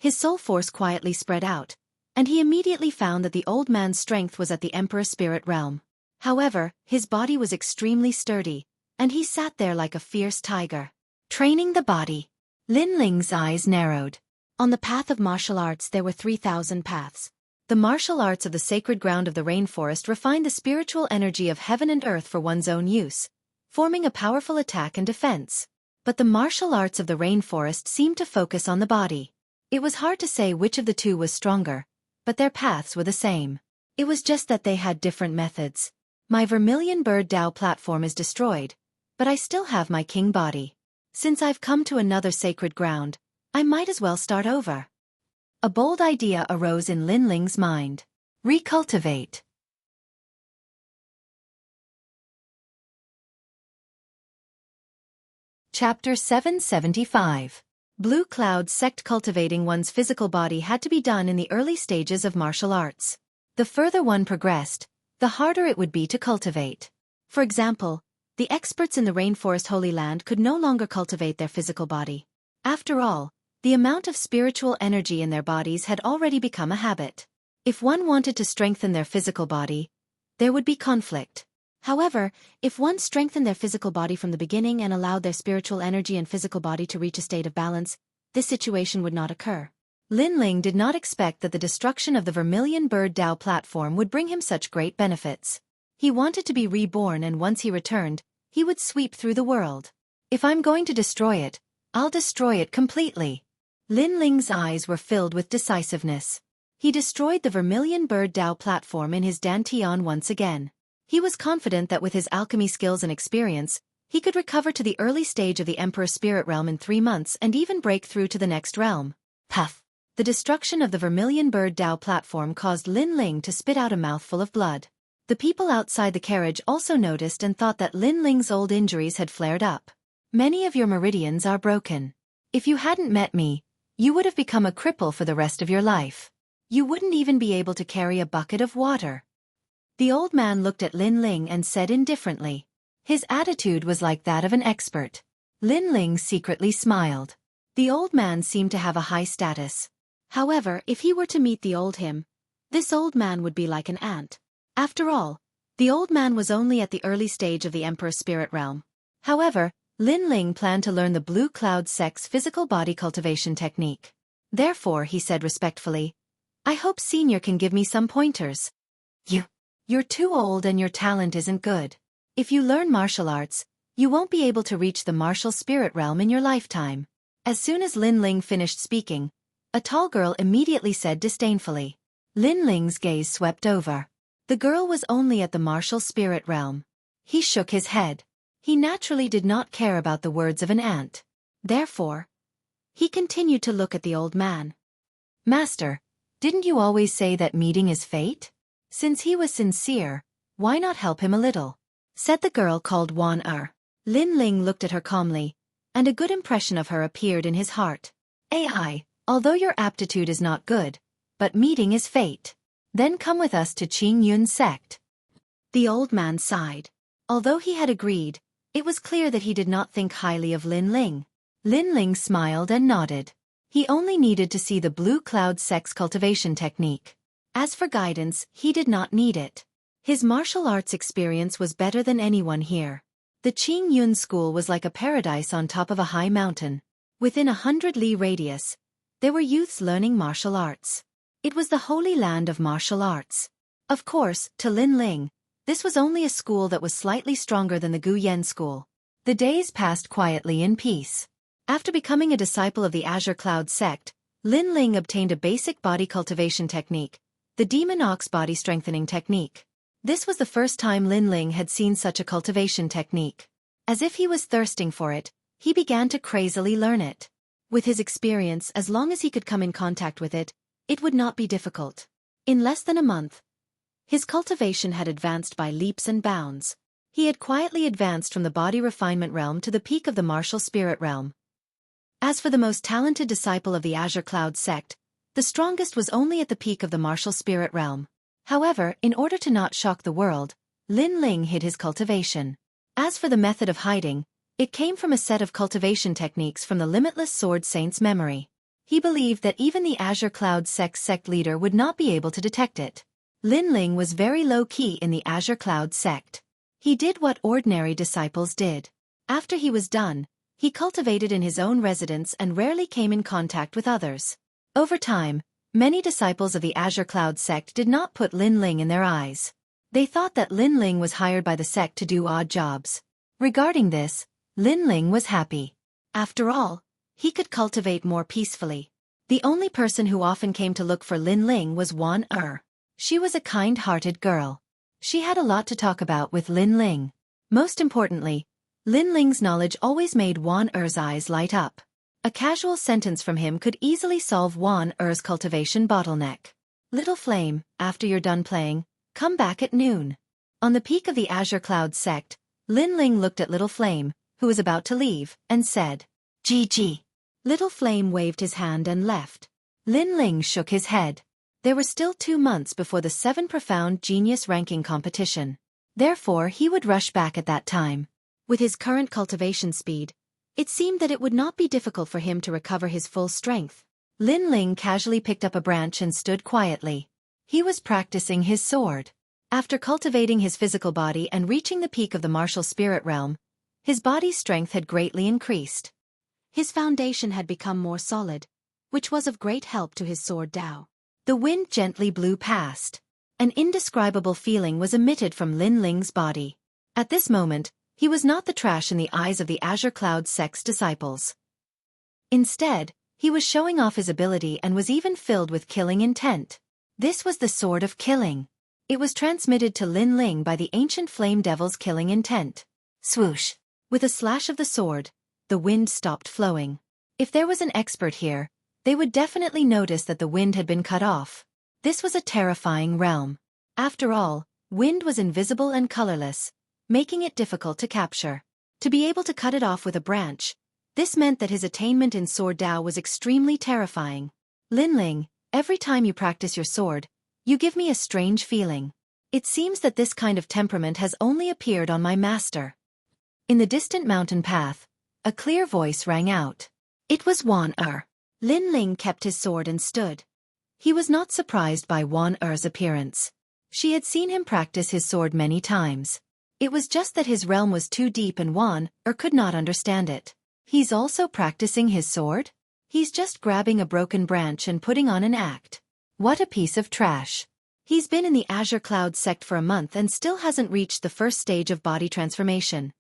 His soul force quietly spread out, and he immediately found that the old man's strength was at the Emperor Spirit realm. However, his body was extremely sturdy, and he sat there like a fierce tiger. Training the body. Lin Ling's eyes narrowed. On the path of martial arts there were 3,000 paths. The martial arts of the sacred ground of the rainforest refined the spiritual energy of heaven and earth for one's own use, forming a powerful attack and defense. But the martial arts of the rainforest seemed to focus on the body. It was hard to say which of the two was stronger, but their paths were the same. It was just that they had different methods. My vermilion bird Dao platform is destroyed, but I still have my king body. Since I've come to another sacred ground, I might as well start over. A bold idea arose in Lin Ling's mind. Recultivate. Chapter 775. Blue Cloud Sect. Cultivating one's physical body had to be done in the early stages of martial arts. The further one progressed, the harder it would be to cultivate. For example, the experts in the Rainforest Holy Land could no longer cultivate their physical body. After all, the amount of spiritual energy in their bodies had already become a habit. If one wanted to strengthen their physical body, there would be conflict. However, if one strengthened their physical body from the beginning and allowed their spiritual energy and physical body to reach a state of balance, this situation would not occur. Lin Ling did not expect that the destruction of the Vermilion Bird Dao platform would bring him such great benefits. He wanted to be reborn, and once he returned, he would sweep through the world. If I'm going to destroy it, I'll destroy it completely. Lin Ling's eyes were filled with decisiveness. He destroyed the Vermilion Bird Dao platform in his dantian once again. He was confident that with his alchemy skills and experience, he could recover to the early stage of the Emperor Spirit Realm in 3 months and even break through to the next realm. Puff! The destruction of the Vermilion Bird Dao platform caused Lin Ling to spit out a mouthful of blood. The people outside the carriage also noticed and thought that Lin Ling's old injuries had flared up. Many of your meridians are broken. If you hadn't met me, you would have become a cripple for the rest of your life. You wouldn't even be able to carry a bucket of water. The old man looked at Lin Ling and said indifferently. His attitude was like that of an expert. Lin Ling secretly smiled. The old man seemed to have a high status. However, if he were to meet the old him, this old man would be like an ant. After all, the old man was only at the early stage of the Emperor's Spirit Realm. However, Lin Ling planned to learn the Blue Cloud Sect's physical body cultivation technique. Therefore, he said respectfully, I hope Senior can give me some pointers. You're too old and your talent isn't good. If you learn martial arts, you won't be able to reach the martial spirit realm in your lifetime. As soon as Lin Ling finished speaking, a tall girl immediately said disdainfully. Lin Ling's gaze swept over. The girl was only at the martial spirit realm. He shook his head. He naturally did not care about the words of an ant. Therefore, he continued to look at the old man. Master, didn't you always say that meeting is fate? Since he was sincere, why not help him a little? Said the girl called Wan-er. Lin Ling looked at her calmly, and a good impression of her appeared in his heart. Ai, although your aptitude is not good, but meeting is fate. Then come with us to Qing Yun's sect. The old man sighed. Although he had agreed, it was clear that he did not think highly of Lin Ling. Lin Ling smiled and nodded. He only needed to see the blue cloud sex cultivation technique. As for guidance, he did not need it. His martial arts experience was better than anyone here. The Qing Yun school was like a paradise on top of a high mountain. Within 100 li radius, there were youths learning martial arts. It was the holy land of martial arts. Of course, to Lin Ling, this was only a school that was slightly stronger than the Gu Yen school. The days passed quietly in peace. After becoming a disciple of the Azure Cloud sect, Lin Ling obtained a basic body cultivation technique, the Demon Ox body strengthening technique. This was the first time Lin Ling had seen such a cultivation technique. As if he was thirsting for it, he began to crazily learn it. With his experience, as long as he could come in contact with it, it would not be difficult. In less than a month, his cultivation had advanced by leaps and bounds. He had quietly advanced from the body refinement realm to the peak of the martial spirit realm. As for the most talented disciple of the Azure Cloud sect, the strongest was only at the peak of the martial spirit realm. However, in order to not shock the world, Lin Ling hid his cultivation. As for the method of hiding, it came from a set of cultivation techniques from the Limitless Sword Saint's memory. He believed that even the Azure Cloud sect leader would not be able to detect it. Lin Ling was very low-key in the Azure Cloud sect. He did what ordinary disciples did. After he was done, he cultivated in his own residence and rarely came in contact with others. Over time, many disciples of the Azure Cloud sect did not put Lin Ling in their eyes. They thought that Lin Ling was hired by the sect to do odd jobs. Regarding this, Lin Ling was happy. After all, he could cultivate more peacefully. The only person who often came to look for Lin Ling was Wan-er. She was a kind-hearted girl. She had a lot to talk about with Lin Ling. Most importantly, Lin Ling's knowledge always made Wan-er's eyes light up. A casual sentence from him could easily solve Wan-er's cultivation bottleneck. Little Flame, after you're done playing, come back at noon. On the peak of the Azure Cloud sect, Lin Ling looked at Little Flame, who was about to leave, and said, "GG." Little Flame waved his hand and left. Lin Ling shook his head. There were still 2 months before the 7 Profound Genius ranking competition. Therefore he would rush back at that time. With his current cultivation speed, it seemed that it would not be difficult for him to recover his full strength. Lin Ling casually picked up a branch and stood quietly. He was practicing his sword. After cultivating his physical body and reaching the peak of the martial spirit realm, his body's strength had greatly increased. His foundation had become more solid, which was of great help to his sword Dao. The wind gently blew past. An indescribable feeling was emitted from Lin Ling's body. At this moment, he was not the trash in the eyes of the Azure Cloud sect's disciples. Instead, he was showing off his ability and was even filled with killing intent. This was the sword of killing. It was transmitted to Lin Ling by the ancient flame devil's killing intent. Swoosh! With a slash of the sword, the wind stopped flowing. If there was an expert here, they would definitely notice that the wind had been cut off. This was a terrifying realm. After all, wind was invisible and colorless, making it difficult to capture. To be able to cut it off with a branch, this meant that his attainment in Sword Dao was extremely terrifying. Lin Ling, every time you practice your sword, you give me a strange feeling. It seems that this kind of temperament has only appeared on my master. In the distant mountain path, a clear voice rang out. It was Wan-er. Lin Ling kept his sword and stood. He was not surprised by Wan-er's appearance. She had seen him practice his sword many times. It was just that his realm was too deep and Wan-er could not understand it. He's also practicing his sword? He's just grabbing a broken branch and putting on an act. What a piece of trash. He's been in the Azure Cloud sect for a month and still hasn't reached the first stage of body transformation.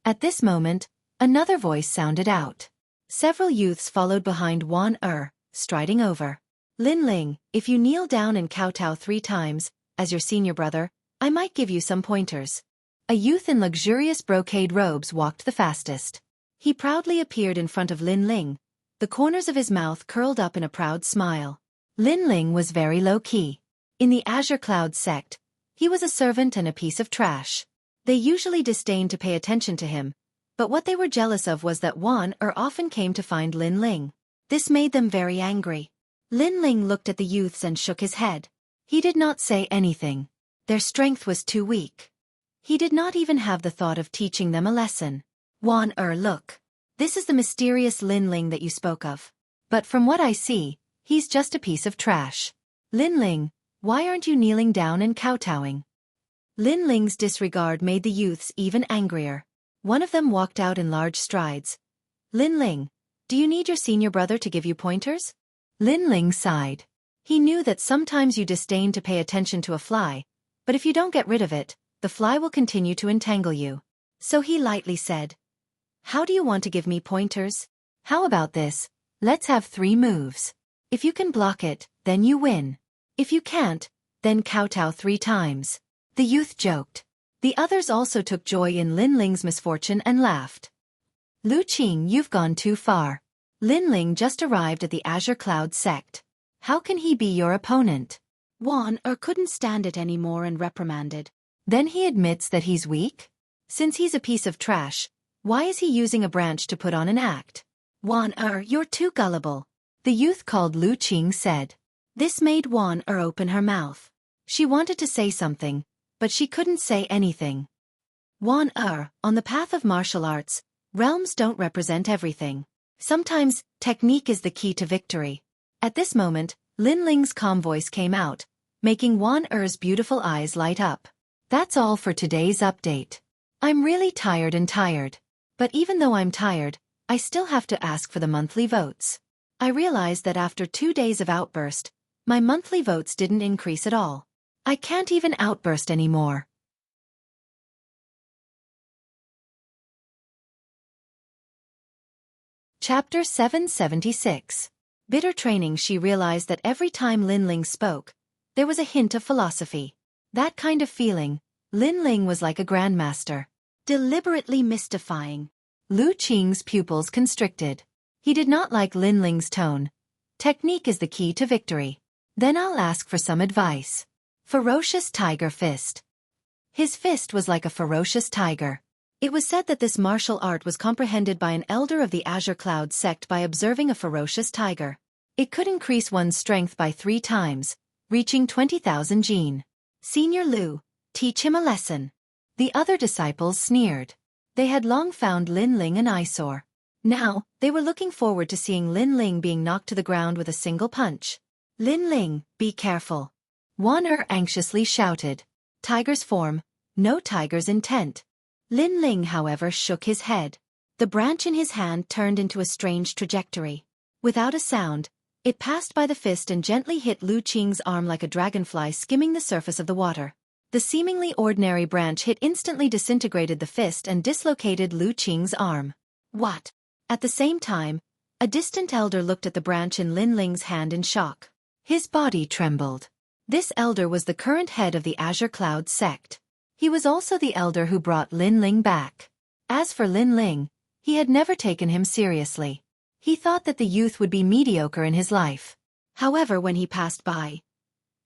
At this moment, another voice sounded out. Several youths followed behind Wan-er, striding over. Lin Ling, if you kneel down and kowtow 3 times, as your senior brother, I might give you some pointers. A youth in luxurious brocade robes walked the fastest. He proudly appeared in front of Lin Ling, the corners of his mouth curled up in a proud smile. Lin Ling was very low-key. In the Azure Cloud sect, he was a servant and a piece of trash. They usually disdained to pay attention to him, but what they were jealous of was that Wan often came to find Lin Ling. This made them very angry. Lin Ling looked at the youths and shook his head. He did not say anything. Their strength was too weak. He did not even have the thought of teaching them a lesson. Wan look. This is the mysterious Lin Ling that you spoke of. But from what I see, he's just a piece of trash. Lin Ling, why aren't you kneeling down and kowtowing? Lin Ling's disregard made the youths even angrier. One of them walked out in large strides. Lin Ling, do you need your senior brother to give you pointers? Lin Ling sighed. He knew that sometimes you disdain to pay attention to a fly, but if you don't get rid of it, the fly will continue to entangle you. So he lightly said, how do you want to give me pointers? How about this? Let's have 3 moves. If you can block it, then you win. If you can't, then kowtow 3 times. The youth joked. The others also took joy in Lin Ling's misfortune and laughed. Lu Qing, you've gone too far. Lin Ling just arrived at the Azure Cloud sect. How can he be your opponent? Wan couldn't stand it anymore and reprimanded. Then he admits that he's weak? Since he's a piece of trash, why is he using a branch to put on an act? Wan you're too gullible. The youth called Lu Qing said. This made Wan open her mouth. She wanted to say something, but she couldn't say anything. Wan on the path of martial arts, realms don't represent everything. Sometimes, technique is the key to victory. At this moment, Lin Ling's calm voice came out, making Wan beautiful eyes light up. That's all for today's update. I'm really tired. But even though I'm tired, I still have to ask for the monthly votes. I realized that after 2 days of outburst, my monthly votes didn't increase at all. I can't even outburst anymore. Chapter 776. Bitter training. She realized that every time Lin Ling spoke, there was a hint of philosophy. That kind of feeling, Lin Ling was like a grandmaster. Deliberately mystifying. Lu Qing's pupils constricted. He did not like Lin Ling's tone. Technique is the key to victory. Then I'll ask for some advice. Ferocious Tiger Fist. His fist was like a ferocious tiger. It was said that this martial art was comprehended by an elder of the Azure Cloud sect by observing a ferocious tiger. It could increase one's strength by 3 times, reaching 20,000 jin. Senior Lu, teach him a lesson. The other disciples sneered. They had long found Lin Ling an eyesore. Now, they were looking forward to seeing Lin Ling being knocked to the ground with a single punch. Lin Ling, be careful. Wan anxiously shouted. Tiger's form, no tiger's intent. Lin Ling, however, shook his head. The branch in his hand turned into a strange trajectory. Without a sound, it passed by the fist and gently hit Lu Qing's arm like a dragonfly skimming the surface of the water. The seemingly ordinary branch hit instantly disintegrated the fist and dislocated Lu Qing's arm. What? At the same time, a distant elder looked at the branch in Lin Ling's hand in shock. His body trembled. This elder was the current head of the Azure Cloud sect. He was also the elder who brought Lin Ling back. As for Lin Ling, he had never taken him seriously. He thought that the youth would be mediocre in his life. However, when he passed by,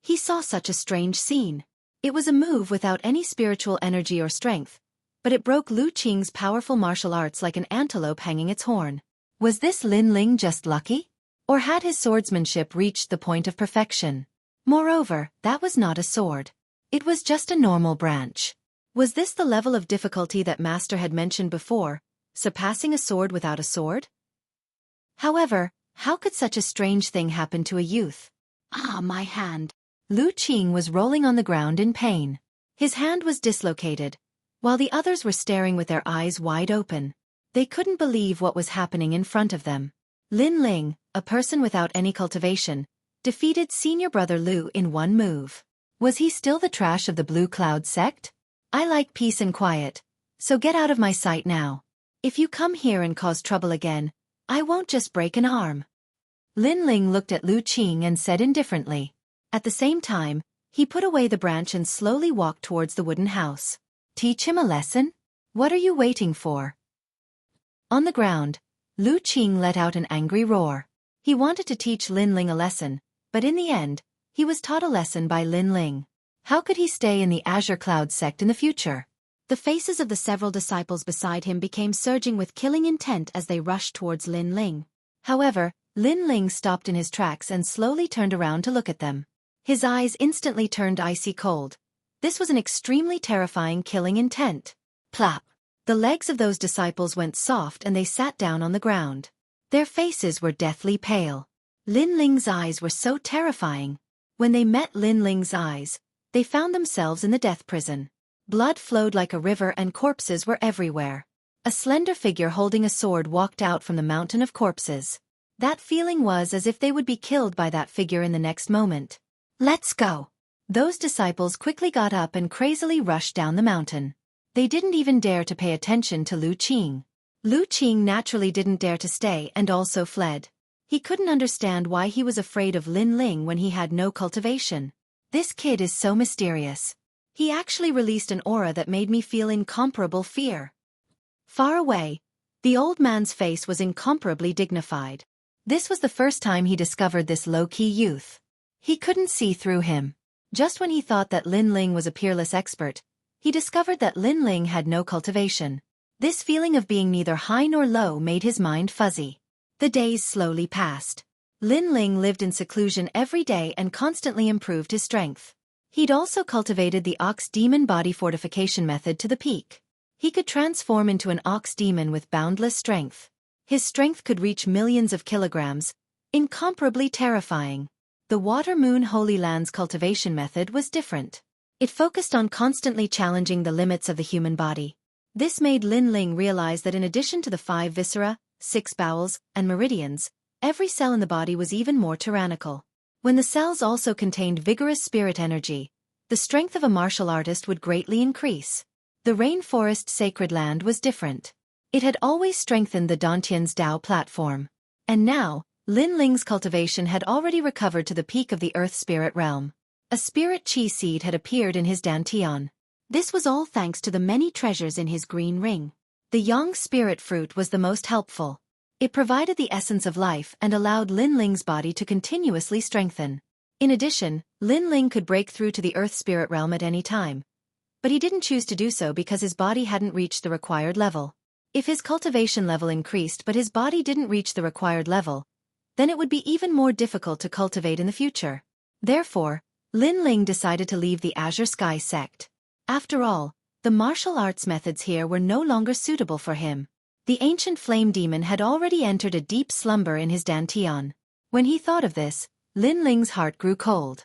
he saw such a strange scene. It was a move without any spiritual energy or strength, but it broke Lu Qing's powerful martial arts like an antelope hanging its horn. Was this Lin Ling just lucky? Or had his swordsmanship reached the point of perfection? Moreover, that was not a sword. It was just a normal branch. Was this the level of difficulty that Master had mentioned before, surpassing a sword without a sword? However, how could such a strange thing happen to a youth? Ah, my hand. Lu Qing was rolling on the ground in pain. His hand was dislocated, while the others were staring with their eyes wide open. They couldn't believe what was happening in front of them. Lin Ling, a person without any cultivation, defeated senior brother Lu in one move. Was he still the trash of the Blue Cloud sect? I like peace and quiet, so get out of my sight now. If you come here and cause trouble again, I won't just break an arm. Lin Ling looked at Lu Qing and said indifferently. At the same time, He put away the branch and slowly walked towards the wooden house. Teach him a lesson? What are you waiting for? On the ground, Lu Qing let out an angry roar. He wanted to teach Lin Ling a lesson, but in the end, he was taught a lesson by Lin Ling. How could he stay in the Azure Cloud sect in the future? The faces of the several disciples beside him became surging with killing intent as they rushed towards Lin Ling. However, Lin Ling stopped in his tracks and slowly turned around to look at them. His eyes instantly turned icy cold. This was an extremely terrifying killing intent. Plop! The legs of those disciples went soft and they sat down on the ground. Their faces were deathly pale. Lin Ling's eyes were so terrifying. When they met Lin Ling's eyes, they found themselves in the death prison. Blood flowed like a river and corpses were everywhere. A slender figure holding a sword walked out from the mountain of corpses. That feeling was as if they would be killed by that figure in the next moment. Let's go! Those disciples quickly got up and crazily rushed down the mountain. They didn't even dare to pay attention to Lu Qing. Lu Qing naturally didn't dare to stay and also fled. He couldn't understand why he was afraid of Lin Ling when he had no cultivation. This kid is so mysterious. He actually released an aura that made me feel incomparable fear. Far away, the old man's face was incomparably dignified. This was the first time he discovered this low-key youth. He couldn't see through him. Just when he thought that Lin Ling was a peerless expert, he discovered that Lin Ling had no cultivation. This feeling of being neither high nor low made his mind fuzzy. The days slowly passed. Lin Ling lived in seclusion every day and constantly improved his strength. He'd also cultivated the Ox Demon body fortification method to the peak. He could transform into an ox demon with boundless strength. His strength could reach millions of kilograms, incomparably terrifying. The Water Moon Holy Lands cultivation method was different. It focused on constantly challenging the limits of the human body. This made Lin Ling realize that in addition to the 5 viscera, 6 bowels, and meridians, every cell in the body was even more tyrannical. When the cells also contained vigorous spirit energy, the strength of a martial artist would greatly increase. The rainforest sacred land was different. It had always strengthened the Dantian's Tao platform. And now, Lin Ling's cultivation had already recovered to the peak of the earth spirit realm. A spirit chi seed had appeared in his dantian. This was all thanks to the many treasures in his green ring. The yang spirit fruit was the most helpful. It provided the essence of life and allowed Lin Ling's body to continuously strengthen. In addition, Lin Ling could break through to the earth spirit realm at any time. But he didn't choose to do so because his body hadn't reached the required level. If his cultivation level increased but his body didn't reach the required level, then it would be even more difficult to cultivate in the future. Therefore, Lin Ling decided to leave the Azure Sky sect. After all, the martial arts methods here were no longer suitable for him. The ancient flame demon had already entered a deep slumber in his dantian. When he thought of this, Lin Ling's heart grew cold.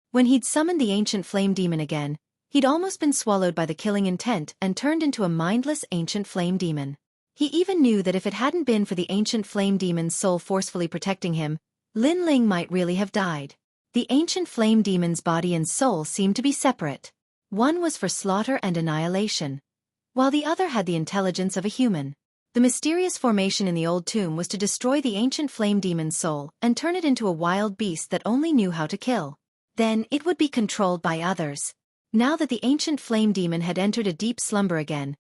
When he'd summoned the ancient flame demon again, he'd almost been swallowed by the killing intent and turned into a mindless ancient flame demon. He even knew that if it hadn't been for the ancient flame demon's soul forcefully protecting him, Lin Ling might really have died. The ancient flame demon's body and soul seemed to be separate. One was for slaughter and annihilation, while the other had the intelligence of a human. The mysterious formation in the old tomb was to destroy the ancient flame demon's soul and turn it into a wild beast that only knew how to kill. Then it would be controlled by others. Now that the ancient flame demon had entered a deep slumber again,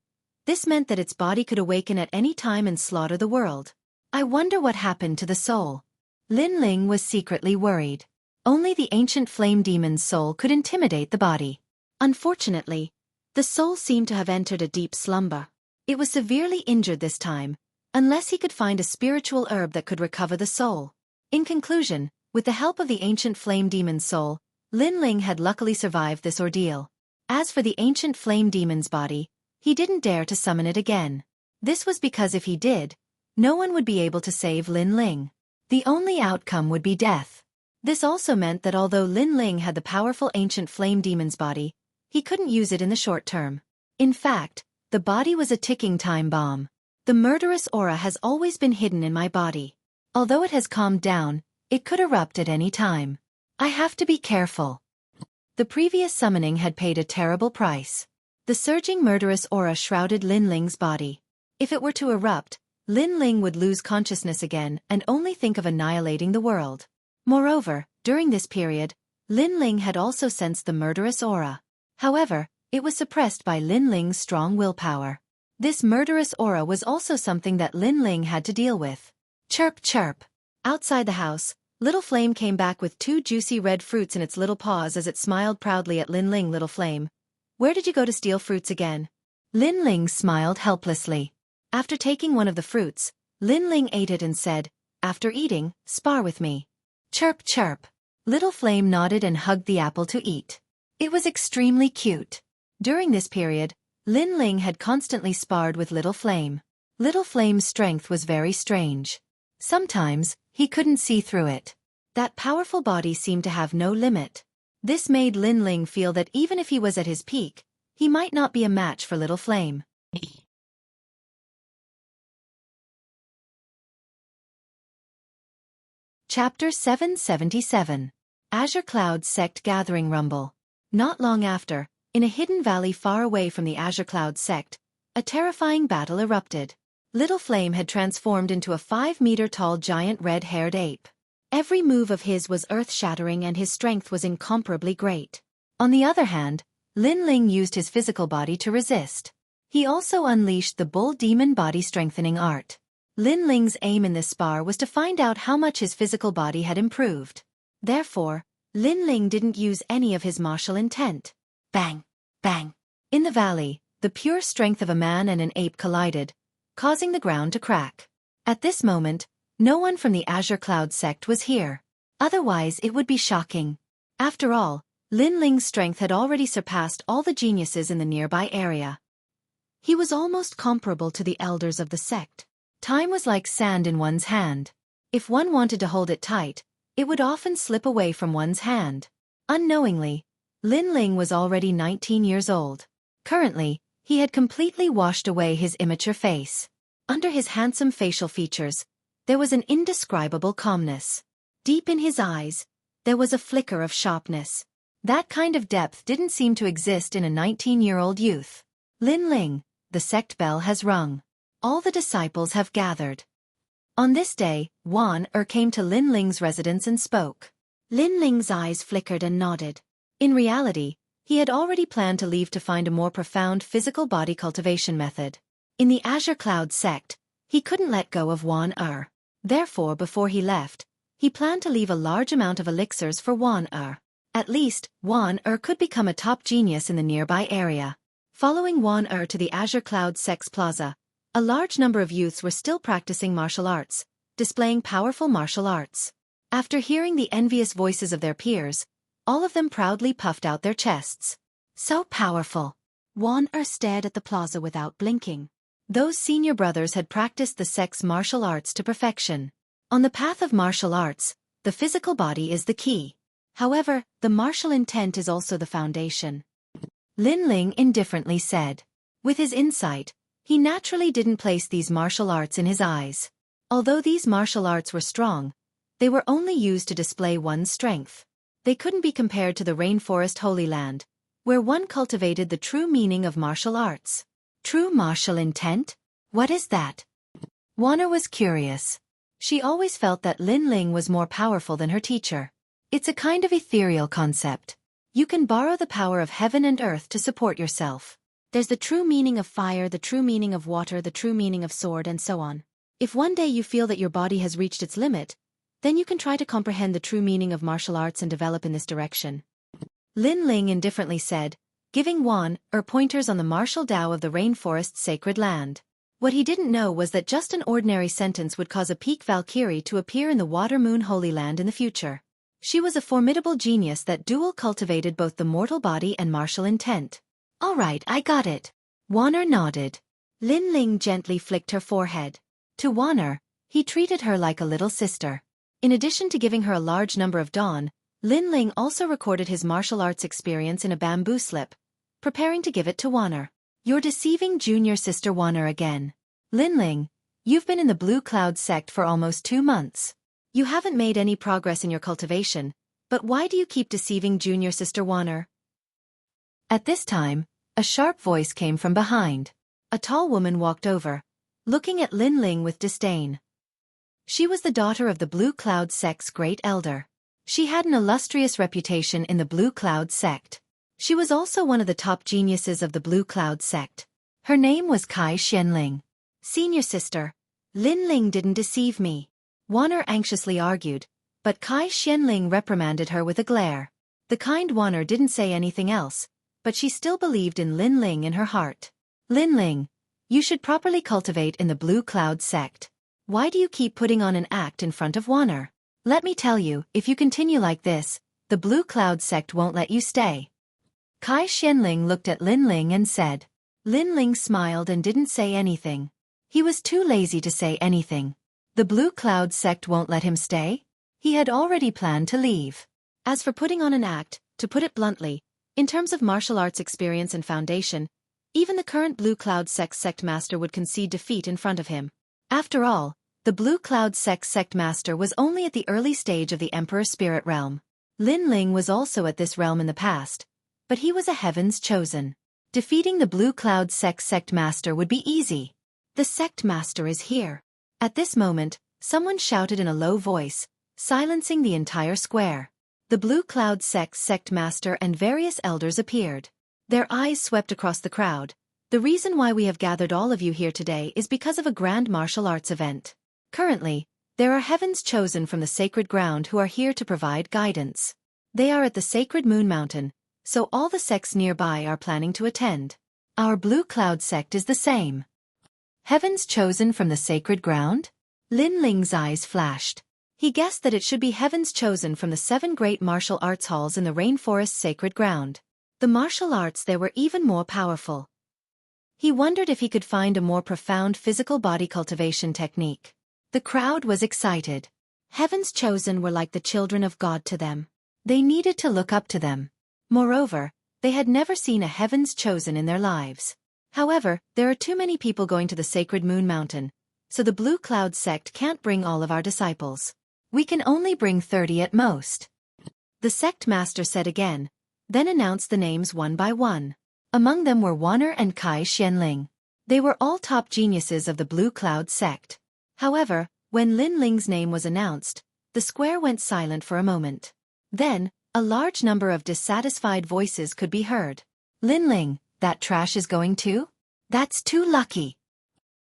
this meant that its body could awaken at any time and slaughter the world. I wonder what happened to the soul. Lin Ling was secretly worried. Only the ancient flame demon's soul could intimidate the body. Unfortunately, the soul seemed to have entered a deep slumber. It was severely injured this time, unless he could find a spiritual herb that could recover the soul. In conclusion, with the help of the ancient flame demon's soul, Lin Ling had luckily survived this ordeal. As for the ancient flame demon's body, he didn't dare to summon it again. This was because if he did, no one would be able to save Lin Ling. The only outcome would be death. This also meant that although Lin Ling had the powerful ancient flame demon's body, he couldn't use it in the short term. In fact, the body was a ticking time bomb. The murderous aura has always been hidden in my body. Although it has calmed down, it could erupt at any time. I have to be careful. The previous summoning had paid a terrible price. The surging murderous aura shrouded Lin Ling's body. If it were to erupt, Lin Ling would lose consciousness again and only think of annihilating the world. Moreover, during this period, Lin Ling had also sensed the murderous aura. However, it was suppressed by Lin Ling's strong willpower. This murderous aura was also something that Lin Ling had to deal with. Chirp chirp. Outside the house, Little Flame came back with 2 juicy red fruits in its little paws as it smiled proudly at Lin Ling. Little Flame, where did you go to steal fruits again? Lin Ling smiled helplessly. After taking one of the fruits, Lin Ling ate it and said, after eating, spar with me. Chirp chirp. Little Flame nodded and hugged the apple to eat. It was extremely cute. During this period, Lin Ling had constantly sparred with Little Flame. Little Flame's strength was very strange. Sometimes, he couldn't see through it. That powerful body seemed to have no limit. This made Lin Ling feel that even if he was at his peak, he might not be a match for Little Flame. Chapter 777. Azure Cloud Sect Gathering Rumble. Not long after, in a hidden valley far away from the Azure Cloud Sect, a terrifying battle erupted. Little Flame had transformed into a 5-meter-tall giant red-haired ape. Every move of his was earth-shattering and his strength was incomparably great. On the other hand, Lin Ling used his physical body to resist. He also unleashed the bull demon body strengthening art. Lin Ling's aim in this spar was to find out how much his physical body had improved. Therefore, Lin Ling didn't use any of his martial intent. Bang! Bang! In the valley, the pure strength of a man and an ape collided, causing the ground to crack. At this moment, no one from the Azure Cloud Sect was here. Otherwise it would be shocking. After all, Lin Ling's strength had already surpassed all the geniuses in the nearby area. He was almost comparable to the elders of the sect. Time was like sand in one's hand. If one wanted to hold it tight, it would often slip away from one's hand. Unknowingly, Lin Ling was already 19 years old. Currently, he had completely washed away his immature face. Under his handsome facial features, there was an indescribable calmness. Deep in his eyes, there was a flicker of sharpness. That kind of depth didn't seem to exist in a 19-year-old youth. Lin Ling, the sect bell has rung. All the disciples have gathered. On this day, Wan came to Lin Ling's residence and spoke. Lin Ling's eyes flickered and nodded. In reality, he had already planned to leave to find a more profound physical body cultivation method. In the Azure Cloud Sect, he couldn't let go of Wan. Therefore, before he left, he planned to leave a large amount of elixirs for Wan. At least, Wan could become a top genius in the nearby area. Following Wan to the Azure Cloud Sect's plaza, a large number of youths were still practicing martial arts, displaying powerful martial arts. After hearing the envious voices of their peers, all of them proudly puffed out their chests. So powerful! Wan stared at the plaza without blinking. Those senior brothers had practiced the sect's martial arts to perfection. On the path of martial arts, the physical body is the key. However, the martial intent is also the foundation. Lin Ling indifferently said. With his insight, he naturally didn't place these martial arts in his eyes. Although these martial arts were strong, they were only used to display one's strength. They couldn't be compared to the rainforest Holy Land, where one cultivated the true meaning of martial arts. True martial intent? What is that? Wana was curious. She always felt that Lin Ling was more powerful than her teacher. It's a kind of ethereal concept. You can borrow the power of heaven and earth to support yourself. There's the true meaning of fire, the true meaning of water, the true meaning of sword, and so on. If one day you feel that your body has reached its limit, then you can try to comprehend the true meaning of martial arts and develop in this direction. Lin Ling indifferently said, giving Wan pointers on the martial Tao of the rainforest's sacred land. What he didn't know was that just an ordinary sentence would cause a peak Valkyrie to appear in the Water Moon Holy Land in the future. She was a formidable genius that dual cultivated both the mortal body and martial intent. All right, I got it. Wanner nodded. Lin Ling gently flicked her forehead. To Wanner, he treated her like a little sister. In addition to giving her a large number of dawn, Lin Ling also recorded his martial arts experience in a bamboo slip, preparing to give it to Wanner. You're deceiving junior sister Wanner again. Lin Ling, you've been in the Blue Cloud Sect for almost 2 months. You haven't made any progress in your cultivation, but why do you keep deceiving junior sister Wanner? At this time, a sharp voice came from behind. A tall woman walked over, looking at Lin Ling with disdain. She was the daughter of the Blue Cloud Sect's great elder. She had an illustrious reputation in the Blue Cloud sect. She was also one of the top geniuses of the Blue Cloud sect. Her name was Kai Xianling. Senior sister, Lin Ling didn't deceive me, Wanner anxiously argued, but Kai Xianling reprimanded her with a glare. The kind Wanner didn't say anything else, but she still believed in Lin Ling in her heart. Lin Ling, you should properly cultivate in the Blue Cloud sect. Why do you keep putting on an act in front of Wanner? Let me tell you, if you continue like this, the Blue Cloud sect won't let you stay. Kai Xianling looked at Lin Ling and said. Lin Ling smiled and didn't say anything. He was too lazy to say anything. The Blue Cloud sect won't let him stay? He had already planned to leave. As for putting on an act, to put it bluntly, in terms of martial arts experience and foundation, even the current Blue Cloud sect master would concede defeat in front of him. After all, the Blue Cloud sect master was only at the early stage of the Emperor Spirit Realm. Lin Ling was also at this realm in the past, but he was a Heaven's Chosen. Defeating the Blue Cloud sect master would be easy. The sect master is here. At this moment, someone shouted in a low voice, silencing the entire square. The Blue Cloud sect master and various elders appeared. Their eyes swept across the crowd. The reason why we have gathered all of you here today is because of a grand martial arts event. Currently, there are Heavens Chosen from the sacred ground who are here to provide guidance. They are at the sacred Moon Mountain, so all the sects nearby are planning to attend. Our Blue Cloud sect is the same. Heavens Chosen from the sacred ground? Lin Ling's eyes flashed. He guessed that it should be Heavens Chosen from the 7 great martial arts halls in the rainforest's sacred ground. The martial arts there were even more powerful. He wondered if he could find a more profound physical body cultivation technique. The crowd was excited. Heavens Chosen were like the children of God to them. They needed to look up to them. Moreover, they had never seen a Heavens Chosen in their lives. However, there are too many people going to the sacred Moon Mountain, so the Blue Cloud sect can't bring all of our disciples. We can only bring 30 at most. The sect master said again, then announced the names one by one. Among them were Wanner and Kai Xianling. They were all top geniuses of the Blue Cloud sect. However, when Lin Ling's name was announced, the square went silent for a moment. Then, a large number of dissatisfied voices could be heard. Lin Ling, that trash is going too? That's too lucky.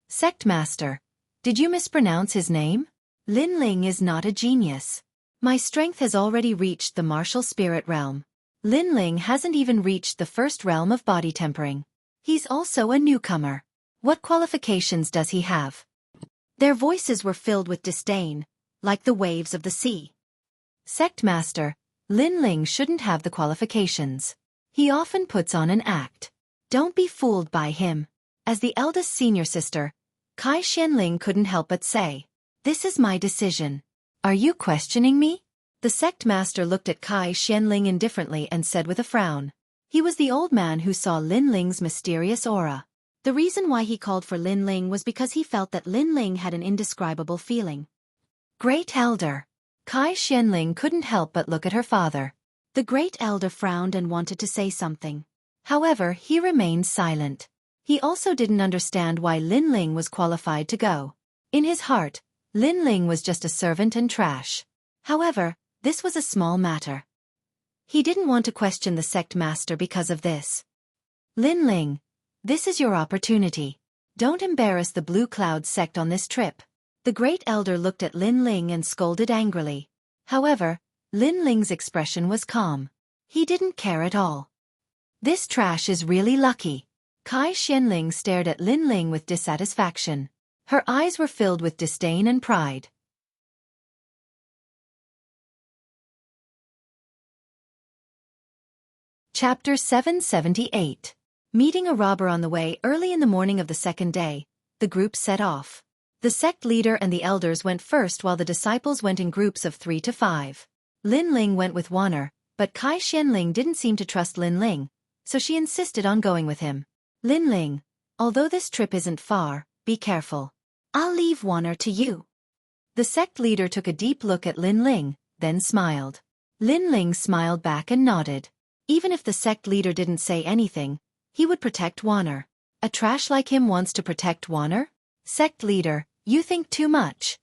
Sect Master, did you mispronounce his name? Lin Ling is not a genius. My strength has already reached the martial spirit realm. Lin Ling hasn't even reached the first realm of body tempering. He's also a newcomer. What qualifications does he have? Their voices were filled with disdain, like the waves of the sea. Sect Master, Lin Ling shouldn't have the qualifications. He often puts on an act. Don't be fooled by him. As the eldest senior sister, Kai Xianling couldn't help but say, this is my decision. Are you questioning me? The sect master looked at Kai Xianling indifferently and said with a frown. He was the old man who saw Lin Ling's mysterious aura. The reason why he called for Lin Ling was because he felt that Lin Ling had an indescribable feeling. Great Elder. Kai Xianling couldn't help but look at her father. The Great Elder frowned and wanted to say something. However, he remained silent. He also didn't understand why Lin Ling was qualified to go. In his heart, Lin Ling was just a servant and trash. However, this was a small matter. He didn't want to question the sect master because of this. Lin Ling, this is your opportunity. Don't embarrass the Blue Cloud sect on this trip. The Great Elder looked at Lin Ling and scolded angrily. However, Lin Ling's expression was calm. He didn't care at all. This trash is really lucky. Kai Xianling stared at Lin Ling with dissatisfaction. Her eyes were filled with disdain and pride. Chapter 778. Meeting a robber on the way early in the morning of the second day, the group set off. The sect leader and the elders went first while the disciples went in groups of 3 to 5. Lin Ling went with Wanner, but Kai Xianling didn't seem to trust Lin Ling, so she insisted on going with him. Lin Ling, although this trip isn't far, be careful. I'll leave Wanner to you. The sect leader took a deep look at Lin Ling, then smiled. Lin Ling smiled back and nodded. Even if the sect leader didn't say anything, he would protect Wanner. A trash like him wants to protect Wanner? Sect leader, you think too much.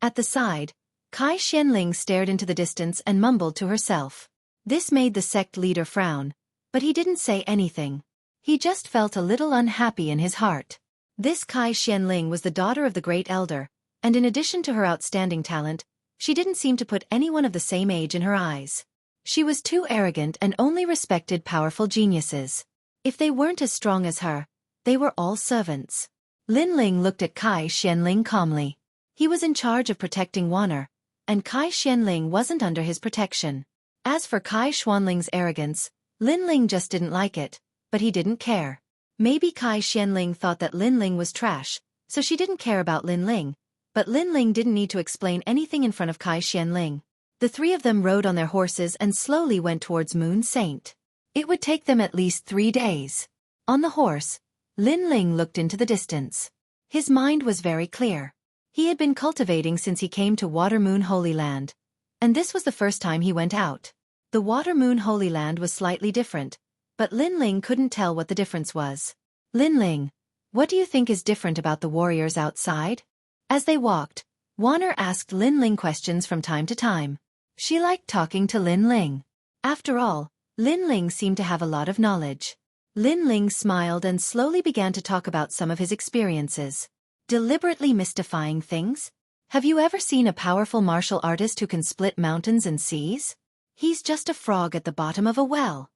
At the side, Kai Xianling stared into the distance and mumbled to herself. This made the sect leader frown, but he didn't say anything. He just felt a little unhappy in his heart. This Kai Xianling was the daughter of the great elder, and in addition to her outstanding talent, she didn't seem to put anyone of the same age in her eyes. She was too arrogant and only respected powerful geniuses. If they weren't as strong as her, they were all servants. Linling looked at Kai Xianling calmly. He was in charge of protecting Wanner, and Kai Xianling wasn't under his protection. As for Kai Xuanling's arrogance, Linling just didn't like it, but he didn't care. Maybe Kai Xianling thought that Linling was trash, so she didn't care about Linling, but Linling didn't need to explain anything in front of Kai Xianling. The three of them rode on their horses and slowly went towards Moon Saint. It would take them at least 3 days. On the horse, Linling looked into the distance. His mind was very clear. He had been cultivating since he came to Water Moon Holy Land, and this was the first time he went out. The Water Moon Holy Land was slightly different, but Linling couldn't tell what the difference was. Linling, what do you think is different about the warriors outside? As they walked, Wanner asked Linling questions from time to time. She liked talking to Linling. After all, Linling seemed to have a lot of knowledge. Linling smiled and slowly began to talk about some of his experiences. Deliberately mystifying things? Have you ever seen a powerful martial artist who can split mountains and seas? He's just a frog at the bottom of a well.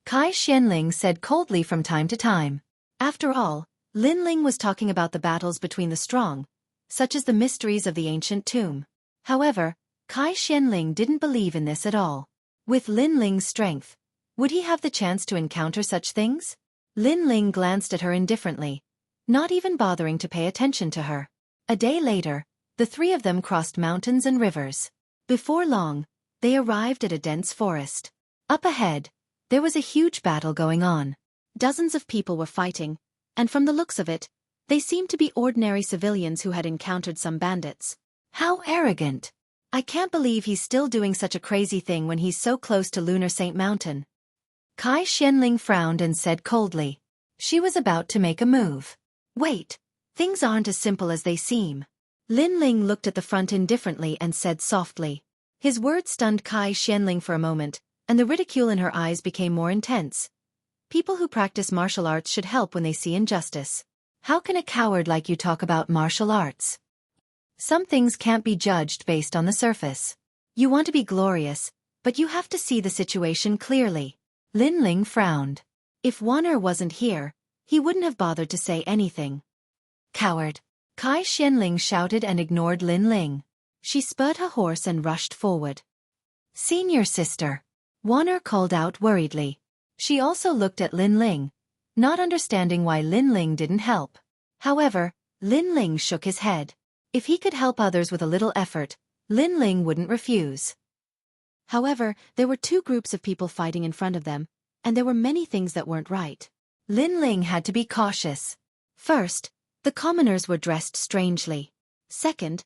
Kai Xianling said coldly from time to time. After all, Linling was talking about the battles between the strong, such as the mysteries of the ancient tomb. However, Kai Xianling didn't believe in this at all. With Linling's strength, would he have the chance to encounter such things? Linling glanced at her indifferently, not even bothering to pay attention to her. A day later, the three of them crossed mountains and rivers. Before long, they arrived at a dense forest. Up ahead, there was a huge battle going on. Dozens of people were fighting, and from the looks of it, they seemed to be ordinary civilians who had encountered some bandits. How arrogant! I can't believe he's still doing such a crazy thing when he's so close to Lunar Saint Mountain. Kai Xianling frowned and said coldly. She was about to make a move. Wait, things aren't as simple as they seem. Linling looked at the front indifferently and said softly. His words stunned Kai Xianling for a moment, and the ridicule in her eyes became more intense. People who practice martial arts should help when they see injustice. How can a coward like you talk about martial arts? Some things can't be judged based on the surface. You want to be glorious, but you have to see the situation clearly. Linling frowned. If Wanner wasn't here, he wouldn't have bothered to say anything. Coward! Kai Xianling shouted and ignored Linling. She spurred her horse and rushed forward. Senior sister! Wanner called out worriedly. She also looked at Linling, not understanding why Linling didn't help. However, Linling shook his head. If he could help others with a little effort, Linling wouldn't refuse. However, there were 2 groups of people fighting in front of them, and there were many things that weren't right. Linling had to be cautious. First, the commoners were dressed strangely. Second,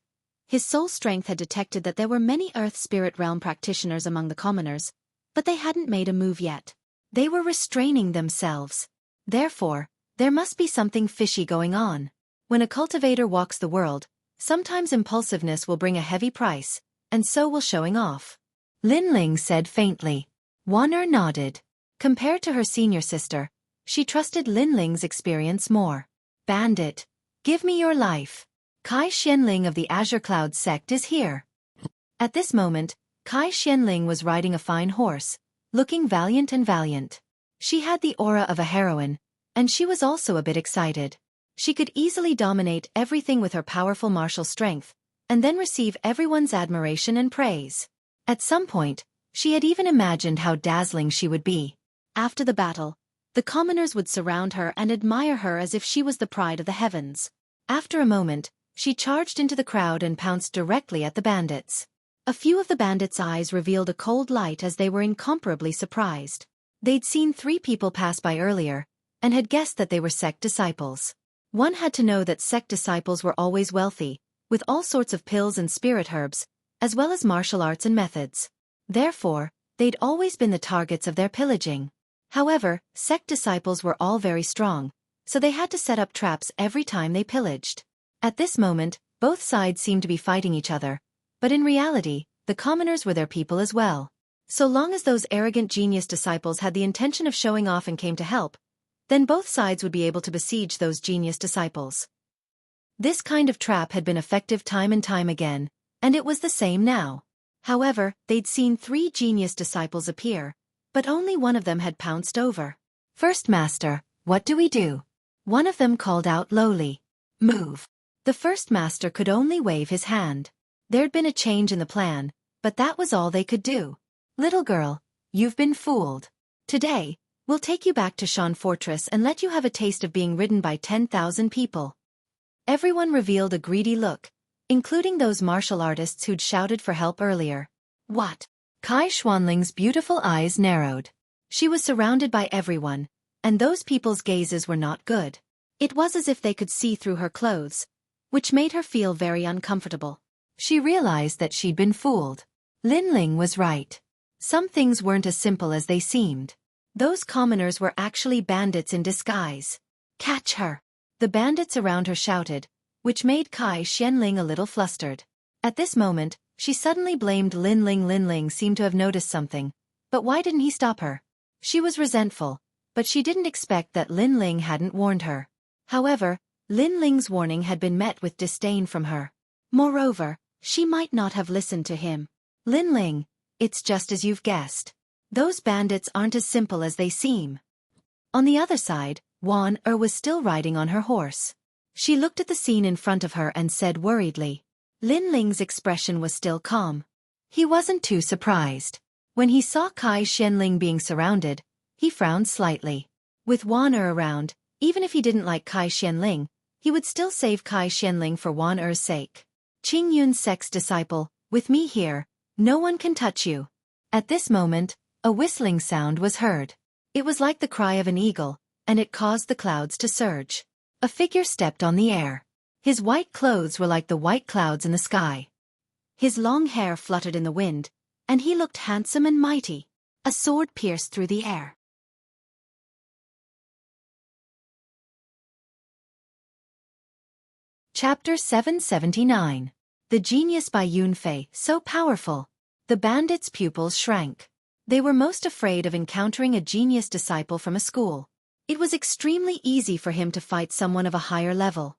his soul strength had detected that there were many Earth Spirit Realm practitioners among the commoners, but they hadn't made a move yet. They were restraining themselves. Therefore, there must be something fishy going on. When a cultivator walks the world, sometimes impulsiveness will bring a heavy price, and so will showing off. Linling said faintly. Wanner nodded. Compared to her senior sister, she trusted Linling's experience more. Bandit, give me your life. Kai Xianling of the Azure Cloud sect is here. At this moment, Kai Xianling was riding a fine horse, looking valiant. She had the aura of a heroine, and she was also a bit excited. She could easily dominate everything with her powerful martial strength, and then receive everyone's admiration and praise. At some point, she had even imagined how dazzling she would be. After the battle, the commoners would surround her and admire her as if she was the pride of the heavens. After a moment, she charged into the crowd and pounced directly at the bandits. A few of the bandits' eyes revealed a cold light as they were incomparably surprised. They'd seen 3 people pass by earlier, and had guessed that they were sect disciples. One had to know that sect disciples were always wealthy, with all sorts of pills and spirit herbs, as well as martial arts and methods. Therefore, they'd always been the targets of their pillaging. However, sect disciples were all very strong, so they had to set up traps every time they pillaged. At this moment, both sides seemed to be fighting each other, But in reality, the commoners were their people as well. So long as those arrogant genius disciples had the intention of showing off and came to help, then both sides would be able to besiege those genius disciples. This kind of trap had been effective time and time again, and it was the same now. However, they'd seen 3 genius disciples appear, but only one of them had pounced over. "First master, what do we do?" One of them called out lowly. "Move." The first master could only wave his hand. There'd been a change in the plan, but that was all they could do. "Little girl, you've been fooled. Today, we'll take you back to Shan Fortress and let you have a taste of being ridden by 10,000 people." Everyone revealed a greedy look, including those martial artists who'd shouted for help earlier. "What?" Kai Xuanling's beautiful eyes narrowed. She was surrounded by everyone, and those people's gazes were not good. It was as if they could see through her clothes, which made her feel very uncomfortable. She realized that she'd been fooled. Linling was right. Some things weren't as simple as they seemed. Those commoners were actually bandits in disguise. "Catch her!" The bandits around her shouted, which made Kai Xianling a little flustered. At this moment, she suddenly blamed Linling. Linling seemed to have noticed something, but why didn't he stop her? She was resentful, but she didn't expect that Linling hadn't warned her. However, Linling's warning had been met with disdain from her. Moreover, she might not have listened to him. "Linling, it's just as you've guessed. Those bandits aren't as simple as they seem." On the other side, Wan was still riding on her horse. She looked at the scene in front of her and said worriedly. Linling's expression was still calm. He wasn't too surprised. When he saw Kai Xianling being surrounded, he frowned slightly. With Wan around, even if he didn't like Kai Xianling, he would still save Kai Xianling for Wan sake. "Qing Yun's sex disciple, with me here, no one can touch you." At this moment, a whistling sound was heard. It was like the cry of an eagle, and it caused the clouds to surge. A figure stepped on the air. His white clothes were like the white clouds in the sky. His long hair fluttered in the wind, and he looked handsome and mighty. A sword pierced through the air. Chapter 779. The Genius by Yunfei, so powerful. The bandits' pupils shrank. They were most afraid of encountering a genius disciple from a school. It was extremely easy for him to fight someone of a higher level.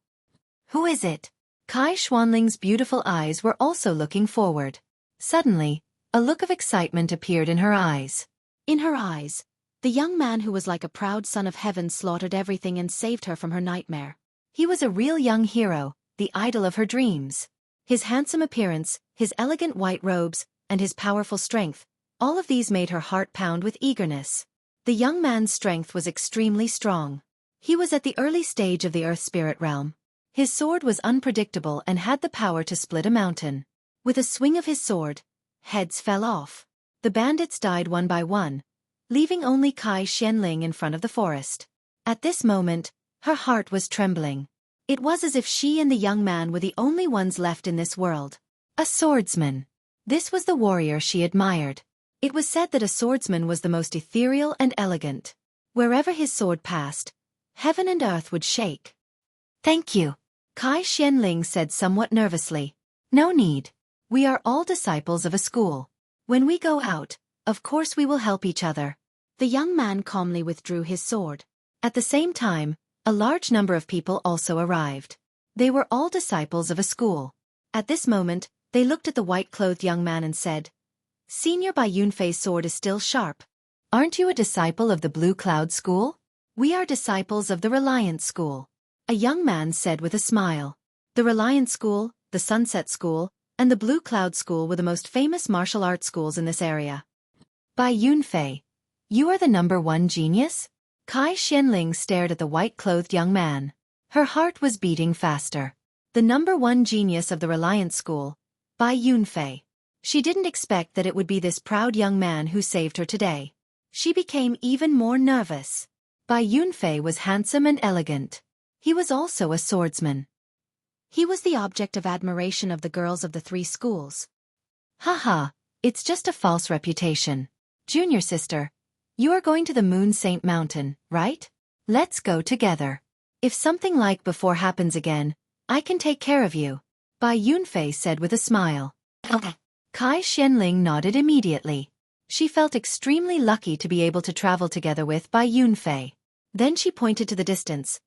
"Who is it?" Kai Xuanling's beautiful eyes were also looking forward. Suddenly, a look of excitement appeared in her eyes. In her eyes, the young man who was like a proud son of heaven slaughtered everything and saved her from her nightmare. He was a real young hero, the idol of her dreams. His handsome appearance, his elegant white robes, and his powerful strength, all of these made her heart pound with eagerness. The young man's strength was extremely strong. He was at the early stage of the earth spirit realm. His sword was unpredictable and had the power to split a mountain. With a swing of his sword, heads fell off. The bandits died one by one, leaving only Kai Xianling in front of the forest. At this moment, her heart was trembling. It was as if she and the young man were the only ones left in this world. A swordsman. This was the warrior she admired. It was said that a swordsman was the most ethereal and elegant. Wherever his sword passed, heaven and earth would shake. "Thank you," Kai Xianling said somewhat nervously. "No need. We are all disciples of a school. When we go out, of course we will help each other." The young man calmly withdrew his sword. At the same time, a large number of people also arrived. They were all disciples of a school. At this moment, they looked at the white-clothed young man and said, "Senior Bai Yunfei's sword is still sharp. Aren't you a disciple of the Blue Cloud School?" "We are disciples of the Reliance School," a young man said with a smile. The Reliance School, the Sunset School, and the Blue Cloud School were the most famous martial arts schools in this area. "Bai Yunfei, you are the #1 genius?" Kai Xianling stared at the white-clothed young man. Her heart was beating faster. The #1 genius of the Reliance School, Bai Yunfei. She didn't expect that it would be this proud young man who saved her today. She became even more nervous. Bai Yunfei was handsome and elegant. He was also a swordsman. He was the object of admiration of the girls of the 3 schools. Haha, it's just a false reputation. Junior sister, you are going to the Moon Saint Mountain, right? Let's go together. If something like before happens again, I can take care of you, Bai Yunfei said with a smile. Kai Xianling nodded immediately. She felt extremely lucky to be able to travel together with Bai Yunfei. Then she pointed to the distance.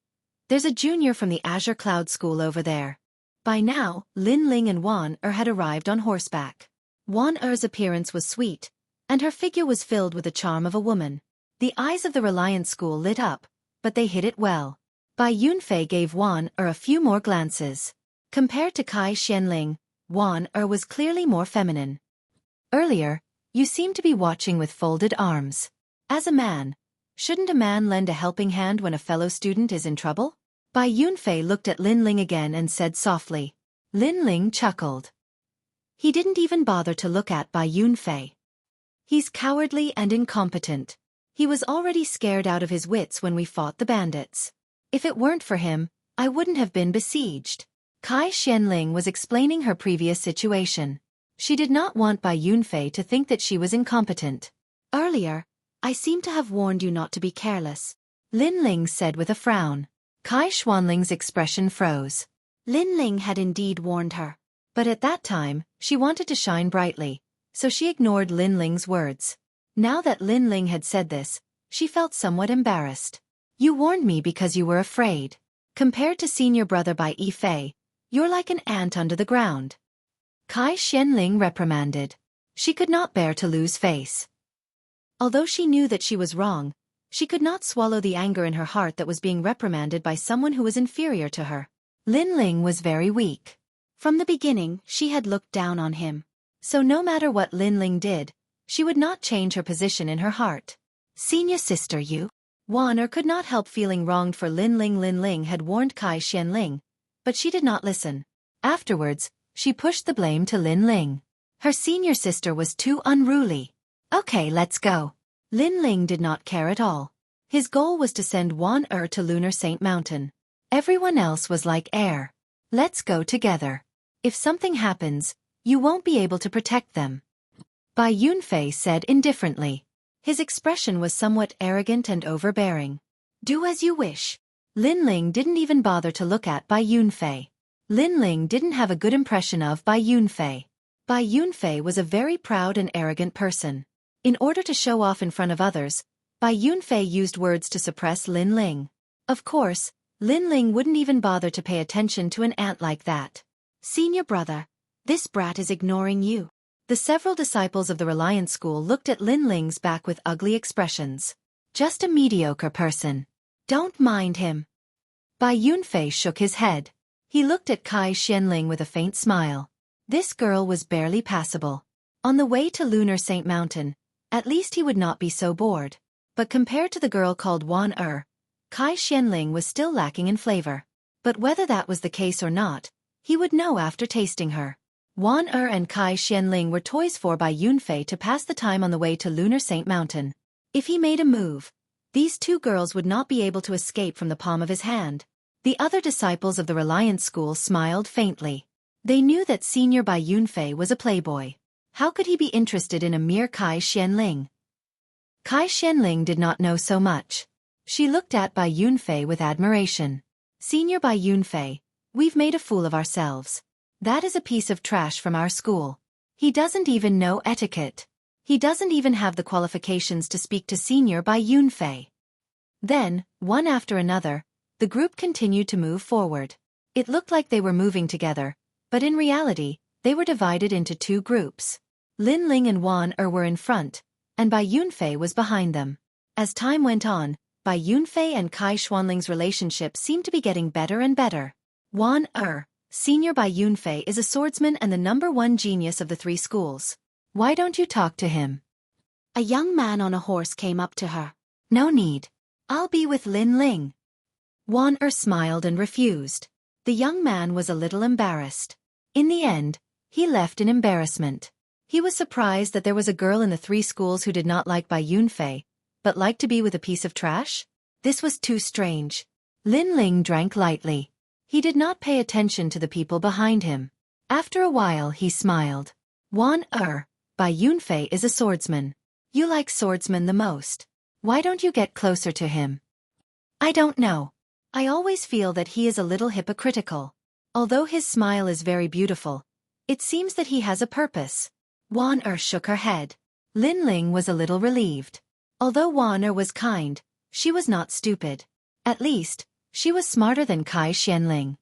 There's a junior from the Azure Cloud School over there. By now, Lin Ling and Wan had arrived on horseback. Wan appearance was sweet, and her figure was filled with the charm of a woman. The eyes of the Reliance School lit up, but they hid it well. Bai Yunfei gave Wan a few more glances. Compared to Kai Xianling, Wan was clearly more feminine. Earlier, you seemed to be watching with folded arms. As a man, shouldn't a man lend a helping hand when a fellow student is in trouble? Bai Yunfei looked at Lin Ling again and said softly. Lin Ling chuckled. He didn't even bother to look at Bai Yunfei. He's cowardly and incompetent. He was already scared out of his wits when we fought the bandits. If it weren't for him, I wouldn't have been besieged. Kai Xianling was explaining her previous situation. She did not want Bai Yunfei to think that she was incompetent. Earlier, I seem to have warned you not to be careless, Lin Ling said with a frown. Kai Xuanling's expression froze. Lin Ling had indeed warned her. But at that time, she wanted to shine brightly, so she ignored Lin Ling's words. Now that Lin Ling had said this, she felt somewhat embarrassed. You warned me because you were afraid. Compared to senior brother Bai Yifei, you're like an ant under the ground. Kai Xianling reprimanded. She could not bear to lose face. Although she knew that she was wrong, she could not swallow the anger in her heart that was being reprimanded by someone who was inferior to her. Lin Ling was very weak. From the beginning, she had looked down on him. So no matter what Lin Ling did, she would not change her position in her heart. Senior sister you? Wan could not help feeling wronged for Lin Ling. Lin Ling had warned Kai Xianling, but she did not listen. Afterwards, she pushed the blame to Lin Ling. Her senior sister was too unruly. Okay, let's go. Lin Ling did not care at all. His goal was to send Wan to Lunar Saint Mountain. Everyone else was like air. Let's go together. If something happens, you won't be able to protect them. Bai Yunfei said indifferently. His expression was somewhat arrogant and overbearing. Do as you wish. Lin Ling didn't even bother to look at Bai Yunfei. Lin Ling didn't have a good impression of Bai Yunfei. Bai Yunfei was a very proud and arrogant person. In order to show off in front of others, Bai Yunfei used words to suppress Lin Ling. Of course, Lin Ling wouldn't even bother to pay attention to an ant like that. Senior brother, this brat is ignoring you. The several disciples of the Reliance School looked at Lin Ling's back with ugly expressions. Just a mediocre person. Don't mind him. Bai Yunfei shook his head. He looked at Kai Xianling with a faint smile. This girl was barely passable. On the way to Lunar Saint Mountain, at least he would not be so bored. But compared to the girl called Wan Kai Xianling was still lacking in flavor. But whether that was the case or not, he would know after tasting her. Wan and Kai Xianling were toys for Bai Yunfei to pass the time on the way to Lunar Saint Mountain. If he made a move, these two girls would not be able to escape from the palm of his hand. The other disciples of the Reliance School smiled faintly. They knew that senior Bai Yunfei was a playboy. How could he be interested in a mere Kai Xianling? Kai Xianling did not know so much. She looked at Bai Yunfei with admiration. Senior Bai Yunfei, we've made a fool of ourselves. That is a piece of trash from our school. He doesn't even know etiquette. He doesn't even have the qualifications to speak to senior Bai Yunfei. Then, one after another, the group continued to move forward. It looked like they were moving together, but in reality, they were divided into two groups. Lin Ling and Wan were in front, and Bai Yunfei was behind them. As time went on, Bai Yunfei and Kai Xuanling's relationship seemed to be getting better and better. Wan senior Bai Yunfei is a swordsman and the #1 genius of the 3 schools. Why don't you talk to him? A young man on a horse came up to her. No need. I'll be with Lin Ling. Wan smiled and refused. The young man was a little embarrassed. In the end, he left in embarrassment. He was surprised that there was a girl in the 3 schools who did not like Bai Yunfei, but liked to be with a piece of trash? This was too strange. Lin Ling drank lightly. He did not pay attention to the people behind him. After a while he smiled. Wan Bai Yunfei is a swordsman. You like swordsmen the most. Why don't you get closer to him? I don't know. I always feel that he is a little hypocritical. Although his smile is very beautiful, It seems that he has a purpose. Wan Er shook her head. Lin Ling was a little relieved. Although Wan Er was kind, she was not stupid. At least, she was smarter than Kai Xianling.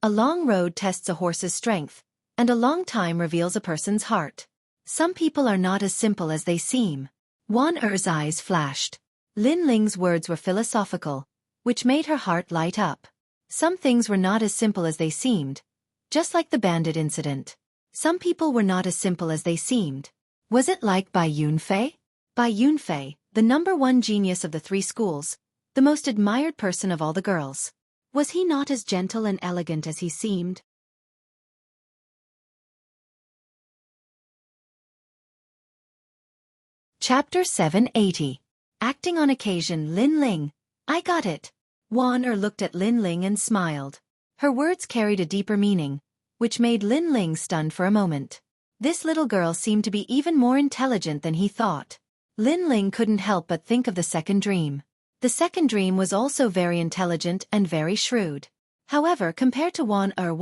A long road tests a horse's strength, and a long time reveals a person's heart. Some people are not as simple as they seem. Wan Er's eyes flashed. Lin Ling's words were philosophical, which made her heart light up. Some things were not as simple as they seemed, just like the bandit incident. Some people were not as simple as they seemed. Was it like Bai Yunfei? Bai Yunfei, the #1 genius of the 3 schools, the most admired person of all the girls. Was he not as gentle and elegant as he seemed? Chapter 780. Acting on occasion. Lin Ling. I got it. Wan Er looked at Lin Ling and smiled. Her words carried a deeper meaning, which made Lin Ling stunned for a moment. This little girl seemed to be even more intelligent than he thought. Lin Ling couldn't help but think of the second dream. The second dream was also very intelligent and very shrewd. However, compared to Wan Er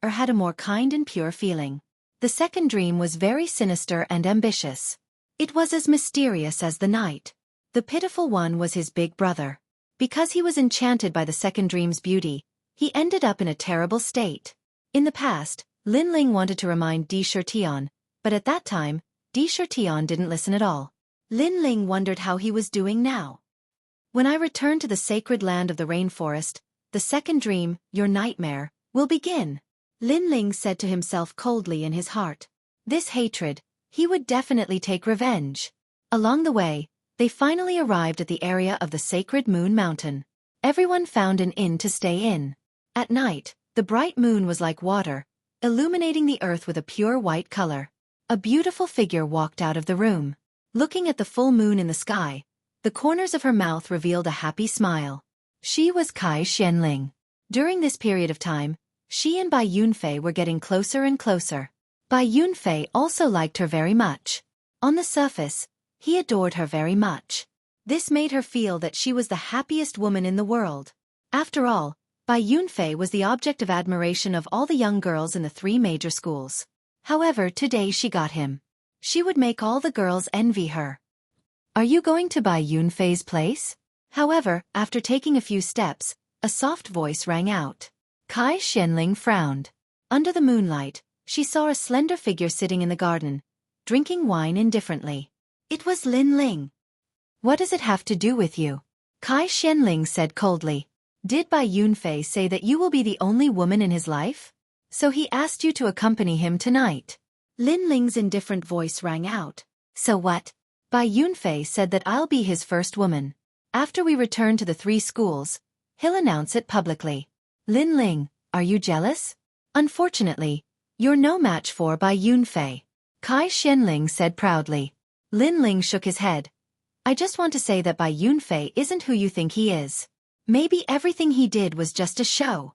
had a more kind and pure feeling. The second dream was very sinister and ambitious. It was as mysterious as the night. The pitiful one was his big brother. Because he was enchanted by the second dream's beauty, he ended up in a terrible state. In the past, Lin Ling wanted to remind Di Shirtian, but at that time, Di Shirtian didn't listen at all. Lin Ling wondered how he was doing now. When I return to the sacred land of the rainforest, the second dream, your nightmare, will begin. Lin Ling said to himself coldly in his heart. This hatred, he would definitely take revenge. Along the way, they finally arrived at the area of the sacred moon mountain. Everyone found an inn to stay in. At night, the bright moon was like water, illuminating the earth with a pure white color. A beautiful figure walked out of the room. Looking at the full moon in the sky, the corners of her mouth revealed a happy smile. She was Kai Xianling. During this period of time, she and Bai Yunfei were getting closer and closer. Bai Yunfei also liked her very much. On the surface, he adored her very much. This made her feel that she was the happiest woman in the world. After all, Bai Yunfei was the object of admiration of all the young girls in the 3 major schools. However, today she got him. She would make all the girls envy her. Are you going to Bai Yunfei's place? However, after taking a few steps, a soft voice rang out. Kai Xianling frowned. Under the moonlight, she saw a slender figure sitting in the garden, drinking wine indifferently. It was Lin Ling. What does it have to do with you? Kai Xianling said coldly. Did Bai Yunfei say that you will be the only woman in his life? So he asked you to accompany him tonight. Lin Ling's indifferent voice rang out. So what? Bai Yunfei said that I'll be his first woman. After we return to the 3 schools, he'll announce it publicly. Lin Ling, are you jealous? Unfortunately, you're no match for Bai Yunfei. Kai Xianling said proudly. Lin Ling shook his head. I just want to say that Bai Yunfei isn't who you think he is. Maybe everything he did was just a show.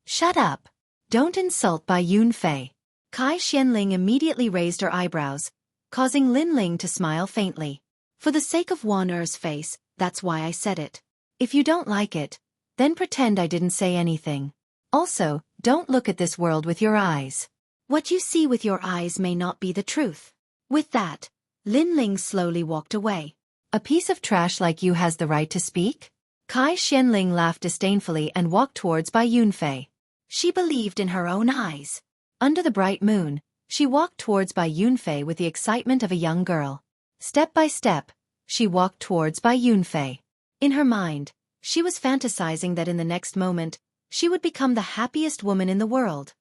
Shut up. Don't insult Bai Yunfei. Kai Xianling immediately raised her eyebrows, causing Lin Ling to smile faintly. For the sake of Wan Er's face, that's why I said it. If you don't like it, then pretend I didn't say anything. Also, don't look at this world with your eyes. What you see with your eyes may not be the truth. With that, Lin Ling slowly walked away. A piece of trash like you has the right to speak? Kai Xianling laughed disdainfully and walked towards Bai Yunfei. She believed in her own eyes. Under the bright moon, she walked towards Bai Yunfei with the excitement of a young girl. Step by step, she walked towards Bai Yunfei. In her mind, she was fantasizing that in the next moment, she would become the happiest woman in the world.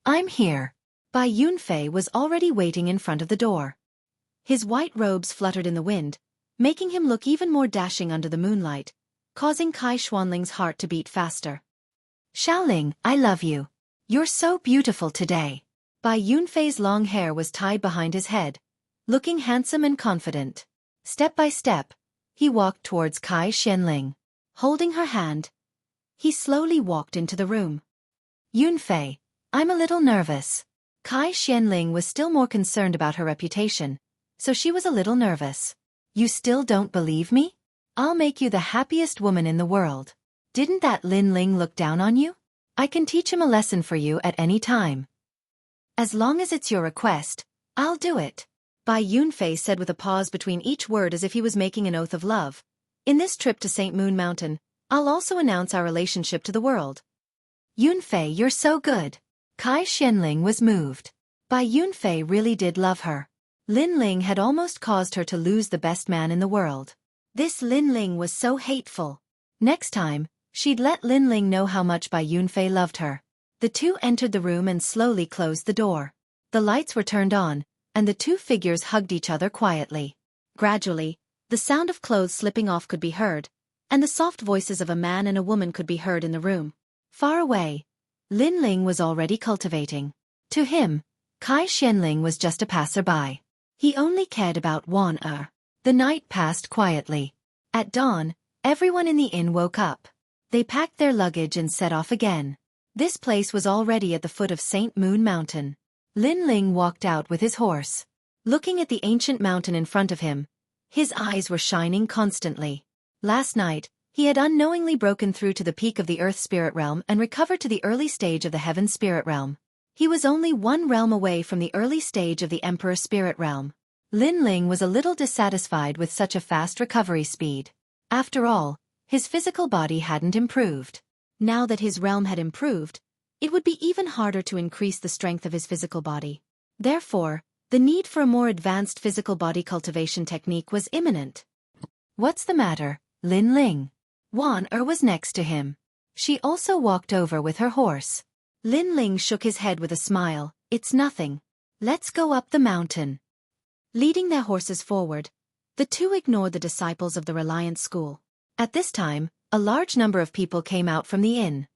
I'm here. Bai Yunfei was already waiting in front of the door. His white robes fluttered in the wind, making him look even more dashing under the moonlight, causing Kai Xianling's heart to beat faster. Xiaoling, I love you. You're so beautiful today. Bai Yunfei's long hair was tied behind his head, looking handsome and confident. Step by step, he walked towards Kai Xianling. Holding her hand, he slowly walked into the room. Yunfei, I'm a little nervous. Kai Xianling was still more concerned about her reputation, so she was a little nervous. You still don't believe me? I'll make you the happiest woman in the world. Didn't that Lin Ling look down on you? I can teach him a lesson for you at any time. As long as it's your request, I'll do it. Bai Yunfei said with a pause between each word as if he was making an oath of love. In this trip to St. Moon Mountain, I'll also announce our relationship to the world. Yunfei, you're so good. Kai Xianling was moved. Bai Yunfei really did love her. Lin Ling had almost caused her to lose the best man in the world. This Lin Ling was so hateful. Next time, she'd let Lin Ling know how much Bai Yunfei loved her. The two entered the room and slowly closed the door. The lights were turned on, and the two figures hugged each other quietly. Gradually, the sound of clothes slipping off could be heard, and the soft voices of a man and a woman could be heard in the room. Far away, Lin Ling was already cultivating. To him, Kai Xianling was just a passerby. He only cared about Wan Er. The night passed quietly. At dawn, everyone in the inn woke up. They packed their luggage and set off again. This place was already at the foot of St. Moon Mountain. Lin Ling walked out with his horse. Looking at the ancient mountain in front of him, his eyes were shining constantly. Last night, he had unknowingly broken through to the peak of the Earth Spirit Realm and recovered to the early stage of the Heaven Spirit Realm. He was only one realm away from the early stage of the Emperor Spirit Realm. Lin Ling was a little dissatisfied with such a fast recovery speed. After all, his physical body hadn't improved. Now that his realm had improved, it would be even harder to increase the strength of his physical body. Therefore, the need for a more advanced physical body cultivation technique was imminent. What's the matter, Lin Ling? Wan Er was next to him. She also walked over with her horse. Lin Ling shook his head with a smile. It's nothing. Let's go up the mountain. Leading their horses forward, the two ignored the disciples of the Reliance School. At this time, a large number of people came out from the inn.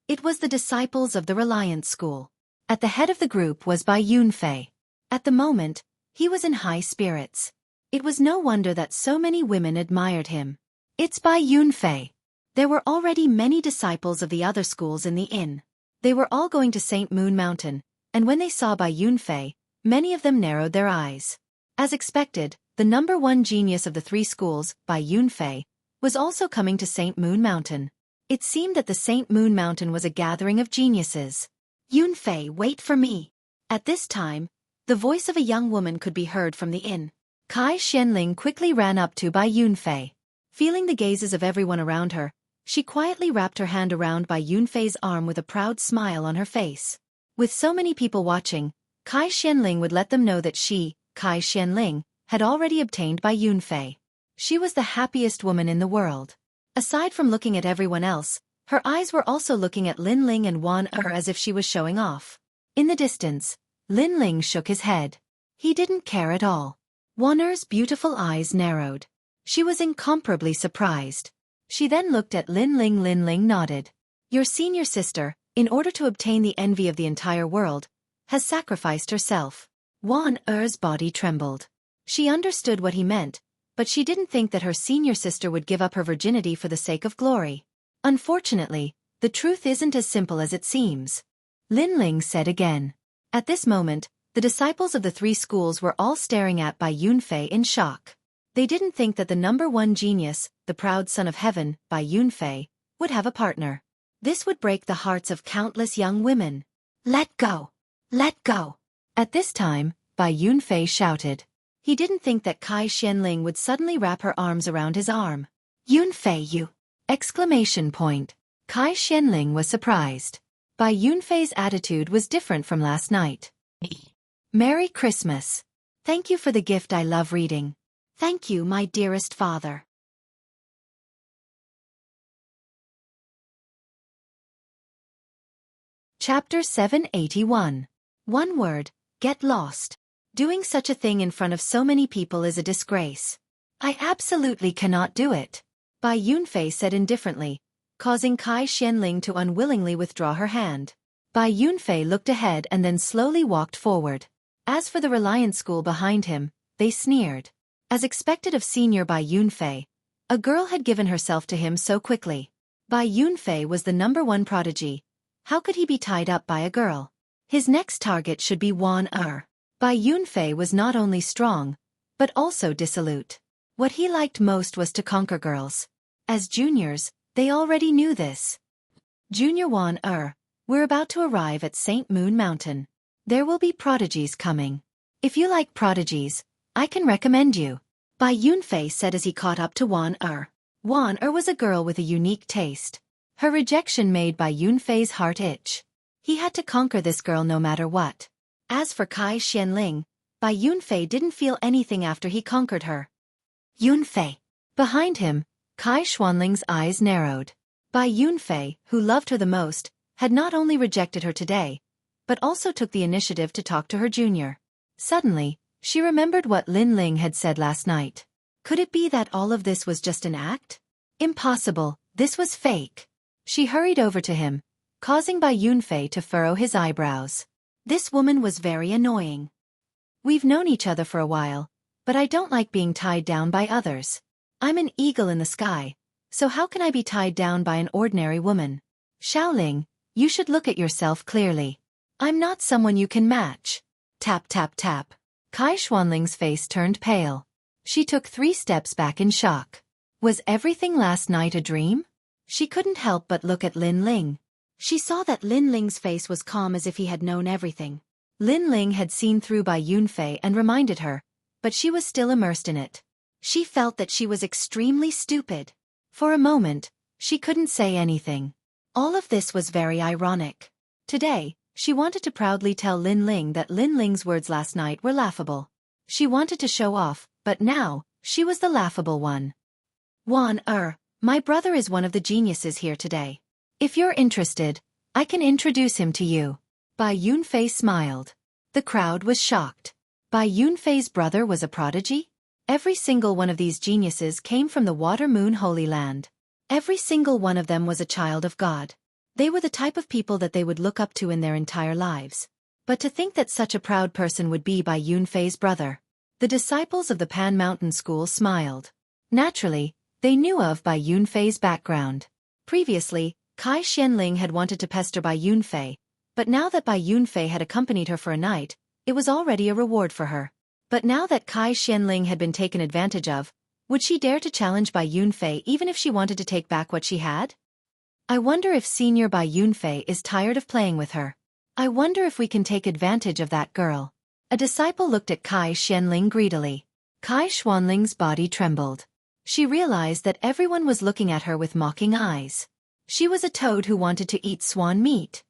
It was the disciples of the Reliance School. At the head of the group was Bai Yunfei. At the moment, he was in high spirits. It was no wonder that so many women admired him. It's Bai Yunfei. There were already many disciples of the other schools in the inn. They were all going to St. Moon Mountain, and when they saw Bai Yunfei, many of them narrowed their eyes. As expected, the number one genius of the three schools, Bai Yunfei, was also coming to St. Moon Mountain. It seemed that the St. Moon Mountain was a gathering of geniuses. Yunfei, wait for me. At this time, the voice of a young woman could be heard from the inn. Kai Xianling quickly ran up to Bai Yunfei. Feeling the gazes of everyone around her, she quietly wrapped her hand around Bai Yunfei's arm with a proud smile on her face. With so many people watching, Kai Xianling would let them know that she, Kai Xianling, had already obtained Bai Yunfei. She was the happiest woman in the world. Aside from looking at everyone else, her eyes were also looking at Lin Ling and Wan Er as if she was showing off. In the distance, Lin Ling shook his head. He didn't care at all. Wan Er's beautiful eyes narrowed. She was incomparably surprised. She then looked at Lin Ling. Lin Ling nodded. Your senior sister, in order to obtain the envy of the entire world, has sacrificed herself. Wan Er's body trembled. She understood what he meant, but she didn't think that her senior sister would give up her virginity for the sake of glory. Unfortunately, the truth isn't as simple as it seems. Lin Ling said again. At this moment, the disciples of the three schools were all staring at Bai Yunfei in shock. They didn't think that the number one genius, the proud son of heaven, Bai Yunfei, would have a partner. This would break the hearts of countless young women. Let go! Let go! At this time, Bai Yunfei shouted. He didn't think that Kai Xianling would suddenly wrap her arms around his arm. Yunfei, you! Exclamation point. Kai Xianling was surprised. Bai Yunfei's attitude was different from last night. Merry Christmas. Thank you for the gift. I love reading. Thank you, my dearest father. Chapter 781. One word, get lost. Doing such a thing in front of so many people is a disgrace. I absolutely cannot do it. Bai Yunfei said indifferently, causing Kai Xianling to unwillingly withdraw her hand. Bai Yunfei looked ahead and then slowly walked forward. As for the Reliance School behind him, they sneered. As expected of senior Bai Yunfei, a girl had given herself to him so quickly. Bai Yunfei was the number one prodigy. How could he be tied up by a girl? His next target should be Wan Er. Bai Yunfei was not only strong, but also dissolute. What he liked most was to conquer girls. As juniors, they already knew this. Junior Wan Er, we're about to arrive at St. Moon Mountain. There will be prodigies coming. If you like prodigies, I can recommend you. Bai Yunfei said as he caught up to Wan Er. Wan Er was a girl with a unique taste. Her rejection made Bai Yunfei's heart itch. He had to conquer this girl no matter what. As for Kai Xianling, Bai Yunfei didn't feel anything after he conquered her. Yunfei. Behind him, Kai Xuanling's eyes narrowed. Bai Yunfei, who loved her the most, had not only rejected her today, but also took the initiative to talk to her junior. Suddenly, she remembered what Lin Ling had said last night. Could it be that all of this was just an act? Impossible, this was fake. She hurried over to him, causing Bai Yunfei to furrow his eyebrows. This woman was very annoying. We've known each other for a while, but I don't like being tied down by others. I'm an eagle in the sky, so how can I be tied down by an ordinary woman? Xiaoling, you should look at yourself clearly. I'm not someone you can match. Tap tap tap. Kai Xuanling's face turned pale. She took 3 steps back in shock. Was everything last night a dream? She couldn't help but look at Lin Ling. She saw that Lin Ling's face was calm as if he had known everything. Lin Ling had seen through Bai Yunfei and reminded her, but she was still immersed in it. She felt that she was extremely stupid. For a moment, she couldn't say anything. All of this was very ironic. Today, she wanted to proudly tell Lin Ling that Lin Ling's words last night were laughable. She wanted to show off, but now, she was the laughable one. Wan Er, my brother is one of the geniuses here today. If you're interested, I can introduce him to you. Bai Yunfei smiled. The crowd was shocked. Bai Yunfei's brother was a prodigy? Every single one of these geniuses came from the Water Moon Holy Land. Every single one of them was a child of God. They were the type of people that they would look up to in their entire lives. But to think that such a proud person would be Bai Yunfei's brother. The disciples of the Pan Mountain School smiled. Naturally, they knew of Bai Yunfei's background. Previously, Kai Xianling had wanted to pester Bai Yunfei, but now that Bai Yunfei had accompanied her for a night, it was already a reward for her. But now that Kai Xianling had been taken advantage of, would she dare to challenge Bai Yunfei even if she wanted to take back what she had? I wonder if Senior Bai Yunfei is tired of playing with her. I wonder if we can take advantage of that girl. A disciple looked at Kai Xianling greedily. Kai Xuanling's body trembled. She realized that everyone was looking at her with mocking eyes. She was a toad who wanted to eat swan meat.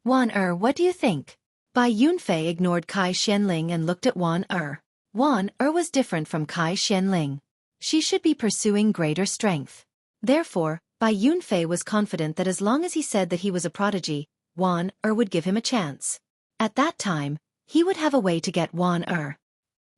Wan Er, what do you think? Bai Yunfei ignored Kai Xianling and looked at Wan Er. Wan Er was different from Kai Xianling. She should be pursuing greater strength. Therefore, Bai Yunfei was confident that as long as he said that he was a prodigy, Wan Er would give him a chance. At that time, he would have a way to get Wan Er.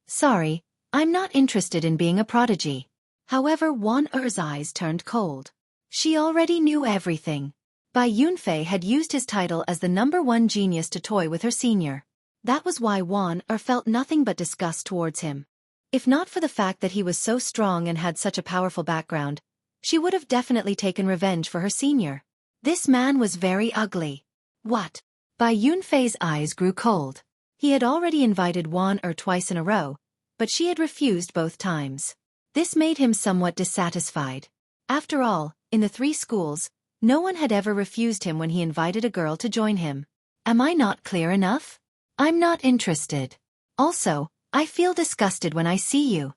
Sorry, I'm not interested in being a prodigy. However, Wan Er's eyes turned cold. She already knew everything. Bai Yunfei had used his title as the #1 genius to toy with her senior. That was why Wan Er felt nothing but disgust towards him. If not for the fact that he was so strong and had such a powerful background, she would have definitely taken revenge for her senior. This man was very ugly. What? Bai Yunfei's eyes grew cold. He had already invited Wan Er twice in a row, but she had refused both times. This made him somewhat dissatisfied. After all, in the 3 schools, no one had ever refused him when he invited a girl to join him. Am I not clear enough? I'm not interested. Also, I feel disgusted when I see you.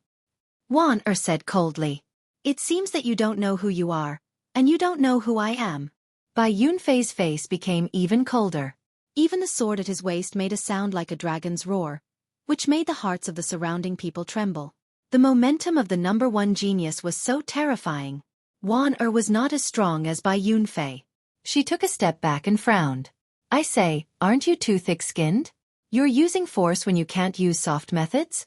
Wan Er said coldly. It seems that you don't know who you are, and you don't know who I am. Bai Yunfei's face became even colder. Even the sword at his waist made a sound like a dragon's roar, which made the hearts of the surrounding people tremble. The momentum of the #1 genius was so terrifying. Wan Er was not as strong as Bai Yunfei. She took a step back and frowned. I say, aren't you too thick-skinned? You're using force when you can't use soft methods?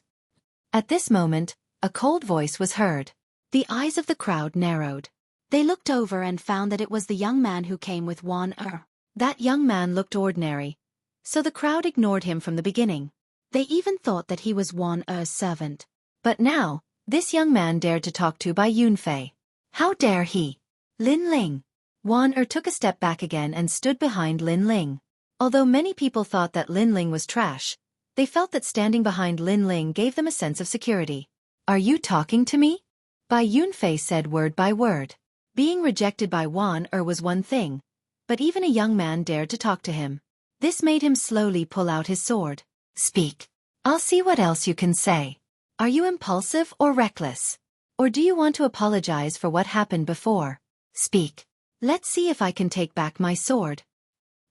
At this moment, a cold voice was heard. The eyes of the crowd narrowed. They looked over and found that it was the young man who came with Wan Er. That young man looked ordinary, so the crowd ignored him from the beginning. They even thought that he was Wan Er's servant. But now, this young man dared to talk to Bai Yunfei. How dare he? Lin Ling. Wan Er took a step back again and stood behind Lin Ling. Although many people thought that Lin Ling was trash, they felt that standing behind Lin Ling gave them a sense of security. Are you talking to me? Bai Yunfei said word by word. Being rejected by Wan Er was one thing, but even a young man dared to talk to him. This made him slowly pull out his sword. Speak. I'll see what else you can say. Are you impulsive or reckless? Or do you want to apologize for what happened before? Speak. Let's see if I can take back my sword.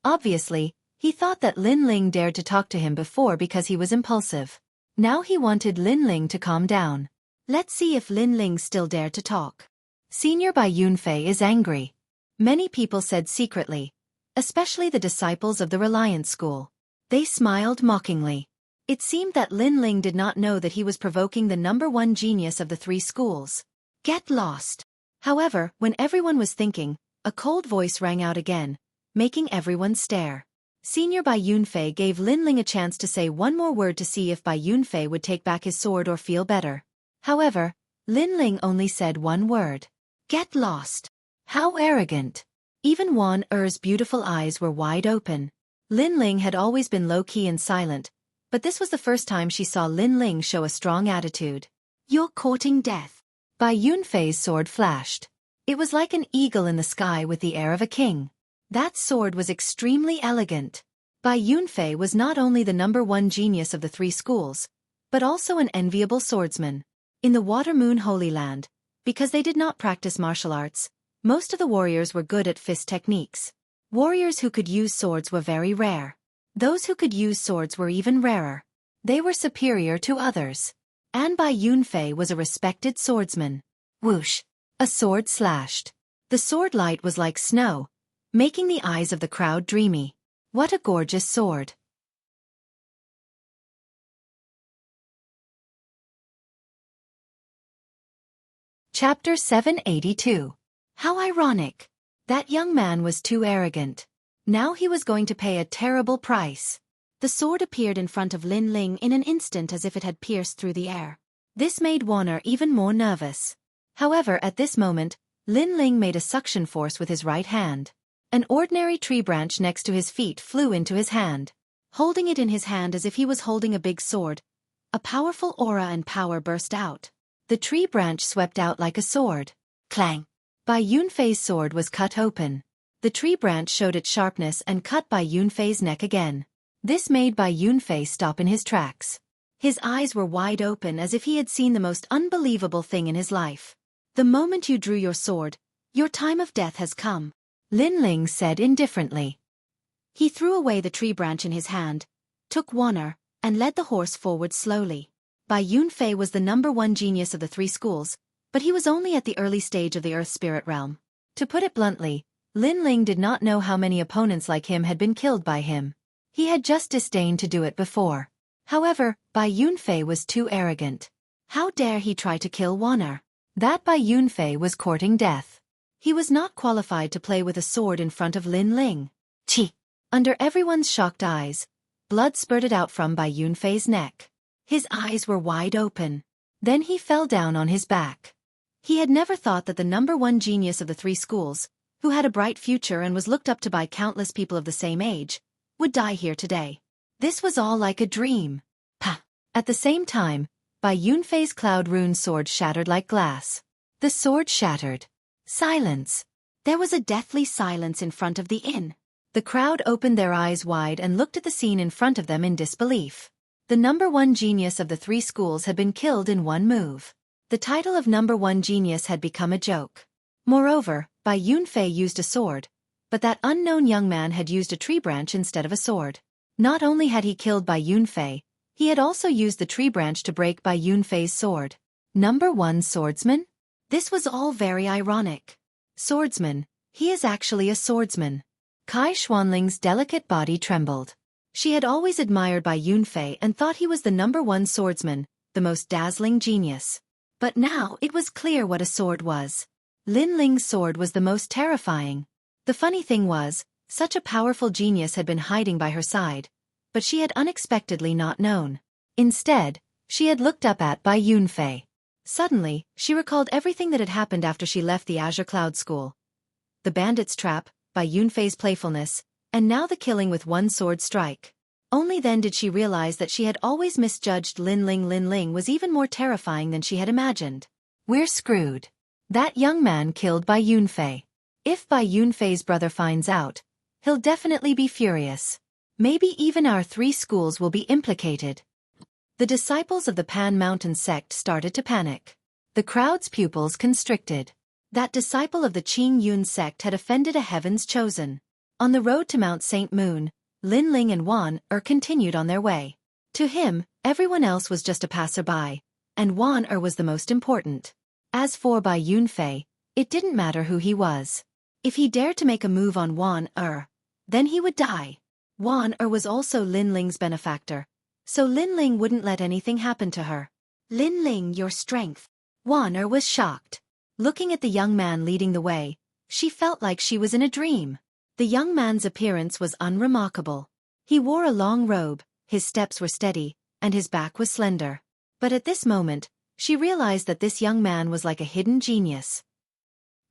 Obviously, he thought that Lin Ling dared to talk to him before because he was impulsive. Now he wanted Lin Ling to calm down. Let's see if Lin Ling still dared to talk. Senior Bai Yunfei is angry. Many people said secretly, especially the disciples of the Reliance School. They smiled mockingly. It seemed that Lin Ling did not know that he was provoking the number one genius of the 3 schools. Get lost. However, when everyone was thinking, a cold voice rang out again, making everyone stare. Senior Bai Yunfei gave Lin Ling a chance to say one more word to see if Bai Yunfei would take back his sword or feel better. However, Lin Ling only said one word. Get lost. How arrogant. Even Wan Er's beautiful eyes were wide open. Lin Ling had always been low-key and silent, but this was the first time she saw Lin Ling show a strong attitude. You're courting death. Bai Yunfei's sword flashed. It was like an eagle in the sky with the air of a king. That sword was extremely elegant. Bai Yunfei was not only the number one genius of the 3 schools, but also an enviable swordsman. In the Water Moon Holy Land, because they did not practice martial arts, most of the warriors were good at fist techniques. Warriors who could use swords were very rare. Those who could use swords were even rarer. They were superior to others. And Bai Yunfei was a respected swordsman. Whoosh! A sword slashed. The sword light was like snow, making the eyes of the crowd dreamy. What a gorgeous sword! Chapter 782. How ironic. That young man was too arrogant. Now he was going to pay a terrible price. The sword appeared in front of Lin Ling in an instant as if it had pierced through the air. This made Warner even more nervous. However, at this moment, Lin Ling made a suction force with his right hand. An ordinary tree branch next to his feet flew into his hand. Holding it in his hand as if he was holding a big sword, a powerful aura and power burst out. The tree branch swept out like a sword. Clang! Bai Yunfei's sword was cut open. The tree branch showed its sharpness and cut Bai Yunfei's neck again. This made Bai Yunfei stop in his tracks. His eyes were wide open as if he had seen the most unbelievable thing in his life. The moment you drew your sword, your time of death has come, Lin Ling said indifferently. He threw away the tree branch in his hand, took Warner, and led the horse forward slowly. Bai Yunfei was the number one genius of the 3 schools, but he was only at the early stage of the Earth Spirit realm. To put it bluntly, Lin Ling did not know how many opponents like him had been killed by him. He had just disdained to do it before. However, Bai Yunfei was too arrogant. How dare he try to kill Warner? That Bai Yunfei was courting death. He was not qualified to play with a sword in front of Lin Ling. Chi! Under everyone's shocked eyes, blood spurted out from Bai Yunfei's neck. His eyes were wide open. Then he fell down on his back. He had never thought that the number one genius of the 3 schools, who had a bright future and was looked up to by countless people of the same age, would die here today. This was all like a dream. Pah! At the same time, Bai Yunfei's cloud rune sword shattered like glass. The sword shattered. Silence. There was a deathly silence in front of the inn. The crowd opened their eyes wide and looked at the scene in front of them in disbelief. The number one genius of the 3 schools had been killed in one move. The title of number one genius had become a joke. Moreover, Bai Yunfei used a sword, but that unknown young man had used a tree branch instead of a sword. Not only had he killed Bai Yunfei, he had also used the tree branch to break Bai Yunfei's sword. Number one swordsman? This was all very ironic. Swordsman, he is actually a swordsman. Kai Xuanling's delicate body trembled. She had always admired Bai Yunfei and thought he was the number one swordsman, the most dazzling genius. But now it was clear what a sword was. Lin Ling's sword was the most terrifying. The funny thing was, such a powerful genius had been hiding by her side, but she had unexpectedly not known. Instead, she had looked up at Bai Yunfei. Suddenly, she recalled everything that had happened after she left the Azure Cloud School. The bandit's trap, Bai Yunfei's playfulness, and now the killing with one sword strike. Only then did she realize that she had always misjudged Lin Ling. Lin Ling was even more terrifying than she had imagined. We're screwed. That young man killed Bai Yunfei. If Bai Yunfei's brother finds out, he'll definitely be furious. Maybe even our 3 schools will be implicated. The disciples of the Pan Mountain sect started to panic. The crowd's pupils constricted. That disciple of the Qing Yun sect had offended a heaven's chosen. On the road to Mount St. Moon, Lin Ling and Wan continued on their way. To him, everyone else was just a passerby, and Wan was the most important. As for Bai Yunfei, it didn't matter who he was. If he dared to make a move on Wan then he would die. Wan was also Lin Ling's benefactor, so Lin Ling wouldn't let anything happen to her. Lin Ling, your strength. Wan was shocked. Looking at the young man leading the way, she felt like she was in a dream. The young man's appearance was unremarkable. He wore a long robe, his steps were steady, and his back was slender. But at this moment, she realized that this young man was like a hidden genius.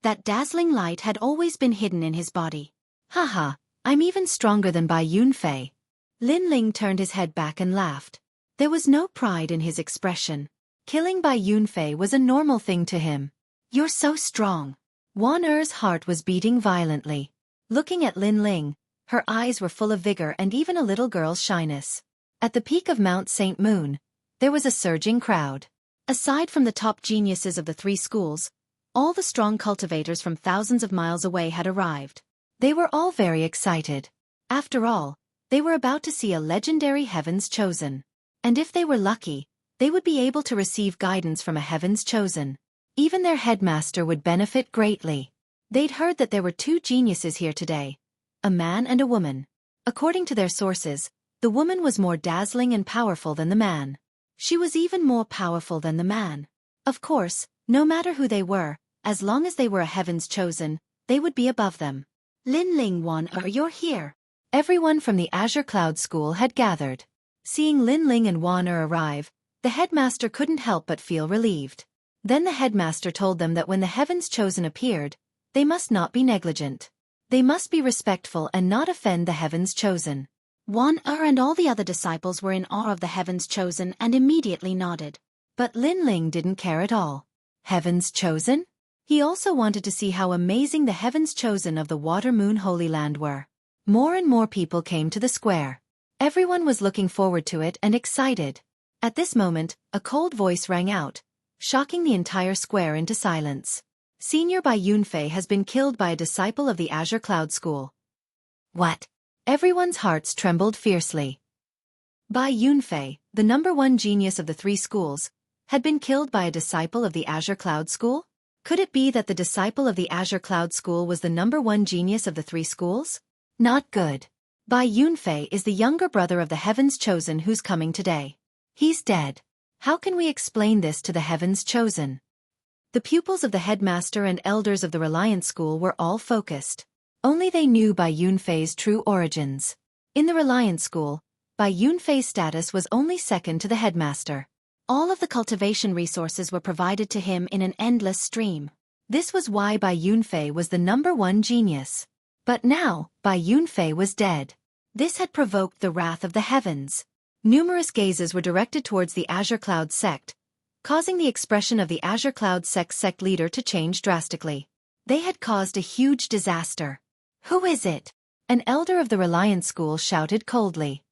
That dazzling light had always been hidden in his body. Haha, I'm even stronger than Bai Yunfei. Lin Ling turned his head back and laughed. There was no pride in his expression. Killing Bai Yunfei was a normal thing to him. You're so strong. Wan heart was beating violently. Looking at Lin Ling, her eyes were full of vigor and even a little girl's shyness. At the peak of Mount St. Moon, there was a surging crowd. Aside from the top geniuses of the 3 schools, all the strong cultivators from thousands of miles away had arrived. They were all very excited. After all, they were about to see a legendary heaven's chosen. And if they were lucky, they would be able to receive guidance from a heaven's chosen. Even their headmaster would benefit greatly. They'd heard that there were 2 geniuses here today, a man and a woman. According to their sources, the woman was more dazzling and powerful than the man. She was even more powerful than the man. Of course, no matter who they were, as long as they were a heaven's chosen, they would be above them. Lin Ling, Wan you're here. Everyone from the Azure Cloud School had gathered. Seeing Lin Ling and Wan arrive, the headmaster couldn't help but feel relieved. Then the headmaster told them that when the heavens chosen appeared, they must not be negligent. They must be respectful and not offend the heavens chosen. Wan and all the other disciples were in awe of the heavens chosen and immediately nodded. But Lin Ling didn't care at all. Heavens chosen? He also wanted to see how amazing the heavens chosen of the Water Moon Holy Land were. More and more people came to the square. Everyone was looking forward to it and excited. At this moment, a cold voice rang out, shocking the entire square into silence. Senior Bai Yunfei has been killed by a disciple of the Azure Cloud School. What? Everyone's hearts trembled fiercely. Bai Yunfei, the #1 genius of the 3 schools, had been killed by a disciple of the Azure Cloud School? Could it be that the disciple of the Azure Cloud School was the #1 genius of the 3 schools? Not good. Bai Yunfei is the younger brother of the Heavens Chosen who's coming today. He's dead. How can we explain this to the Heavens Chosen? The pupils of the headmaster and elders of the Reliance School were all focused. Only they knew Bai Yunfei's true origins. In the Reliance School, Bai Yunfei's status was only second to the headmaster. All of the cultivation resources were provided to him in an endless stream. This was why Bai Yunfei was the #1 genius. But now, Bai Yunfei was dead. This had provoked the wrath of the heavens. Numerous gazes were directed towards the Azure Cloud sect, causing the expression of the Azure Cloud sect leader to change drastically. They had caused a huge disaster. Who is it? An elder of the Reliance School shouted coldly.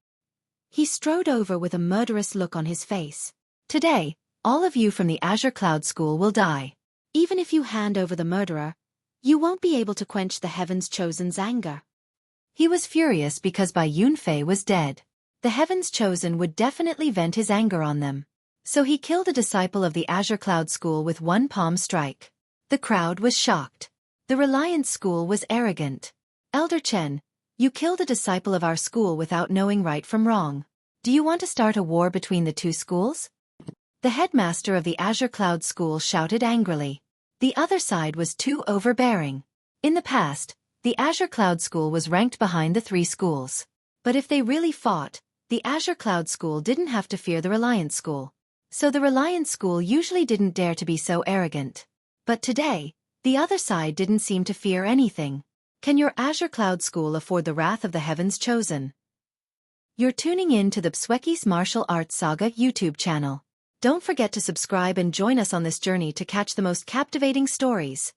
He strode over with a murderous look on his face. Today, all of you from the Azure Cloud School will die. Even if you hand over the murderer, you won't be able to quench the Heavens Chosen's anger. He was furious because Bai Yunfei was dead. The Heavens Chosen would definitely vent his anger on them. So he killed a disciple of the Azure Cloud School with one palm strike. The crowd was shocked. The Reliance School was arrogant. Elder Chen, you killed a disciple of our school without knowing right from wrong. Do you want to start a war between the 2 schools? The headmaster of the Azure Cloud School shouted angrily. The other side was too overbearing. In the past, the Azure Cloud School was ranked behind the 3 schools. But if they really fought, the Azure Cloud School didn't have to fear the Reliance School. So the Reliance School usually didn't dare to be so arrogant. But today, the other side didn't seem to fear anything. Can your Azure Cloud School afford the wrath of the Heavens Chosen? You're tuning in to the Xueqi's Martial Arts Saga YouTube channel. Don't forget to subscribe and join us on this journey to catch the most captivating stories.